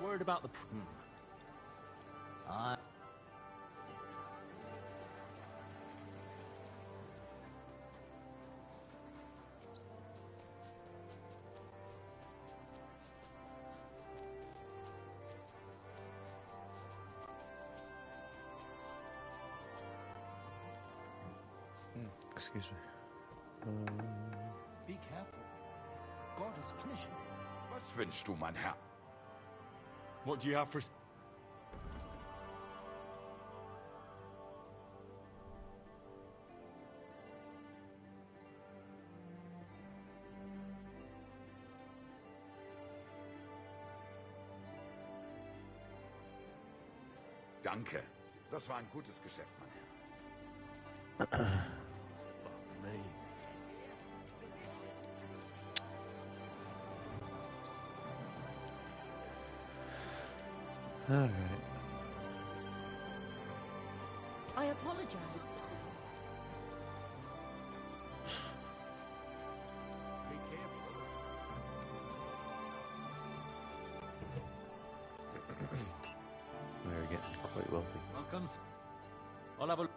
Word about the... Excuse me. Be careful. God is punishing me. Was wünschst du, mein Herr? What do you have for... Danke. Das war ein gutes Geschäft, mein Herr. All right. I apologize. Be careful. We're getting quite wealthy. Welcome. I'll have a...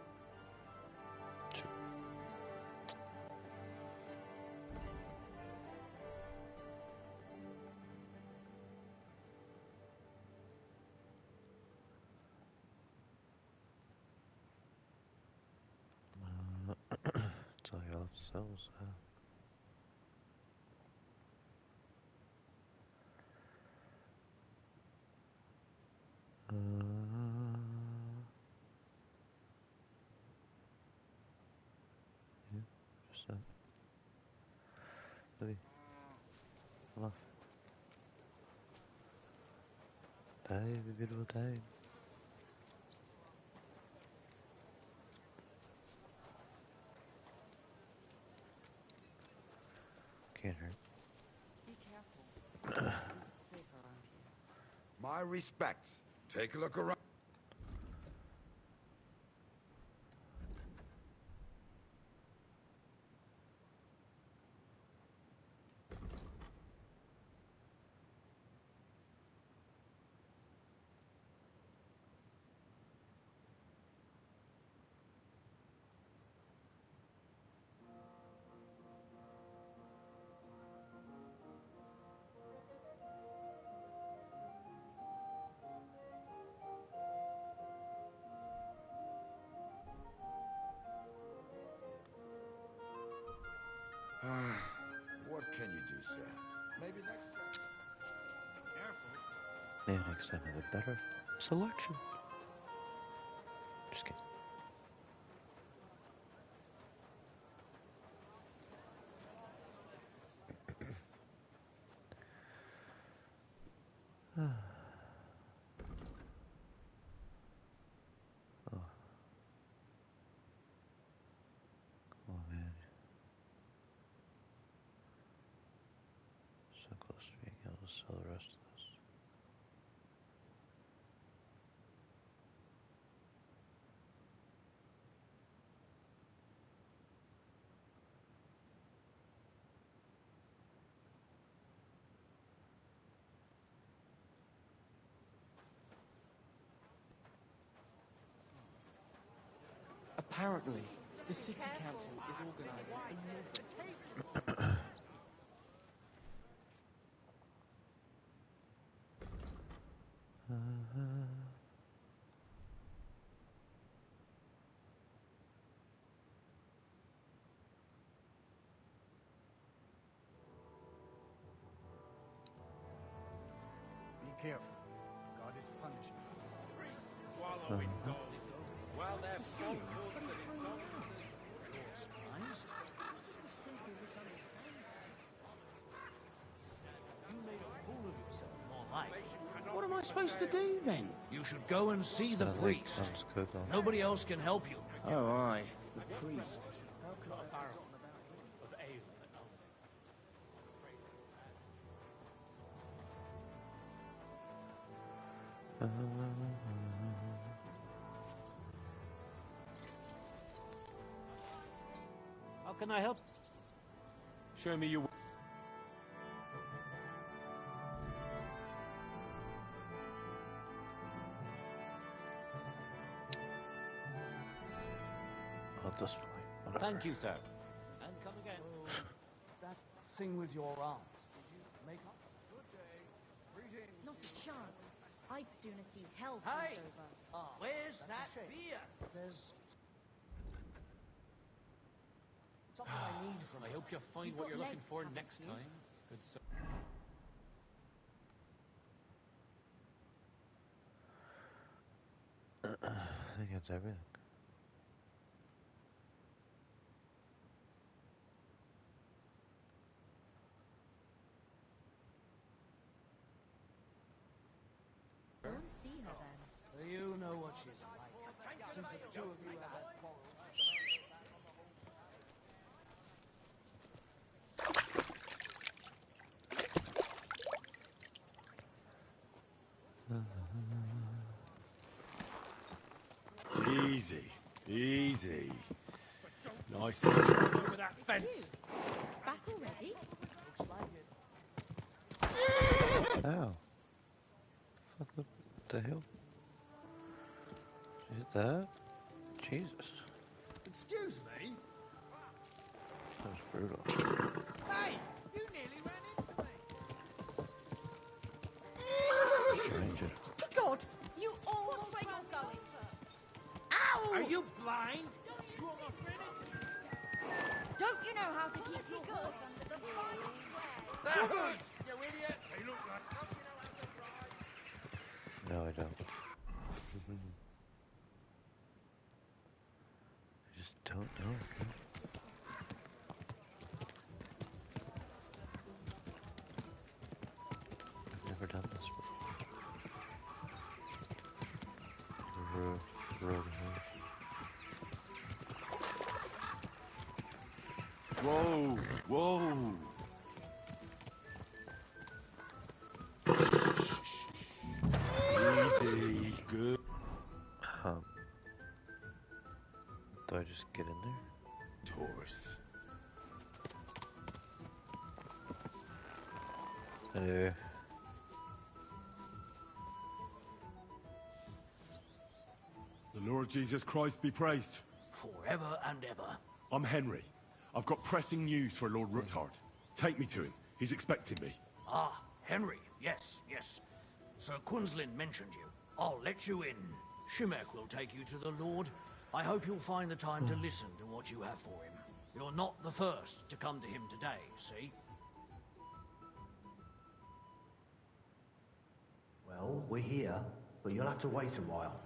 So you'll have to sell, so. Yeah, just that. Maybe. Enough. Baby, beautiful time. Can't hurt. Be careful. It's safe around here. My respects. Take a look around. What can you do, sir? Maybe next time. Careful. Maybe next time have a better selection. Just kidding. Oh. Come on, man. So close to being able to sell the rest of this. Apparently, the city council is organising another. Be careful. God is punishing me. Swallow it, gold. Well, they're both You made a fool of yourself, more like. What am I supposed to do then? You should go and see the priest. Sounds good, though. Nobody else can help you. Oh, aye. The priest. How can I barrel of ale How can I help? Show me your... At this point, whatever. Thank you, sir. And come again. That thing with your aunt, did you make up? Good day. Greetings. Not a chance. I'd sooner see hell Hey! freeze over. Where's that beer? There's something I need from I you. hope you find You've what got you're looking legs, for haven't next you? time. could so I think that's everything. Go and see her then. you know what she's like. Since the two of you have had quarrels. Easy, easy. Nice. Over that fence. Back already? Ow. Fuck, what the hell? Did you hit that? Jesus. Excuse me? That was brutal. Hey! You nearly ran into me! Stranger. God! You almost where you're going. Ow! Are you blind? Don't you know how to keep your voice under the fire? You idiot! They look like... No, I don't. I just don't know. I've never done this before. Road ahead. Whoa, whoa. Easy, good. Do I just get in there? Taurus. Hello. The Lord Jesus Christ be praised. Forever and ever. I'm Henry. I've got pressing news for Lord Ruthard. Take me to him. He's expecting me. Ah, Henry. Yes, yes. Sir Quinslin mentioned you. I'll let you in. Shimek will take you to the Lord. I hope you'll find the time to listen to what you have for him. You're not the first to come to him today, see? Well, we're here, but you'll have to wait a while.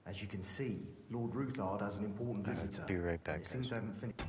As you can see, Lord Ruthard has an important visitor. Be right back, and it seems guys. they haven't finished.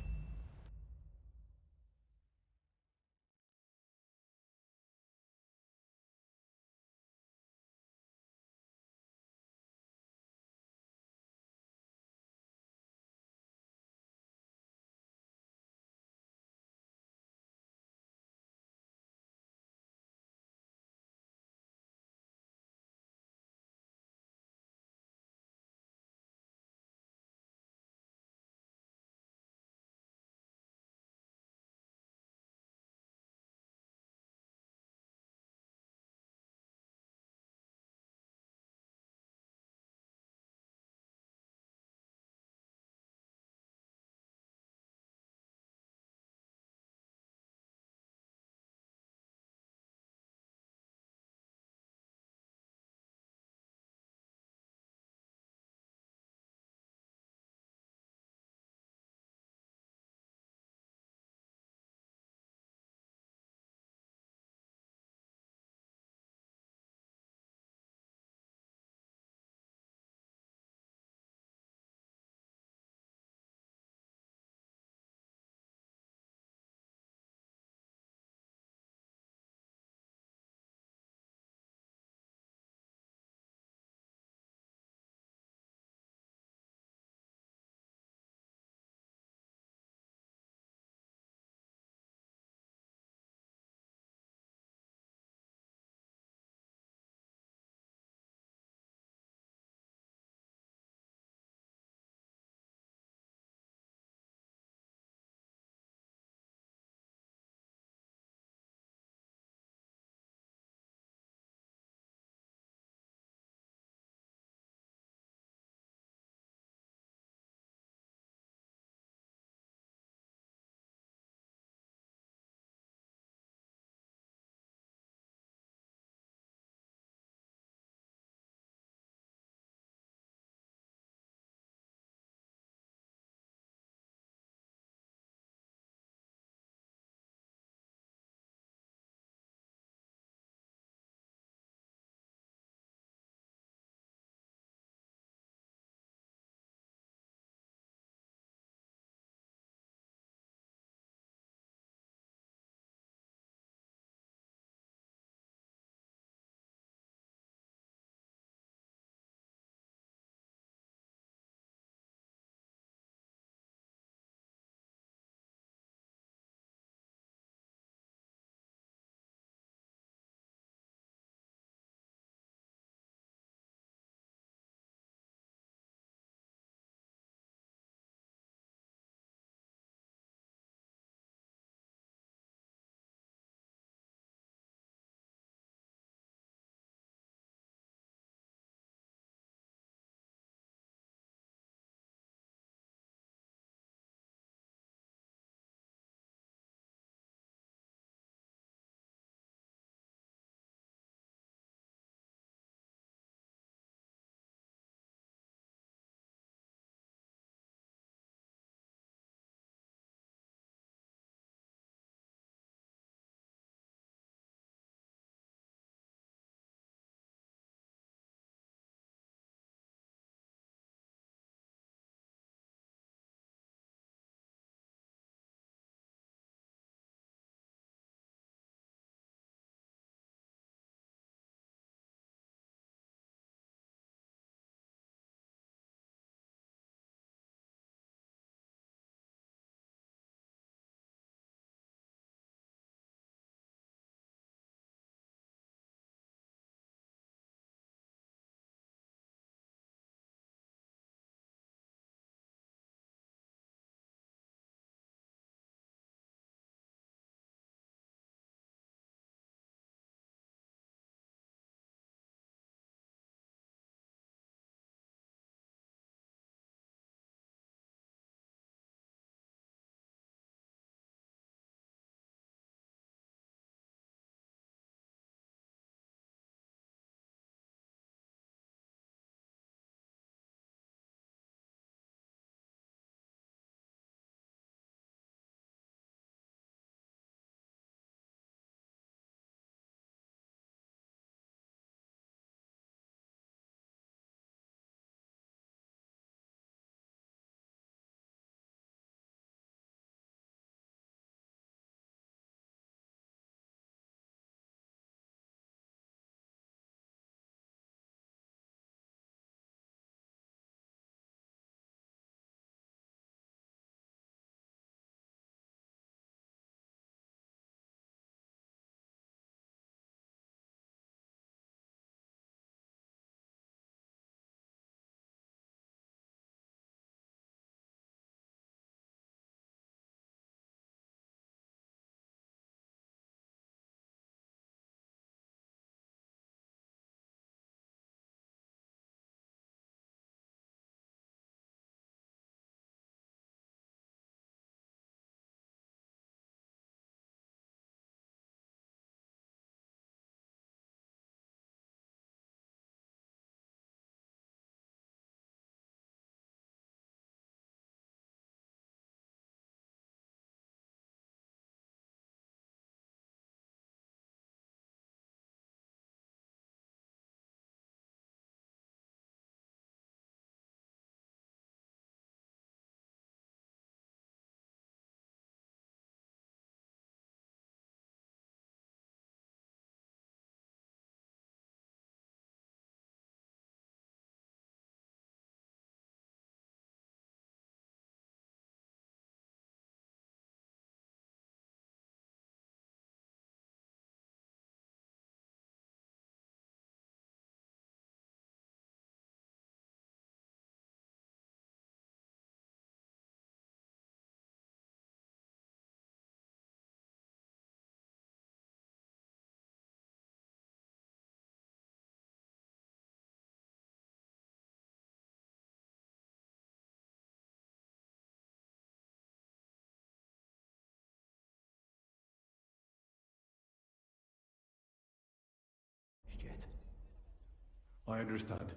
I understand.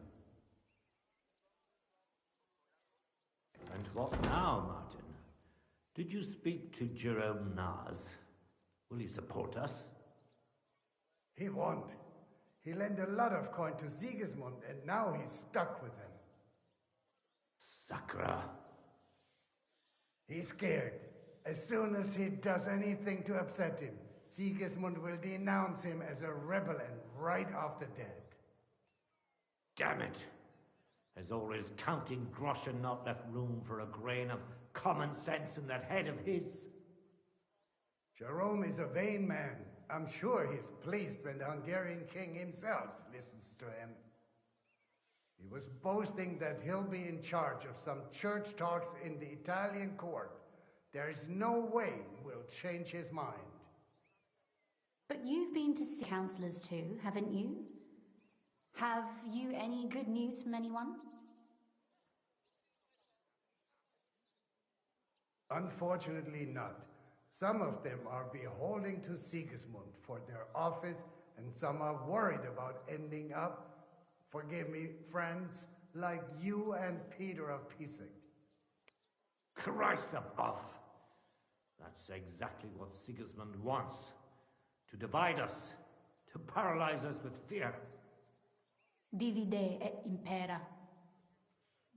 And what now, Martin? Did you speak to Jerome Nars? Will he support us? He won't. He lent a lot of coin to Sigismund, and now he's stuck with him. Sakra. He's scared. As soon as he does anything to upset him, Sigismund will denounce him as a rebel and right off the dead. Damn it! Has all his counting groschen not left room for a grain of common sense in that head of his? Jerome is a vain man. I'm sure he's pleased when the Hungarian king himself listens to him. He was boasting that he'll be in charge of some church talks in the Italian court. There is no way we'll change his mind. But you've been to councillors too, haven't you? Have you any good news from anyone? Unfortunately not. Some of them are beholden to Sigismund for their office, and some are worried about ending up, forgive me, friends, like you and Peter of Pisek. Christ above! That's exactly what Sigismund wants. To divide us, to paralyze us with fear. Divide et impera.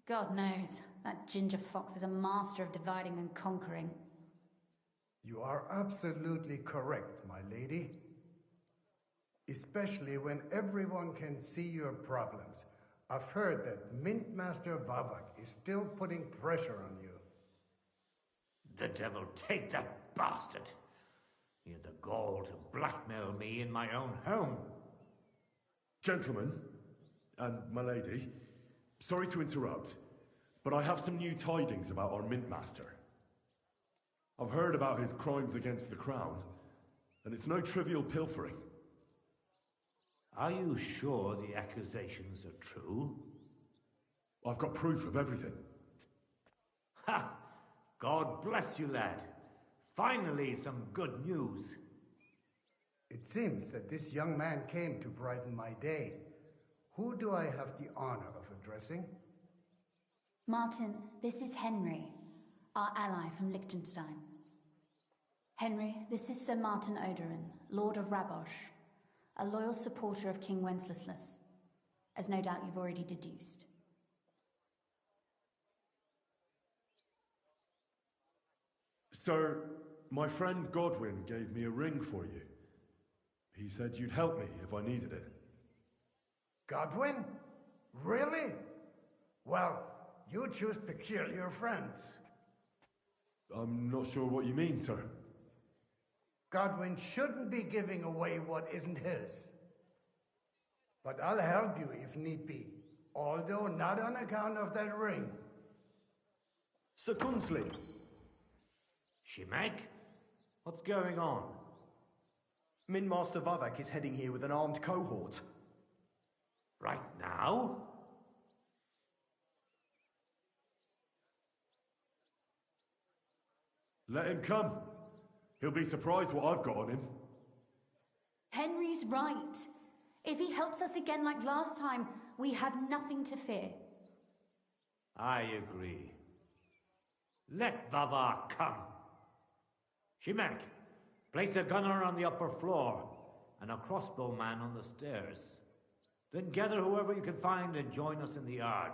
God knows, that ginger fox is a master of dividing and conquering. You are absolutely correct, my lady. Especially when everyone can see your problems. I've heard that Mint Master Vavak is still putting pressure on you. The devil take that bastard! He had the gall to blackmail me in my own home. Gentlemen, and my lady, sorry to interrupt, but I have some new tidings about our Mint Master. I've heard about his crimes against the crown, and it's no trivial pilfering. Are you sure the accusations are true? I've got proof of everything. Ha! God bless you, lad. Finally, some good news. It seems that this young man came to brighten my day. Who do I have the honor of addressing? Martin, this is Henry, our ally from Liechtenstein. Henry, this is Sir Martin Oderin, Lord of Rabosh, a loyal supporter of King Wenceslas, as no doubt you've already deduced. Sir, my friend Godwin gave me a ring for you. He said you'd help me if I needed it. Godwin? Really? Well, you choose peculiar friends. I'm not sure what you mean, sir. Godwin shouldn't be giving away what isn't his. But I'll help you if need be, although not on account of that ring. Sir Kunzling. Shimek? What's going on? Min Master Vavak is heading here with an armed cohort. Right now? Let him come. He'll be surprised what I've got on him. Henry's right. If he helps us again like last time, we have nothing to fear. I agree. Let Vavar come. Shimek, place a gunner on the upper floor and a crossbowman on the stairs. Then gather whoever you can find and join us in the yard.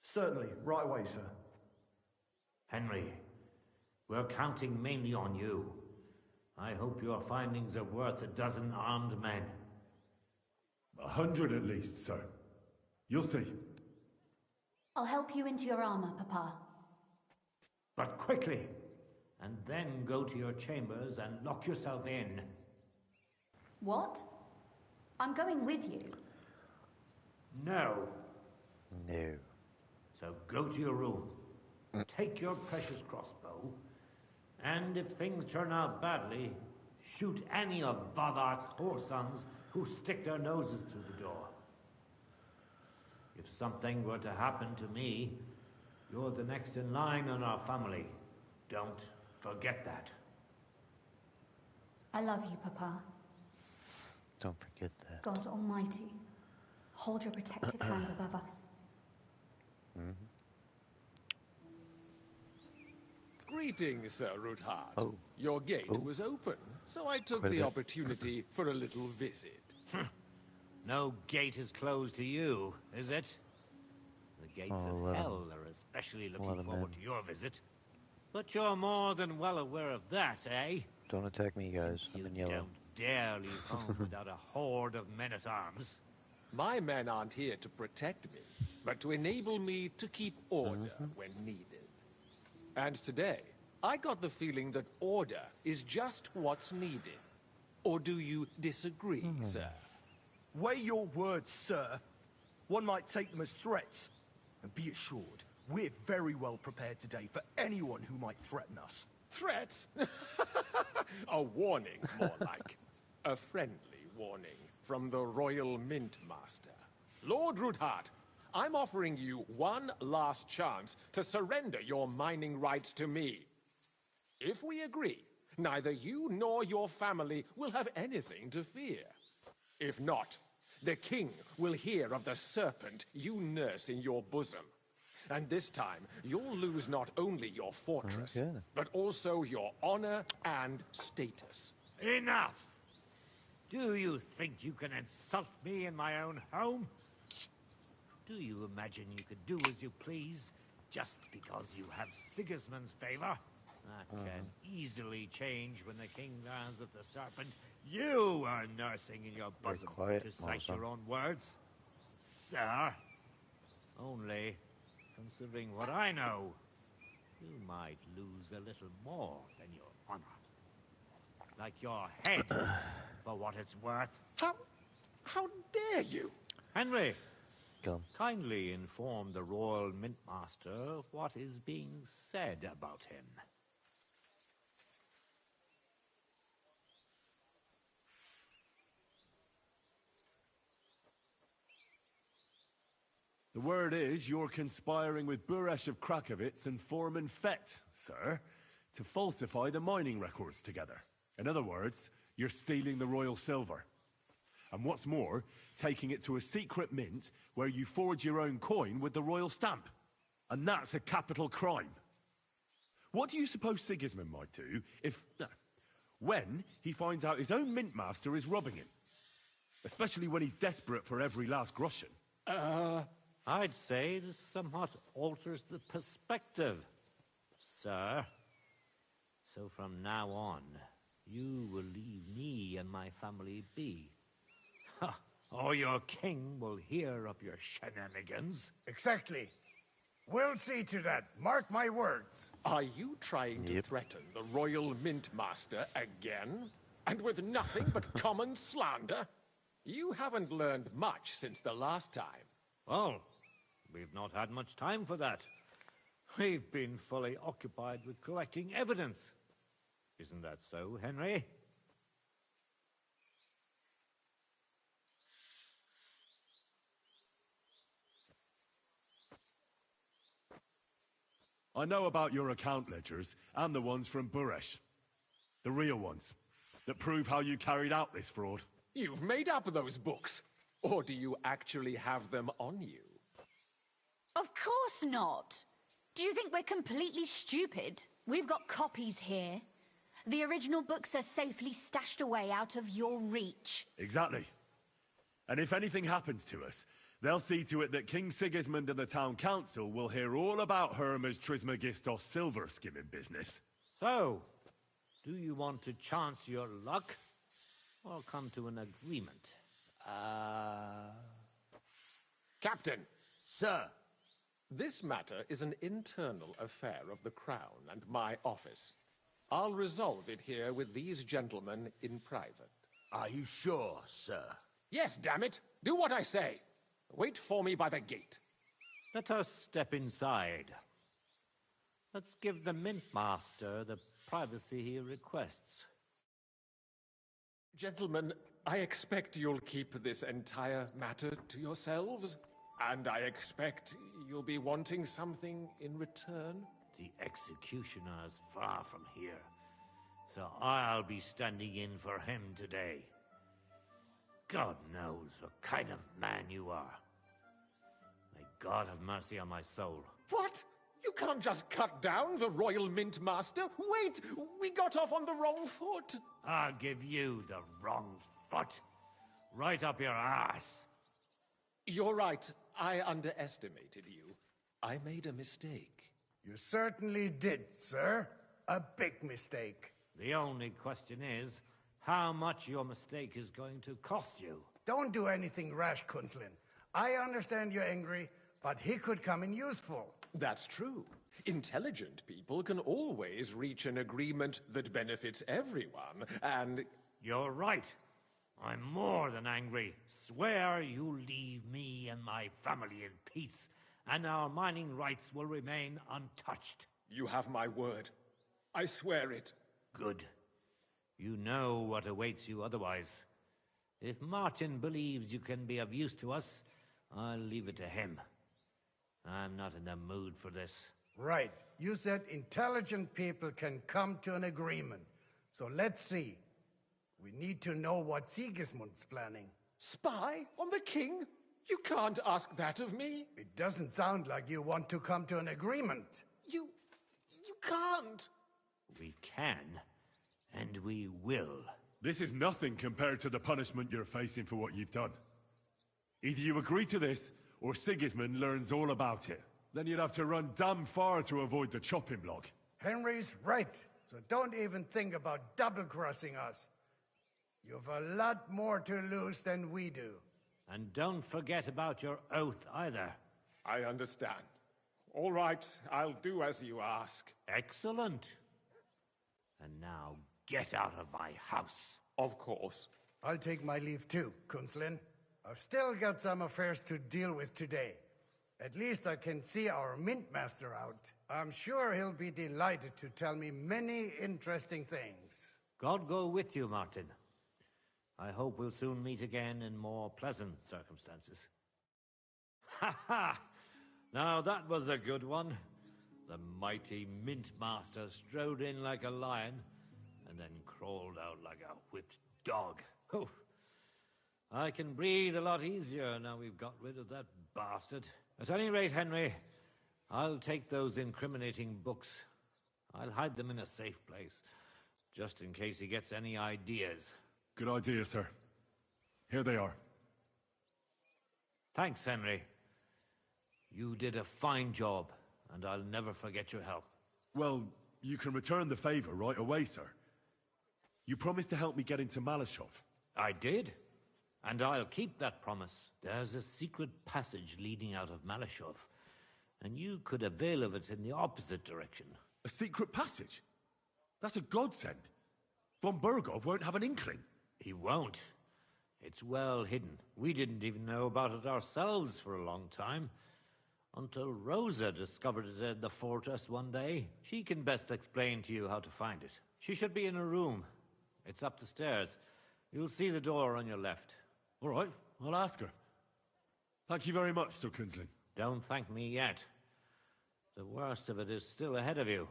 Certainly, right away, sir. Henry, we're counting mainly on you. I hope your findings are worth 12 armed men. 100 at least, sir. You'll see. I'll help you into your armor, Papa. But quickly, and then go to your chambers and lock yourself in. What? I'm going with you. No. No. So go to your room. Take your precious crossbow, and if things turn out badly, shoot any of Vavark's whoresons who stick their noses through the door. If something were to happen to me, you're the next in line in our family. Don't forget that. I love you, Papa. Don't forget that. God Almighty. Hold your protective hand above us. Greetings, Sir Ruthard. Oh. Your gate was open, so I took Quite a the bit. opportunity for a little visit. No gate is closed to you, is it? The gates Oh, of hell are especially looking them forward in. to your visit. But you're more than well aware of that, eh? Don't attack me, guys. I'm in yellow. Don't dare leave home without a horde of men-at-arms. My men aren't here to protect me, but to enable me to keep order when needed. And today, I got the feeling that order is just what's needed. Or do you disagree, sir? Weigh your words, sir. One might take them as threats. And be assured, we're very well prepared today for anyone who might threaten us. Threat? A warning, more like. A friendly warning from the Royal Mint Master. Lord Ruthard, I'm offering you one last chance to surrender your mining rights to me. If we agree, neither you nor your family will have anything to fear. If not, the king will hear of the serpent you nurse in your bosom. And this time, you'll lose not only your fortress, but also your honor and status. Enough! Do you think you can insult me in my own home? Do you imagine you could do as you please, just because you have Sigismund's favor? That can easily change when the king learns of the serpent you are nursing in your bosom, to cite your own words. Sir, only, considering what I know, you might lose a little more than your honor. Like your head, for what it's worth. How dare you? Henry, Come. kindly inform the Royal Mint Master of what is being said about him. The word is you're conspiring with Buresh of Krakowitz and Foreman Fett, sir, to falsify the mining records together. In other words, you're stealing the royal silver. And what's more, taking it to a secret mint where you forge your own coin with the royal stamp. And that's a capital crime. What do you suppose Sigismund might do if... when he finds out his own mint master is robbing him? Especially when he's desperate for every last groschen. I'd say this somewhat alters the perspective, sir. So from now on, you will leave me and my family be. Or your king will hear of your shenanigans. Exactly. We'll see to that. Mark my words. Are you trying to threaten the Royal Mint Master again? And with nothing but common slander? You haven't learned much since the last time. Well, we've not had much time for that. We've been fully occupied with collecting evidence. Isn't that so, Henry? I know about your account ledgers and the ones from Buresh. The real ones, that prove how you carried out this fraud. You've made up those books. Or do you actually have them on you? Of course not. Do you think we're completely stupid? We've got copies here. The original books are safely stashed away out of your reach. Exactly. And if anything happens to us, they'll see to it that King Sigismund and the town council will hear all about Hermes Trismegistos silver skimming business. So, do you want to chance your luck? Or come to an agreement? Captain! Sir! This matter is an internal affair of the Crown and my office. I'll resolve it here with these gentlemen in private. Are you sure, sir? Yes, damn it! Do what I say! Wait for me by the gate. Let us step inside. Let's give the Mint Master the privacy he requests. Gentlemen, I expect you'll keep this entire matter to yourselves. And I expect you'll be wanting something in return. The executioner's far from here, so I'll be standing in for him today. God knows what kind of man you are. May God have mercy on my soul. What? You can't just cut down the Royal Mint Master. Wait! We got off on the wrong foot. I'll give you the wrong foot. Right up your ass. You're right. I underestimated you. I made a mistake. You certainly did, sir. A big mistake. The only question is, how much your mistake is going to cost you. Don't do anything rash, Kunzlin. I understand you're angry, but he could come in useful. That's true. Intelligent people can always reach an agreement that benefits everyone, and... You're right. I'm more than angry. Swear you'll leave me and my family in peace, and our mining rights will remain untouched. You have my word. I swear it. Good. You know what awaits you otherwise. If Martin believes you can be of use to us, I'll leave it to him. I'm not in the mood for this. Right. You said intelligent people can come to an agreement. So let's see. We need to know what Sigismund's planning. Spy on the king? You can't ask that of me. It doesn't sound like you want to come to an agreement. You can't. We can, and we will. This is nothing compared to the punishment you're facing for what you've done. Either you agree to this, or Sigismund learns all about it. Then you'd have to run damn far to avoid the chopping block. Henry's right, so don't even think about double-crossing us. You've a lot more to lose than we do. And don't forget about your oath either. I understand. All right, I'll do as you ask. Excellent. And now get out of my house. Of course. I'll take my leave too, Kunzlin. I've still got some affairs to deal with today. At least I can see our Mint Master out. I'm sure he'll be delighted to tell me many interesting things. God go with you, Martin. I hope we'll soon meet again in more pleasant circumstances. Ha ha! Now that was a good one. The mighty Mint Master strode in like a lion, and then crawled out like a whipped dog. Oh, I can breathe a lot easier now we've got rid of that bastard. At any rate, Henry, I'll take those incriminating books. I'll hide them in a safe place, just in case he gets any ideas. Good idea, sir. Here they are. Thanks, Henry. You did a fine job, and I'll never forget your help. Well, you can return the favor right away, sir. You promised to help me get into Malashov. I did, and I'll keep that promise. There's a secret passage leading out of Malashov, and you could avail of it in the opposite direction. A secret passage? That's a godsend. Von Bergov won't have an inkling. He won't. It's well hidden. We didn't even know about it ourselves for a long time. Until Rosa discovered it in the fortress one day. She can best explain to you how to find it. She should be in her room. It's up the stairs. You'll see the door on your left. All right, I'll ask her. Thank you very much, Sir Kunzlin. Don't thank me yet. The worst of it is still ahead of you.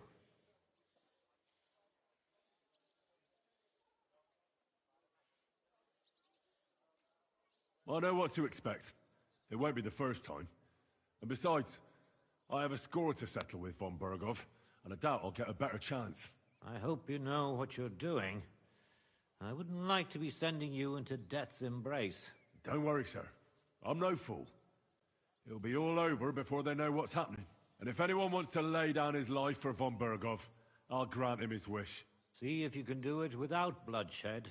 I know what to expect. It won't be the first time. And besides, I have a score to settle with von Bergov, and I doubt I'll get a better chance. I hope you know what you're doing. I wouldn't like to be sending you into death's embrace. Don't worry, sir. I'm no fool. It'll be all over before they know what's happening. And if anyone wants to lay down his life for von Bergov, I'll grant him his wish. See if you can do it without bloodshed.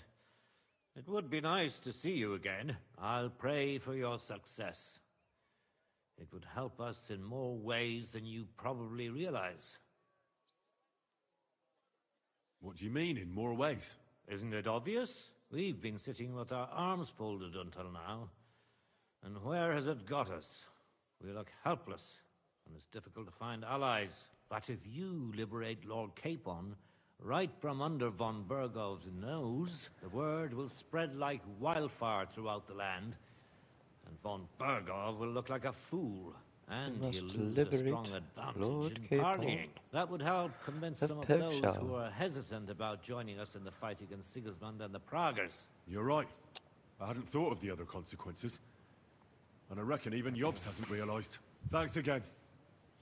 It would be nice to see you again. I'll pray for your success. It would help us in more ways than you probably realize. What do you mean, in more ways? Isn't it obvious? We've been sitting with our arms folded until now. And where has it got us? We look helpless, and it's difficult to find allies. But if you liberate Lord Capon, right from under von Bergov's nose, the word will spread like wildfire throughout the land, and von Bergov will look like a fool, and he'll lose a strong advantage in parleying. That would help convince some of those who are hesitant about joining us in the fight against Sigismund and the Praguers. You're right. I hadn't thought of the other consequences. And I reckon even Yobst hasn't realized. Thanks again.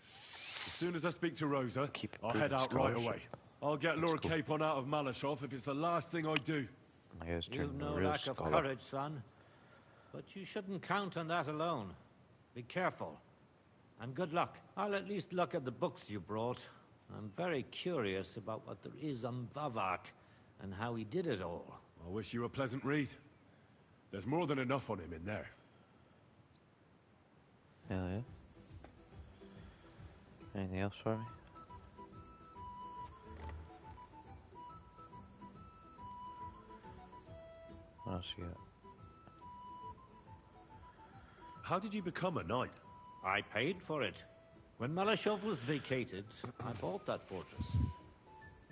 As soon as I speak to Rosa, I'll head out right away. I'll get Lord Capon out of Malashov if it's the last thing I do. You've no lack of courage, son. But you shouldn't count on that alone. Be careful. And good luck. I'll at least look at the books you brought. I'm very curious about what there is on Vavak and how he did it all. I wish you a pleasant read. There's more than enough on him in there. Hell yeah. Anything else for me? What else you got? How did you become a knight? I paid for it. When Malashov was vacated, I bought that fortress.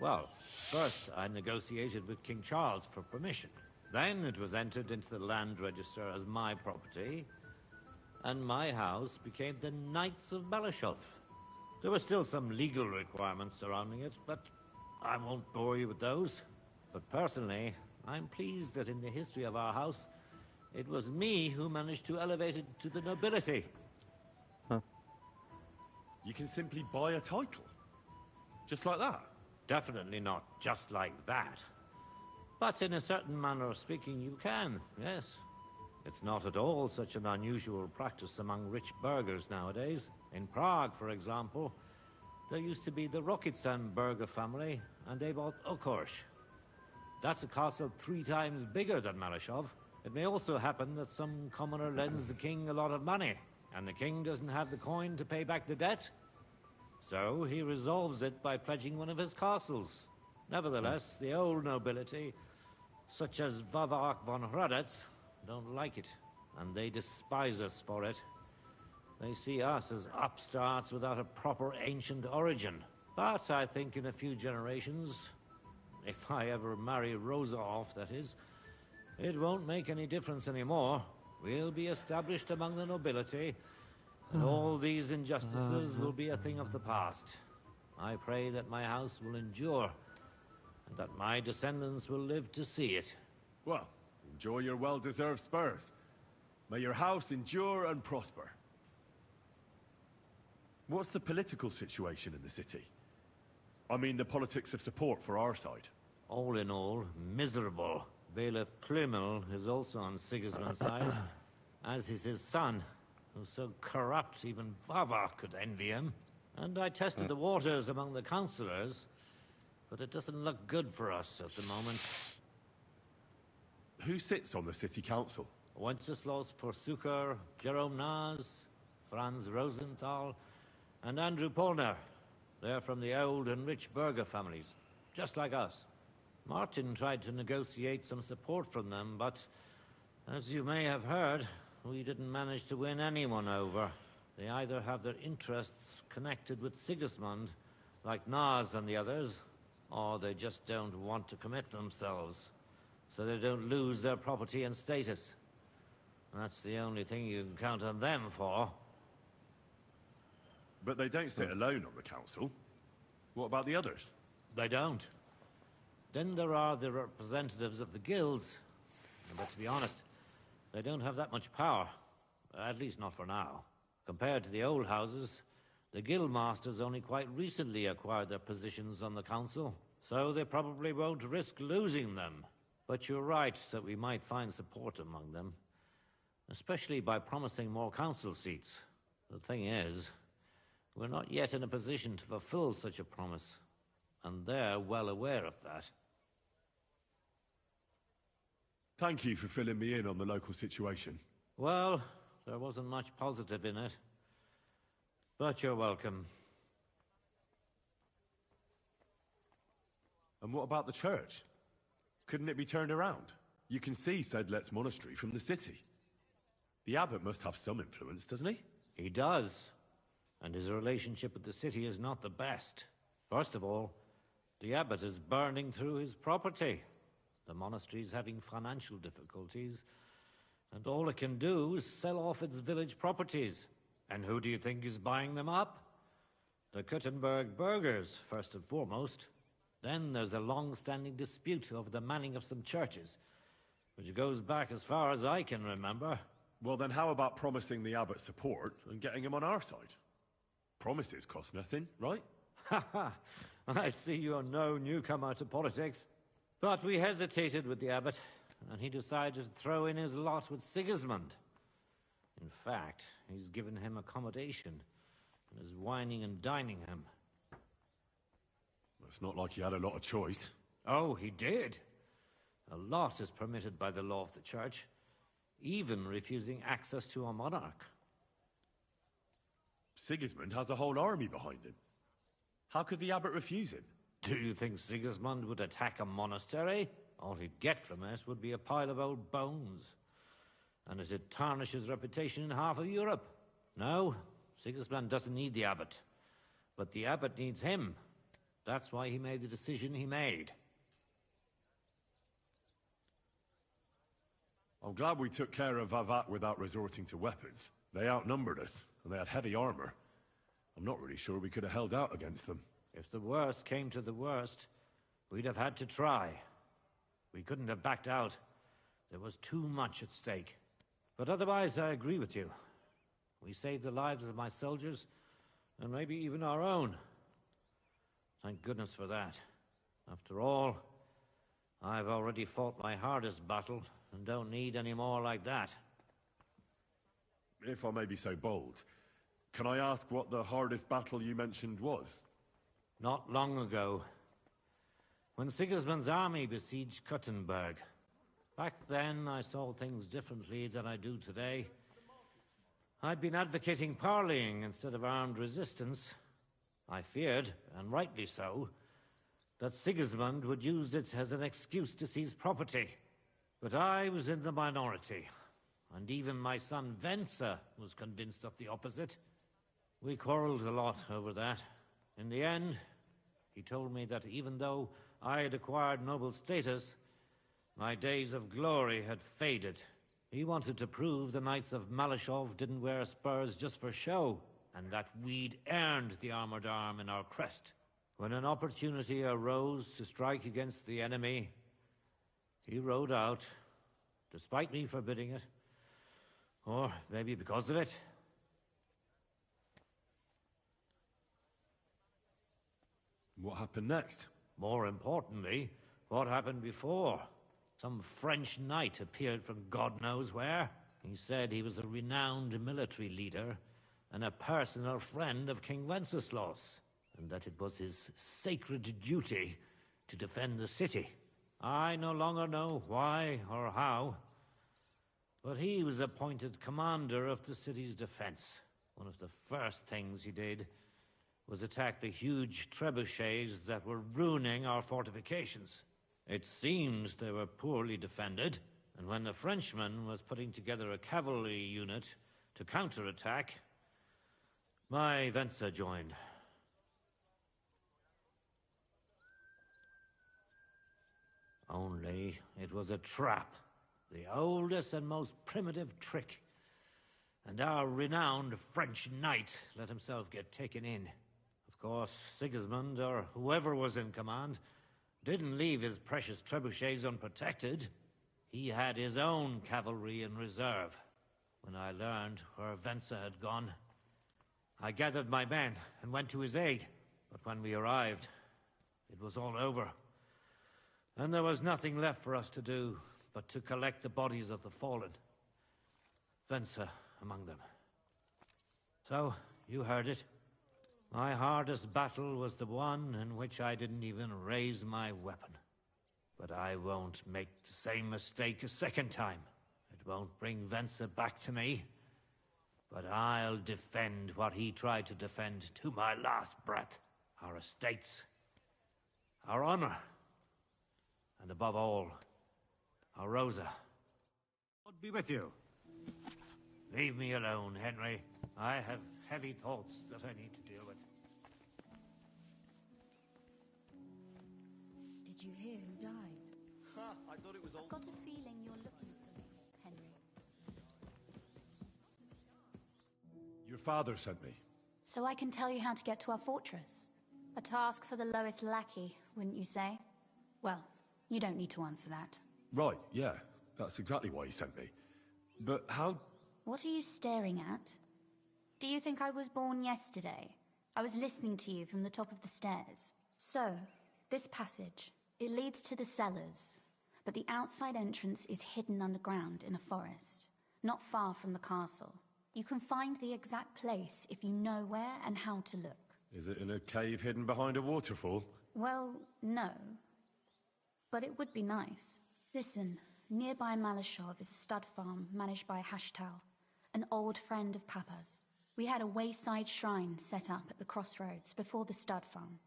Well, first I negotiated with King Charles for permission. Then it was entered into the land register as my property, and my house became the Knights of Malashov. There were still some legal requirements surrounding it, but I won't bore you with those. But personally, I'm pleased that in the history of our house, it was me who managed to elevate it to the nobility. You can simply buy a title? Just like that? Definitely not just like that. But in a certain manner of speaking, you can, yes. It's not at all such an unusual practice among rich burghers nowadays. In Prague, for example, there used to be the Rokitsan burgher family, and they bought Okorsh. That's a castle 3 times bigger than Malashov. It may also happen that some commoner lends the king a lot of money, and the king doesn't have the coin to pay back the debt. So he resolves it by pledging one of his castles. Nevertheless, the old nobility, such as Vavarak von Hradec, don't like it, and they despise us for it. They see us as upstarts without a proper ancient origin. But I think in a few generations, if I ever marry Rosa off, that is, it won't make any difference anymore. We'll be established among the nobility, and all these injustices will be a thing of the past. I pray that my house will endure, and that my descendants will live to see it. Well, enjoy your well-deserved spurs. May your house endure and prosper. What's the political situation in the city? I mean the politics of support for our side. All in all, miserable. Bailiff Plymel is also on Sigismund's side, as is his son, who's so corrupt even Vava could envy him. And I tested the waters among the councillors, but it doesn't look good for us at the moment. Who sits on the city council? Wenceslas Forsuker, Jerome Naz, Franz Rosenthal, and Andrew Polner. They're from the old and rich burgher families, just like us. Martin tried to negotiate some support from them, but as you may have heard, we didn't manage to win anyone over. They either have their interests connected with Sigismund, like Naz and the others, or they just don't want to commit themselves, so they don't lose their property and status. That's the only thing you can count on them for. But they don't sit alone on the council. What about the others? They don't. Then there are the representatives of the guilds. But to be honest, they don't have that much power. At least not for now. Compared to the old houses, the guild masters only quite recently acquired their positions on the council, so they probably won't risk losing them. But you're right that we might find support among them, especially by promising more council seats. The thing is, we're not yet in a position to fulfill such a promise, and they're well aware of that. Thank you for filling me in on the local situation. Well, there wasn't much positive in it, but you're welcome. And what about the church? Couldn't it be turned around? You can see Sedlet's monastery from the city. The abbot must have some influence, doesn't he? He does. And his relationship with the city is not the best. First of all, the abbot is burning through his property. The monastery is having financial difficulties, and all it can do is sell off its village properties. And who do you think is buying them up? The Kuttenburg burghers, first and foremost. Then there's a long-standing dispute over the manning of some churches. which goes back as far as I can remember. Well, then how about promising the abbot support and getting him on our side? Promises cost nothing, right? Ha ha! I see you're no newcomer to politics. But we hesitated with the abbot, and he decided to throw in his lot with Sigismund. In fact, he's given him accommodation and is whining and dining him. It's not like he had a lot of choice. Oh, he did. A lot is permitted by the law of the church, even refusing access to a monarch. Sigismund has a whole army behind him. How could the abbot refuse him? Do you think Sigismund would attack a monastery? All he'd get from it would be a pile of old bones. And it'd tarnish his reputation in half of Europe. No, Sigismund doesn't need the abbot. But the abbot needs him. That's why he made the decision he made. I'm glad we took care of Vavat without resorting to weapons. They outnumbered us, and they had heavy armor. I'm not really sure we could have held out against them. If the worst came to the worst, we'd have had to try. We couldn't have backed out. There was too much at stake. But otherwise, I agree with you. We saved the lives of my soldiers, and maybe even our own. Thank goodness for that. After all, I've already fought my hardest battle, and don't need any more like that. If I may be so bold, can I ask what the hardest battle you mentioned was? Not long ago, when Sigismund's army besieged Kuttenburg. Back then, I saw things differently than I do today. I'd been advocating parleying instead of armed resistance. I feared, and rightly so, that Sigismund would use it as an excuse to seize property. But I was in the minority, and even my son Venser was convinced of the opposite. We quarreled a lot over that. In the end, he told me that even though I had acquired noble status, my days of glory had faded. He wanted to prove the Knights of Malashov didn't wear spurs just for show, and that we'd earned the armored arm in our crest. When an opportunity arose to strike against the enemy, he rode out, despite me forbidding it. Or maybe because of it. What happened next? More importantly, what happened before? Some French knight appeared from God knows where. He said he was a renowned military leader and a personal friend of King Wenceslas, and that it was his sacred duty to defend the city. I no longer know why or how, but he was appointed commander of the city's defense. One of the first things he did was attack the huge trebuchets that were ruining our fortifications. It seems they were poorly defended, and when the Frenchman was putting together a cavalry unit to counterattack, my Venser joined. Only it was a trap, the oldest and most primitive trick, and our renowned French knight let himself get taken in. Of course, Sigismund, or whoever was in command, didn't leave his precious trebuchets unprotected. He had his own cavalry in reserve. When I learned where Venser had gone, I gathered my men and went to his aid. But when we arrived, it was all over. And there was nothing left for us to do but to collect the bodies of the fallen. Venser among them. So, you heard it. My hardest battle was the one in which I didn't even raise my weapon. But I won't make the same mistake a second time. It won't bring Venser back to me. But I'll defend what he tried to defend to my last breath. Our estates, our honor, and above all, our Rosa. God be with you. Leave me alone, Henry. I have heavy thoughts that I need to deal with. Did you hear who died? I thought it was all... I've got a feeling you're looking for me, Henry. Your father sent me. So I can tell you how to get to our fortress. A task for the lowest lackey, wouldn't you say? Well, you don't need to answer that. Right, yeah. That's exactly why he sent me. But how... What are you staring at? Do you think I was born yesterday? I was listening to you from the top of the stairs. So, this passage, it leads to the cellars, but the outside entrance is hidden underground in a forest, not far from the castle. You can find the exact place if you know where and how to look. Is it in a cave hidden behind a waterfall? Well, no. But it would be nice. Listen, nearby Malashov is a stud farm managed by Hashtal, an old friend of Papa's. We had a wayside shrine set up at the crossroads before the stud farm.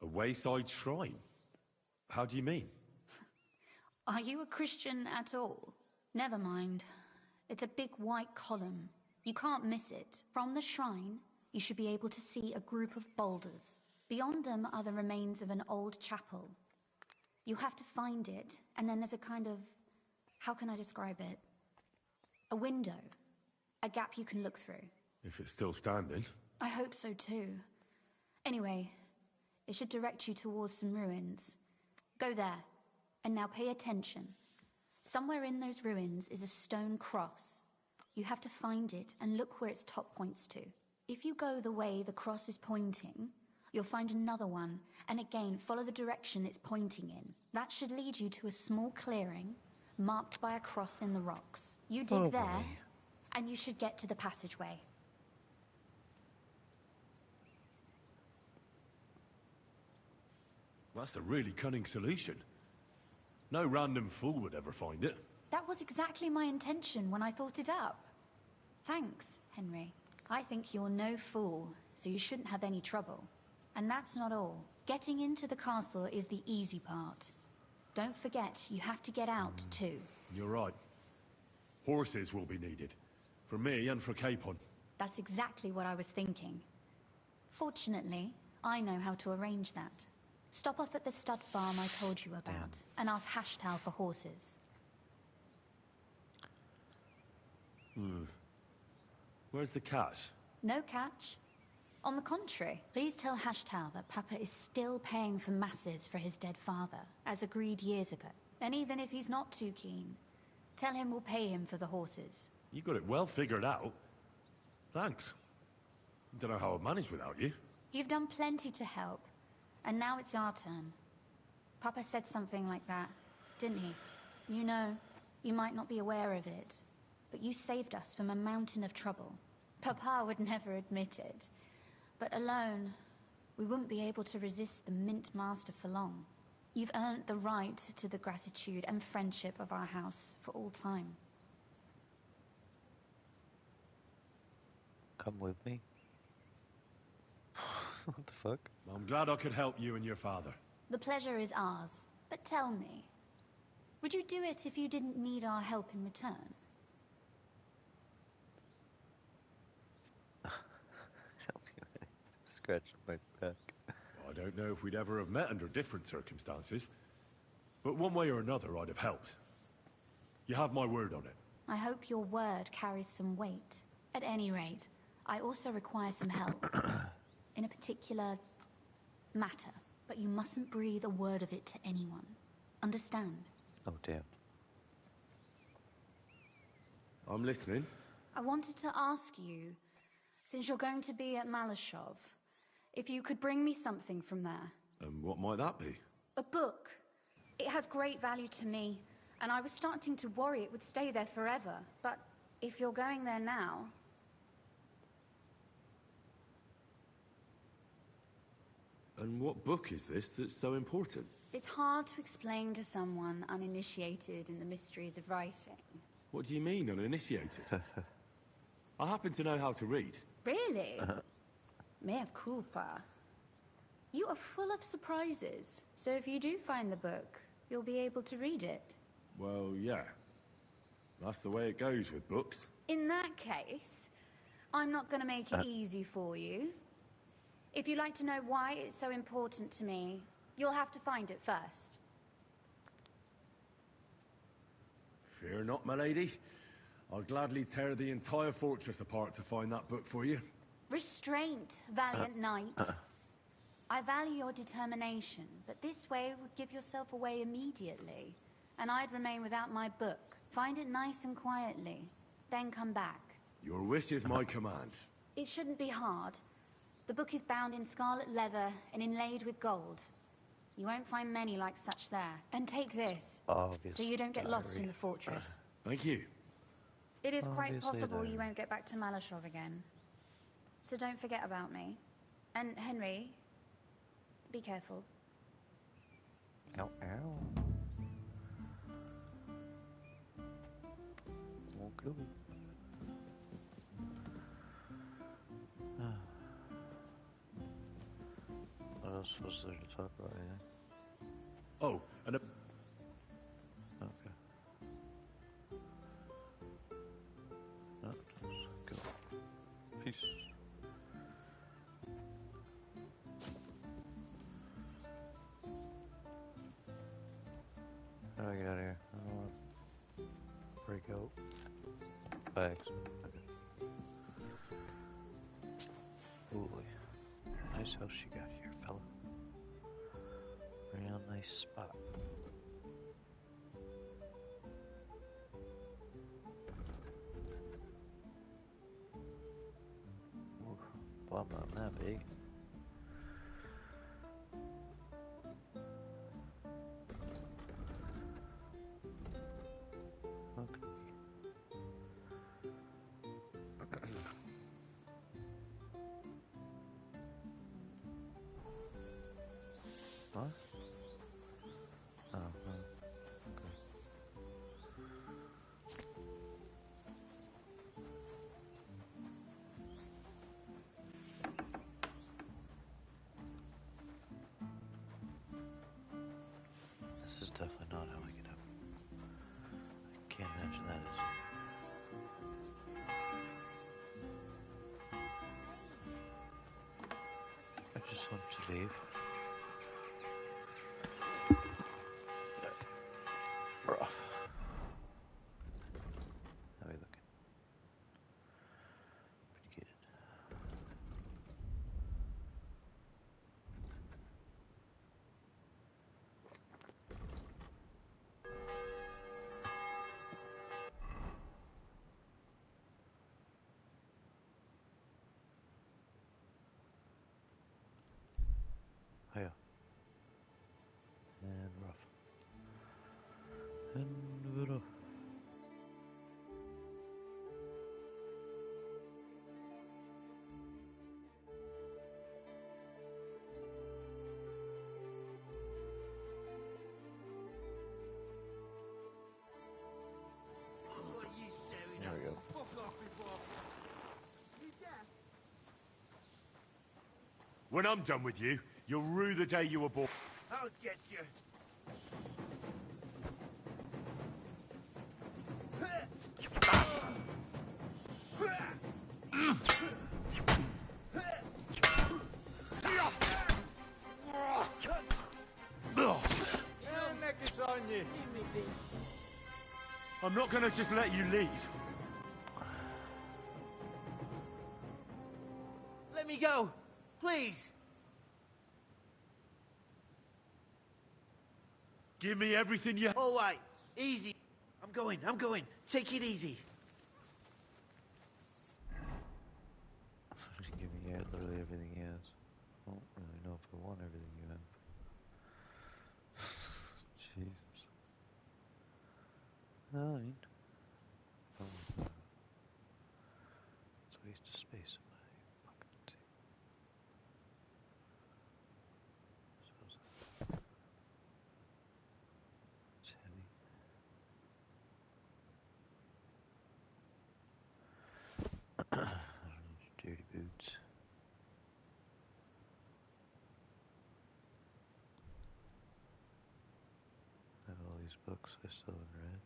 A wayside shrine? How do you mean? Are you a Christian at all? Never mind. It's a big white column. You can't miss it. From the shrine, you should be able to see a group of boulders. Beyond them are the remains of an old chapel. You have to find it, and then there's a kind of... how can I describe it? A window. A gap you can look through. If it's still standing. I hope so too. Anyway, it should direct you towards some ruins. Go there, and now pay attention. Somewhere in those ruins is a stone cross. You have to find it and look where its top points to. If you go the way the cross is pointing, you'll find another one, and again follow the direction it's pointing in. That should lead you to a small clearing, marked by a cross in the rocks. You dig there, and you should get to the passageway. That's a really cunning solution. No random fool would ever find it. That was exactly my intention when I thought it up. Thanks, Henry. I think you're no fool, so you shouldn't have any trouble. And that's not all. Getting into the castle is the easy part. Don't forget, you have to get out, too. You're right. Horses will be needed. For me and for Capon. That's exactly what I was thinking. Fortunately, I know how to arrange that. Stop off at the stud farm I told you about, and ask Hashtal for horses. Where's the catch? No catch. On the contrary, please tell Hashtal that Papa is still paying for masses for his dead father, as agreed years ago. And even if he's not too keen, tell him we'll pay him for the horses. You got it well figured out. Thanks. Don't know how I'd manage without you. You've done plenty to help. And now it's our turn. Papa said something like that, didn't he? You know, you might not be aware of it, but you saved us from a mountain of trouble. Papa would never admit it. But alone, we wouldn't be able to resist the Mint Master for long. You've earned the right to the gratitude and friendship of our house for all time. Come with me. What the fuck? I'm glad I could help you and your father. The pleasure is ours. But tell me, would you do it if you didn't need our help in return? Scratch my back. I don't know if we'd ever have met under different circumstances, but one way or another I'd have helped. You have my word on it. I hope your word carries some weight. At any rate, I also require some help. In a particular matter, but you mustn't breathe a word of it to anyone. Understand? Oh dear. I'm listening. I wanted to ask you, since you're going to be at Malashov, if you could bring me something from there. And what might that be? A book. It has great value to me, and I was starting to worry it would stay there forever. But if you're going there now... And what book is this that's so important? It's hard to explain to someone uninitiated in the mysteries of writing. What do you mean, uninitiated? I happen to know how to read. Really? Mea culpa. You are full of surprises. So if you do find the book, you'll be able to read it. Well, yeah. That's the way it goes with books. In that case, I'm not going to make it easy for you. If you'd like to know why it's so important to me, you'll have to find it first. Fear not, my lady. I'll gladly tear the entire fortress apart to find that book for you. Restraint, valiant knight. I value your determination, but this way would give yourself away immediately. and I'd remain without my book. Find it nice and quietly, then come back. Your wish is my command. It shouldn't be hard. The book is bound in scarlet leather and inlaid with gold. You won't find many like such there. And take this, so you don't get lost in the fortress. Thank you. It is quite Obviously possible diary. you won't get back to Malashov again. So don't forget about me. And Henry, be careful. Ow, ow. Okay. What else was there to talk about? Anything? Oh, and a... Okay. No, just go. Peace. How do I get out of here? I don't want to break out bags. Okay. Ooh, nice house you got here, fella. Real nice spot. Ooh, well, I'm not that big. Okay. What? Oh, okay. This is definitely not how I get up. I can't imagine that is. I just want to leave. Rough. How are we looking? Pretty good. Hiya. And rough. And rough. There we go. When I'm done with you, you'll rue the day you were born. I'll get you. I'm not gonna just let you leave. Let me go, please. Give me everything you... All right, easy. I'm going. Take it easy. Give me literally everything he has. I don't really know if I want everything you have. Jesus. I mean, it's a waste of space in my pocket. It's heavy. Dirty boots. I have all these books I still haven't read.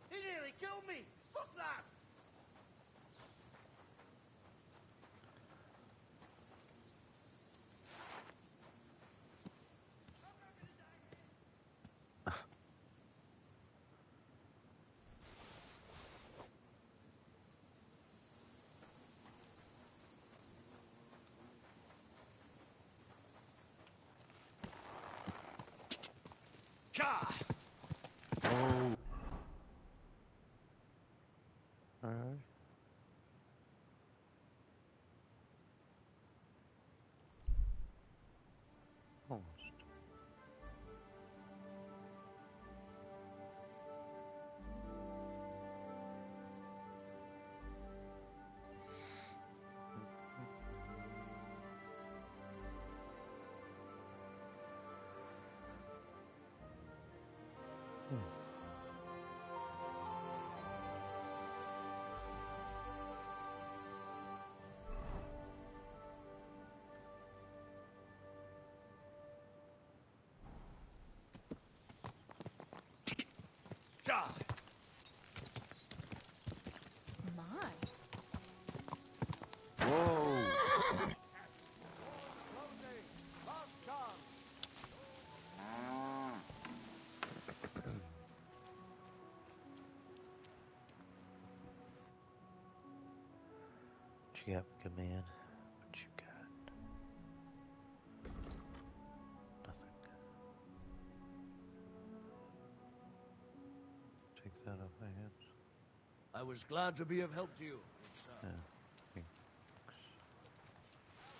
He nearly killed me. Fuck that. Oh. Alright. Almost. My. Whoa! What you got, command? What you got? Nothing. Take that off my hands. I was glad to be of help to you. It's, Yeah.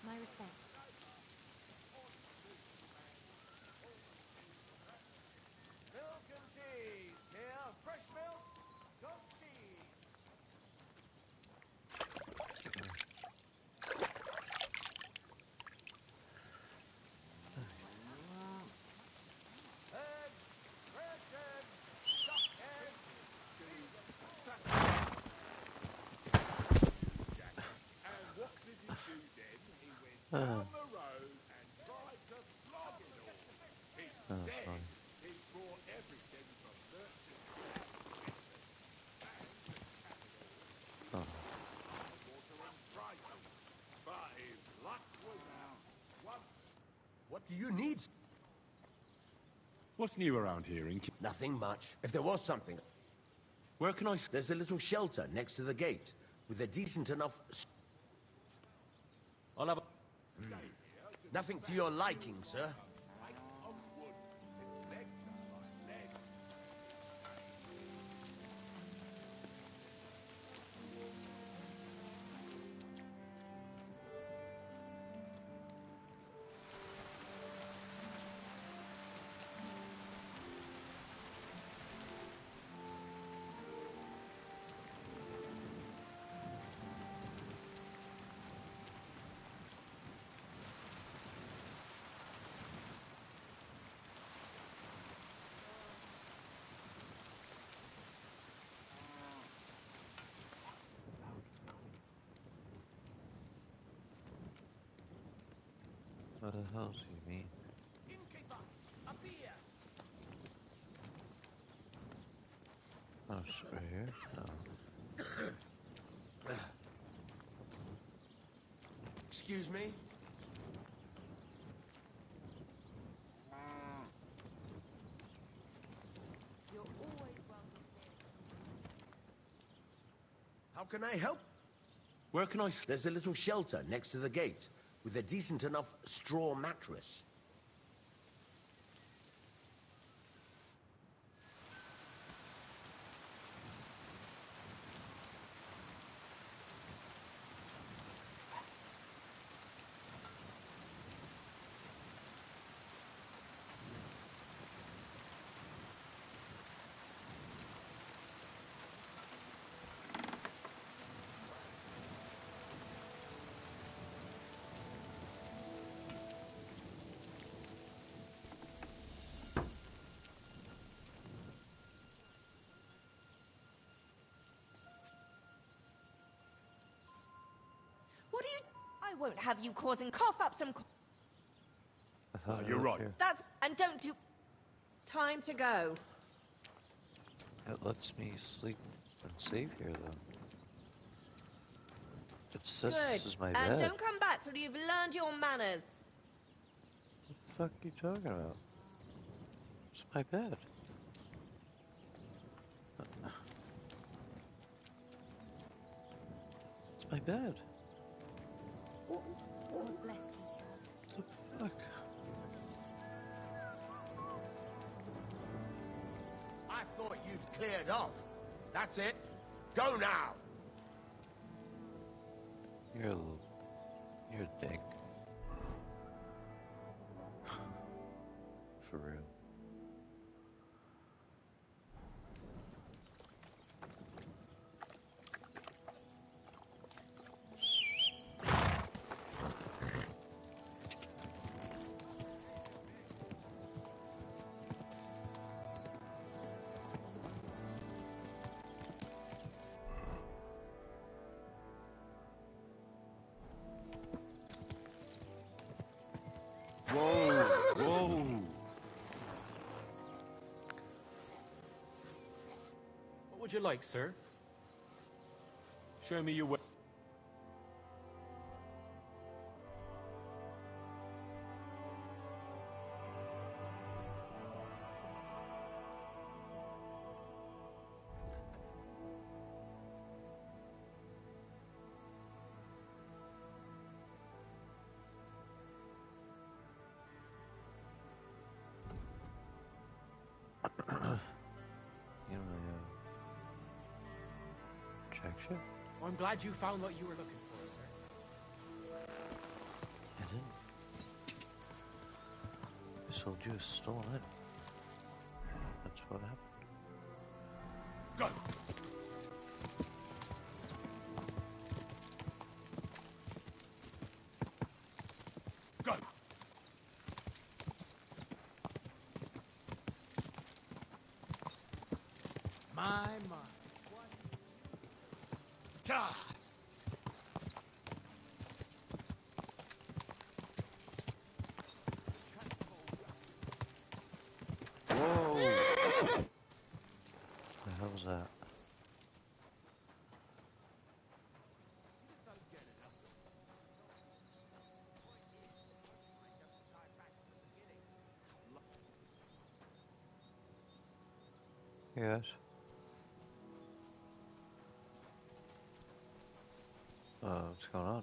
My respect. Milk and cheese here. Fresh milk, goat cheese. Eggs, fresh eggs, duck eggs. And what did he do then? He went down the road and tried to flog it all. He's That's dead. fine. He brought everything from merchant Oh. watering prices. But his luck was out. What do you need? What's new around here, Inky? Nothing much. If there was something... Where can I... There's a little shelter next to the gate, with a decent enough... I'll have a... Nothing to your liking, sir. What the hell do you mean? Innkeeper, a beer. Oh, it's right here? No. Excuse me? You're always welcome. How can I help? Where can I... There's a little shelter next to the gate, with a decent enough straw mattress. What do you... I won't have you causing cough up some... I thought you're right. That's... And don't do... Time to go. It lets me sleep and save here, though. It says Good. this is my And bed. don't come back till you've learned your manners. What the fuck are you talking about? It's my bed. It's my bed. God bless you. What the fuck? I thought you'd cleared off. That's it. Go now. You're a dick. For real. Whoa! Whoa! What would you like, sir? Show me your way. You don't really check shit? Well, I'm glad you found what you were looking for, sir. I didn't. I told you I stole it. That's what happened. Go. Go. My. God. Whoa! The hell was that? Yes. What's going on?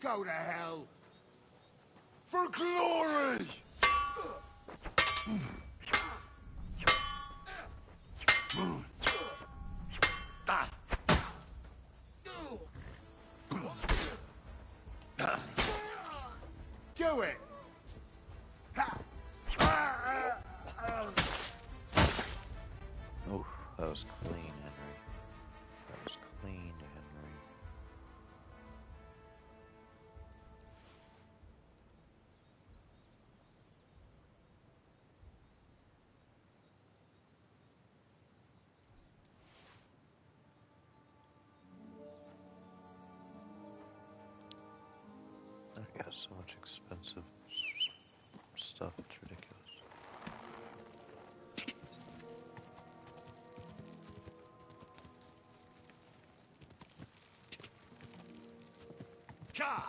Go to hell. For glory. Do it. Oh, that was clean, Henry. That was clean, Henry. I got so much expensive stuff, it's ridiculous. God.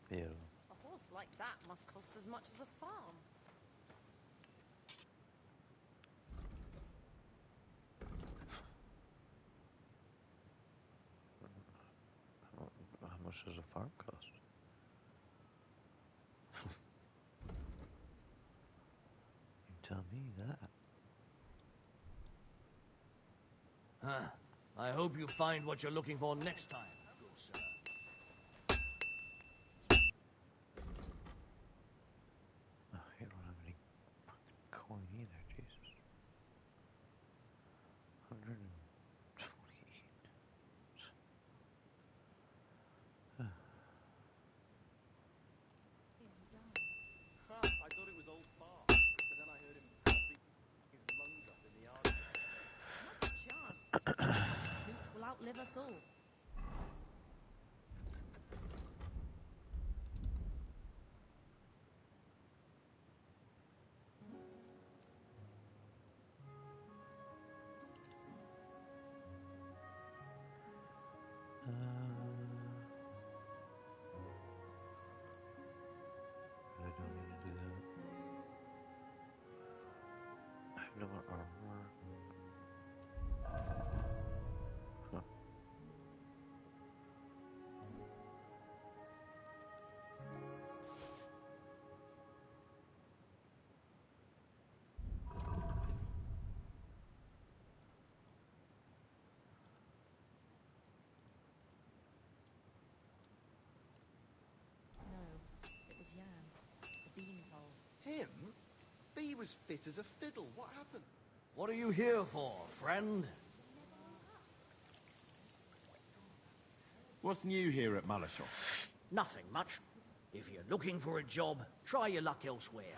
Beautiful. A horse like that must cost as much as a farm. How much does a farm cost? You tell me that. Huh. I hope you find what you're looking for next time, good sir. Oh, you don't have any fucking coin either, Jesus. 128. I thought it was old fart, but then I heard him pumping his lungs up in the yard. Not a chance. Knut will outlive us all. I don't need to do that. I have no more armor. Huh. No, it was Jan. The beanpole. Him? B was fit as a fiddle. What happened? What are you here for, friend? What's new here at Malashov? Nothing much. If you're looking for a job, try your luck elsewhere.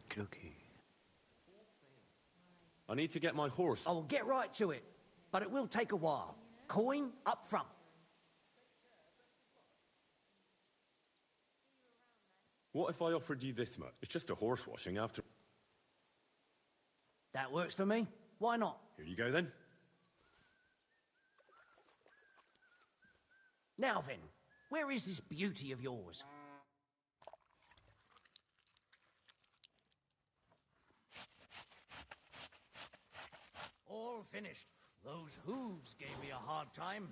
Cookie. I need to get my horse. I will get right to it, but it will take a while. Coin up front. What if I offered you this much? It's just a horse washing after... That works for me. Why not? Here you go then. Now then, where is this beauty of yours? All finished. Those hooves gave me a hard time.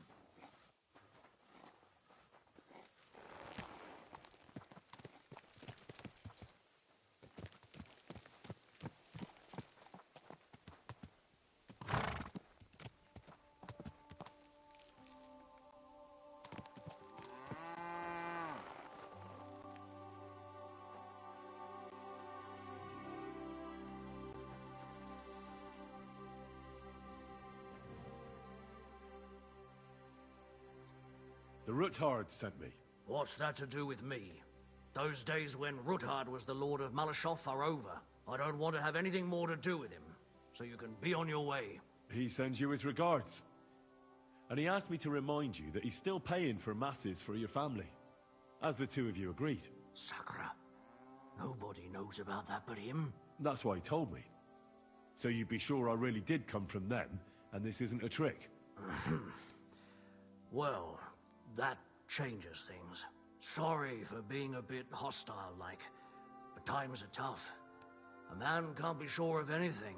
The Ruthard sent me. What's that to do with me? Those days when Ruthard was the Lord of Malashov are over. I don't want to have anything more to do with him, so you can be on your way. He sends you his regards. And he asked me to remind you that he's still paying for masses for your family, as the two of you agreed. Sakura. Nobody knows about that but him. That's why he told me. So you'd be sure I really did come from them, and this isn't a trick. Well, that changes things. Sorry for being a bit hostile-like, but times are tough. A man can't be sure of anything.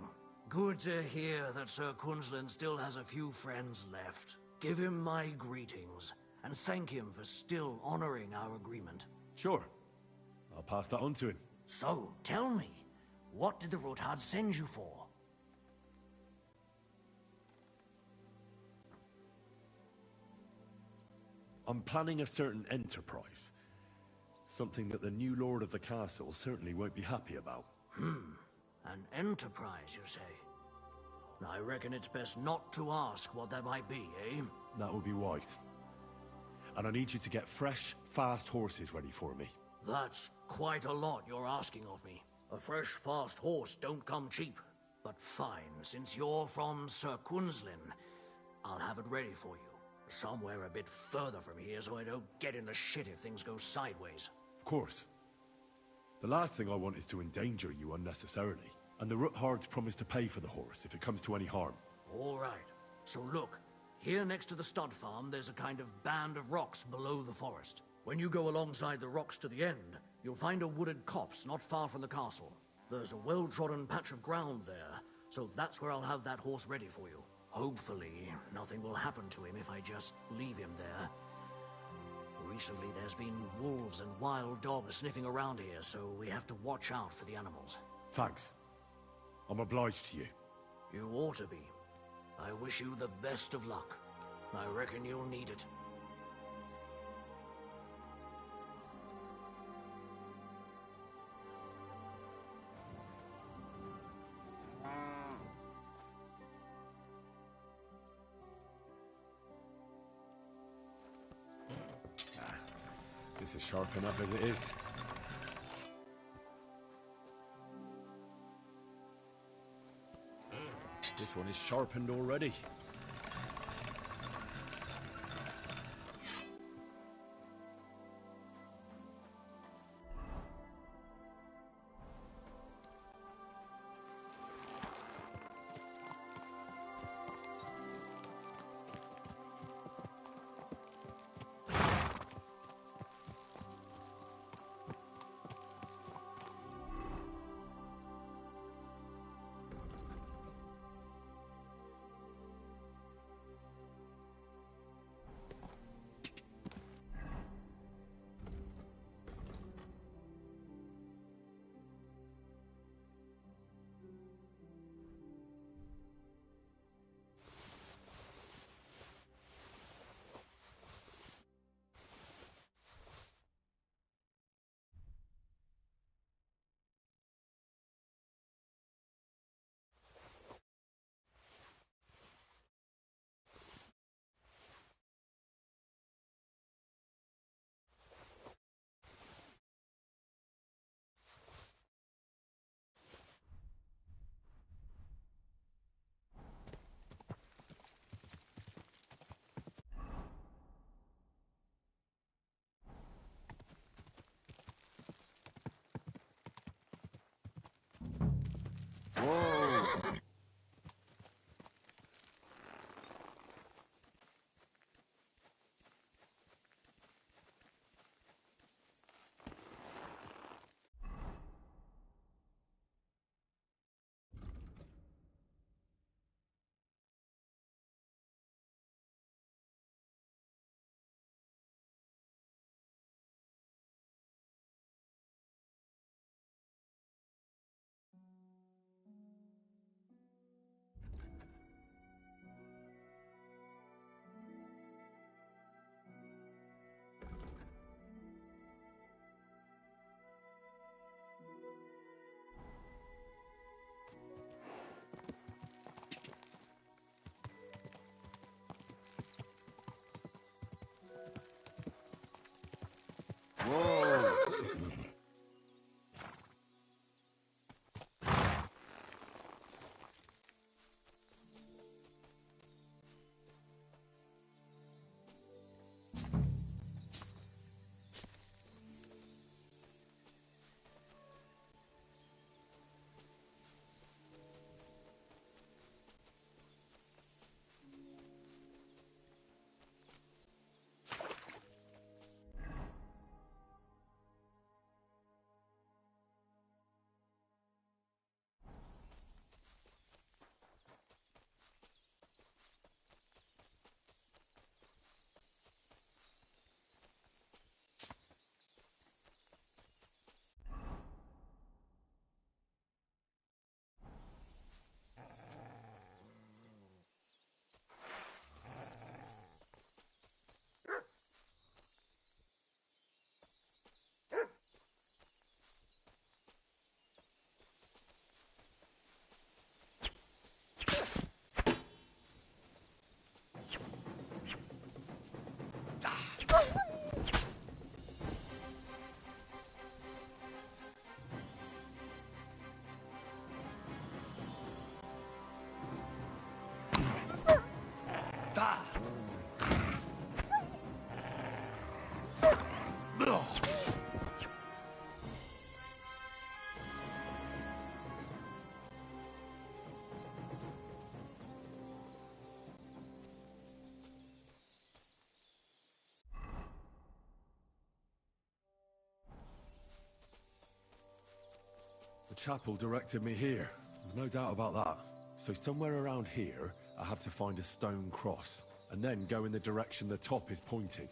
Good to hear that Sir Kunzlin still has a few friends left. Give him my greetings, and thank him for still honoring our agreement. Sure. I'll pass that on to him. So, tell me, what did the Ruthard send you for? I'm planning a certain enterprise. Something that the new lord of the castle certainly won't be happy about. An enterprise, you say? I reckon it's best not to ask what that might be, eh? That would be wise. And I need you to get fresh, fast horses ready for me. That's quite a lot you're asking of me. A fresh, fast horse don't come cheap. But fine, since you're from Sir Kunzlin, I'll have it ready for you. Somewhere a bit further from here so I don't get in the shit if things go sideways. Of course. The last thing I want is to endanger you unnecessarily. And the Ruthards promise to pay for the horse if it comes to any harm. All right. So look, here next to the stud farm there's a kind of band of rocks below the forest. When you go alongside the rocks to the end, you'll find a wooded copse not far from the castle. There's a well-trodden patch of ground there, so that's where I'll have that horse ready for you. Hopefully, nothing will happen to him if I just leave him there. Recently, there's been wolves and wild dogs sniffing around here, so we have to watch out for the animals. Thanks. I'm obliged to you. You ought to be. I wish you the best of luck. I reckon you'll need it. This is sharp enough as it is. This one is sharpened already. Whoa! Whoa! The chapel directed me here. There's no doubt about that. So somewhere around here, I have to find a stone cross, and then go in the direction the top is pointing.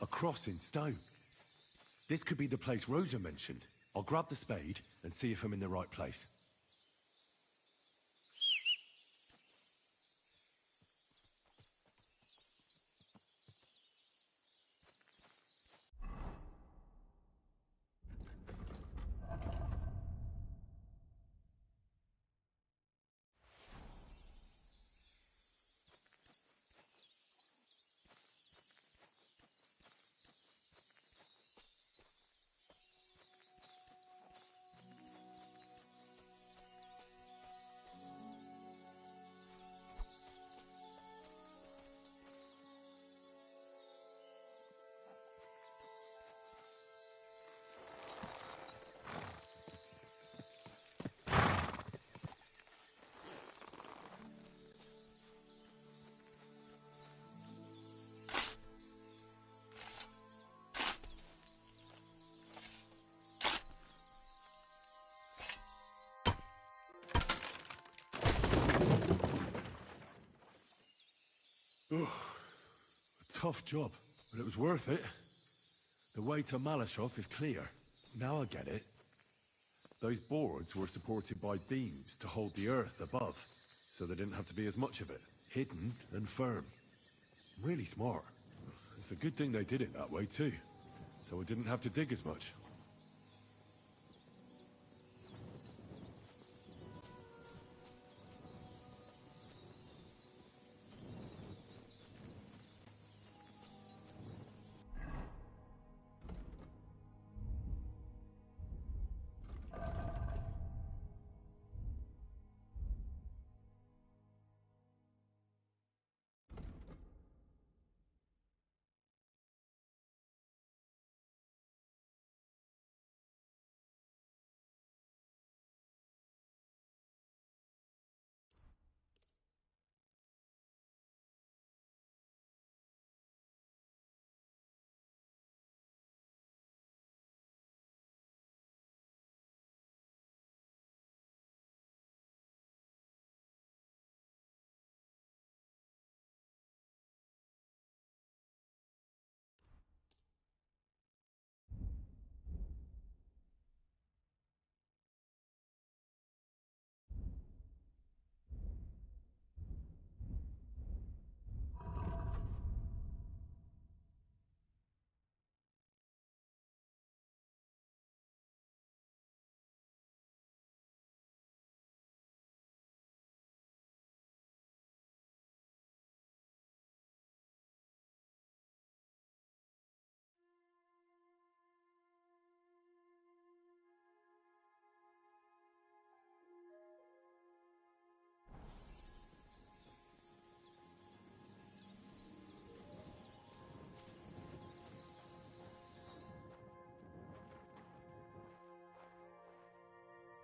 A cross in stone. This could be the place Rosa mentioned. I'll grab the spade and see if I'm in the right place. Ugh. A tough job, but it was worth it. The way to Malashov is clear. Now I get it. Those boards were supported by beams to hold the earth above, so there didn't have to be as much of it. Hidden and firm. Really smart. It's a good thing they did it that way too, so we didn't have to dig as much.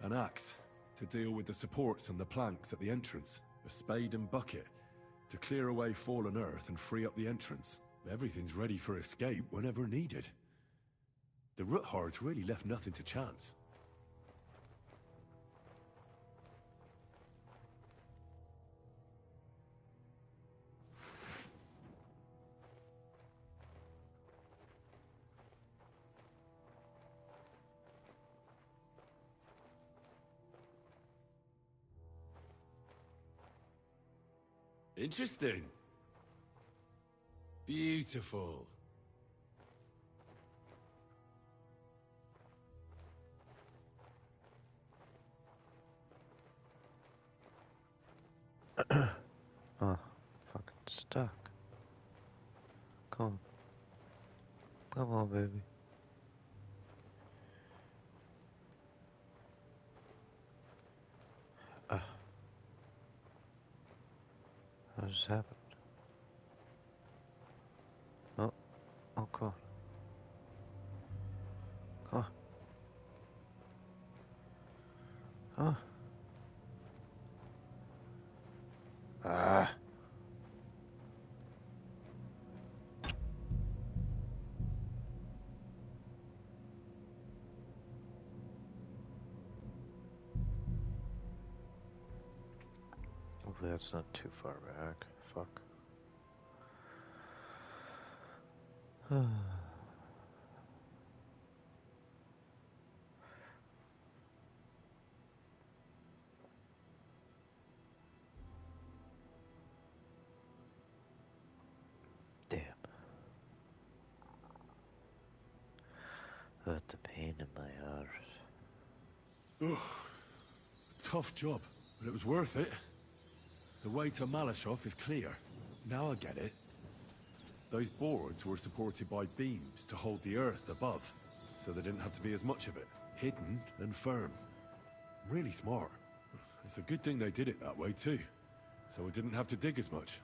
An axe to deal with the supports and the planks at the entrance. A spade and bucket to clear away fallen earth and free up the entrance. Everything's ready for escape whenever needed. The Roothards really left nothing to chance. Interesting. Beautiful. Oh, fucking stuck. Come on. Come on, baby. What just happened? Oh, oh, come on. Come on. Huh? Ah. Hopefully that's not too far back. Fuck. Damn. Got the pain in my arse. Ugh. Tough job, but it was worth it. The way to Malashov is clear. Now I get it. Those boards were supported by beams to hold the earth above, so there didn't have to be as much of it. Hidden and firm. Really smart. It's a good thing they did it that way too, so we didn't have to dig as much.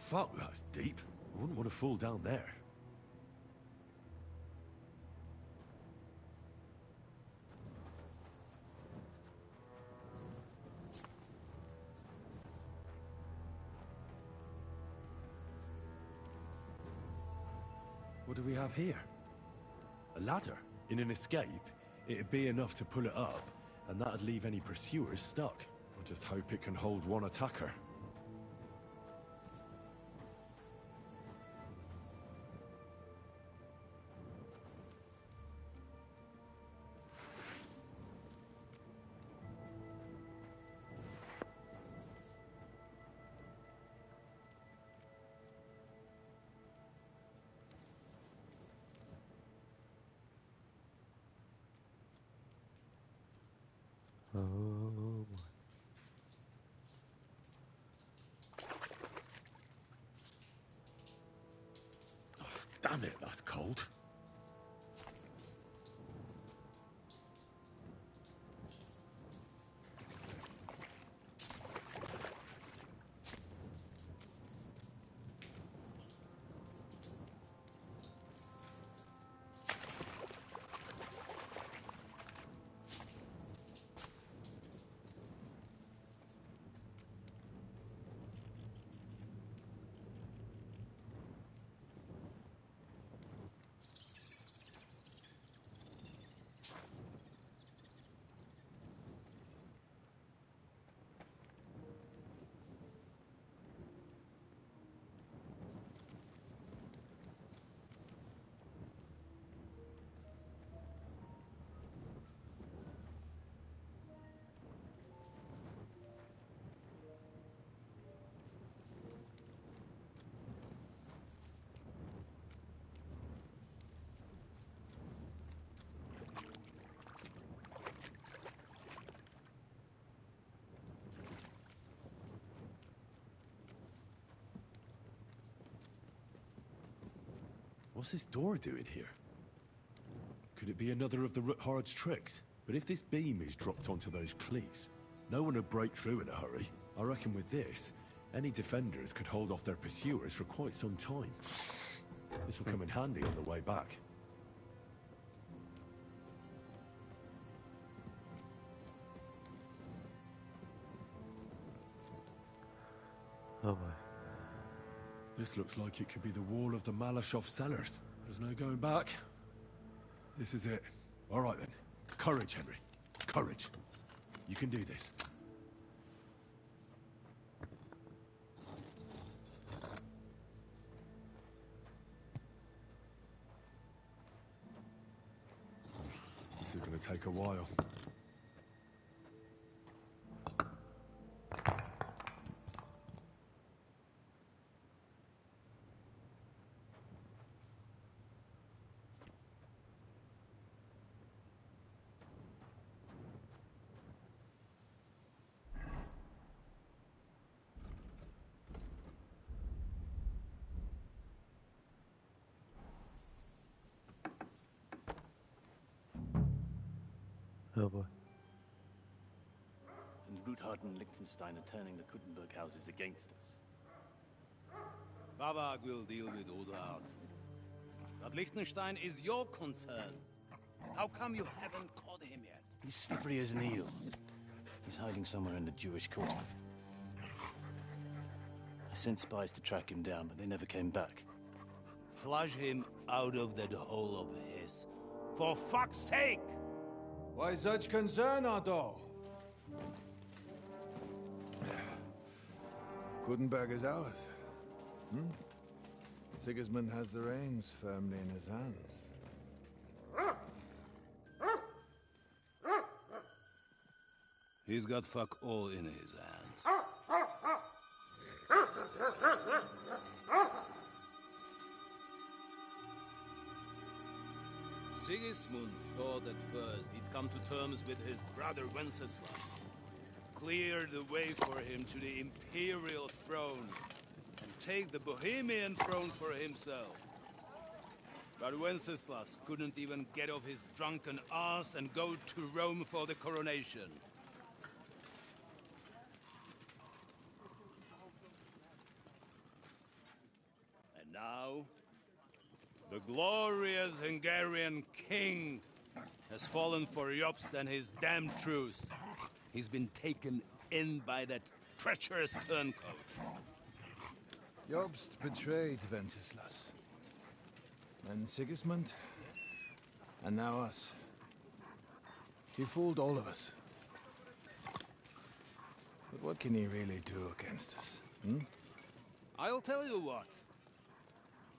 Fuck, that's deep. I wouldn't want to fall down there. What do we have here? A ladder? In an escape, it'd be enough to pull it up, and that'd leave any pursuers stuck. I just hope it can hold one attacker. Oh, damn it, that's cold. What's this door doing here? Could it be another of the Ruthard's tricks? But if this beam is dropped onto those cleats, no one would break through in a hurry. I reckon with this, any defenders could hold off their pursuers for quite some time. This will come in handy on the way back. oh boy. This looks like it could be the wall of the Malashov cellars. There's no going back. This is it. All right then. Courage, Henry. Courage. You can do this. This is going to take a while. Oh boy. And Ruthard and Liechtenstein are turning the Kuttenburg houses against us. Bavag will deal with Ruthard. But Liechtenstein is your concern. How come you haven't caught him yet? He's slippery as an eel. He's hiding somewhere in the Jewish quarter. I sent spies to track him down, but they never came back. Flush him out of that hole of his. For fuck's sake! Why such concern, Otto? Kuttenberg is ours. Sigismund has the reins firmly in his hands. He's got fuck all in his hands. Sigismund thought at first he'd come to terms with his brother Wenceslas, clear the way for him to the imperial throne, and take the Bohemian throne for himself. But Wenceslas couldn't even get off his drunken ass and go to Rome for the coronation. The glorious Hungarian king has fallen for Jobst and his damned truce. He's been taken in by that treacherous turncoat. Jobst betrayed Wenceslas. And Sigismund. And now us. He fooled all of us. But what can he really do against us, hmm? I'll tell you what.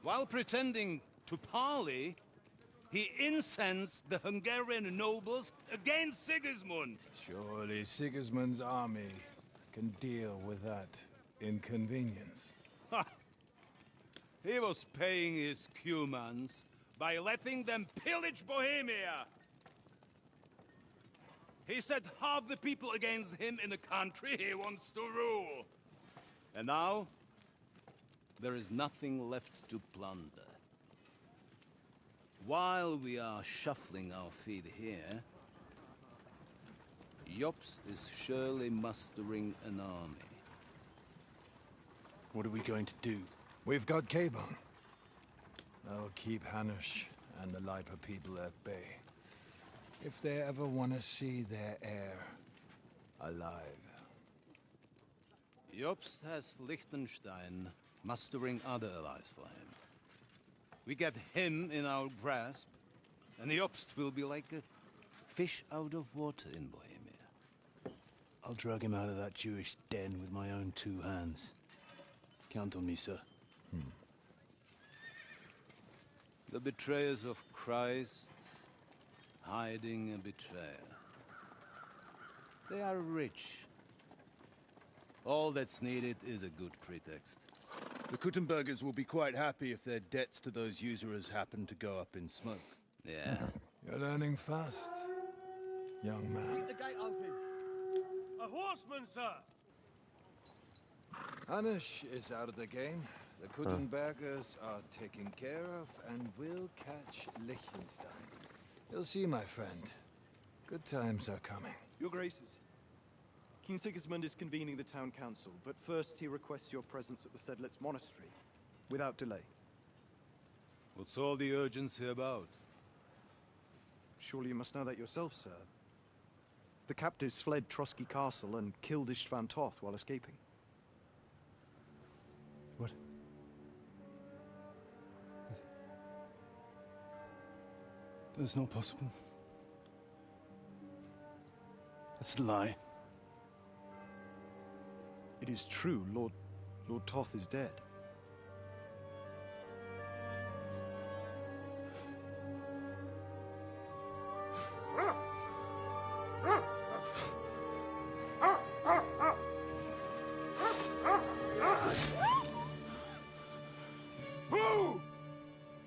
While pretending to parley, he incensed the Hungarian nobles against Sigismund. Surely Sigismund's army can deal with that inconvenience. Ha! He was paying his Cumans by letting them pillage Bohemia. He set half the people against him in the country he wants to rule. And now, there is nothing left to plunder. While we are shuffling our feet here, Jobst is surely mustering an army. What are we going to do? We've got Cabon. That'll keep Hanush and the Lipa people at bay. If they ever want to see their heir alive. Jobst has Liechtenstein mustering other allies for him. We get him in our grasp, and Jobst will be like a fish out of water in Bohemia. I'll drag him out of that Jewish den with my own 2 hands. Count on me, sir. The betrayers of Christ hiding a betrayer. They are rich. All that's needed is a good pretext. The Kuttenbergers will be quite happy if their debts to those usurers happen to go up in smoke. Yeah. You're learning fast, young man. Keep the gate open. A horseman, sir! Hanush is out of the game. The Kuttenbergers are taken care of, and we'll catch Liechtenstein. You'll see, my friend. Good times are coming. Your Graces, King Sigismund is convening the town council, but first he requests your presence at the Sedlitz monastery, without delay. What's all the urgency about? Surely you must know that yourself, sir. The captives fled Trotsky Castle and killed Istvan Toth while escaping. What? That's not possible. That's a lie. It is true, Lord Toth is dead.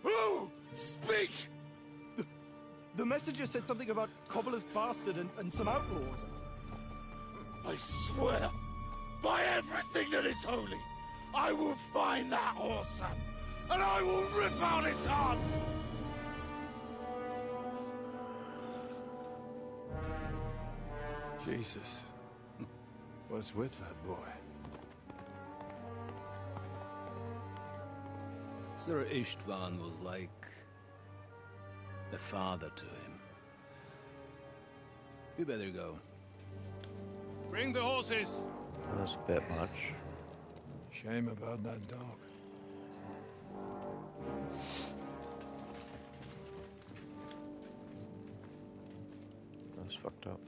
Who? Speak! The messenger said something about Cobbler's bastard and some outlaws. I swear, by everything that is holy, I will find that whoreson, and I will rip out his heart! Jesus. What's with that boy? Sir Istvan was like a father to him. You better go. Bring the horses! That's a bit much. Shame about that dog. That's fucked up.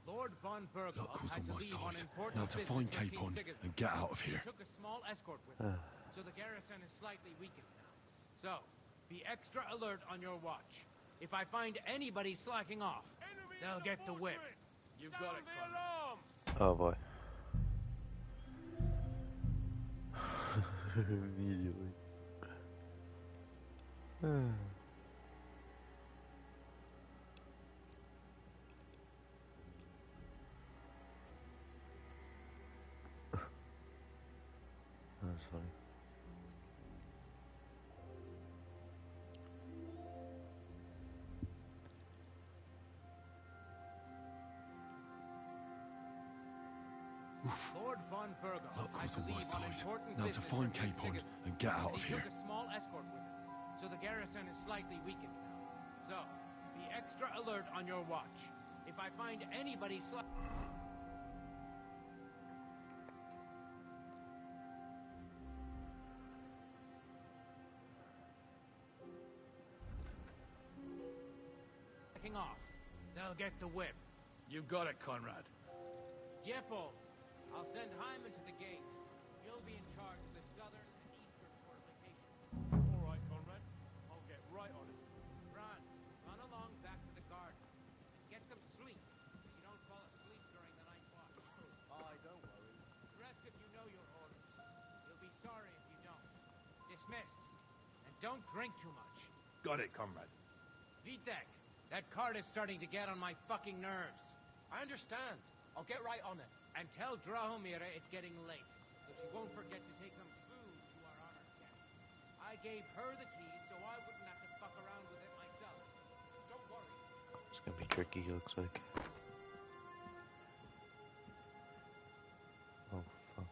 Lord von Berghoff Luck was had on to my leave on side. important Now to business find for King Capon Sigismund. and get out of here. Took a small escort with him, so the garrison is slightly weakened now. So, be extra alert on your watch. If I find anybody slacking off, they'll get the whip. You've got it, Connor. Oh boy. Immediately. That's funny. Lord von Burgo, Luck I was on my believe on side. important Now to business find from Cape Horn Sigismund. and get out And of he here. took a small escort with him, so the garrison is slightly weakened now. So, be extra alert on your watch. If I find anybody slacking off, they'll get the whip. You've got it, Conrad. Jeppo, I'll send Hyman to the gate. He'll be in charge of the southern and eastern fortifications. All right, Conrad. I'll get right on it. Franz, run along back to the garden and get them sleep so you don't fall asleep during the night watch. Aye, don't worry. Rest if you know your orders. You'll be sorry if you don't. Dismissed. And don't drink too much. Got it, comrade. Vitek, that cart is starting to get on my fucking nerves. I understand. I'll get right on it. And tell Drahomira it's getting late, so she won't forget to take some food to our honored guests. I gave her the keys so I wouldn't have to fuck around with it myself. Don't worry. It's gonna be tricky, looks like. Oh, fuck.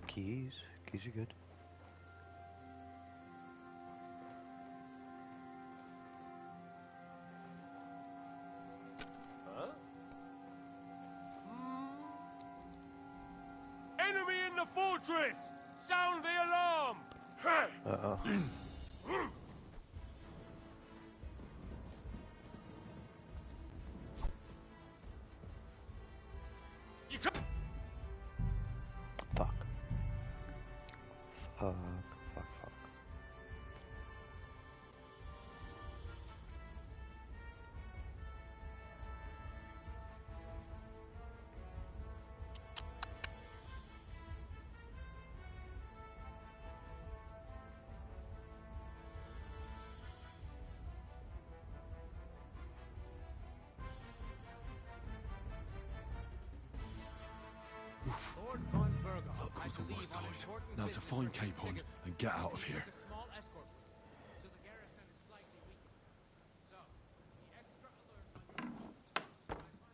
Keys. Keys are good. Huh? Enemy in the fortress! Sound the alarm! Uh-oh. Fuck. Fuck, fuck, fuck. Lord von Burgo, Luck I was on my believe on side. important Now to business find from Cape Horn Sigismund. and get out of He here. took a small escort with him, so the garrison is slightly weakened. So, be extra alert on your watch. If I find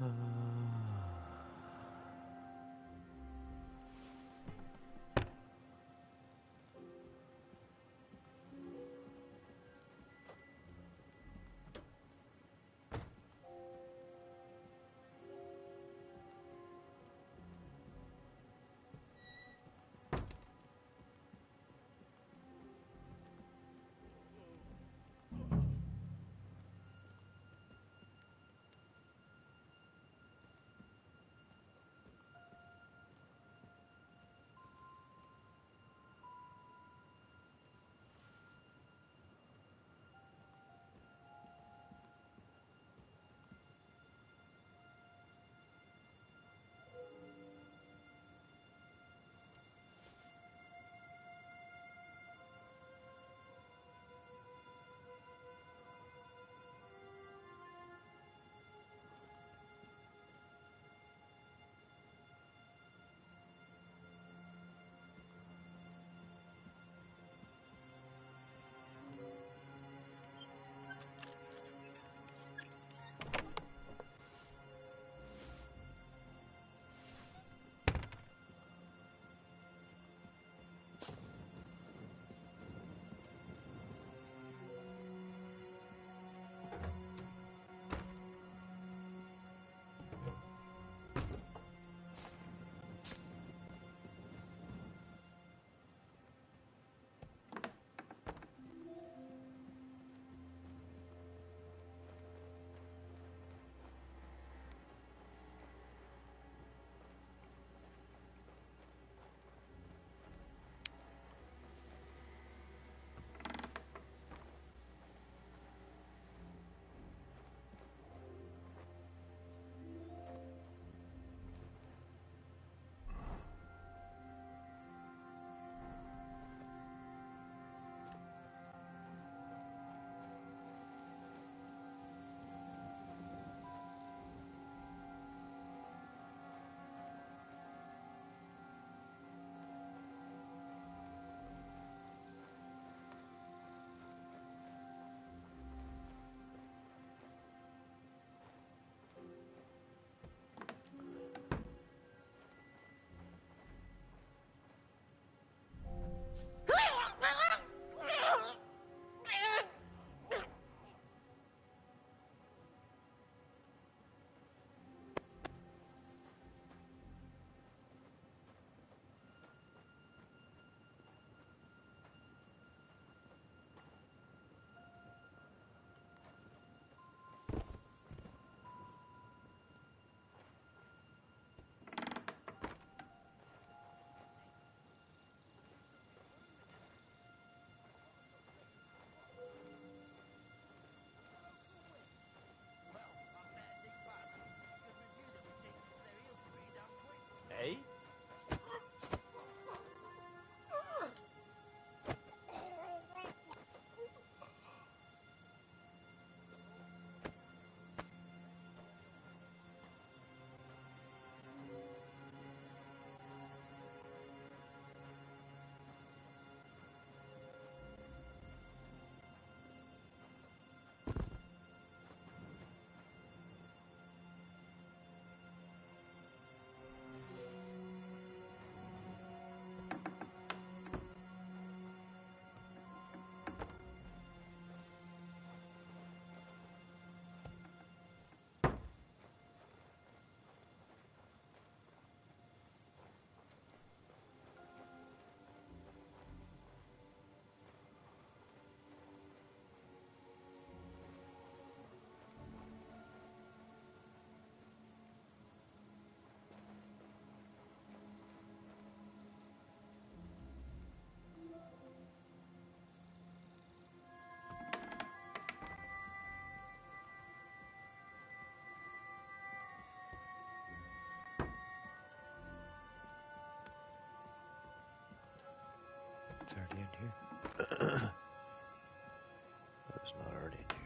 Eh? It's already in here. It's not already in here.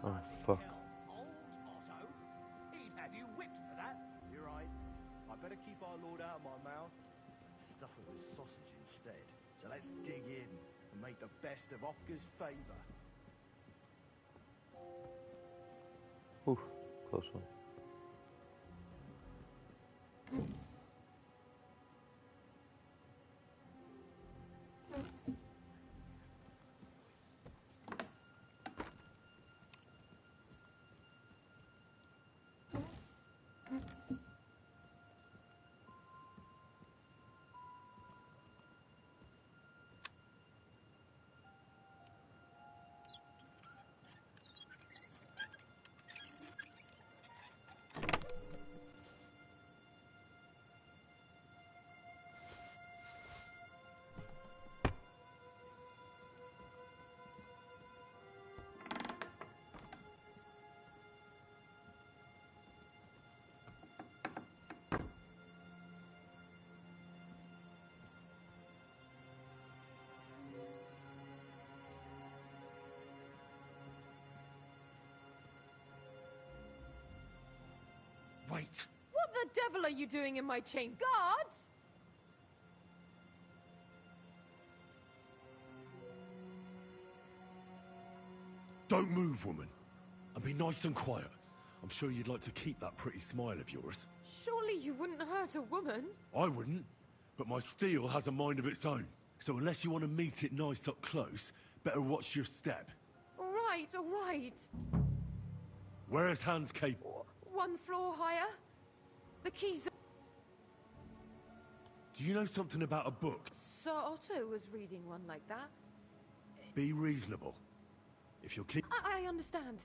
Oh, fuck. He'd have you whipped for that. You're right. I better keep our Lord out of my mouth and stuff it with sausage instead. So let's dig in and make the best of Ofka's favour. Ooh, close one. Wait! What the devil are you doing in my chain? Guards! Don't move, woman. And be nice and quiet. I'm sure you'd like to keep that pretty smile of yours. Surely you wouldn't hurt a woman? I wouldn't, but my steel has a mind of its own. So unless you want to meet it nice up close, better watch your step. All right, all right. Where's Hans capable? 1 floor higher. The keys are... Do you know something about a book? Sir Otto was reading one like that. Be reasonable. If you'll keep... I understand.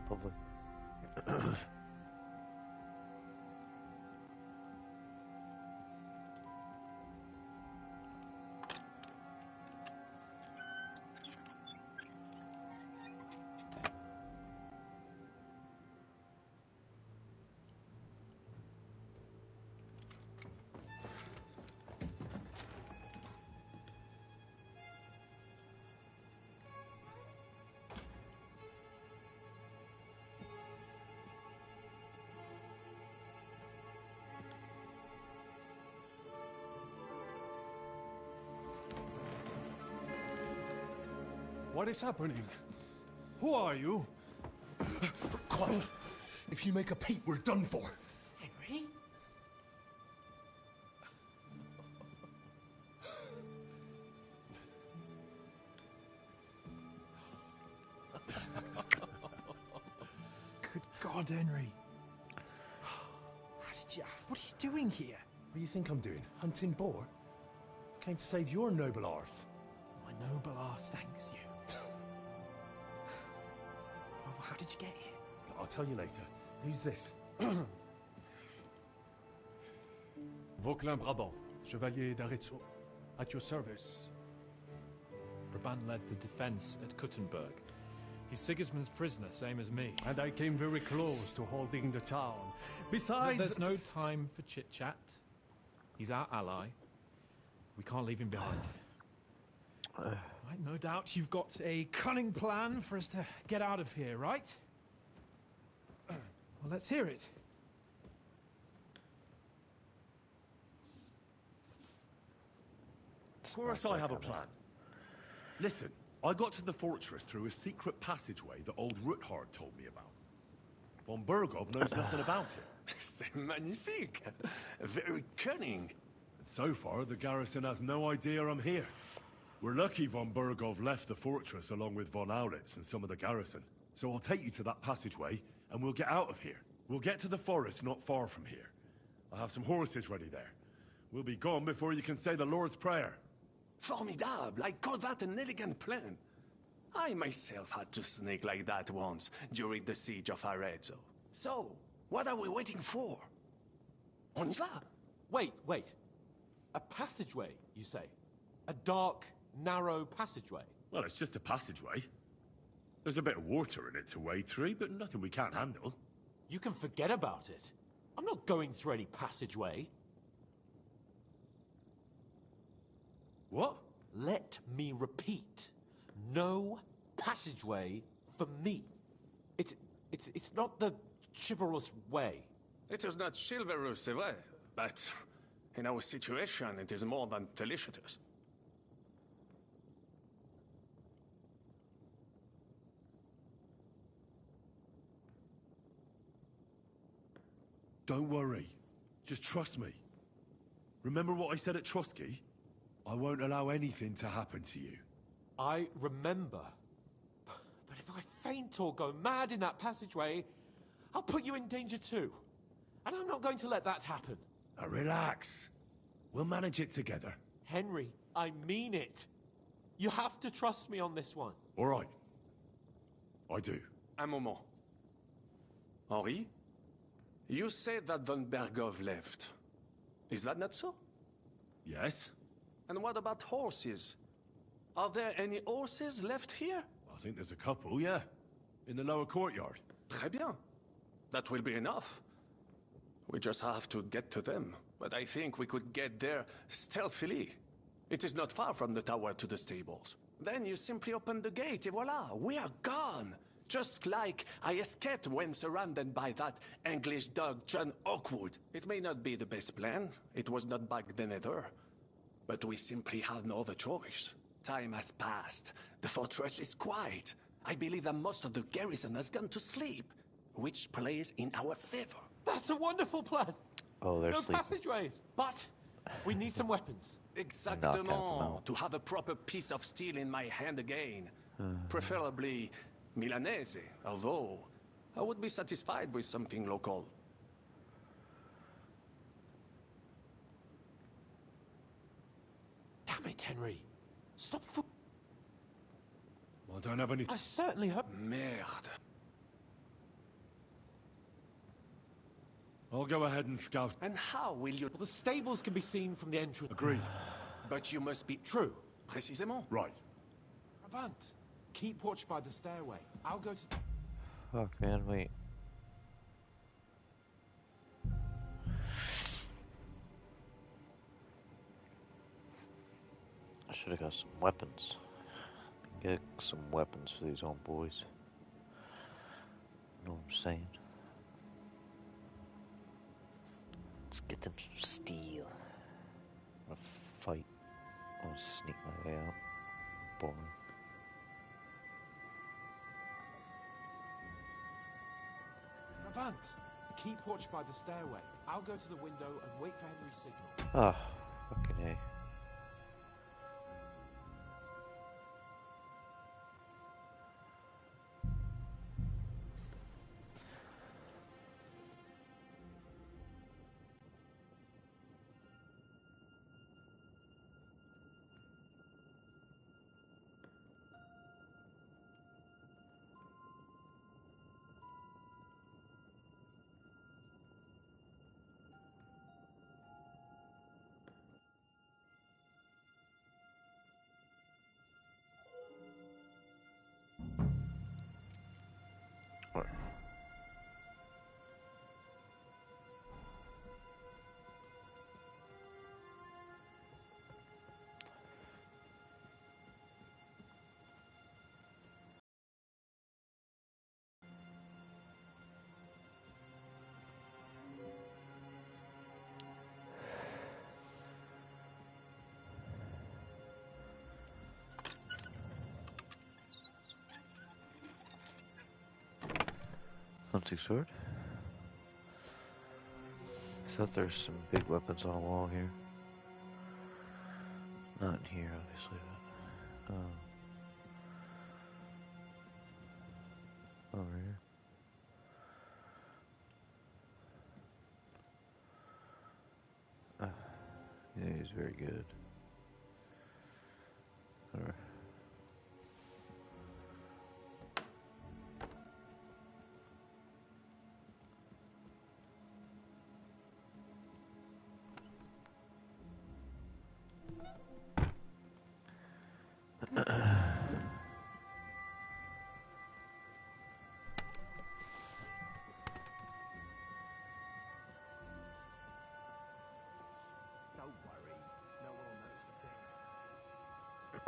Lovely. What is happening? Who are you? Quiet. If you make a peep, we're done for. Henry? Good God, Henry. How did you... What are you doing here? What do you think I'm doing? Hunting boar? Came to save your noble arse. My noble arse thanks you. Well, how did you get here? I'll tell you later. Who's this? Vauquelin Brabant, Chevalier d'Arezzo. At your service. Brabant led the defense at Kuttenburg. He's Sigismund's prisoner, same as me. And I came very close to holding the town. Besides... There's no time for chit-chat. He's our ally. We can't leave him behind. Right, no doubt you've got a cunning plan for us to get out of here, right? Well, let's hear it. Of course I have a plan. Listen, I got to the fortress through a secret passageway that old Ruthard told me about. Von Bergov knows nothing about it. C'est magnifique. Very cunning. And so far, the garrison has no idea I'm here. We're lucky Von Bergov left the fortress along with Von Aulitz and some of the garrison. So I'll take you to that passageway, and we'll get out of here. We'll get to the forest not far from here. I have some horses ready there. We'll be gone before you can say the Lord's Prayer. Formidable. I call that an elegant plan. I myself had to sneak like that once during the siege of Arezzo. So, what are we waiting for? On y va? Wait. A passageway, you say? A dark, narrow passageway? Well, it's just a passageway. There's a bit of water in it to wade through, but nothing we can't handle. You can forget about it. I'm not going through any passageway. What? Let me repeat. No passageway for me. It's not the chivalrous way. It is not chivalrous, c'est vrai, but in our situation, it is more than delicious. Don't worry. Just trust me. Remember what I said at Trotsky? I won't allow anything to happen to you. I remember. But if I faint or go mad in that passageway, I'll put you in danger too. And I'm not going to let that happen. Now relax. We'll manage it together. Henry, I mean it. You have to trust me on this one. All right. I do. Un moment. Henri? You said that Von Bergov left. Is that not so? Yes. And what about horses? Are there any horses left here? I think there's a couple, yeah. In the lower courtyard. Très bien. That will be enough. We just have to get to them. But I think we could get there stealthily. It is not far from the tower to the stables. Then you simply open the gate, et voila, we are gone. Just like I escaped when surrounded by that English dog John Oakwood. It may not be the best plan. It was not back then either. But we simply had no other choice. Time has passed. The fortress is quiet. I believe that most of the garrison has gone to sleep, which plays in our favor. That's a wonderful plan. Oh, they're no sleeping. passageways. But we need some weapons. Exactement. To have a proper piece of steel in my hand again. Preferably Milanese, although I would be satisfied with something local. Damn it, Henry. Stop I don't have any... I certainly hope... Merde. I'll go ahead and scout. And how will you... Well, the stables can be seen from the entrance. Agreed. But you must be... True. Précisément. Right. Brabant, keep watch by the stairway. I'll go to... Fuck, man, wait. I should have got some weapons. Get some weapons for these old boys. Know what I'm saying? Let's get them some steel. I'm gonna fight. I'm gonna sneak my way out. Boring. Brabant, keep watch by the stairway. I'll go to the window and wait for Henry's signal. Oh, fucking A. hunting sword. I thought there's some big weapons on the wall here. Not in here, obviously, but over here. Yeah, he's very good. Alright. Don't worry, no one will notice a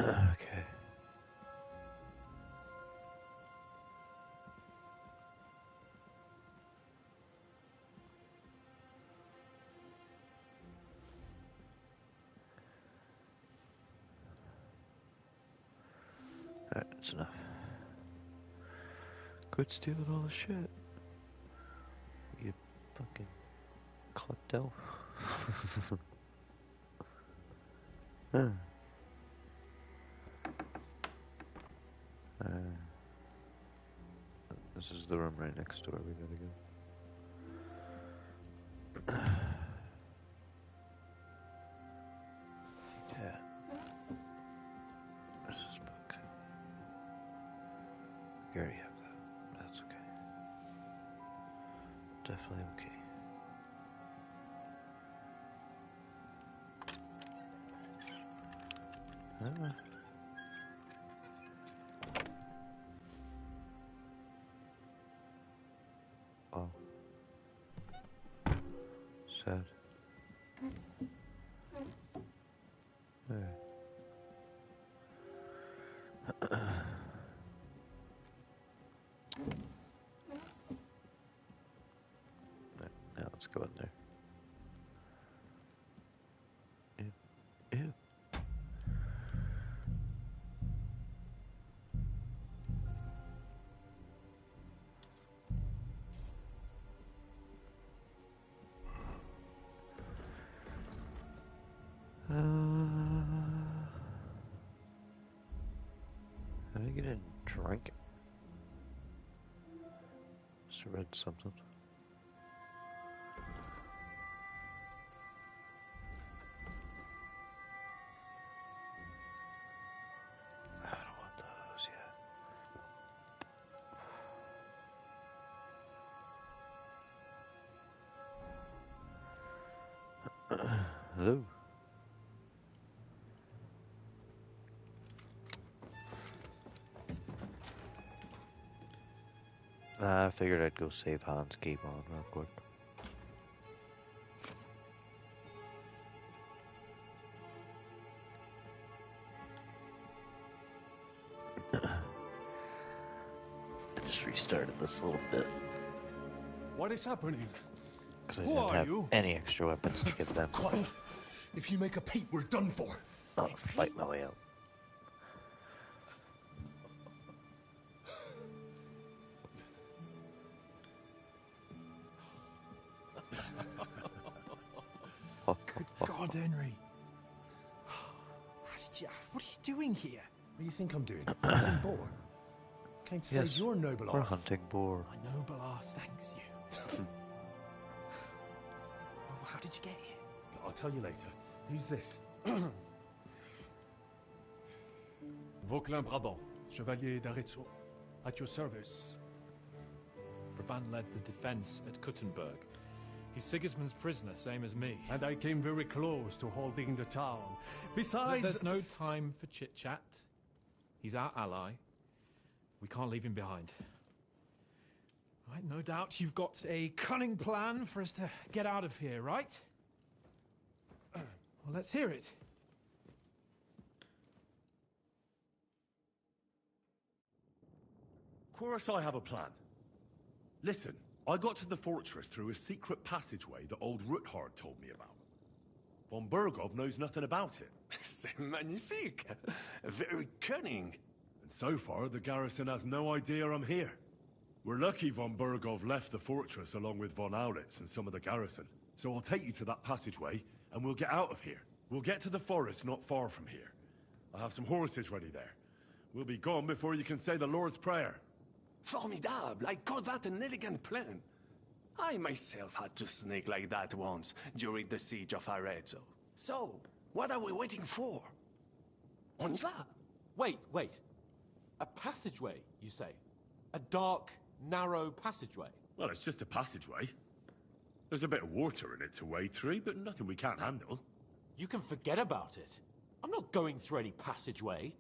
thing. Okay. Alright, that's enough. Quit stealing all the shit. You fucking klepto. Huh. This is the room right next door. We gotta go. Yeah. This is book. We already have that. That's okay. Definitely okay. Oh. Sad. There. Now let's go in there. Ew. How did I get in drink? Just read something. I don't want those yet. Hello. I figured I'd go save Hans Game on real quick. I just restarted this a little bit What is happening? because I Who didn't are have you? any extra weapons to give them. Quiet. If you make a peep, we're done for. I'll fight my way out. Good God, Henry. How did you... What are you doing here? What do you think I'm doing? Hunting boar? Came to Yes, save your noble we're ass. hunting boar. My noble ass thanks you. Well, how did you get here? I'll tell you later. Who's this? Vauquelin Brabant, Chevalier d'Arezzo, at your service. Brabant led the defense at Kuttenburg. He's Sigismund's prisoner, same as me. And I came very close to holding the town. Besides... There's no time for chit-chat. He's our ally. We can't leave him behind. Right, no doubt you've got a cunning plan for us to get out of here, right? Well, let's hear it. Of course I have a plan. Listen, I got to the fortress through a secret passageway that old Ruthard told me about. Von Bergov knows nothing about it. C'est magnifique. Very cunning. And so far, the garrison has no idea I'm here. We're lucky von Burgov left the fortress along with von Aulitz and some of the garrison. So I'll take you to that passageway, and we'll get out of here. We'll get to the forest not far from here. I have some horses ready there. We'll be gone before you can say the Lord's Prayer. Formidable! I call that an elegant plan. I myself had to sneak like that once during the siege of Arezzo. So, what are we waiting for? On y va! Wait. A passageway, you say? A dark, narrow passageway? Well, it's just a passageway. There's a bit of water in it to wade through, but nothing we can't handle. You can forget about it. I'm not going through any passageway.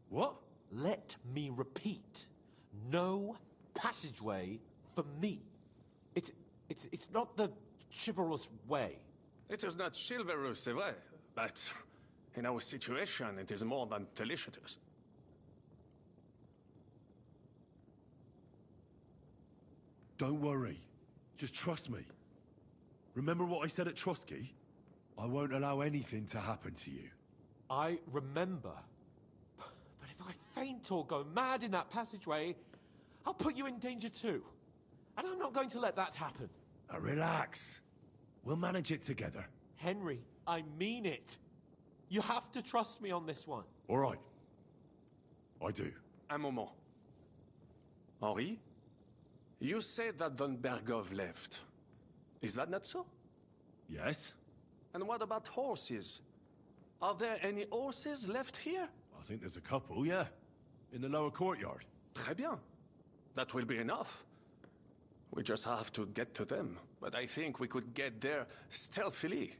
What? Let me repeat. No passageway for me. It's not the chivalrous way. It is not chivalrous, c'est vrai, but in our situation, it is more than delicious. Don't worry. Just trust me. Remember what I said at Trotsky? I won't allow anything to happen to you. I remember. But if I faint or go mad in that passageway, I'll put you in danger too. And I'm not going to let that happen. Now relax. We'll manage it together. Henry, I mean it. You have to trust me on this one. All right. I do. Un moment. Henri? You said that von Bergov left. Is that not so? Yes. And what about horses? Are there any horses left here? I think there's a couple, yeah. In the lower courtyard. Très bien. That will be enough. We just have to get to them. But I think we could get there stealthily.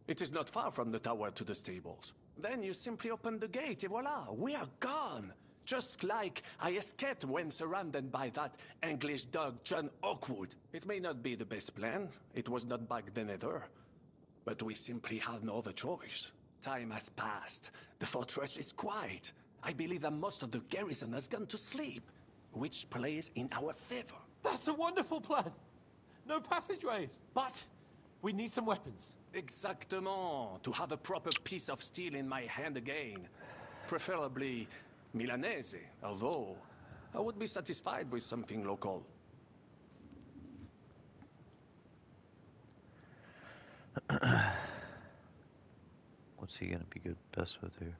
It is not far from the tower to the stables. Then you simply open the gate, et voila, we are gone! Just like I escaped when surrounded by that English dog John Oakwood. It may not be the best plan. It was not back then either. But we simply have no other choice. Time has passed. The fortress is quiet. I believe that most of the garrison has gone to sleep, which plays in our favor. That's a wonderful plan. No passageways. But we need some weapons. Exactement. To have a proper piece of steel in my hand again. Preferably Milanese, although I would be satisfied with something local. What's he gonna be good best with here?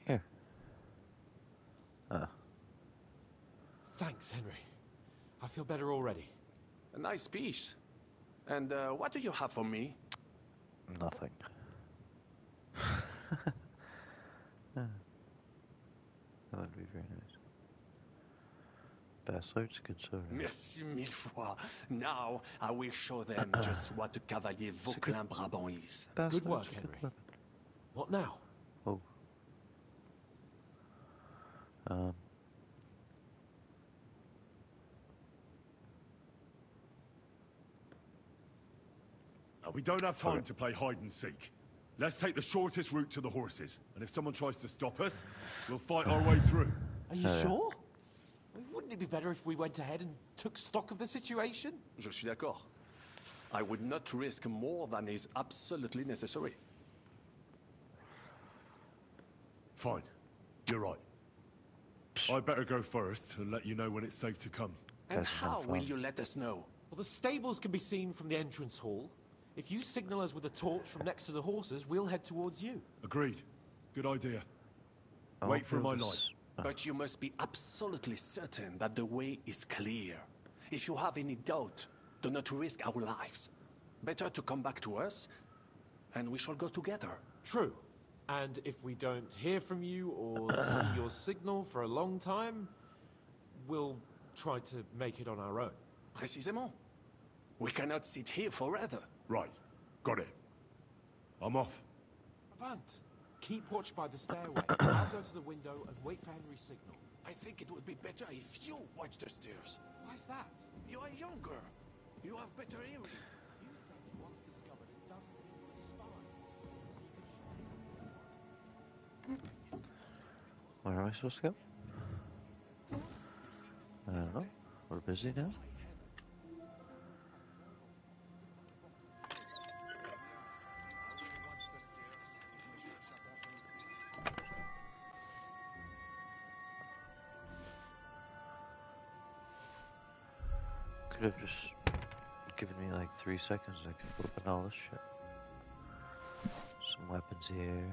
Here. Thanks, Henry. I feel better already. A nice piece. And what do you have for me? Nothing. That would be very nice. Bastards, good service. Merci mille fois. Now I will show them just what a Cavalier Vauclin Brabant is. Good work, Henry. What now? Oh. We don't have time to play hide and seek. Let's take the shortest route to the horses. And if someone tries to stop us, we'll fight our way through. Are you sure? Wouldn't it be better if we went ahead and took stock of the situation? Je suis d'accord. I would not risk more than is absolutely necessary. Fine. You're right. I'd better go first and let you know when it's safe to come. And how will you let us know? Well, the stables can be seen from the entrance hall. If you signal us with a torch from next to the horses, we'll head towards you. Agreed. Good idea. Wait for my light. But you must be absolutely certain that the way is clear. If you have any doubt, do not risk our lives. Better to come back to us, and we shall go together. True. And if we don't hear from you or see your signal for a long time, we'll try to make it on our own. Précisément. We cannot sit here forever. Right. Got it. I'm off. Avant, keep watch by the stairway. I'll go to the window and wait for Henry's signal. I think it would be better if you watch the stairs. Why's that? You are younger. You have better hearing. You said once discovered it doesn't mean we're spies. Where am I supposed to go? busy now? Could have just given me like 3 seconds and I could open all this shit. Some weapons here.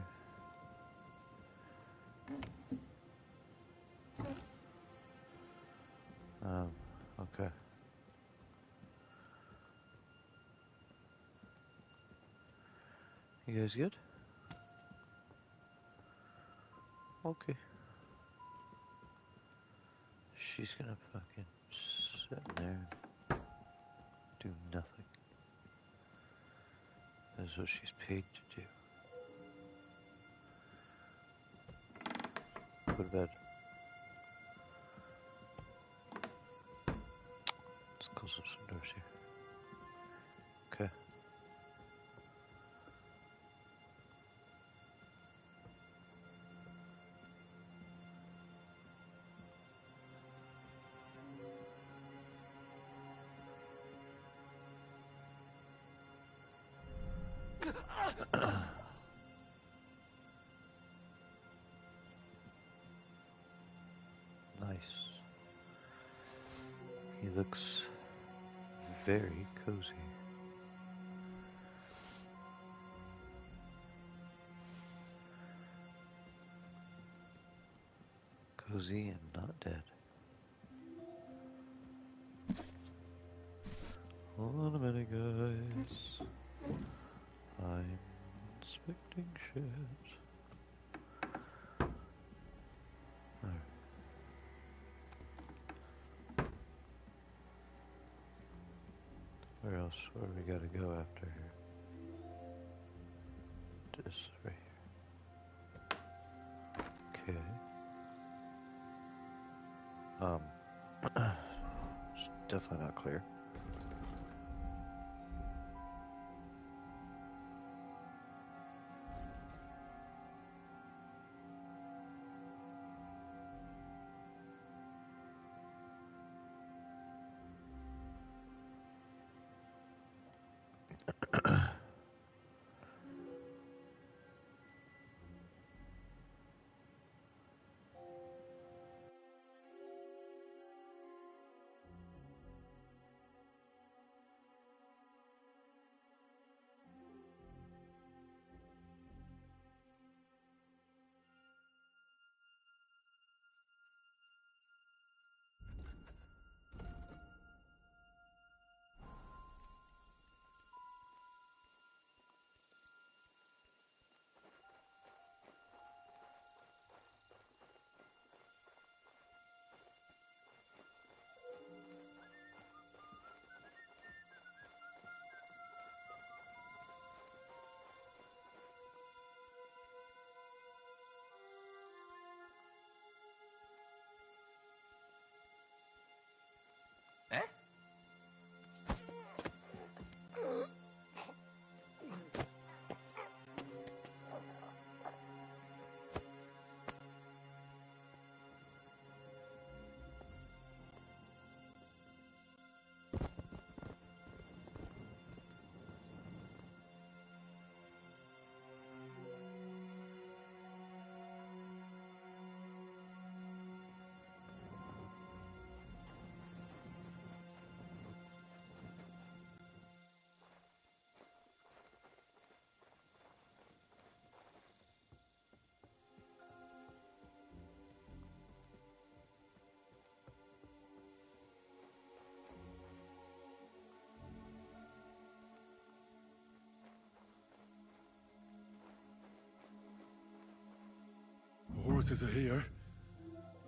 Okay. You guys good? Okay. She's gonna fucking sit there and do nothing. That's what she's paid to do. Go to bed. Let's close up some doors here. Okay. Nice. He looks very cozy. Cozy and not dead. Hold on a minute, guys. I'm inspecting shit. Alright. Where else? Where we gotta go after here? This right here. Okay. It's definitely not clear. The horses are here.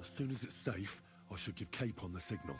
As soon as it's safe, I should give Capon the signal.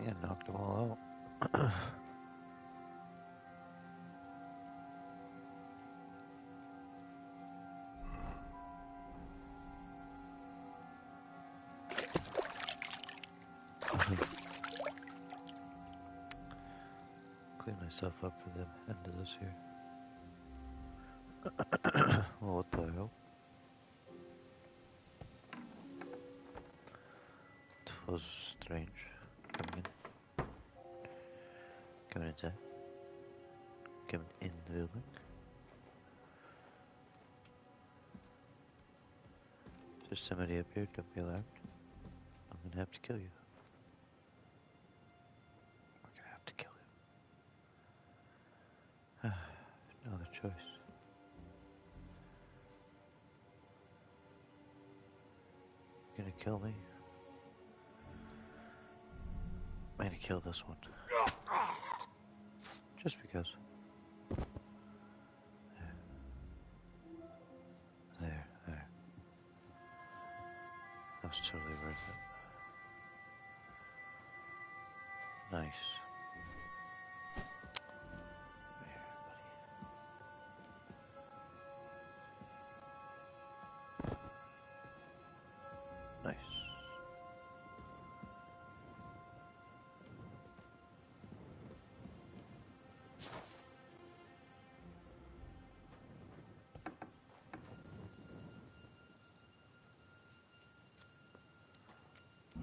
Yeah, knocked them all out. Clean myself up for the end of this here. Well, what the hell? It was strange coming inside, coming in the building. There's somebody up here, don't be alarmed. I'm gonna have to kill you. We're gonna have to kill you. No other choice. You're gonna kill me? I'm gonna kill this one. Just because. There. That was totally worth it. Nice. There, buddy. Nice.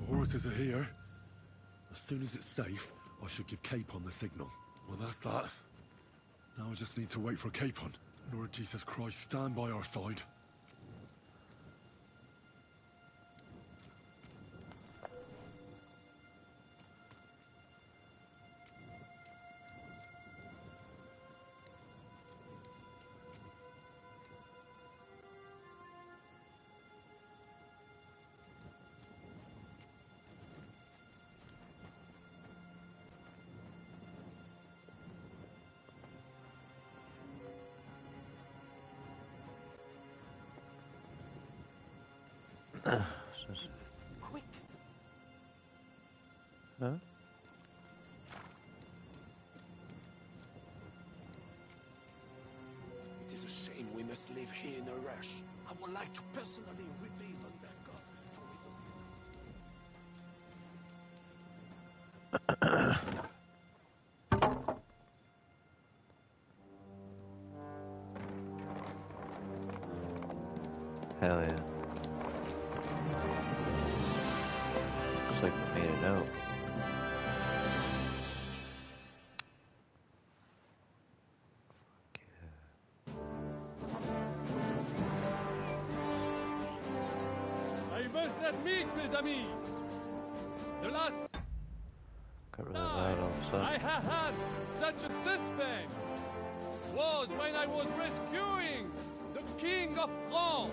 Horses are here. As soon as it's safe, I should give Capon the signal. Well, that's that. Now I just need to wait for Capon. Lord Jesus Christ, stand by our side. Quick! Huh? It is a shame we must live here in a rush. I would like to personally repay Von Berghoff for his Hell yeah. Looks like we made it out. I must admit, mes amis, the last Got really loud all of a sudden. I have had such a suspense was when I was rescuing the King of France.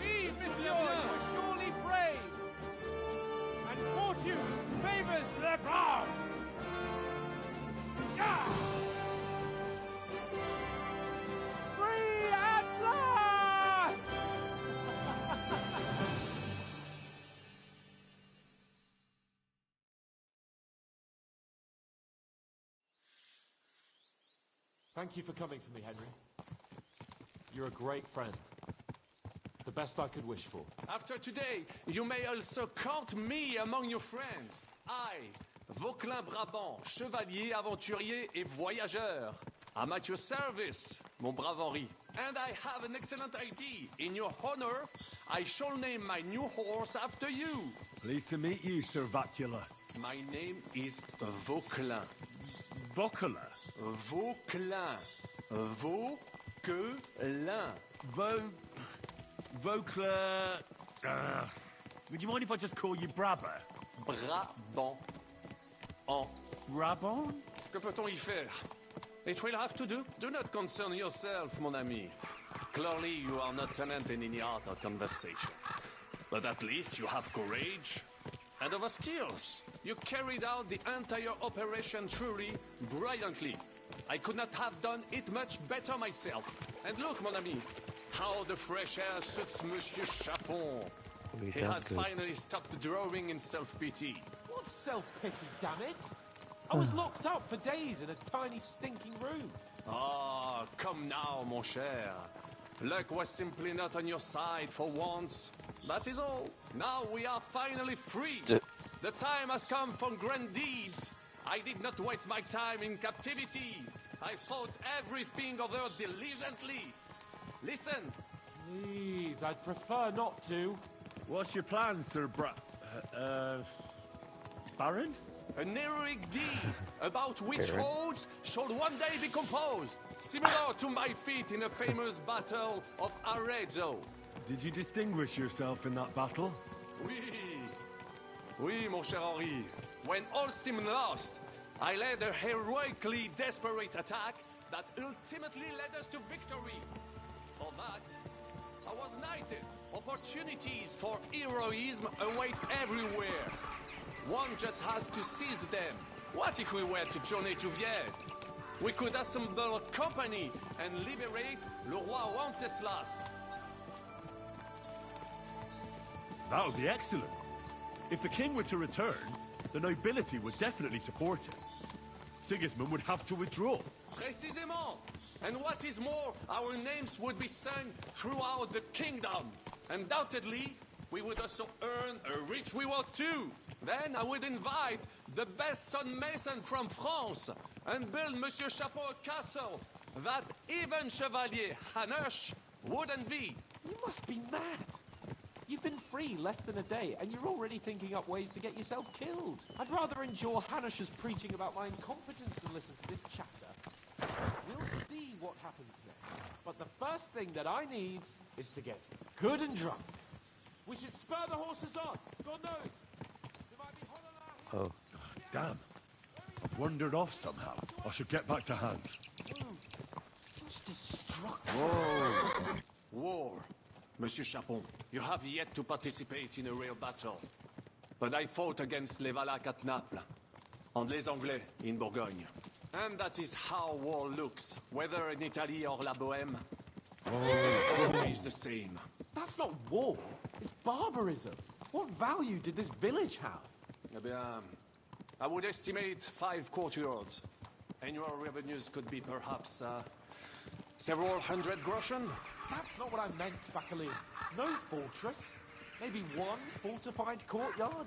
Oui, monsieur, you were surely brave, and fortune favors the brave. Yeah! Free at last! Thank you for coming for me, Henry. You're a great friend. The best I could wish for. After today, you may also count me among your friends. I, Vauquelin Brabant, chevalier, aventurier et voyageur. I'm at your service, mon brave Henri. And I have an excellent idea. In your honor, I shall name my new horse after you. Pleased to meet you, Sir Vacula. My name is Vauquelin. Vauquelin? Vauquelin. Vauquelin. Vauquelin... would you mind if I just call you Brabber? Brabant. En Brabant? Que peut-on y faire? It will have to do. Do not concern yourself, mon ami. Clearly, you are not tenant in any art or conversation. But at least you have courage and other skills. You carried out the entire operation truly brilliantly. I could not have done it much better myself. And look, mon ami, how the fresh air suits Monsieur Chapon. Holy He damn has good. finally stopped drawing in self-pity. What self-pity, damn it? I was locked up for days in a tiny stinking room. Ah, come now, mon cher. Luck was simply not on your side for once. That is all. Now we are finally free. The time has come for grand deeds. I did not waste my time in captivity. I fought everything over diligently. Listen. Please, I'd prefer not to. What's your plan, Sir Baron? An heroic deed about which oaths shall one day be composed, similar to my feat in the famous Battle of Arezzo. Did you distinguish yourself in that battle? Oui, mon cher Henri. When all seemed lost, I led a heroically desperate attack that ultimately led us to victory. For that, I was knighted. Opportunities for heroism await everywhere. One just has to seize them. What if we were to journey to Vienne? We could assemble a company and liberate le roi Wenceslas. That would be excellent. If the king were to return, the nobility would definitely support him. Sigismund would have to withdraw. Précisément. And what is more, our names would be sung throughout the kingdom. Undoubtedly, we would also earn a rich reward too. Then I would invite the best stonemason from France and build Monsieur Chapeau a castle that even Chevalier Hanush would envy. You must be mad. You've been free less than a day, and you're already thinking up ways to get yourself killed. I'd rather endure Hanush's preaching about my incompetence than listen to this chatter. We'll see what happens next. But the first thing that I need is to get good and drunk. We should spur the horses on. God knows. Oh. Damn. I've wandered off somehow. I should get back to Hans. Such destruction. Whoa. War. Monsieur Chapon, you have yet to participate in a real battle. But I fought against les Valaques at Naples, and les Anglais in Bourgogne. And that is how war looks, whether in Italy or La Bohème. It is always the same. That's not war. It's barbarism. What value did this village have? Eh bien, I would estimate 5 courtyards. Annual revenues could be perhaps several hundred groschen. That's not what I meant, Bacalin. No fortress. Maybe one fortified courtyard.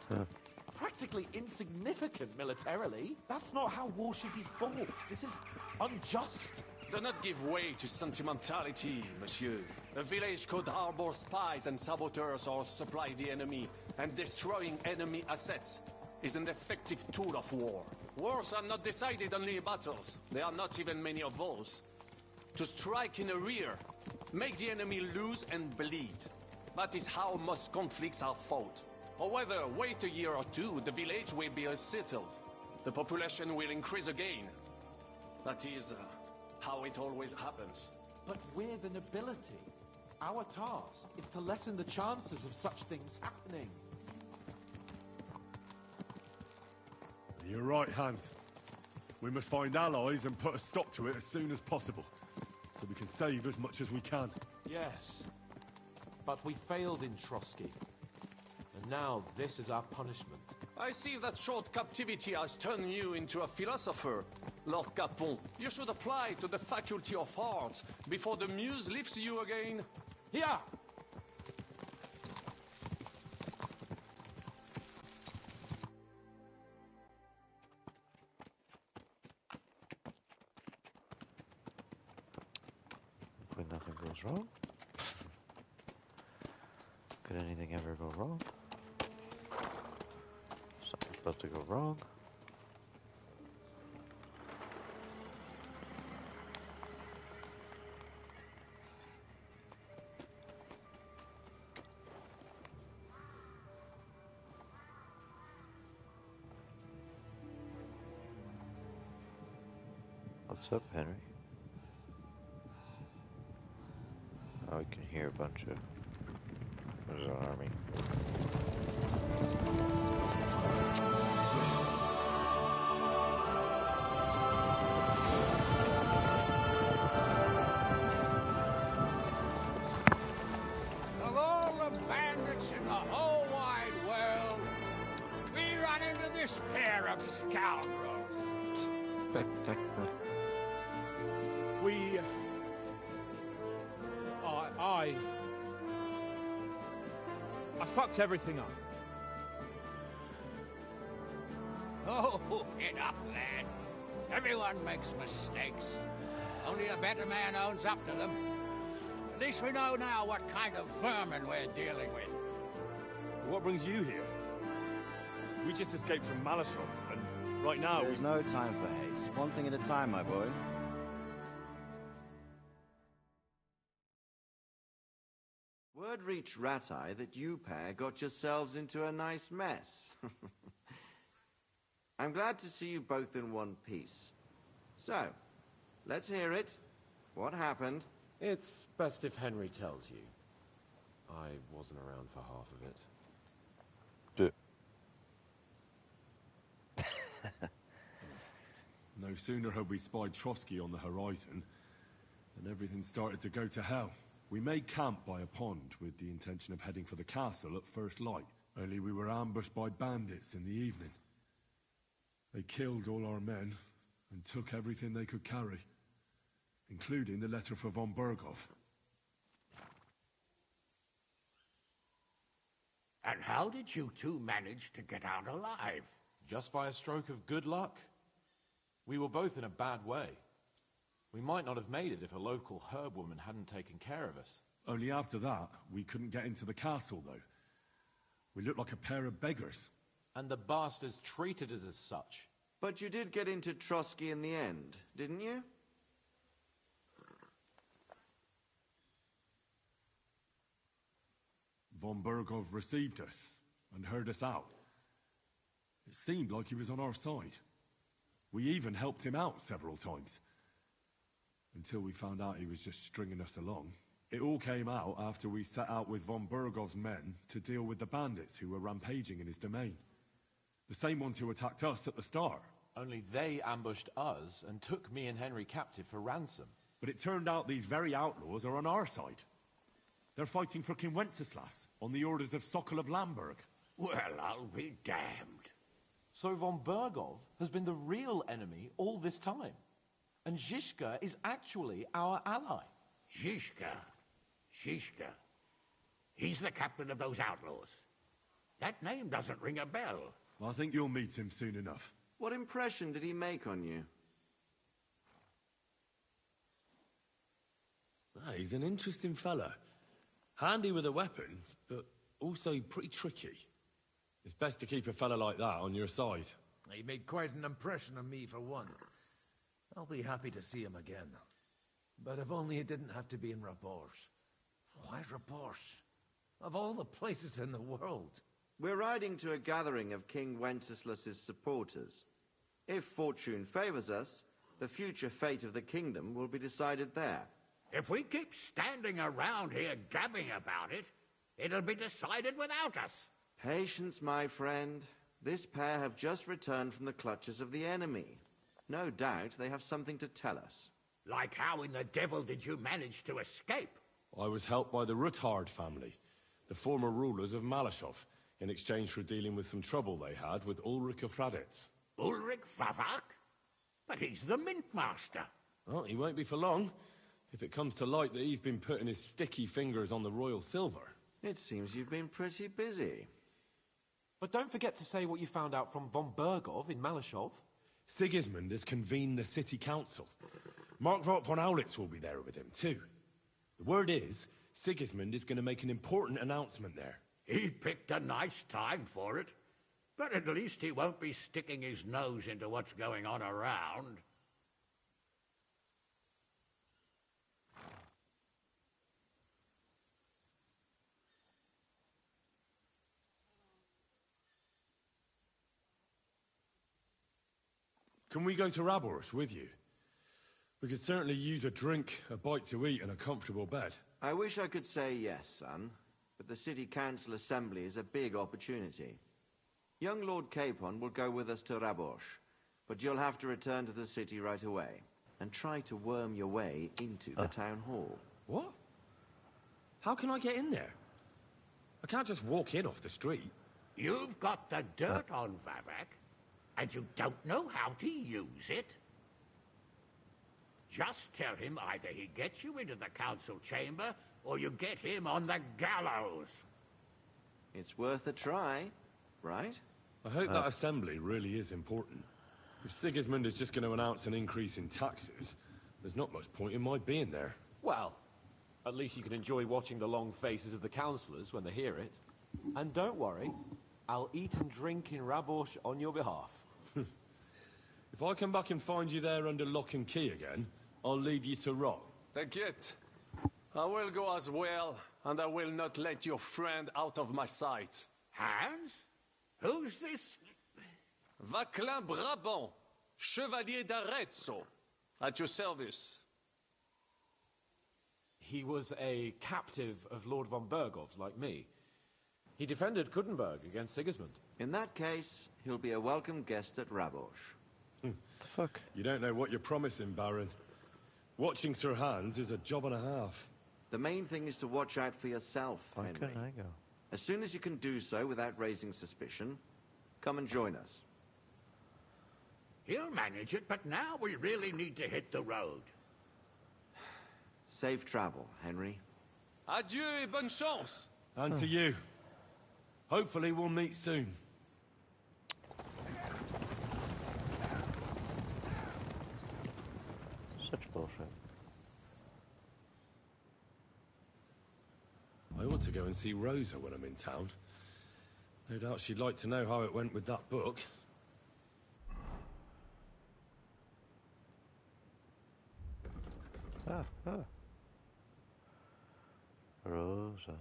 Practically insignificant militarily. That's not how war should be fought. This is unjust. Do not give way to sentimentality, monsieur. A village could harbor spies and saboteurs or supply the enemy, and destroying enemy assets is an effective tool of war. Wars are not decided only in battles. There are not even many of those. To strike in the rear, make the enemy lose and bleed. That is how most conflicts are fought. Or whether wait a year or two, the village will be settled. The population will increase again. That is how it always happens. But we're the nobility. Our task is to lessen the chances of such things happening. You're right, Hans. We must find allies and put a stop to it as soon as possible, so we can save as much as we can. Yes. But we failed in Trotsky. And now this is our punishment. I see that short captivity has turned you into a philosopher, Lord Capon. You should apply to the Faculty of Arts before the muse lifts you again. Here! When nothing goes wrong. Could anything ever go wrong? Something's about to go wrong. What's up, Henry? Oh, we can hear a bunch of... There's an army. Of all the bandits in the whole of scoundrels! We... I fucked everything up. Oh, get up, lad. Everyone makes mistakes. Only a better man owns up to them. At least we know now what kind of vermin we're dealing with. What brings you here? We just escaped from Malashov, and right now... There's no time for haste. One thing at a time, my boy. Word reached Rat-Eye that you pair got yourselves into a nice mess. I'm glad to see you both in one piece. So, let's hear it. What happened? It's best if Henry tells you. I wasn't around for half of it. No sooner had we spied Trotsky on the horizon, than everything started to go to hell. We made camp by a pond with the intention of heading for the castle at first light. Only we were ambushed by bandits in the evening. They killed all our men and took everything they could carry, including the letter for von Berghoff. And how did you two manage to get out alive? Just by a stroke of good luck. We were both in a bad way. We might not have made it if a local herb woman hadn't taken care of us. Only after that, we couldn't get into the castle, though. We looked like a pair of beggars. And the bastards treated us as such. But you did get into Trotsky in the end, didn't you? Von Berghoff received us and heard us out. It seemed like he was on our side. We even helped him out several times. Until we found out he was just stringing us along. It all came out after we set out with von Berghoff's men to deal with the bandits who were rampaging in his domain. The same ones who attacked us at the start. Only they ambushed us and took me and Henry captive for ransom. But it turned out these very outlaws are on our side. They're fighting for King Wenceslas on the orders of Sokol of Lamberg. Well, I'll be damned. So von Berghoff has been the real enemy all this time. And Zhishka is actually our ally. Zhishka? Zhishka? He's the captain of those outlaws. That name doesn't ring a bell. I think you'll meet him soon enough. What impression did he make on you? He's an interesting fella. Handy with a weapon, but also pretty tricky. It's best to keep a fella like that on your side. He made quite an impression on me for one. I'll be happy to see him again. But if only it didn't have to be in Rabosh. Why Rabosh? Of all the places in the world. We're riding to a gathering of King Wenceslas's supporters. If fortune favors us, the future fate of the kingdom will be decided there. If we keep standing around here gabbing about it, it'll be decided without us. Patience, my friend. This pair have just returned from the clutches of the enemy. No doubt they have something to tell us. Like how in the devil did you manage to escape? I was helped by the Ruthard family, the former rulers of Malashov, in exchange for dealing with some trouble they had with Ulrich of Raditz. Ulrich Favak? But he's the Mint Master. Well, he won't be for long, if it comes to light that he's been putting his sticky fingers on the royal silver. It seems you've been pretty busy. But don't forget to say what you found out from von Berghoff in Malashov. Sigismund has convened the city council. Markvart von Aulitz will be there with him, too. The word is, Sigismund is going to make an important announcement there. He picked a nice time for it. But at least he won't be sticking his nose into what's going on around. Can we go to Rabosh with you? We could certainly use a drink, a bite to eat, and a comfortable bed. I wish I could say yes, son, but the City Council Assembly is a big opportunity. Young Lord Capon will go with us to Rabosh, but you'll have to return to the city right away, and try to worm your way into the town hall. What? How can I get in there? I can't just walk in off the street. You've got the dirt on Vavak, And you don't know how to use it? Just tell him either he gets you into the council chamber, or you get him on the gallows. It's worth a try, right? I hope that assembly really is important. If Sigismund is just going to announce an increase in taxes, there's not much point in my being there. Well, at least you can enjoy watching the long faces of the councillors when they hear it. And don't worry, I'll eat and drink in Rabosh on your behalf. If I come back and find you there under lock and key again, I'll lead you to rot. Take it. I will go as well, and I will not let your friend out of my sight. Hans? Who's this? Vaclin Brabant, Chevalier d'Arezzo, at your service. He was a captive of Lord von Bergov's, like me. He defended Kuttenburg against Sigismund. In that case, he'll be a welcome guest at Rabosh. The fuck? You don't know what you're promising, Baron. Watching Sir Hans is a job and a half. The main thing is to watch out for yourself, Why Henry. can't I go? As soon as you can do so without raising suspicion, come and join us. He'll manage it, but now we really need to hit the road. Safe travel, Henry. Adieu et bonne chance. And to you. Hopefully we'll meet soon. Such bullshit. I ought to go and see Rosa when I'm in town. No doubt she'd like to know how it went with that book. Rosa.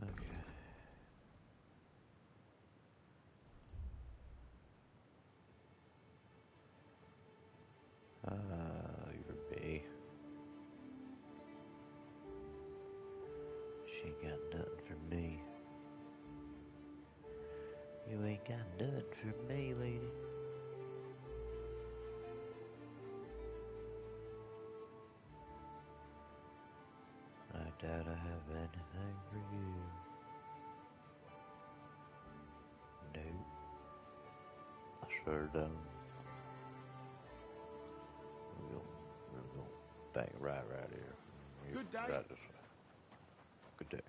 Okay. You're B. She ain't got nothing for me. You ain't got nothing for me, lady. I doubt I have anything for you. Nope. I sure don't. We're gonna bang it right here. Good day. Right this way. Good day.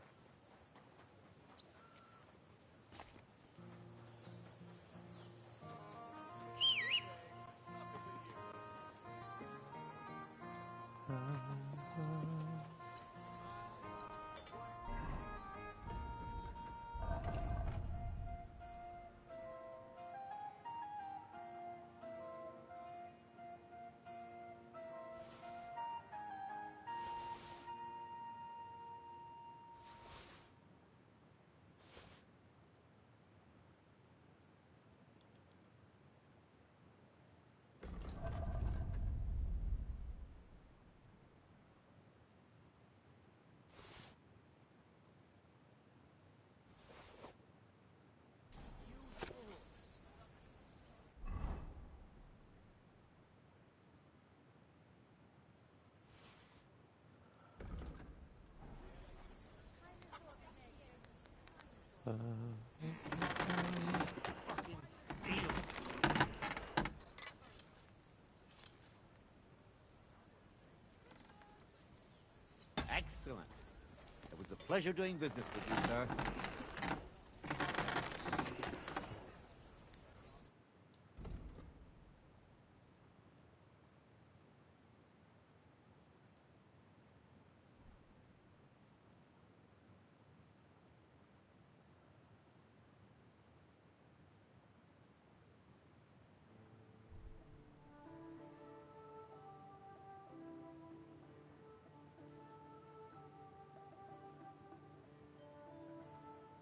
Excellent. It was a pleasure doing business with you, sir.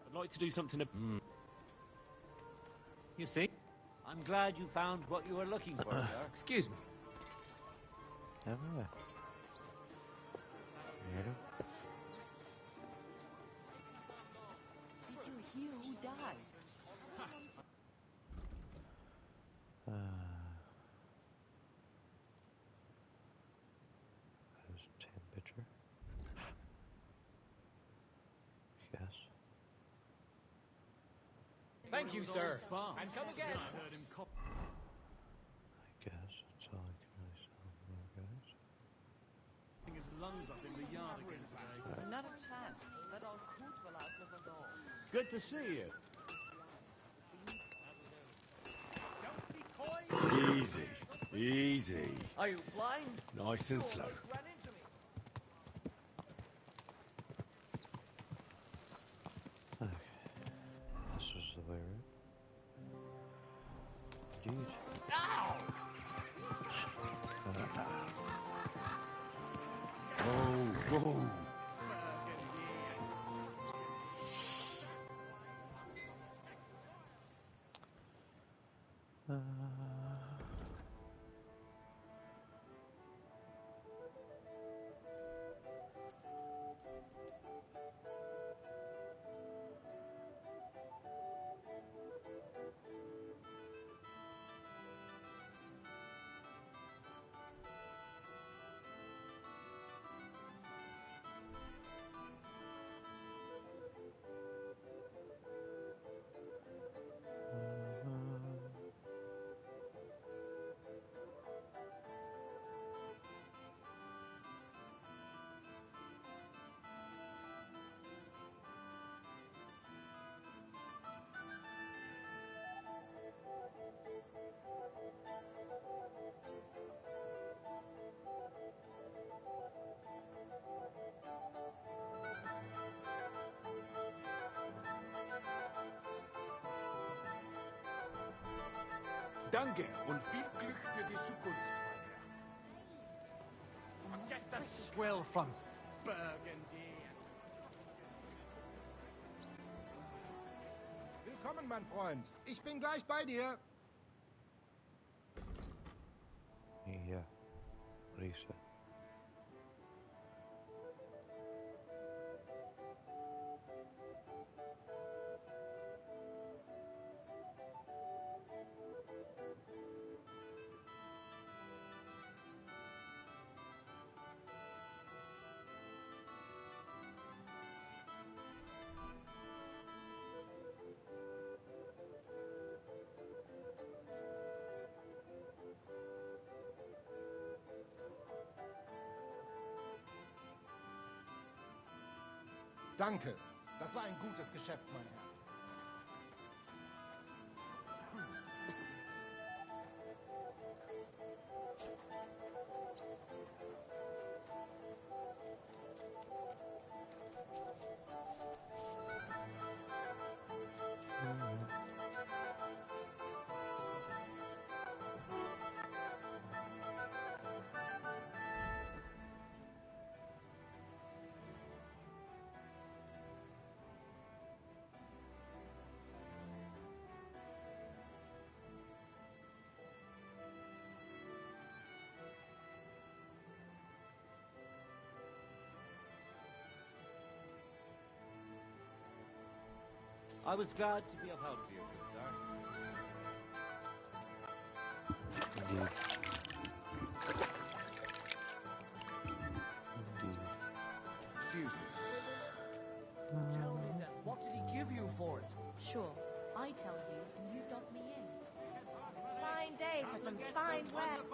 I'd like to do something... You see? I'm glad you found what you were looking for, sir. Excuse me. Everywhere. Did you hear who died? Thank you, sir. And come again. I guess that's all I can really sell more, guys. His lungs up in the yard again today. Not a chance. That old coot will outlive us all. Good to see you. Easy. Easy. Are you blind? Nice and slow. Ran into me. Okay. This was the way route. Indeed. Oh, whoa. Danke und viel Glück für die Zukunft, mein Herr. Get the swill from Burgundy. Willkommen, mein Freund. Ich bin gleich bei dir. Yeah. What do you say? Danke. Das war ein gutes Geschäft, mein Herr. I was glad to be of help to you, good sir. Indeed. Excuse me. Tell me then, what did he give you for it? Sure, I tell you and you dock me in. Fine day for some fine weather.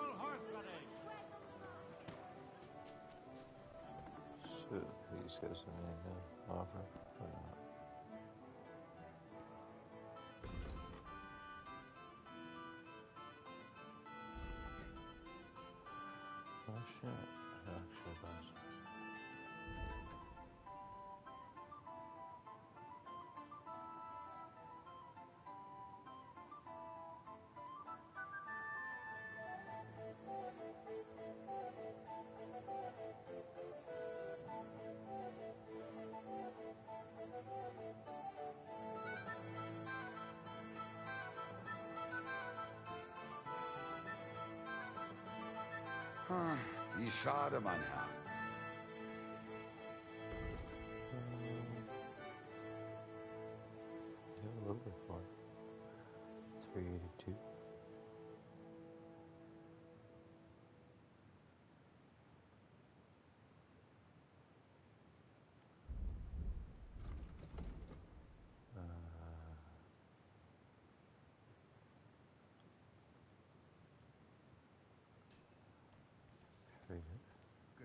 So, these guys are in the offer. Or not? Oh shit, it actually does. Wie schade, mein Herr. Yeah, a little bit more. 382.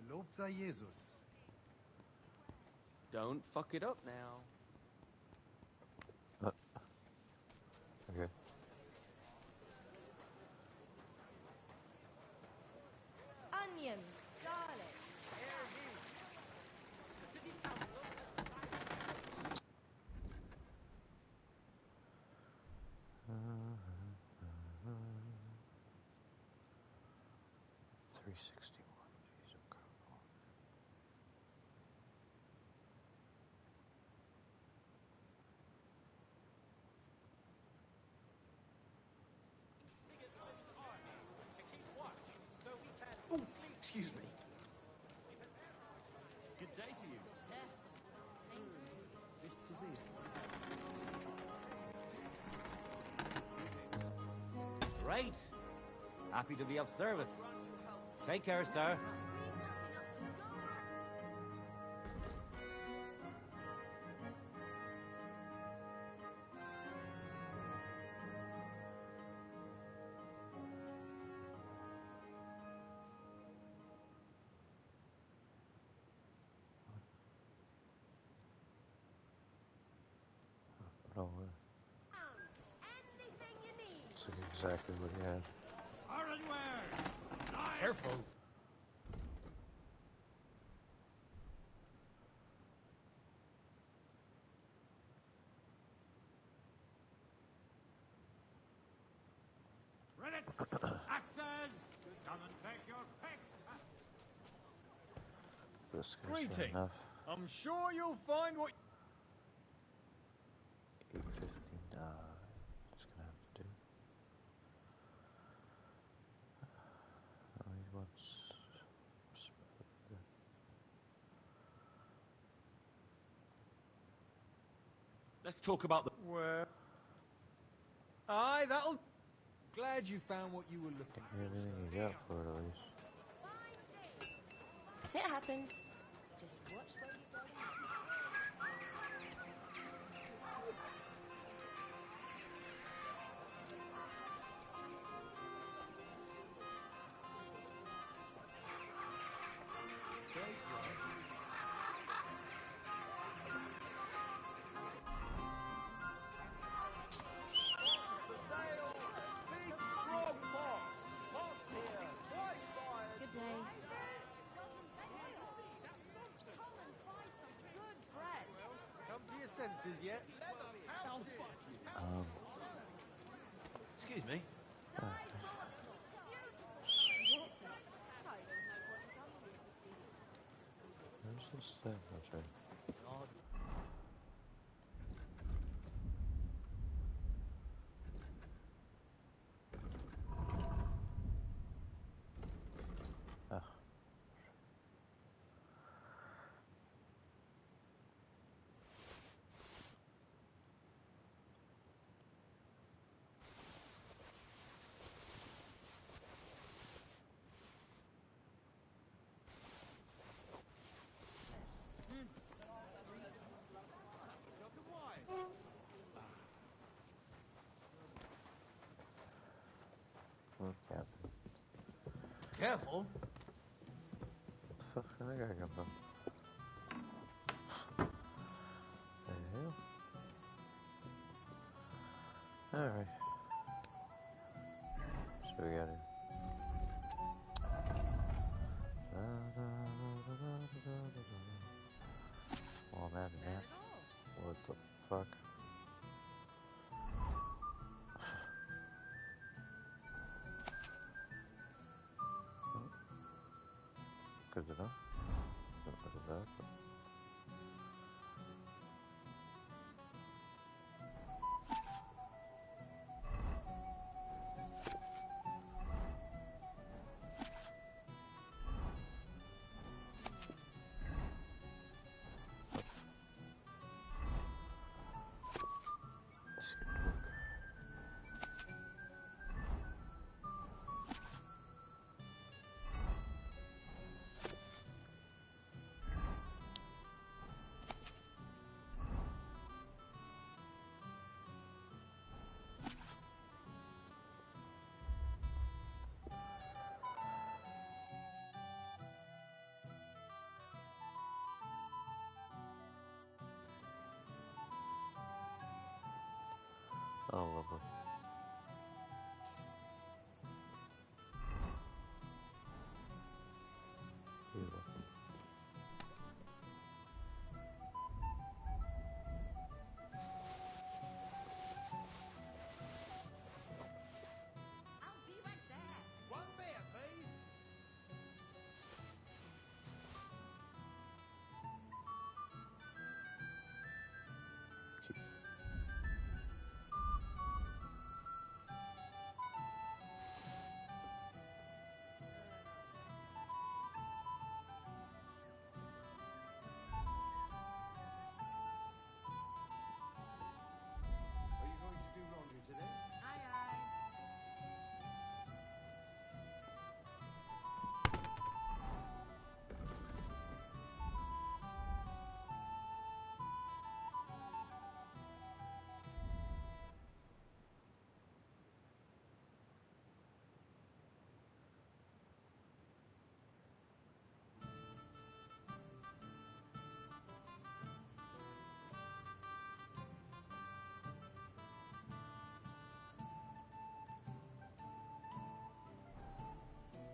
Gelobt sei Jesus. Don't fuck it up now. Okay. Onions, garlic. $361. Jeez, incredible. Oh, excuse me. Good day to you. This is it. Great. Happy to be of service. Take care, sir. No, it's like exactly what he had. Careful. Axes! Come and take your pick! This guy's fair enough. I'm sure you'll find what... 859. Just gonna have to do. Oh, he wants. Let's talk about the... Where? Aye, that'll... Glad you found what you were looking for. Anything you got for it, at least. It happens. Just watch where you go. Good day. Come to your senses yet? Excuse me. Where's this thing? That's right. Ah. Oh, Captain. Careful. What the fuck did that guy come from? The hell? Alright. So we got here. Oh man, man. What the fuck? Good enough. Don't look at that. boy. Here we go. One beer, please. Are you going to do laundry today? Aye, aye.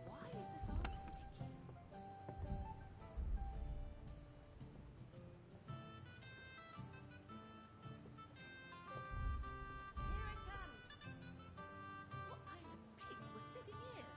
Why is this all sticky? Here it comes. What kind of pig was sitting here?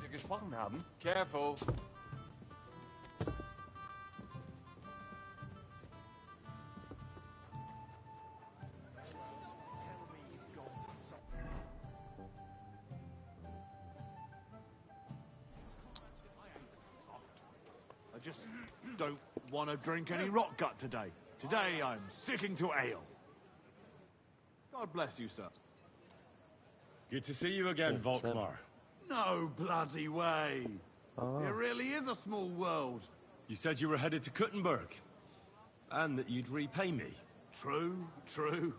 Wir gesprochen haben. Careful. I just don't want to drink any rot gut today. Today I'm sticking to ale. God bless you, sir. Good to see you again, Volkmar. No bloody way. It really is a small world. You said you were headed to Kuttenburg, and that you'd repay me. True, true.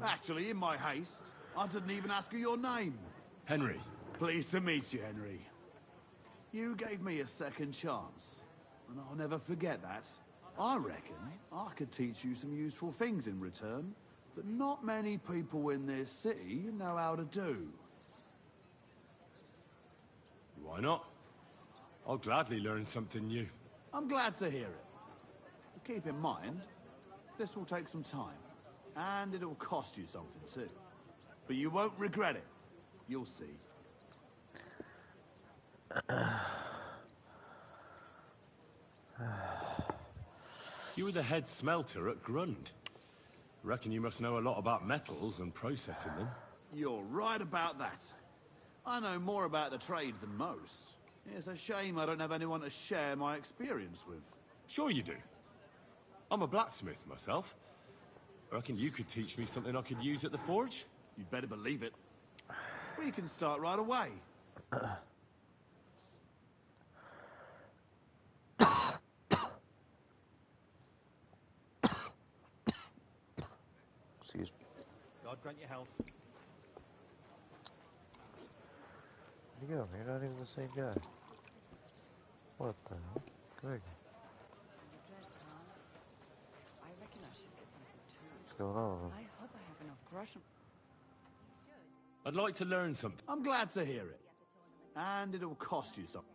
Actually, in my haste, I didn't even ask you your name. Henry. Pleased to meet you, Henry. You gave me a second chance, and I'll never forget that. I reckon I could teach you some useful things in return that not many people in this city know how to do. Why not? I'll gladly learn something new. I'm glad to hear it. But keep in mind, this will take some time, and it'll cost you something too. But you won't regret it. You'll see. You were the head smelter at Grund. Reckon you must know a lot about metals and processing them. You're right about that. I know more about the trade than most. It's a shame I don't have anyone to share my experience with. Sure you do. I'm a blacksmith myself. Reckon you could teach me something I could use at the forge? You'd better believe it. We can start right away. Excuse me. God grant your health. Where'd you go? You're not even the same guy. What the hell? Greg, I reckon I should get something too. what's going on? I hope I have enough groschen. I'd like to learn something. I'm glad to hear it. And it'll cost you something.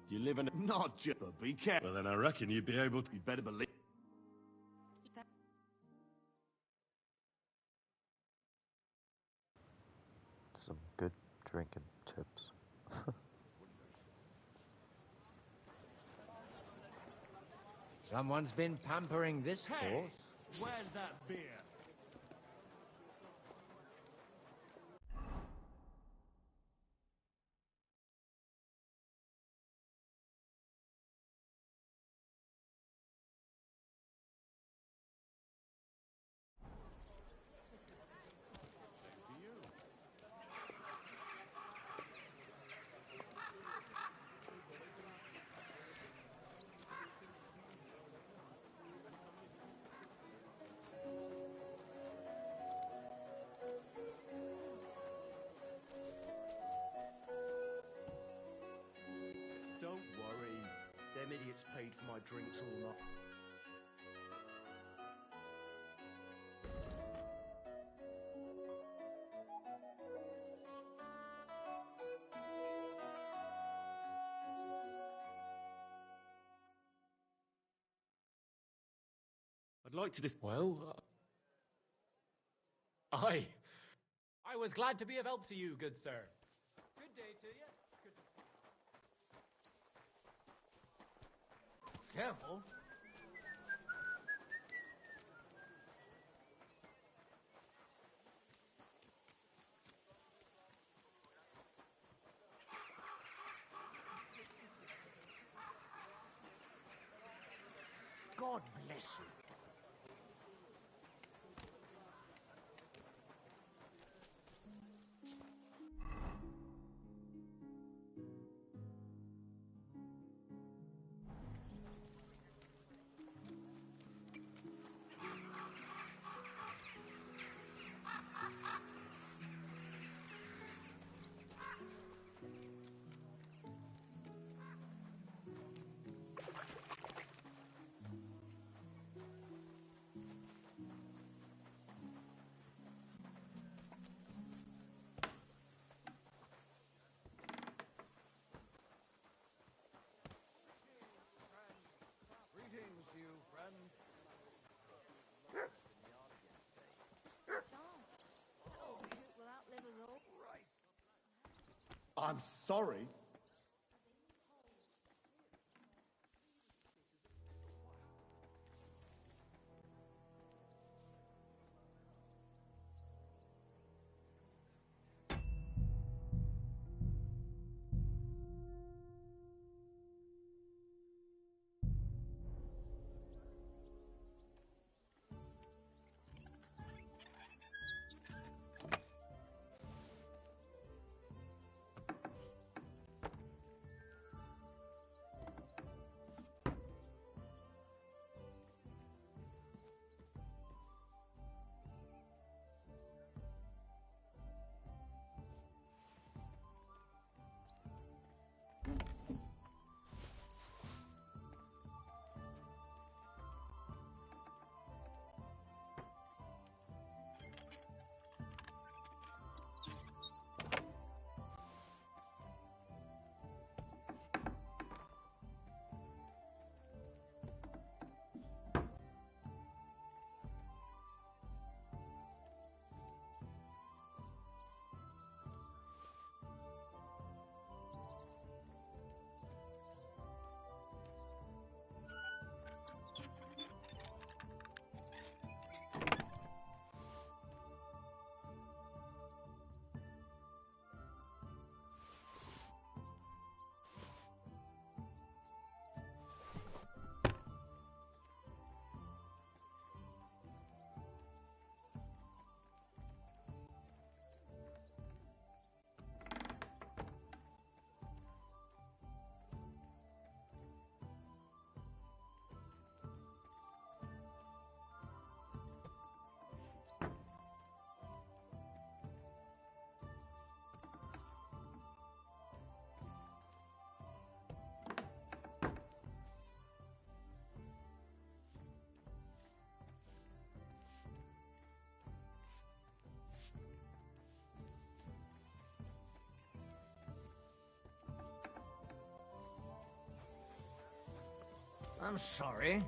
You live in a... Not just, but be careful. Well, then I reckon you'd be able to... You'd better believe... Some good drinking tips. Someone's been pampering this horse. Where's that beer? drinks or not. I'd like to well, I was glad to be of help to you, good sir. Good day to you. Careful. God bless you. Greetings to you, friend. I'm sorry. I'm sorry.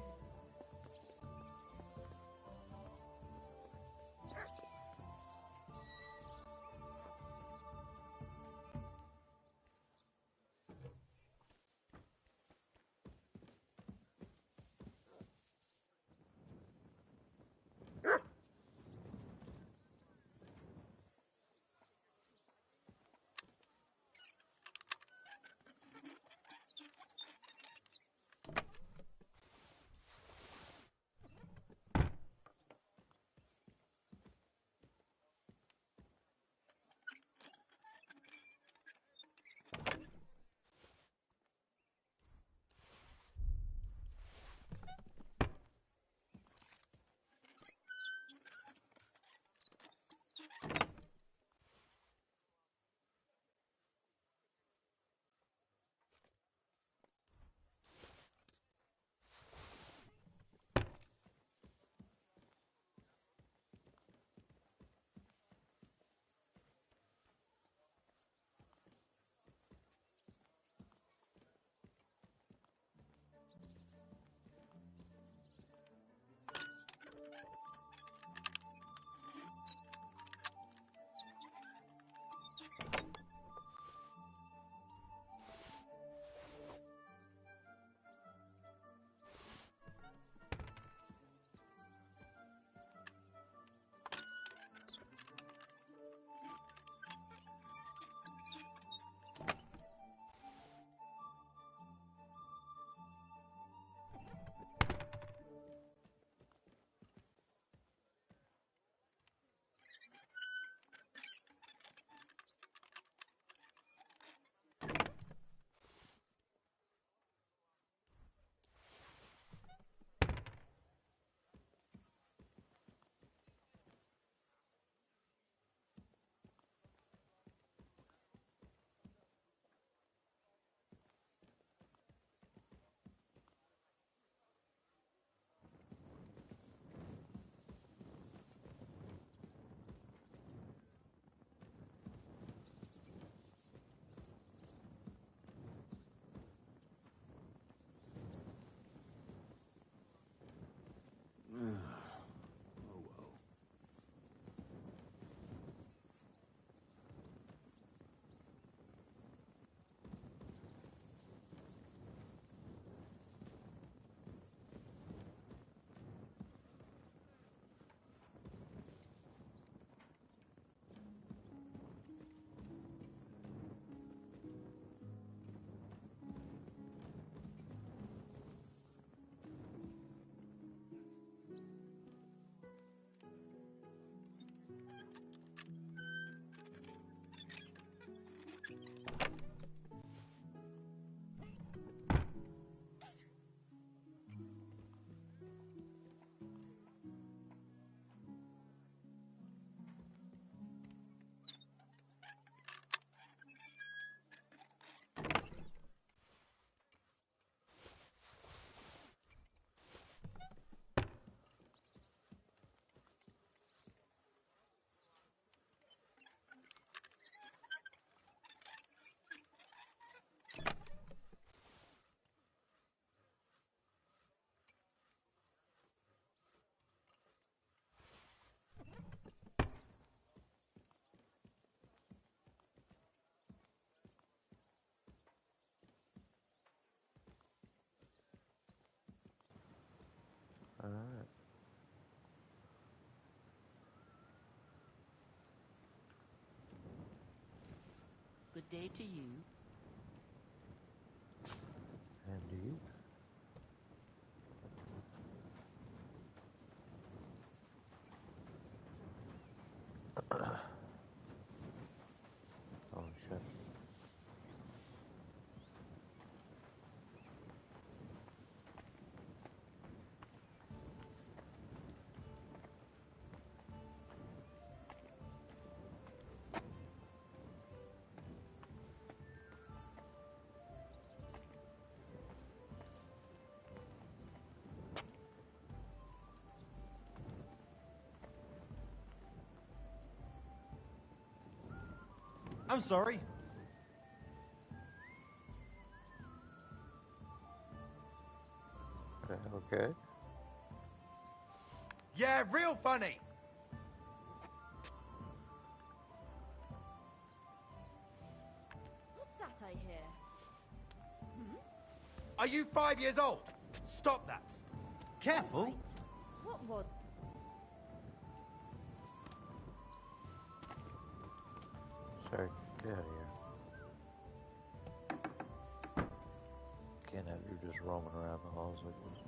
Alright. Good day to you. And you? Oh shit. I'm sorry. Okay. Yeah, real funny. What's that I hear? Hmm? Are you 5 years old? Stop that. Careful. Right. What was... Sorry, get out of here. Can't have you just roaming around the halls like this.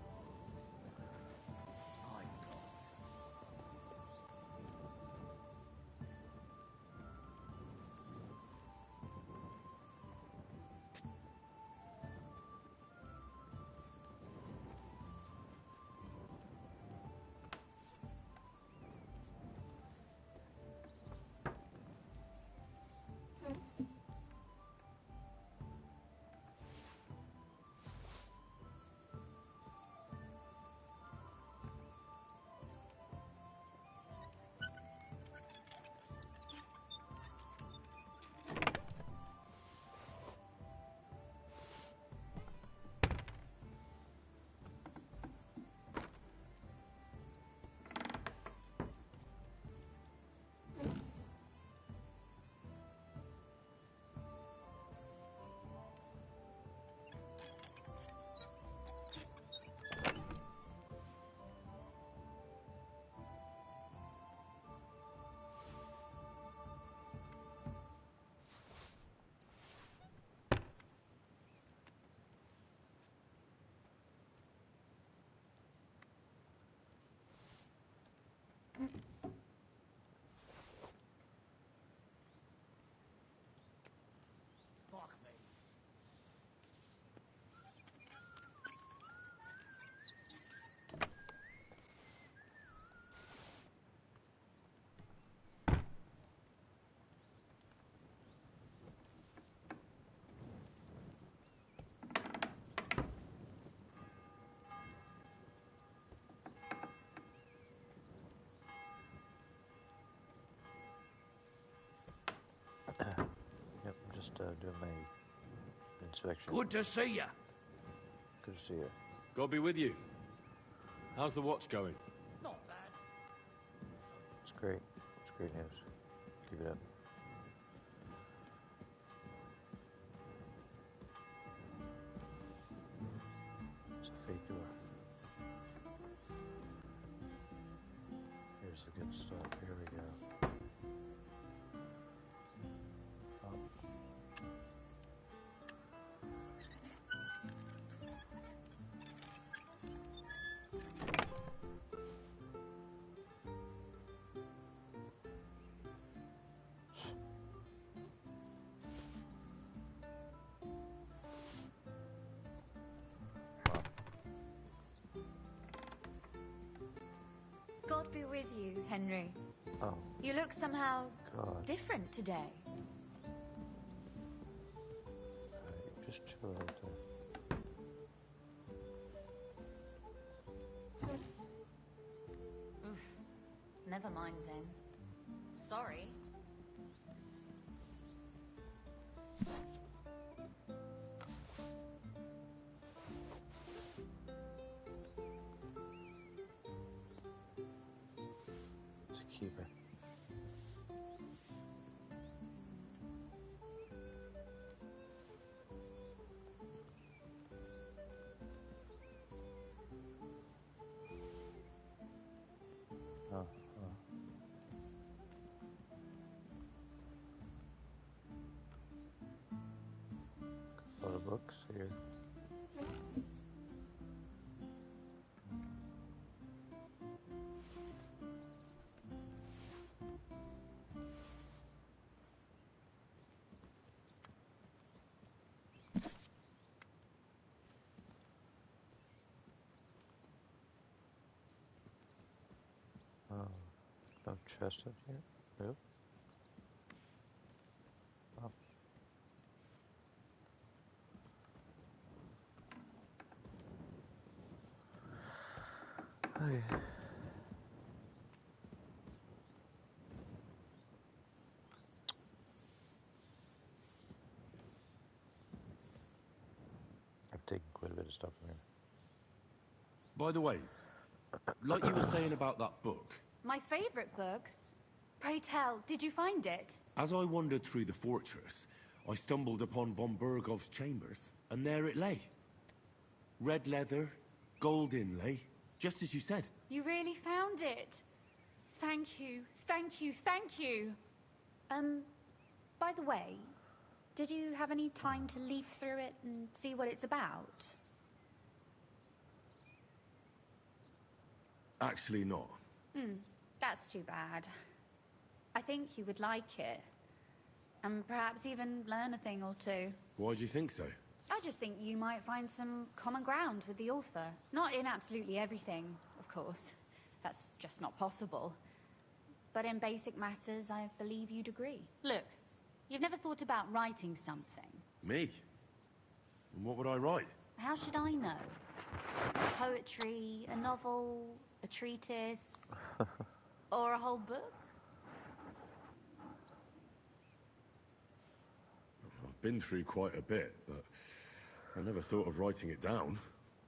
Fuck me. Yep, I'm just doing my inspection. Good to see ya. Good to see you. God be with you. How's the watch going? Not bad. It's great. It's great news. Keep it up. It's a fake door. Here's the good stuff. Here we go. Oh. God be with you, Henry. Oh. You look somehow God. different today. Just chill out there. Oof. Never mind then. Sorry. To keep it. Oh. Couple of books here. Oh, no chest up here. Nope. Oh. Okay. I've taken quite a bit of stuff from here. By the way, like you were saying about that book, My favorite book? Pray tell, did you find it? as I wandered through the fortress, I stumbled upon von Bergov's chambers, and there it lay. Red leather, gold inlay, just as you said. You really found it. Thank you, thank you, thank you. By the way, did you have any time to leaf through it and see what it's about? Actually not. That's too bad. I think you would like it. And perhaps even learn a thing or two. Why do you think so? I just think you might find some common ground with the author. Not in absolutely everything, of course. That's just not possible. But in basic matters, I believe you'd agree. Look, you've never thought about writing something. Me? And what would I write? How should I know? Poetry, a novel, a treatise, or a whole book? I've been through quite a bit, but I never thought of writing it down.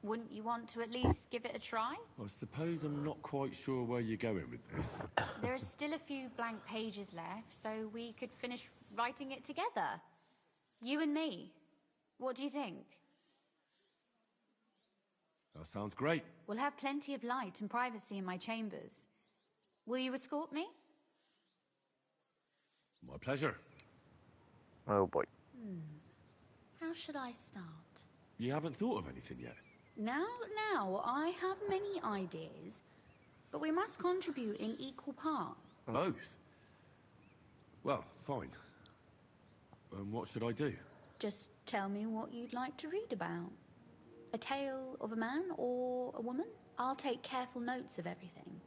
Wouldn't you want to at least give it a try? I suppose I'm not quite sure where you're going with this. There are still a few blank pages left, so we could finish writing it together. You and me. What do you think? That sounds great. We'll have plenty of light and privacy in my chambers. Will you escort me? My pleasure. Oh boy. How should I start? You haven't thought of anything yet? Now, I have many ideas, but we must contribute in equal parts. Both? Well, fine. What should I do? Just tell me what you'd like to read about. A tale of a man or a woman? I'll take careful notes of everything.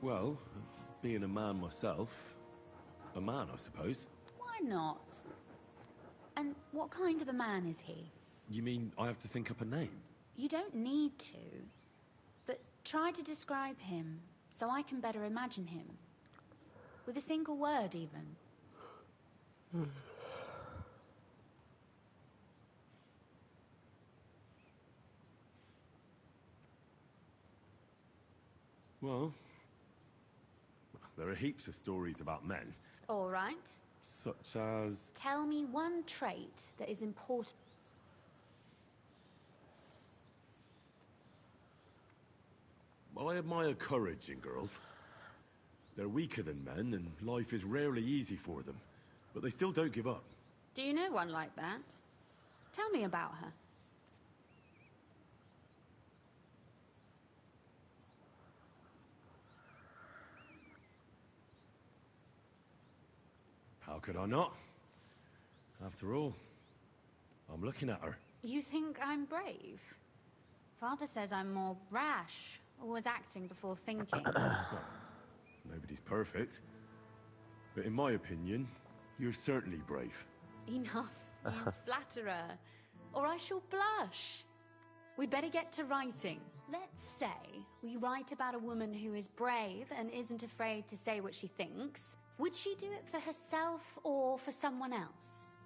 Well, being a man myself, a man, I suppose. Why not? And what kind of a man is he? You mean I have to think up a name? You don't need to, but try to describe him so I can better imagine him. With a single word, even. Well, there are heaps of stories about men. All right. Such as... Tell me one trait that is important. I admire courage in girls. They're weaker than men, and life is rarely easy for them. But they still don't give up. Do you know one like that? Tell me about her. How could I not? After all, I'm looking at her. You think I'm brave? Father says I'm more rash, always acting before thinking. Nobody's perfect. But in my opinion, you're certainly brave. Enough, you flatterer, or I shall blush. We'd better get to writing. Let's say we write about a woman who is brave and isn't afraid to say what she thinks. Would she do it for herself or for someone else?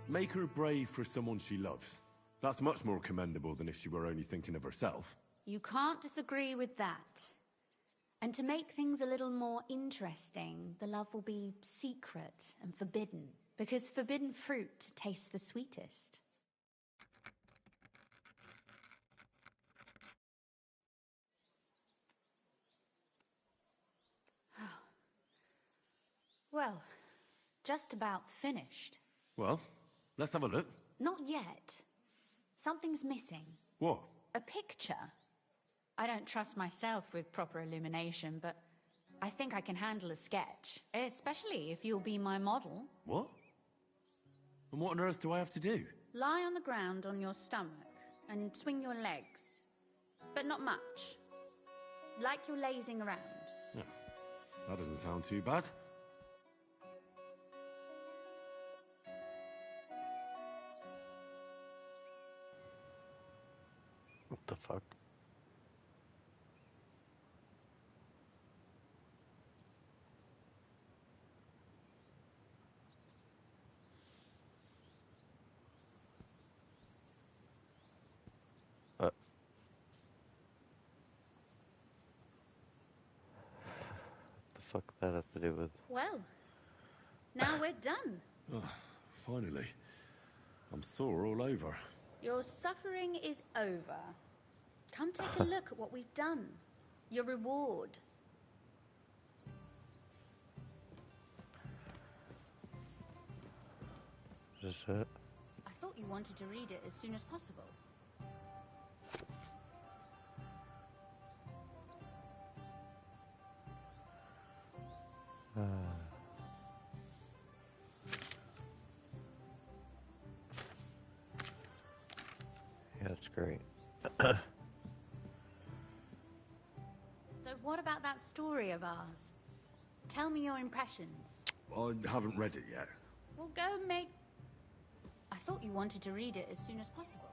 Make her brave for someone she loves. That's much more commendable than if she were only thinking of herself. You can't disagree with that. And to make things a little more interesting, the love will be secret and forbidden, because forbidden fruit tastes the sweetest. Well, just about finished. Well, let's have a look. Not yet. Something's missing. What? A picture. I don't trust myself with proper illumination, but I think I can handle a sketch, especially if you'll be my model. What? And what on earth do I have to do? Lie on the ground on your stomach and swing your legs, but not much. Like you're lazing around. Yeah, that doesn't sound too bad. What the fuck? What the fuck that have to do with? Well, now we're done. Oh, finally. I'm sore all over. Your suffering is over. Come take a look at what we've done. Your reward. Is this it? I thought you wanted to read it as soon as possible. Yeah, it's great. So what about that story of ours? Tell me your impressions. I haven't read it yet. Well, go make... I thought you wanted to read it as soon as possible.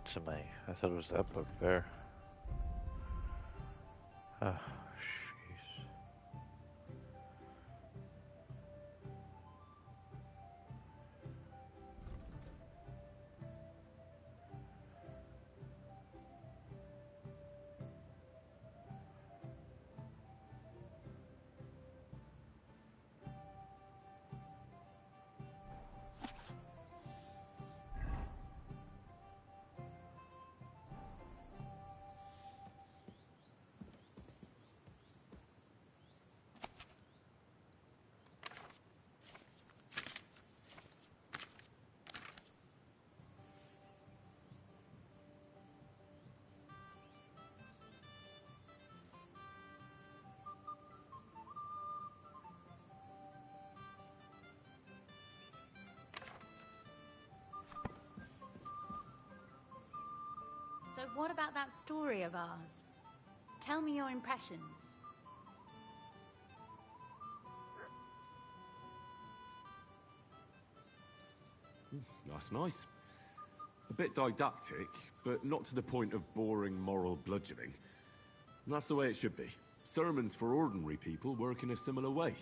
To me, I thought it was that book there. Oh, jeez. So what about that story of ours? Tell me your impressions. That's nice. A bit didactic, but not to the point of boring moral bludgeoning. And that's the way it should be. Sermons for ordinary people work in a similar way.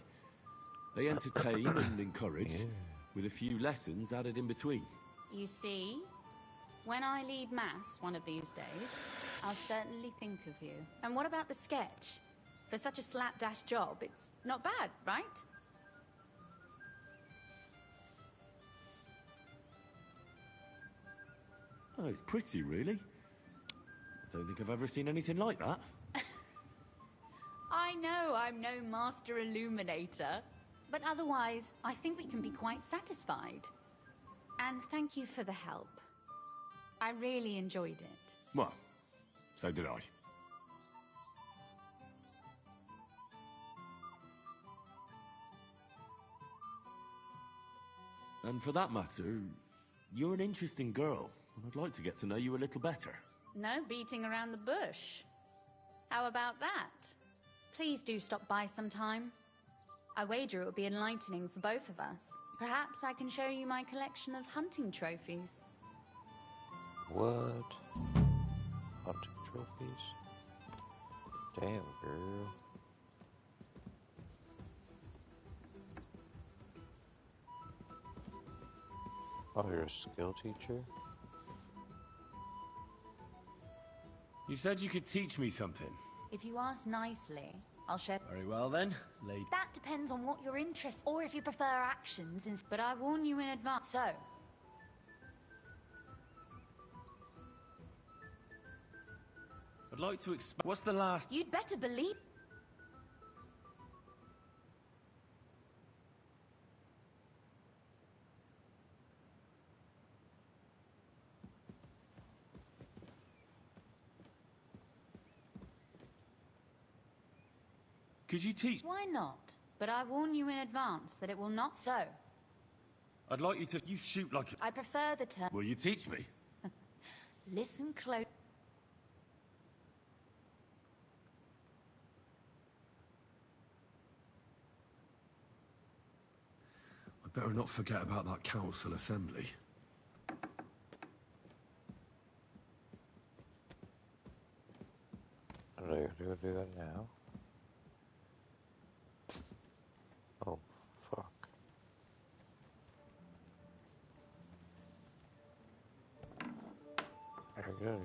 They entertain and encourage, with a few lessons added in between. You see, when I lead mass one of these days, I'll certainly think of you. And what about the sketch? For such a slapdash job, it's not bad, right? Oh, it's pretty, really. I don't think I've ever seen anything like that. I know I'm no master illuminator, but otherwise, I think we can be quite satisfied. And thank you for the help. I really enjoyed it. Well, so did I. And for that matter, you're an interesting girl, and I'd like to get to know you a little better. No beating around the bush. How about that? Please do stop by sometime. I wager it will be enlightening for both of us. Perhaps I can show you my collection of hunting trophies. What? Hunting trophies? Damn, girl. Oh, you're a skill teacher? You said you could teach me something. If you ask nicely, I'll share. Very well then, lady. That depends on what your interests, or if you prefer actions. But I warn you in advance. So, I'd like to expand. What's the last? you'd better believe. Could you teach? Why not? But I warn you in advance that it will not so. I'd like you to. You shoot like. I prefer the term. Will you teach me? Listen close. I better not forget about that council assembly. Right, we'll do that now. Oh, fuck. There we go.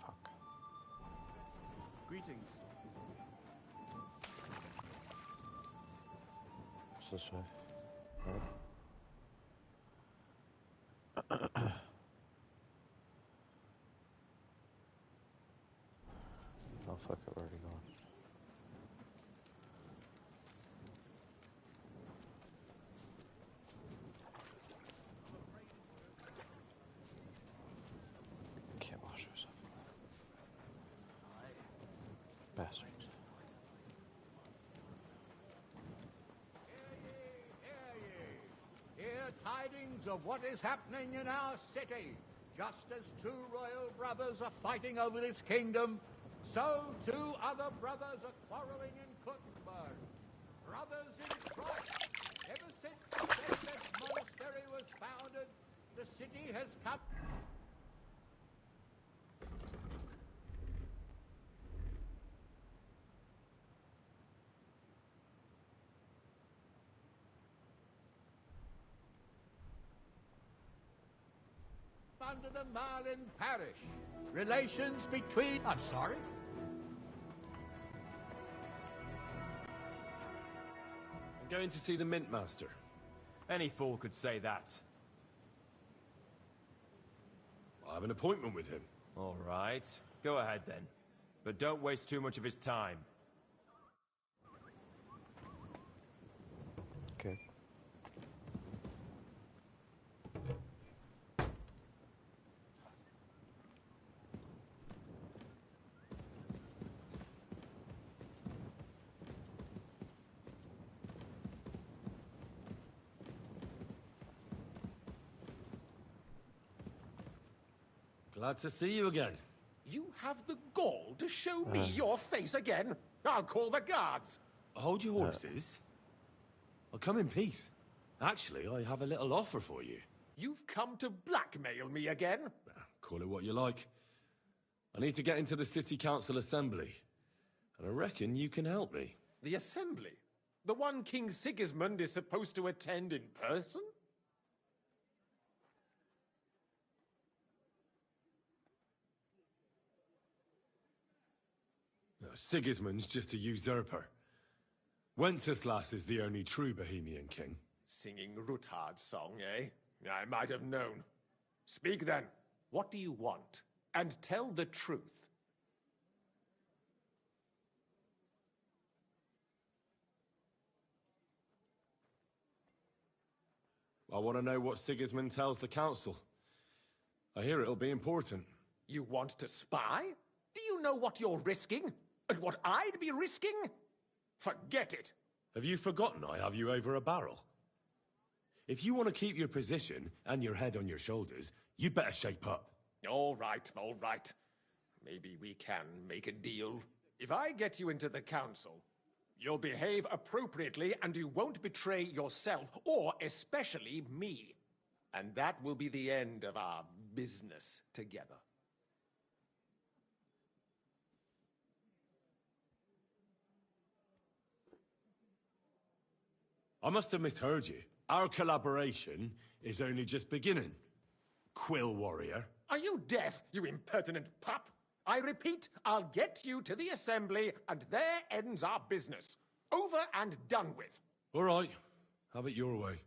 Fuck. Greetings. What's this way? Oh fuck, I've already gone. Can't wash yourself. Bastards. Hear tidings of what is happening in our city. Just as two royal brothers are fighting over this kingdom, so two other brothers are quarreling in Kuttenburg. Brothers in Christ. Ever since the Sacred Monastery was founded, the city has come... under the Marlin parish. Relations between... I'm sorry? I'm going to see the Mint Master. Any fool could say that. I have an appointment with him. All right. Go ahead then. But don't waste too much of his time. Okay. Glad to see you again. You have the gall to show me your face again? I'll call the guards. Hold your horses. I'll come in peace. Actually, I have a little offer for you. You've come to blackmail me again? Call it what you like. I need to get into the City Council Assembly. And I reckon you can help me. The assembly? The one King Sigismund is supposed to attend in person? No, Sigismund's just a usurper. Wenceslas is the only true Bohemian king. Singing Ruthard's song, eh? I might have known. Speak then. What do you want? And tell the truth. I want to know what Sigismund tells the council. I hear it'll be important. You want to spy? Do you know what you're risking? And what I'd be risking? Forget it. Have you forgotten I have you over a barrel? If you want to keep your position and your head on your shoulders, you better shape up. All right, all right. Maybe we can make a deal. If I get you into the council, you'll behave appropriately and you won't betray yourself, or especially me. And that will be the end of our business together. I must have misheard you. Our collaboration is only just beginning. Quill warrior. Are you deaf, you impertinent pup? I repeat, I'll get you to the assembly, and there ends our business. Over and done with. All right. Have it your way.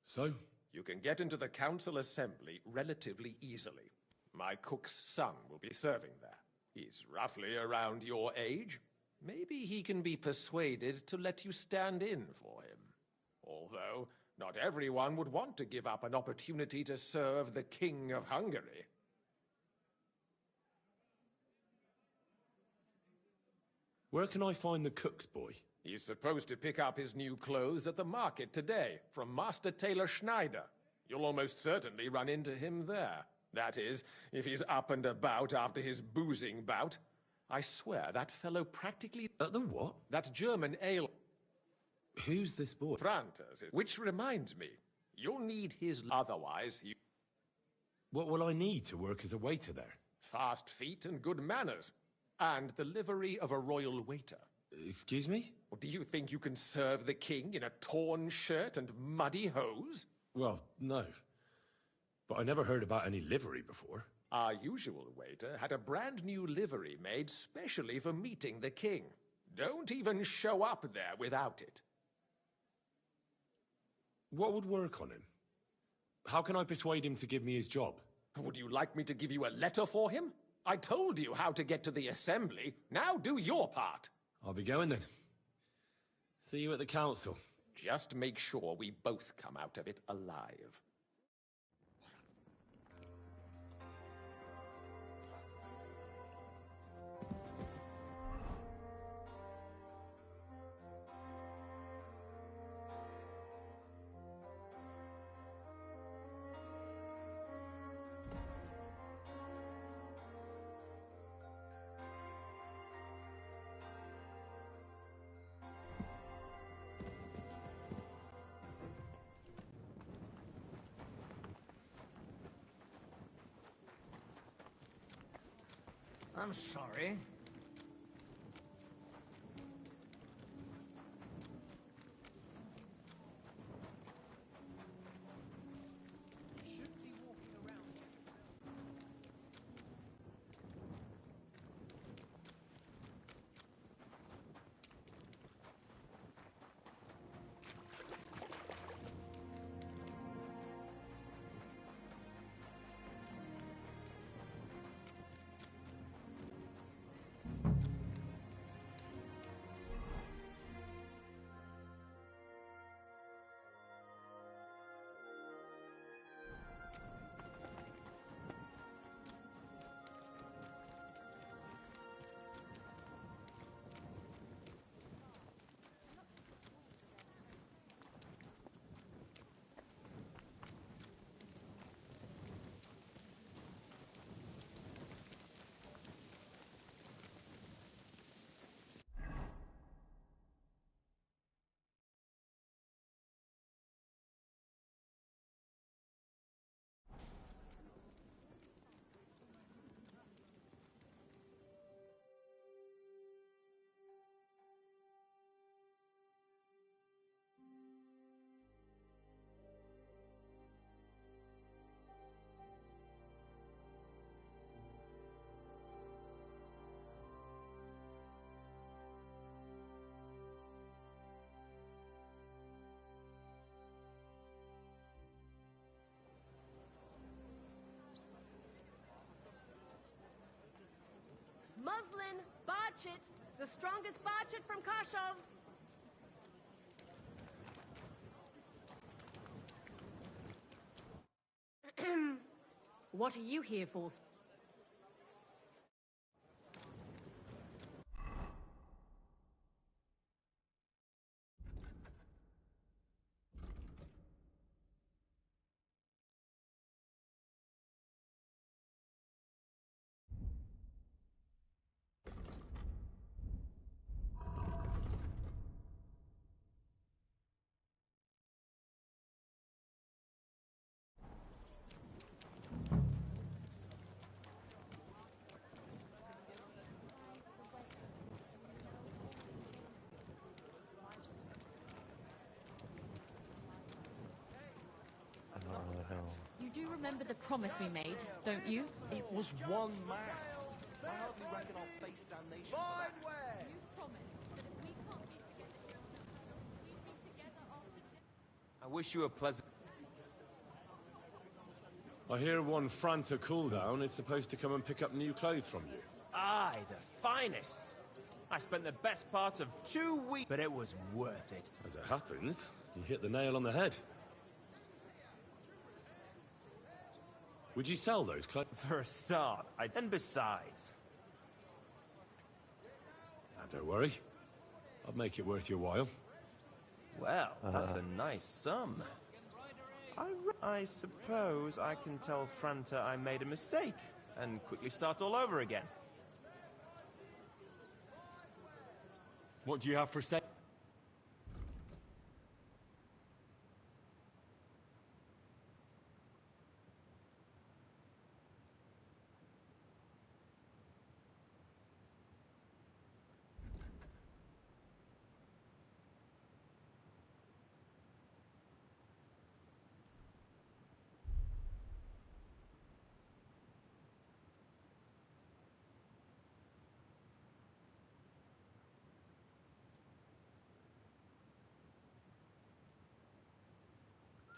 So? You can get into the council assembly relatively easily. My cook's son will be serving there. He's roughly around your age. Maybe he can be persuaded to let you stand in for him. Although, not everyone would want to give up an opportunity to serve the King of Hungary. Where can I find the cook's boy? He's supposed to pick up his new clothes at the market today, from Master Tailor Schneider. You'll almost certainly run into him there. That is, if he's up and about after his boozing bout. I swear, that fellow practically... At the what? That German ale... Who's this boy? Frantas, which reminds me, you'll need his... Otherwise, you... What will I need to work as a waiter there? Fast feet and good manners. And the livery of a royal waiter. Excuse me? Or do you think you can serve the king in a torn shirt and muddy hose? Well, no. But I never heard about any livery before. Our usual waiter had a brand new livery made specially for meeting the king. Don't even show up there without it. What would work on him? How can I persuade him to give me his job? Would you like me to give you a letter for him? I told you how to get to the assembly. Now do your part. I'll be going then. See you at the council. Just make sure we both come out of it alive. I'm sorry. Muslin, Barchit, the strongest Barchit from Kashov. What are you here for? remember the promise we made, don't you? It was one mass. I hardly reckon I'll face damnation for that. You promised that if we can't be together here on earth, we'd be together after death. I wish you a pleasant... I hear one Franta cooldown is supposed to come and pick up new clothes from you. Aye, the finest. I spent the best part of 2 weeks, but it was worth it. As it happens, you hit the nail on the head. Would you sell those clothes? For a start, and besides... Don't worry. I'll make it worth your while. Well, that's a nice sum. I suppose I can tell Franta I made a mistake, and quickly start all over again. What do you have for sale?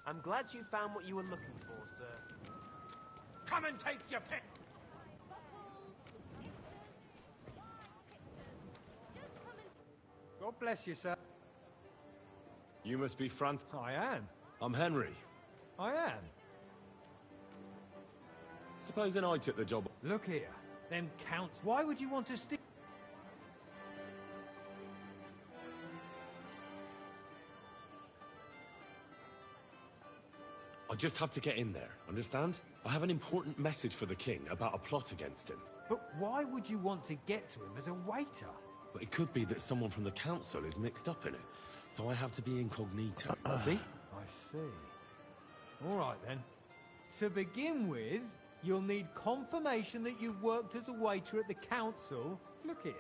I'm glad you found what you were looking for, sir. Come and take your pick! God bless you, sir. You must be Franta. I am. I'm Henry. I am. Supposing I took the job. Look here. Them counts. Why would you want to steal? I just have to get in there, understand? I have an important message for the king about a plot against him. But why would you want to get to him as a waiter? But it could be that someone from the council is mixed up in it, so I have to be incognito. See? I see. All right, then. To begin with, you'll need confirmation that you've worked as a waiter at the council. Look here.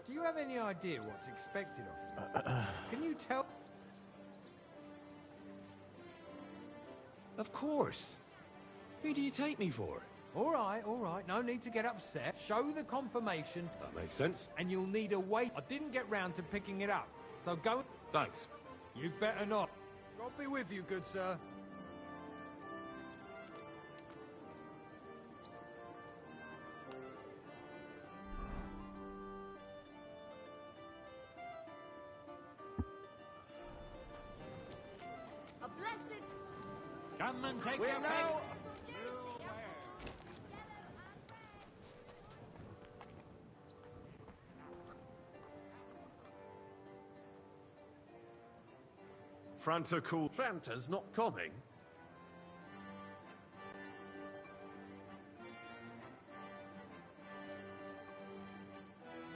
Do you have any idea what's expected of you? Can you tell? Of course. Who do you take me for? All right. No need to get upset. Show the confirmation. That makes sense. And you'll need a wait. I didn't get round to picking it up. So go... Thanks. You'd better not. God be with you, good sir. A blessed... Come and take We're your now... Franta cool. Franta's not coming.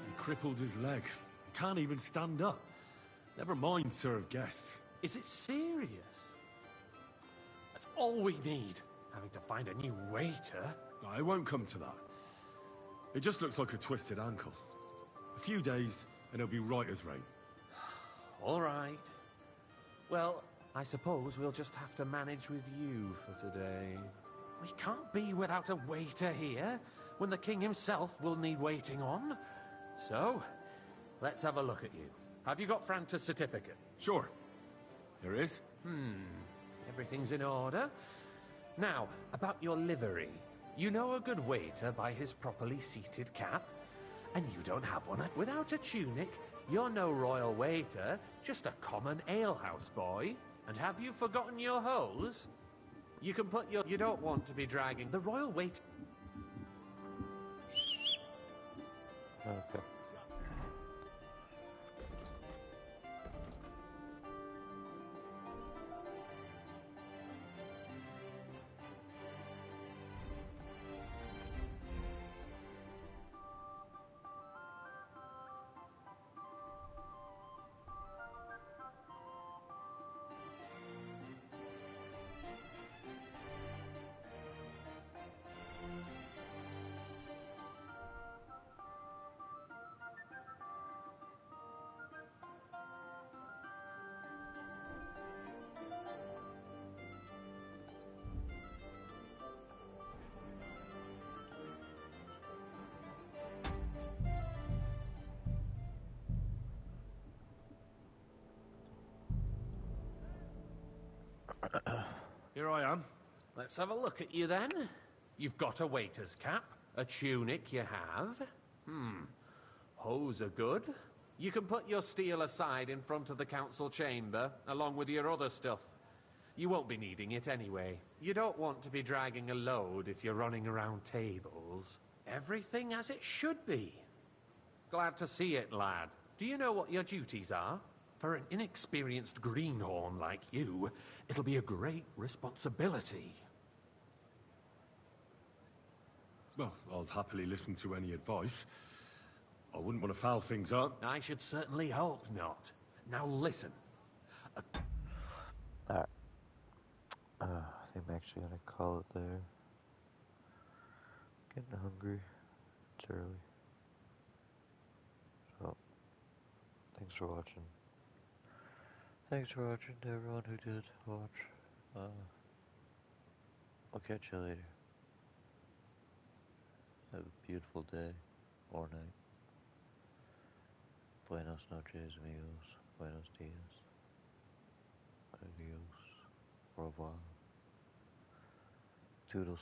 He crippled his leg. He can't even stand up. Never mind serve guests. Is it serious? That's all we need. Having to find a new waiter. No, it won't come to that. It just looks like a twisted ankle. A few days, and it'll be right as rain. All right. Well, I suppose we'll just have to manage with you for today. We can't be without a waiter here, when the king himself will need waiting on. So, let's have a look at you. Have you got Franta's certificate? Sure. There is. Everything's in order. Now, about your livery. You know a good waiter by his properly seated cap? And you don't have one. Without a tunic, you're no royal waiter, just a common alehouse boy. And have you forgotten your hose? You can put your... You don't want to be dragging the royal waiter... Okay. Here I am. Let's have a look at you then. You've got a waiter's cap. A tunic you have. Hose are good. You can put your steel aside in front of the council chamber, along with your other stuff. You won't be needing it anyway. You don't want to be dragging a load if you're running around tables. Everything as it should be. Glad to see it, lad. Do you know what your duties are? For an inexperienced greenhorn like you, it'll be a great responsibility. Well, I'll happily listen to any advice. I wouldn't want to foul things up. I should certainly hope not. Now listen. Alright. I think I'm actually gonna call it there. Getting hungry. It's early. So, thanks for watching. Thanks for watching to everyone who did watch. I'll catch you later. Have a beautiful day or night. Buenos noches, amigos. Buenos dias. Adios. Au revoir. Toodles.